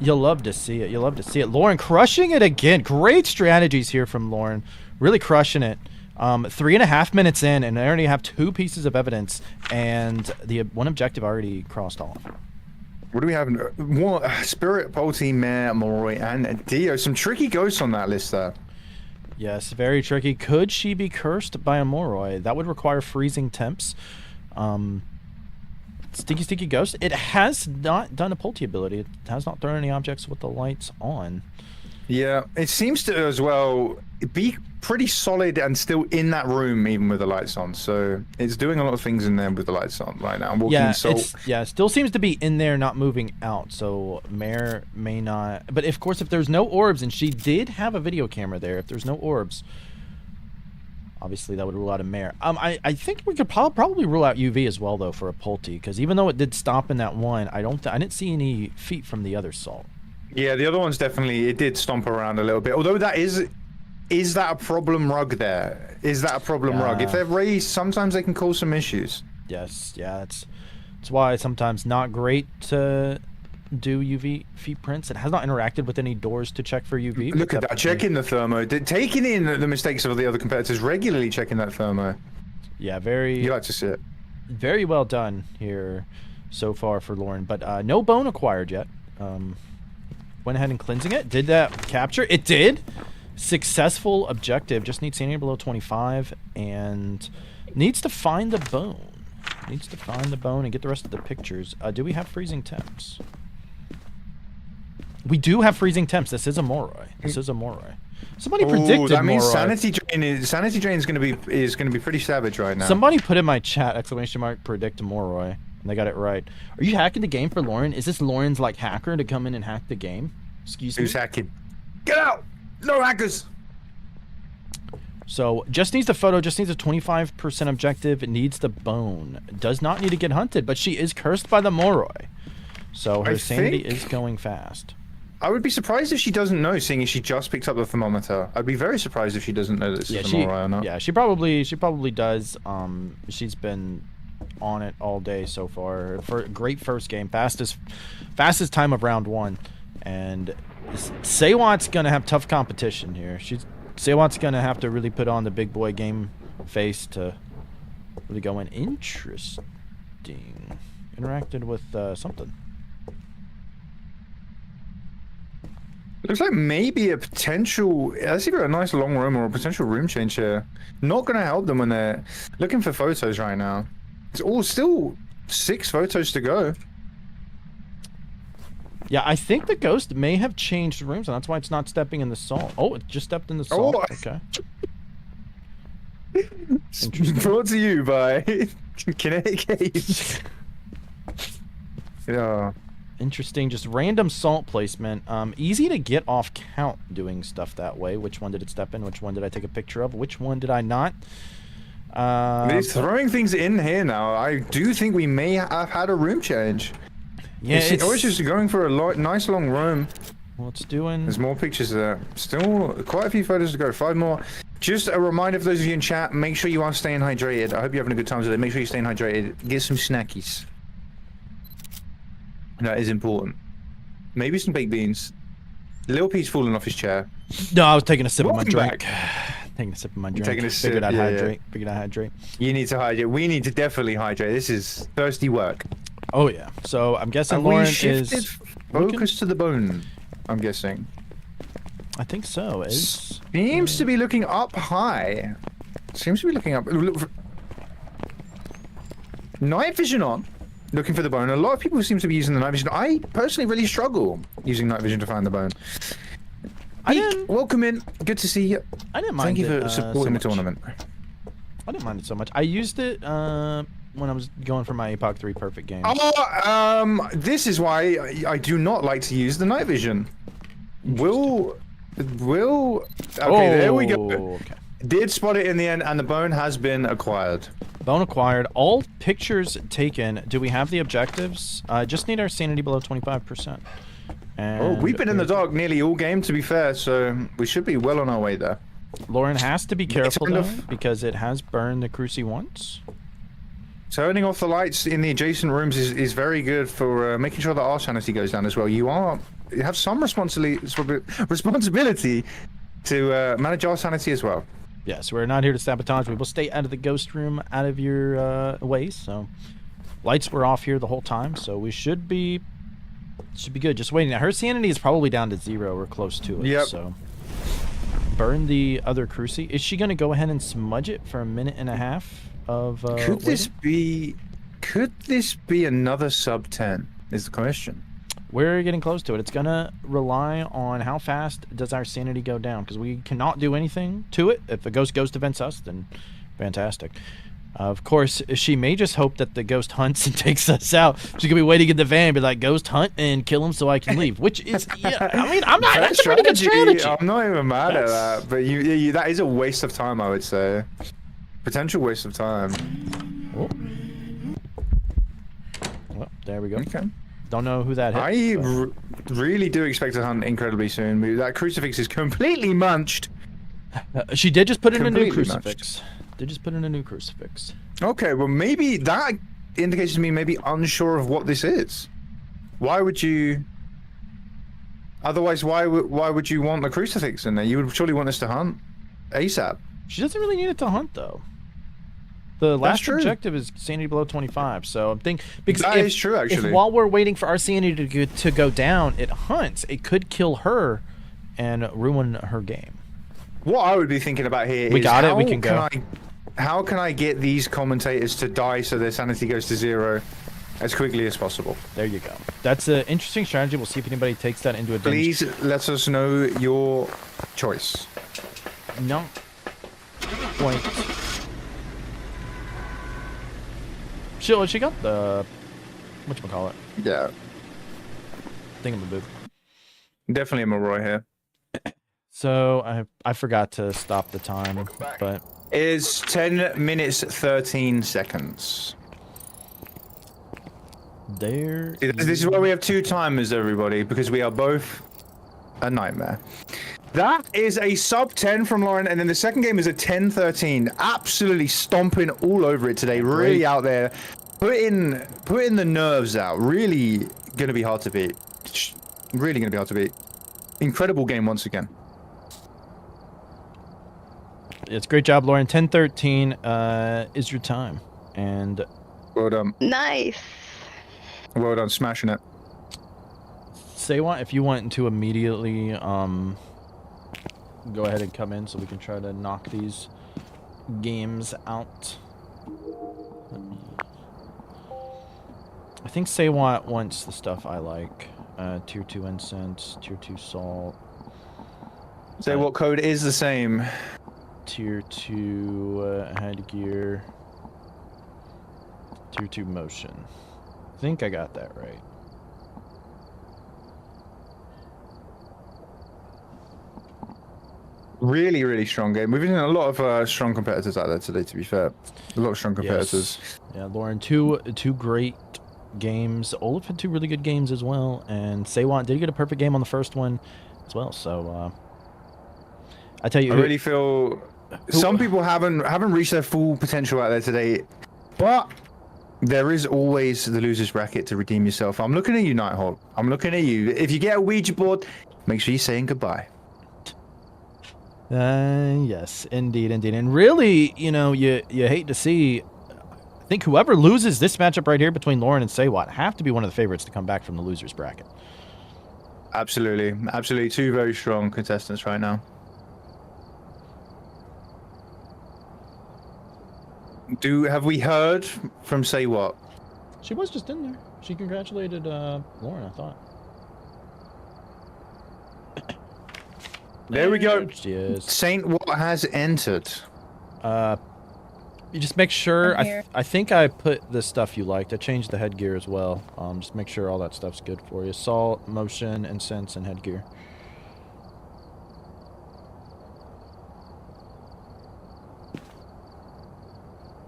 You'll love to see it. You'll love to see it. Lauren crushing it again. Great strategies here from Lauren. Really crushing it. 3.5 minutes in, and they already have 2 pieces of evidence, and the one objective already crossed off. What do we have? Spirit, Polty, Mare, Moroi, and Dio. Some tricky ghosts on that list there. Yes, very tricky. Could she be cursed by a Moroi? That would require freezing temps. Sticky Ghost. It has not done a Polty ability. It has not thrown any objects with the lights on. Yeah, it seems to as well be pretty solid and still in that room even with the lights on. So it's doing a lot of things in there with the lights on right now. It still seems to be in there, not moving out. So Mare may not. But of course, if there's no orbs, and she did have a video camera there, if there's no orbs, obviously that would rule out a Mare. I think we could probably rule out UV as well though for a Polty, because even though it did stop in that one, I didn't see any feet from the other salt. Yeah, the other one's definitely, it did stomp around a little bit. Although that is that a problem rug there? Is that a problem rug? If they're raised, sometimes they can cause some issues. Yes, yeah, it's why it's sometimes not great to do UV feet prints. It has not interacted with any doors to check for UV. Look at that, checking the thermo. Taking in the mistakes of the other competitors, regularly checking that thermo. Yeah, You like to see it. very well done here so far for Lauren, but no bone acquired yet. Went ahead and cleansing it. Did that capture? It did. Successful objective. Just needs sanity below 25 and needs to find the bone. Needs to find the bone and get the rest of the pictures. Do we have freezing temps? We do have freezing temps. This is a Moroi. Somebody Ooh, predicted that means Moroi. sanity drain is gonna be pretty savage right now. Somebody put in my chat ! Predict Moroi, and they got it right. Are you hacking the game for Lauren? Is this Lauren's like hacker to come in and hack the game? Excuse me. Who's hacking? Get out! No hackers! So just needs the photo. Just needs a 25% objective. It needs the bone. Does not need to get hunted, but she is cursed by the Moroi, so her sanity is going fast. I would be surprised if she doesn't know, seeing as she just picked up the thermometer. I'd be very surprised if she doesn't know this is a Moroi or not. Yeah, she probably does. She's been on it all day so far. Great first game, fastest time of round 1, and Sewat's gonna have tough competition here. Sewat's gonna have to really put on the big boy game face to really go in. Interesting. Interacted with something. Looks like maybe a potential. That's either a nice long room or a potential room change here. Not going to help them when they're looking for photos right now. It's all still 6 photos to go. Yeah, I think the ghost may have changed rooms, and that's why it's not stepping in the salt. Oh, it just stepped in the salt. Oh. Okay. Brought to you by Kinetic Cage. Yeah. Interesting, just random salt placement. Easy to get off count doing stuff that way. Which one did it step in? Which one did I take a picture of? Which one did I not? He's throwing things in here now. I do think we may have had a room change. Yeah, it's just going for a nice long room. Well, it's doing. There's more pictures there. Still quite a few photos to go. 5 more. Just a reminder for those of you in chat, make sure you are staying hydrated. I hope you're having a good time today. Make sure you're staying hydrated. Get some snackies. That is important. Maybe some baked beans. Lil P's falling off his chair. No, I was taking a sip of my Welcome drink. back. Taking a sip of my drink. Taking a sip, Figured I'd yeah, hydrate. Figured I'd hydrate. You need to hydrate. We need to definitely hydrate. This is thirsty work. Oh yeah. So I'm guessing Have Lauren we shifted is focus to the bone. I'm guessing. I think so. Is Seems to be looking up high. Seems to be looking up. Night vision on. Looking for the bone. A lot of people seem to be using the night vision. I personally really struggle using night vision to find the bone. Welcome in. Good to see you. I didn't mind Thank you it, for supporting the tournament. I didn't mind it so much. I used it when I was going for my Epoch 3 perfect game. This is why I do not like to use the night vision. Okay, there we go. Okay. Did spot it in the end, and the bone has been acquired. Bone acquired. All pictures taken. Do we have the objectives? Just need our sanity below 25%. And we've been in the dark nearly all game, to be fair, so we should be well on our way there. Lauren has to be careful though, because it has burned the Cruci once. Turning off the lights in the adjacent rooms is very good for making sure that our sanity goes down as well. You have some responsibility to manage our sanity as well. Yes, we're not here to sabotage. We will stay out of the ghost room, out of your ways. So, lights were off here the whole time, so we should be good. Just waiting. Now, her sanity is probably down to 0 or close to it. Yep. So, burn the other Cruci. Is she gonna go ahead and smudge it for a minute and a half of? Could this be another sub 10? Is the question. We're getting close to it. It's gonna rely on how fast does our sanity go down, because we cannot do anything to it. If the ghost goes to vents us, then fantastic. Of course, she may just hope that the ghost hunts and takes us out. She's gonna be waiting in the van and be like, "Ghost, hunt and kill him so I can leave." Which is, yeah, I mean, I'm not. That's a pretty good strategy. I'm not even mad at that, but that is a waste of time, I would say. Potential waste of time. Oh. Well, there we go. Okay. Don't know who that hit. Really do expect to hunt incredibly soon. That crucifix is completely munched. She did just put in a new crucifix. Did just put in a new crucifix. Okay, well maybe that indicates to me maybe unsure of what this is. Why would you? Otherwise, why would you want the crucifix in there? You would surely want us to hunt ASAP. She doesn't really need it to hunt though. The last objective is sanity below 25, so I'm thinking because that is true actually. If while we're waiting for our sanity to go down, it hunts, it could kill her and ruin her game. What I would be thinking about here is we can go. How can I get these commentators to die so their sanity goes to 0, as quickly as possible. There you go. That's an interesting strategy. We'll see if anybody takes that into advantage. Please let us know your choice. No. Point. She got the whatchamacallit. Yeah. Thingamaboo. Definitely a Milroy here. So I forgot to stop the time, but Is 10 minutes 13 seconds. there. This is why we have 2 timers, everybody, because we are both a nightmare. That is a sub 10 from Lauren, and then the second game is a 10-13. Absolutely stomping all over it today. Really out there, putting the nerves out. Really gonna be hard to beat. Really gonna be hard to beat. Incredible game once again. It's great job, Lauren. 10-13 is your time, and Well done. Nice. Well done, smashing it. say what if you want to immediately go ahead and come in so we can try to knock these games out. I think Saywat wants the stuff I like. Tier 2 incense, Tier 2 salt. Say what code is the same. Tier 2 headgear. Tier 2 motion. I think I got that right. Really, really strong game. We've seen a lot of strong competitors out there today, to be fair. A lot of strong competitors. Yes. Yeah, Lauren, two great games. Olaf had 2 really good games as well, and Saywant did get a perfect game on the first one as well. So I tell you, I really feel some people haven't reached their full potential out there today, but there is always the losers bracket to redeem yourself. I'm looking at you, Nighthawk. I'm looking at you. If you get a Ouija board, make sure you're saying goodbye. Yes, indeed. And really, you know, you hate to see. I think whoever loses this matchup right here between Lauren and Saywat have to be one of the favorites to come back from the losers bracket. Absolutely, absolutely. 2 very strong contestants right now. Have we heard from Saywat? She was just in there. She congratulated Lauren, I thought. There we go. She is. Saint What has entered. You just make sure. I'm here. I think I put the stuff you liked. I changed the headgear as well. Just make sure all that stuff's good for you. Salt, motion, incense, and headgear.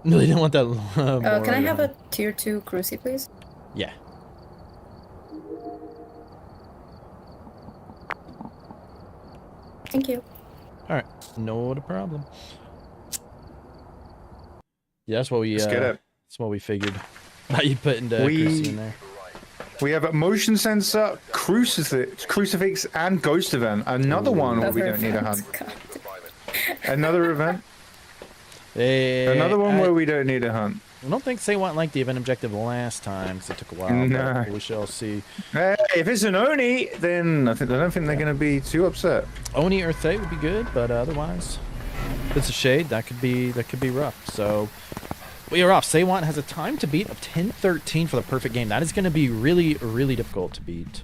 No, they didn't want that. Can I have a tier 2 cruci, please? Yeah. Thank you. All right. Not a problem. Yeah, that's what we. Let's get it. That's what we figured. You put into Chrissy in there. We have a motion sensor, crucifix, and ghost event. Another one where we don't need a hunt. Another event. Another one where we don't need a hunt. I don't think Saywant liked the event objective last time because it took a while. No. But we shall see. Hey, if it's an Oni, then I don't think they're going to be too upset. Oni or Thay would be good, but otherwise, if it's a shade, that could be rough. So we are off. Saywant has a time to beat of 10-13 for the perfect game. That is going to be really, really difficult to beat.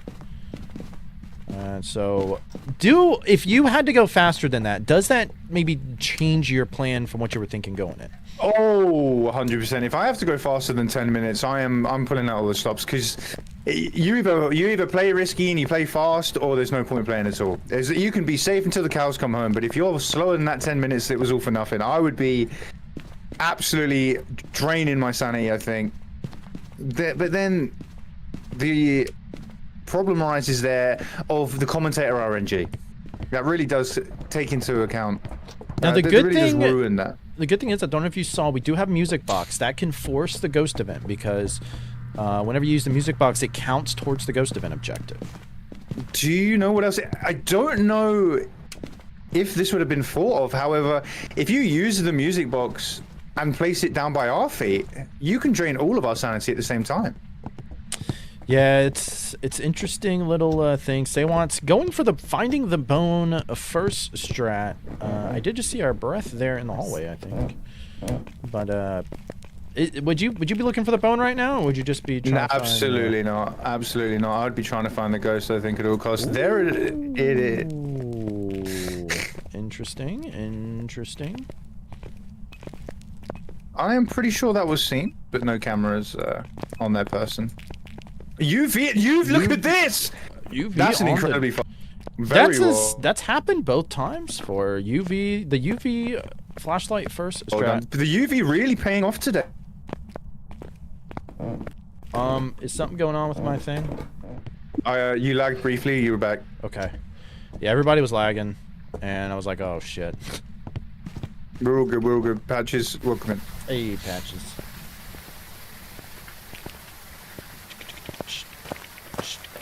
So, if you had to go faster than that, does that maybe change your plan from what you were thinking going in? Oh, 100%. If I have to go faster than 10 minutes, I'm pulling out all the stops because you either play risky and you play fast, or there's no point playing at all. You can be safe until the cows come home, but if you're slower than that 10 minutes, it was all for nothing. I would be absolutely draining my sanity, I think. But then the problem arises there of the commentator RNG. That really does take into account. Now the good thing, does ruin that. The good thing is, I don't know if you saw, we do have a music box that can force the ghost event because whenever you use the music box, it counts towards the ghost event objective. Do you know what else? I don't know if this would have been thought of. However, if you use the music box and place it down by our feet, you can drain all of our sanity at the same time. Yeah, it's interesting little thing. Saywant's going for the finding the bone first strat. I did just see our breath there in the hallway, I think. But Would you be looking for the bone right now, or would you just be trying No, to find, absolutely not. Absolutely not. I'd be trying to find the ghost, I think, at all costs. There it is. Ooh. Interesting. Interesting. I am pretty sure that was seen, but no cameras on their person. Look at this! That's an incredibly fun. Very well. That's happened both times for UV. The UV flashlight first strat. The UV really paying off today. Is something going on with my thing? You lagged briefly. You were back. Okay. Yeah, everybody was lagging, and I was like, oh shit. We're all good. We're all good. Patches, welcome in. Hey, Patches.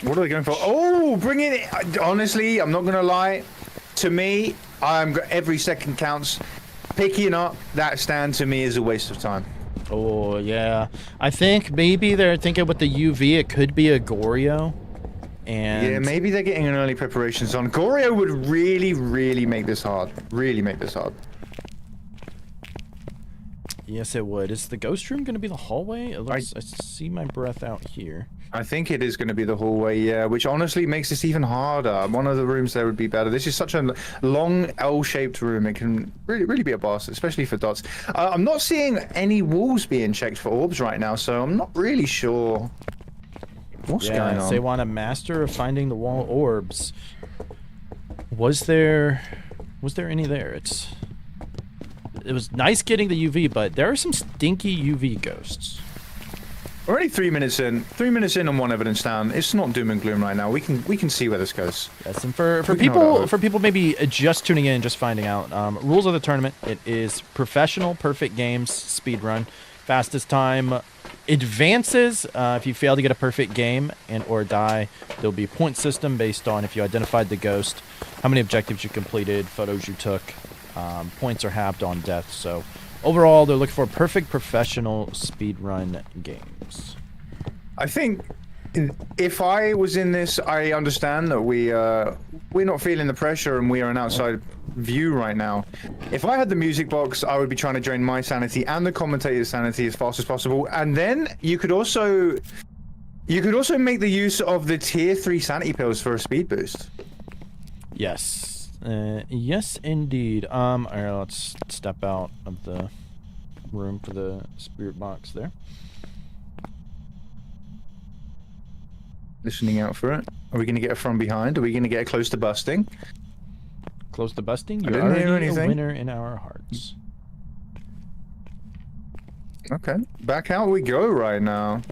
What are they going for? Oh, bring it in. Honestly, I'm not gonna lie. To me, every second counts. Picking up that stand to me is a waste of time. Oh yeah, I think maybe they're thinking with the UV it could be a Goryo, and yeah, maybe they're getting an early preparations on. Goryo would really make this hard. Really make this hard. Yes, it would. Is the ghost room going to be the hallway? It looks, I see my breath out here. I think it is going to be the hallway, yeah, which honestly makes this even harder. One of the rooms there would be better. This is such a long L-shaped room. It can really be a boss, especially for dots. I'm not seeing any walls being checked for orbs right now, so I'm not really sure what's going on. They want a master of finding the wall orbs. Was there any there? It was nice getting the UV, but there are some stinky UV ghosts. We're only 3 minutes in. 3 minutes in on one evidence down. It's not doom and gloom right now. We can see where this goes. Yes, and for people maybe just tuning in, just finding out, rules of the tournament: it is professional, perfect games, speed run, fastest time, advances. If you fail to get a perfect game and or die, there'll be a point system based on if you identified the ghost, how many objectives you completed, photos you took. Points are halved on death. So overall, they're looking for perfect professional speedrun games. I think if I was in this, I understand that we're not feeling the pressure and we are an outside view right now. If I had the music box, I would be trying to drain my sanity and the commentator's sanity as fast as possible. And then you could also make the use of the tier 3 sanity pills for a speed boost. Yes. Yes, indeed. Alright, let's step out of the room for the spirit box there. Listening out for it. Are we going to get it from behind? Are we going to get it close to busting? Close to busting? I You're didn't hear already a anything. winner in our hearts. Okay, back out we go right now.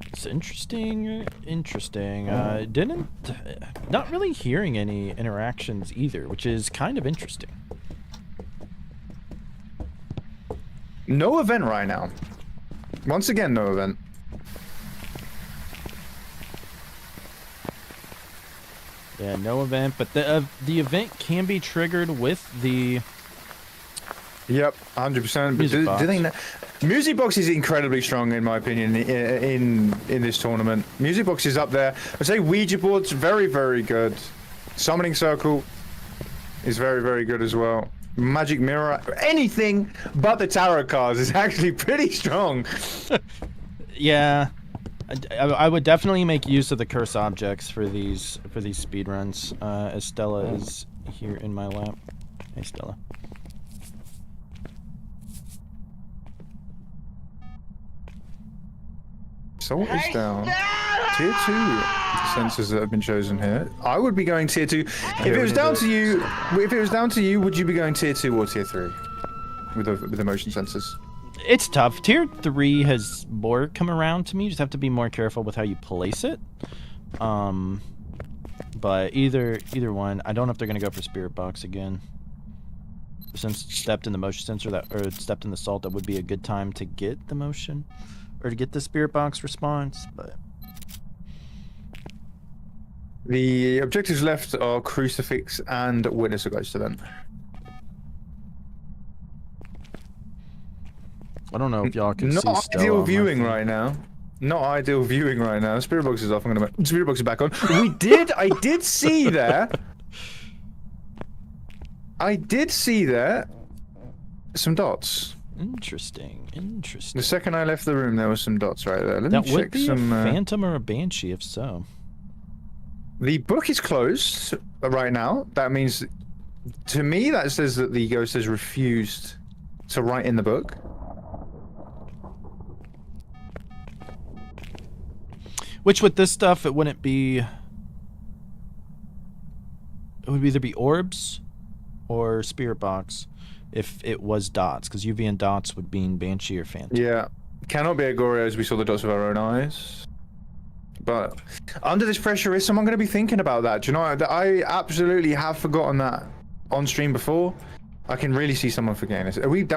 It's interesting. Not really hearing any interactions either, which is kind of interesting. No event right now. Once again, no event. Yeah, no event, but the event can be triggered with the. Yep, 100%. Music But box. do they know? Music box is incredibly strong in my opinion in this tournament. Music box is up there. I'd say Ouija board's very good. Summoning circle is very good as well. Magic mirror, anything but the tarot cards is actually pretty strong. Yeah, I would definitely make use of the curse objects for these speedruns. As Stella is here in my lap. Hey, Stella. So what is down? Tier 2 sensors that have been chosen here. I would be going tier 2. If it was down to you, would you be going tier 2 or tier 3 with the motion sensors? It's tough. Tier 3 has more come around to me. You just have to be more careful with how you place it. But either one. I don't know if they're gonna go for Spirit Box again. Since stepped in the motion sensor or stepped in the salt, that would be a good time to get the motion. Or to get the Spirit Box response, but the objectives left are Crucifix and Witness a Ghost event. I don't know if y'all can see Not Stella ideal on my viewing thing. right now. Not ideal viewing right now. Spirit Box is off. Spirit Box is back on. I did see there. I did see there some dots. Interesting. The second I left the room, there was some dots right there. Let That me would check be some. a phantom or a banshee, if so. The book is closed right now. That means, to me, that says that the ghost has refused to write in the book. Which with this stuff, it wouldn't be. It would either be orbs or spirit box if it was dots, because UV and dots would mean banshee or phantom. Yeah, cannot be Agoria as we saw the dots with our own eyes. But under this pressure, is someone going to be thinking about that? Do you know, I absolutely have forgotten that on stream before. I can really see someone forgetting this. We've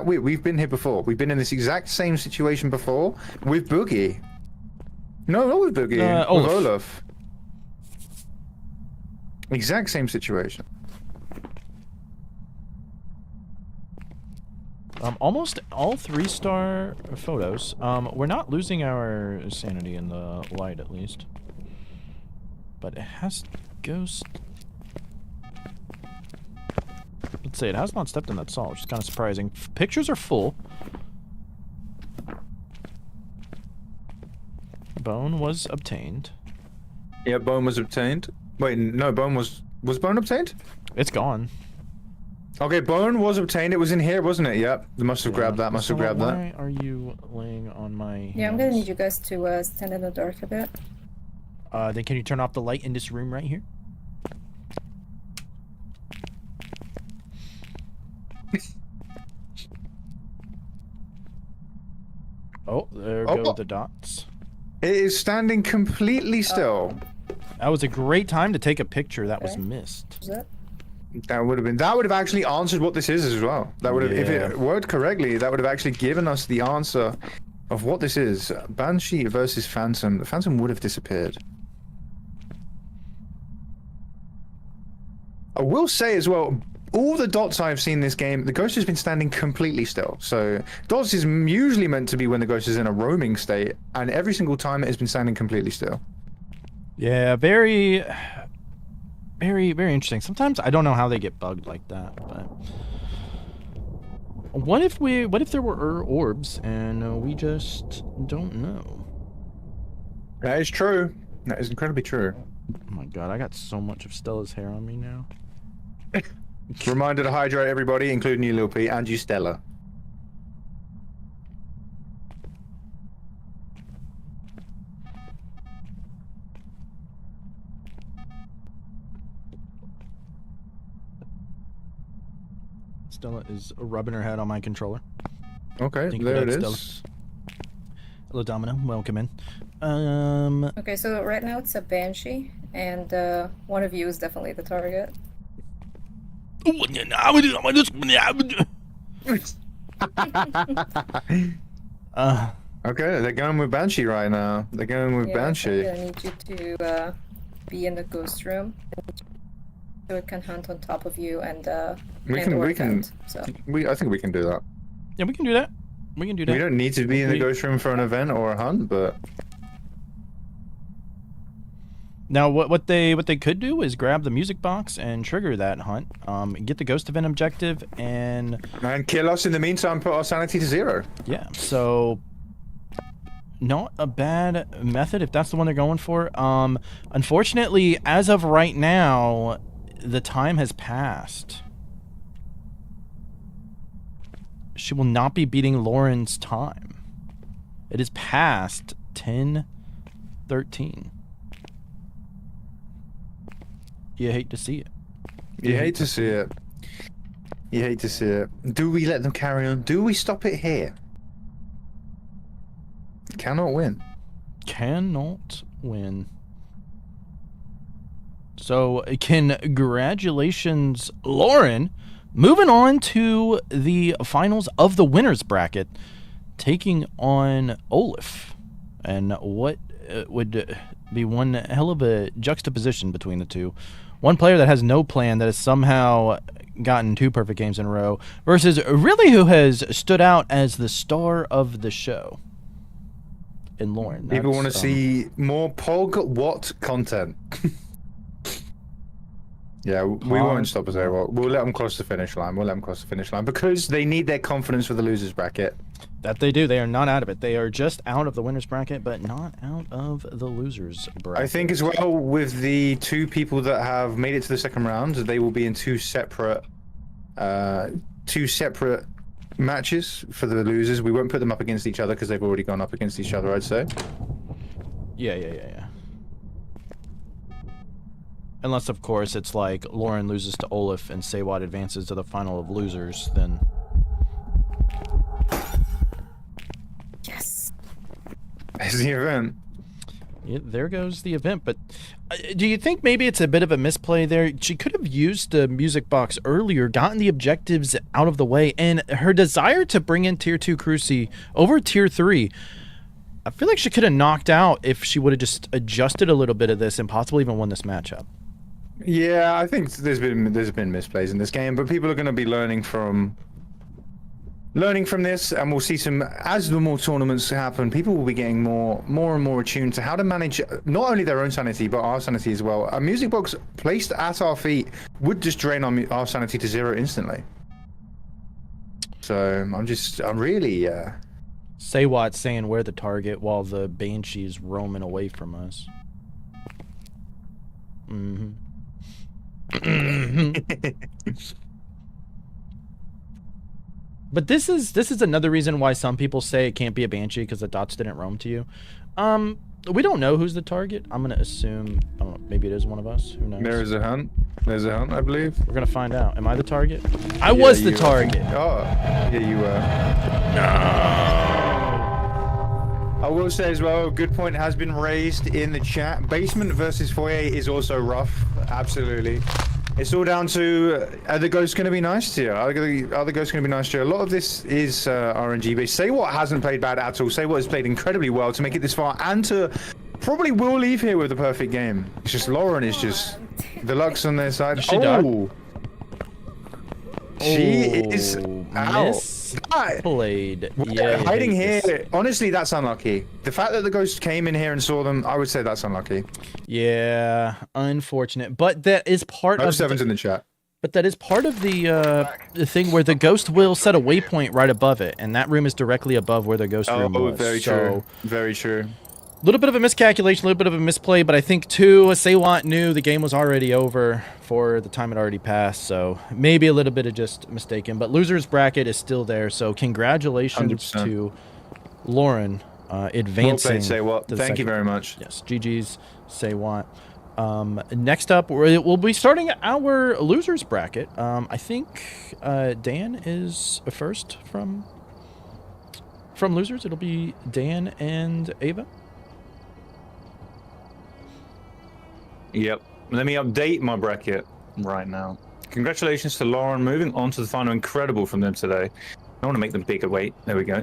been here before. We've been in this exact same situation before with Boogie. No, not with Boogie. Olaf. With Olaf. Exact same situation. Almost all 3-star photos. We're not losing our sanity in the light, at least. But it has ghost. Let's say it has not stepped in that salt, which is kind of surprising. Pictures are full. Bone was obtained. Yeah, bone was obtained. Wait, no, bone was bone obtained? It's gone. Okay, bone was obtained. It was in here, wasn't it? Yep. They must have grabbed that. Must have grabbed that. Why are you laying on my Yeah, I'm gonna need you guys to stand in the dark a bit. Then can you turn off the light in this room right here? Oh, there go the dots. It is standing completely still. That was a great time to take a picture that was Okay. missed. Is that? That would have actually answered what this is as well. That would have, if Yeah. it worked correctly, that would have actually given us the answer of what this is. Banshee versus Phantom. The Phantom would have disappeared. I will say as well, all the dots I've seen this game, the ghost has been standing completely still. So dots is usually meant to be when the ghost is in a roaming state, and every single time it has been standing completely still. Yeah, very interesting. Sometimes I don't know how they get bugged like that, but what if there were orbs and we just don't know? That is true. That is incredibly true. Oh my god, I got so much of Stella's hair on me now. Reminder to hydrate everybody, including you, Lil P, and you, Stella. Stella is rubbing her head on my controller. Okay, Thank you there for it that, is. Hello, Domino. Welcome in. Okay, so right now it's a banshee, and one of you is definitely the target. Okay, they're going with Banshee right now. They're going with Yeah, Banshee. I'm gonna need you to be in the ghost room, so it can hunt on top of you and We and can- or we can- vent, So I think we can do that. Yeah, we can do that. We can do that. We don't need to be in the We- ghost room for an event or a hunt, but Now, what they could do is grab the music box and trigger that hunt, get the ghost event objective, and kill us in the meantime. Put our sanity to 0. yeah. So, not a bad method if that's the one they're going for. Unfortunately, as of right now, the time has passed. She will not be beating Lauren's time. It is past 10:13. You hate to see it. You hate to see it. You hate to see it. Do we let them carry on? Do we stop it here? Cannot win. Cannot win. So, congratulations, Lauren. Moving on to the finals of the winners bracket, taking on Olaf. And what would be one hell of a juxtaposition between the two. One player that has no plan, that has somehow gotten 2 perfect games in a row, versus really who has stood out as the star of the show. In Lauren. People want to see more Pog What content. Yeah, we won't stop us there. We'll let them cross the finish line. Because they need their confidence for the losers bracket. That they do. They are not out of it. They are just out of the winners bracket, but not out of the losers bracket. I think as well with the 2 people that have made it to the second round, they will be in 2 separate matches for the losers. We won't put them up against each other because they've already gone up against each other, I'd say. Yeah. Unless, of course, it's like Lauren loses to Olaf and Saywat advances to the final of losers, then... Yes. There's the event. Yeah, there goes the event, but do you think maybe it's a bit of a misplay there? She could have used the music box earlier, gotten the objectives out of the way, and her desire to bring in Tier 2 Cruci over Tier 3, I feel like she could have knocked out if she would have just adjusted a little bit of this and possibly even won this matchup. Yeah, I think there's been misplays in this game, but people are going to be learning from this, and we'll see some as the more tournaments happen. People will be getting more and more attuned to how to manage not only their own sanity but our sanity as well. A music box placed at our feet would just drain our sanity to 0 instantly. So I'm really. Saywat saying we're the target while the Banshee's roaming away from us. But this is another reason why some people say it can't be a Banshee because the dots didn't roam to you. We don't know who's the target. I'm gonna assume maybe it is one of us. Who knows? There's a hunt, I believe. We're gonna find out. Am I the target? I was the target. Oh, yeah, you were. I will say as well, a good point has been raised in the chat. Basement versus foyer is also rough. Absolutely. It's all down to, are the ghosts going to be nice to you? Are the ghosts going to be nice to you? A lot of this is RNG based. Saywat hasn't played bad at all. Saywat has played incredibly well to make it this far and to probably will leave here with a perfect game. It's just Lauren is just the luck's on their side. She died. She is out. Played. Yeah, hiding here. Honestly, that's unlucky. The fact that the ghost came in here and saw them, I would say that's unlucky. Yeah, unfortunate. But that is part of. Seven's in the chat. But that is part of the thing where the ghost will set a waypoint right above it, and that room is directly above where the ghost room was. Oh, very true. Very true. A little bit of a miscalculation, a little bit of a misplay, but I think too, Saywat knew the game was already over for the time it already passed, so maybe a little bit of just mistaken. But losers bracket is still there, so congratulations 100%. to Lauren advancing. Well played, Saywat. Thank you very much. Yes, GG's Saywat. Next up, we'll be starting our losers bracket. I think Dan is first from losers. It'll be Dan and Ava. Yep. Let me update my bracket right now. Congratulations to Lauren moving on to the final. Incredible from them today. I want to make them bigger. Wait, there we go.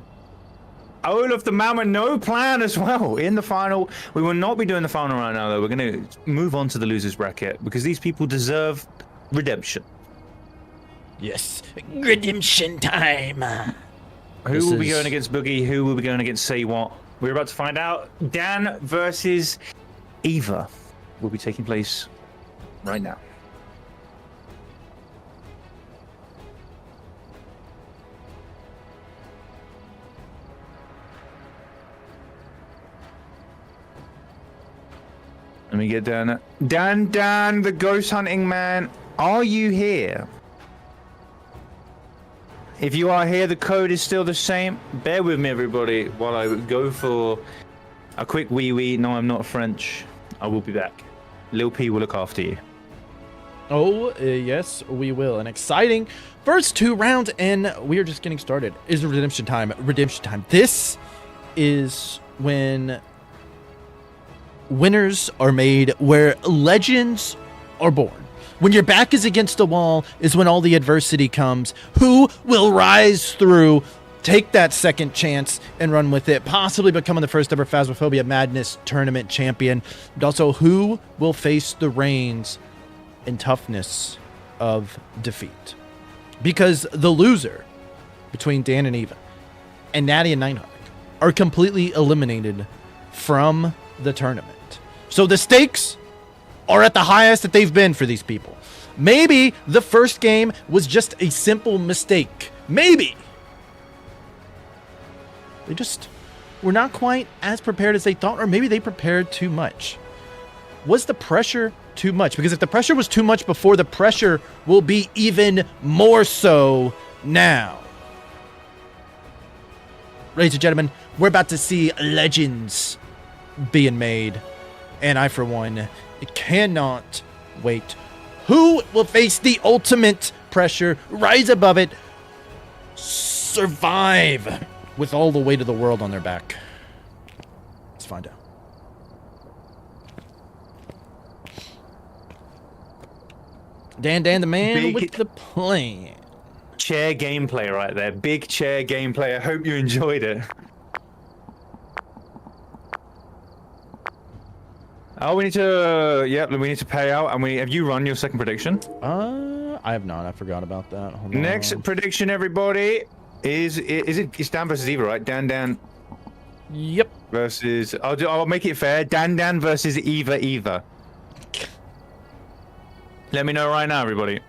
Olaf the man with no plan as well in the final. We will not be doing the final right now, though. We're going to move on to the losers bracket because these people deserve redemption. Yes, redemption time. Who will be going against Boogie? Who will be going against Saywat? We're about to find out. Dan versus Eva will be taking place right now. Let me get Dan. Dan, the ghost hunting man. Are you here? If you are here, the code is still the same. Bear with me, everybody, while I go for a quick wee-wee. No, I'm not French. I will be back. Lil P will look after you. Oh, yes, we will. An exciting first 2 rounds, and we are just getting started. Is redemption time. Redemption time. This is when winners are made, where legends are born. When your back is against the wall is when all the adversity comes. Who will rise through, take that second chance, and run with it, possibly becoming the first ever Phasmophobia Madness Tournament champion? And also, who will face the reins and toughness of defeat? Because the loser between Dan and Eva and Natty and Nighthawk are completely eliminated from the tournament. So the stakes are at the highest that they've been for these people. Maybe the first game was just a simple mistake. Maybe. They just were not quite as prepared as they thought, or maybe they prepared too much. Was the pressure too much? Because if the pressure was too much before, the pressure will be even more so now. Ladies and gentlemen, we're about to see legends being made. And I, for one, cannot wait. Who will face the ultimate pressure, rise above it, survive with all the weight of the world on their back? Let's find out. Dan, the man with the plan. Chair gameplay right there. Big chair gameplay. I hope you enjoyed it. Oh, we need to. Yep, we need to pay out. And have you run your second prediction? I have not. I forgot about that. Hold Next on. prediction, everybody, it's Dan versus Eva, right? Dan. Yep. Versus. I'll make it fair. Dan versus Eva. Let me know right now, everybody.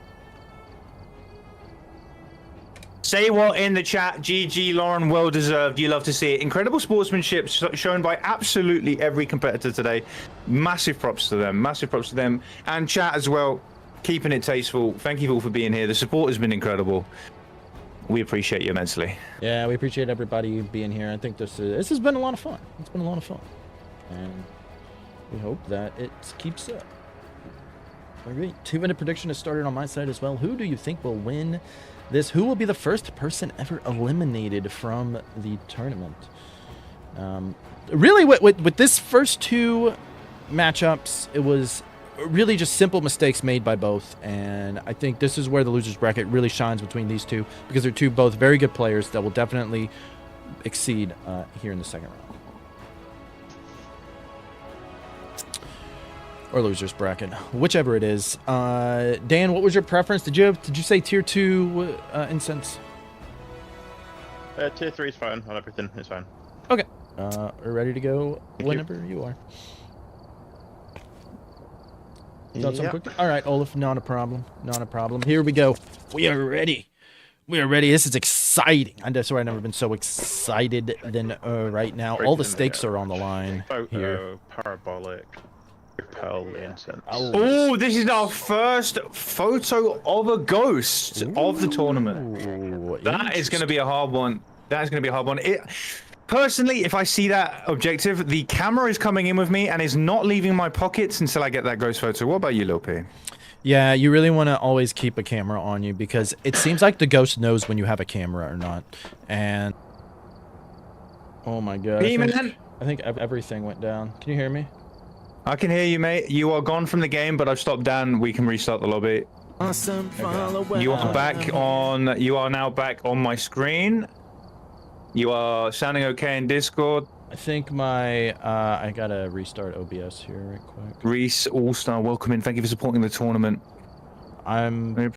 Say what in the chat. GG, Lauren, well deserved. You love to see it. Incredible sportsmanship shown by absolutely every competitor today. Massive props to them. Massive props to them. And chat as well. Keeping it tasteful. Thank you all for being here. The support has been incredible. We appreciate you immensely. Yeah, we appreciate everybody being here. I think this has been a lot of fun. It's been a lot of fun. And we hope that it keeps up. All right. 2-minute prediction has started on my side as well. Who do you think will win this? Who will be the first person ever eliminated from the tournament? Really, with this first two matchups, it was really just simple mistakes made by both, and I think this is where the losers bracket really shines between these two, because they're two both very good players that will definitely exceed here in the second round. Or losers bracket, whichever it is. Dan, what was your preference? Did you say tier 2 incense? Tier 3 is fine on everything. It's fine. Okay. We're ready to go whenever you are. All right, Olaf, not a problem. Not a problem. Here we go. We are ready. We are ready. This is exciting. That's why I've never been so excited than right now. All the stakes are on the line here. Parabolic. Repel incense. Oh, this is our first photo of a ghost of the tournament. That is going to be a hard one. That is going to be a hard one. Personally, if I see that objective, the camera is coming in with me and is not leaving my pockets until I get that ghost photo. What about you, Lil P? Yeah, you really want to always keep a camera on you, because it seems like the ghost knows when you have a camera or not. And oh my god, I think everything went down. Can you hear me? I can hear you, mate. You are gone from the game, but I've stopped Dan. We can restart the lobby. Awesome. Okay. You are back on. You are now back on my screen. You are sounding okay in Discord. I think my I gotta restart OBS here real quick. Reese All-Star, welcome in. Thank you for supporting the tournament. I'm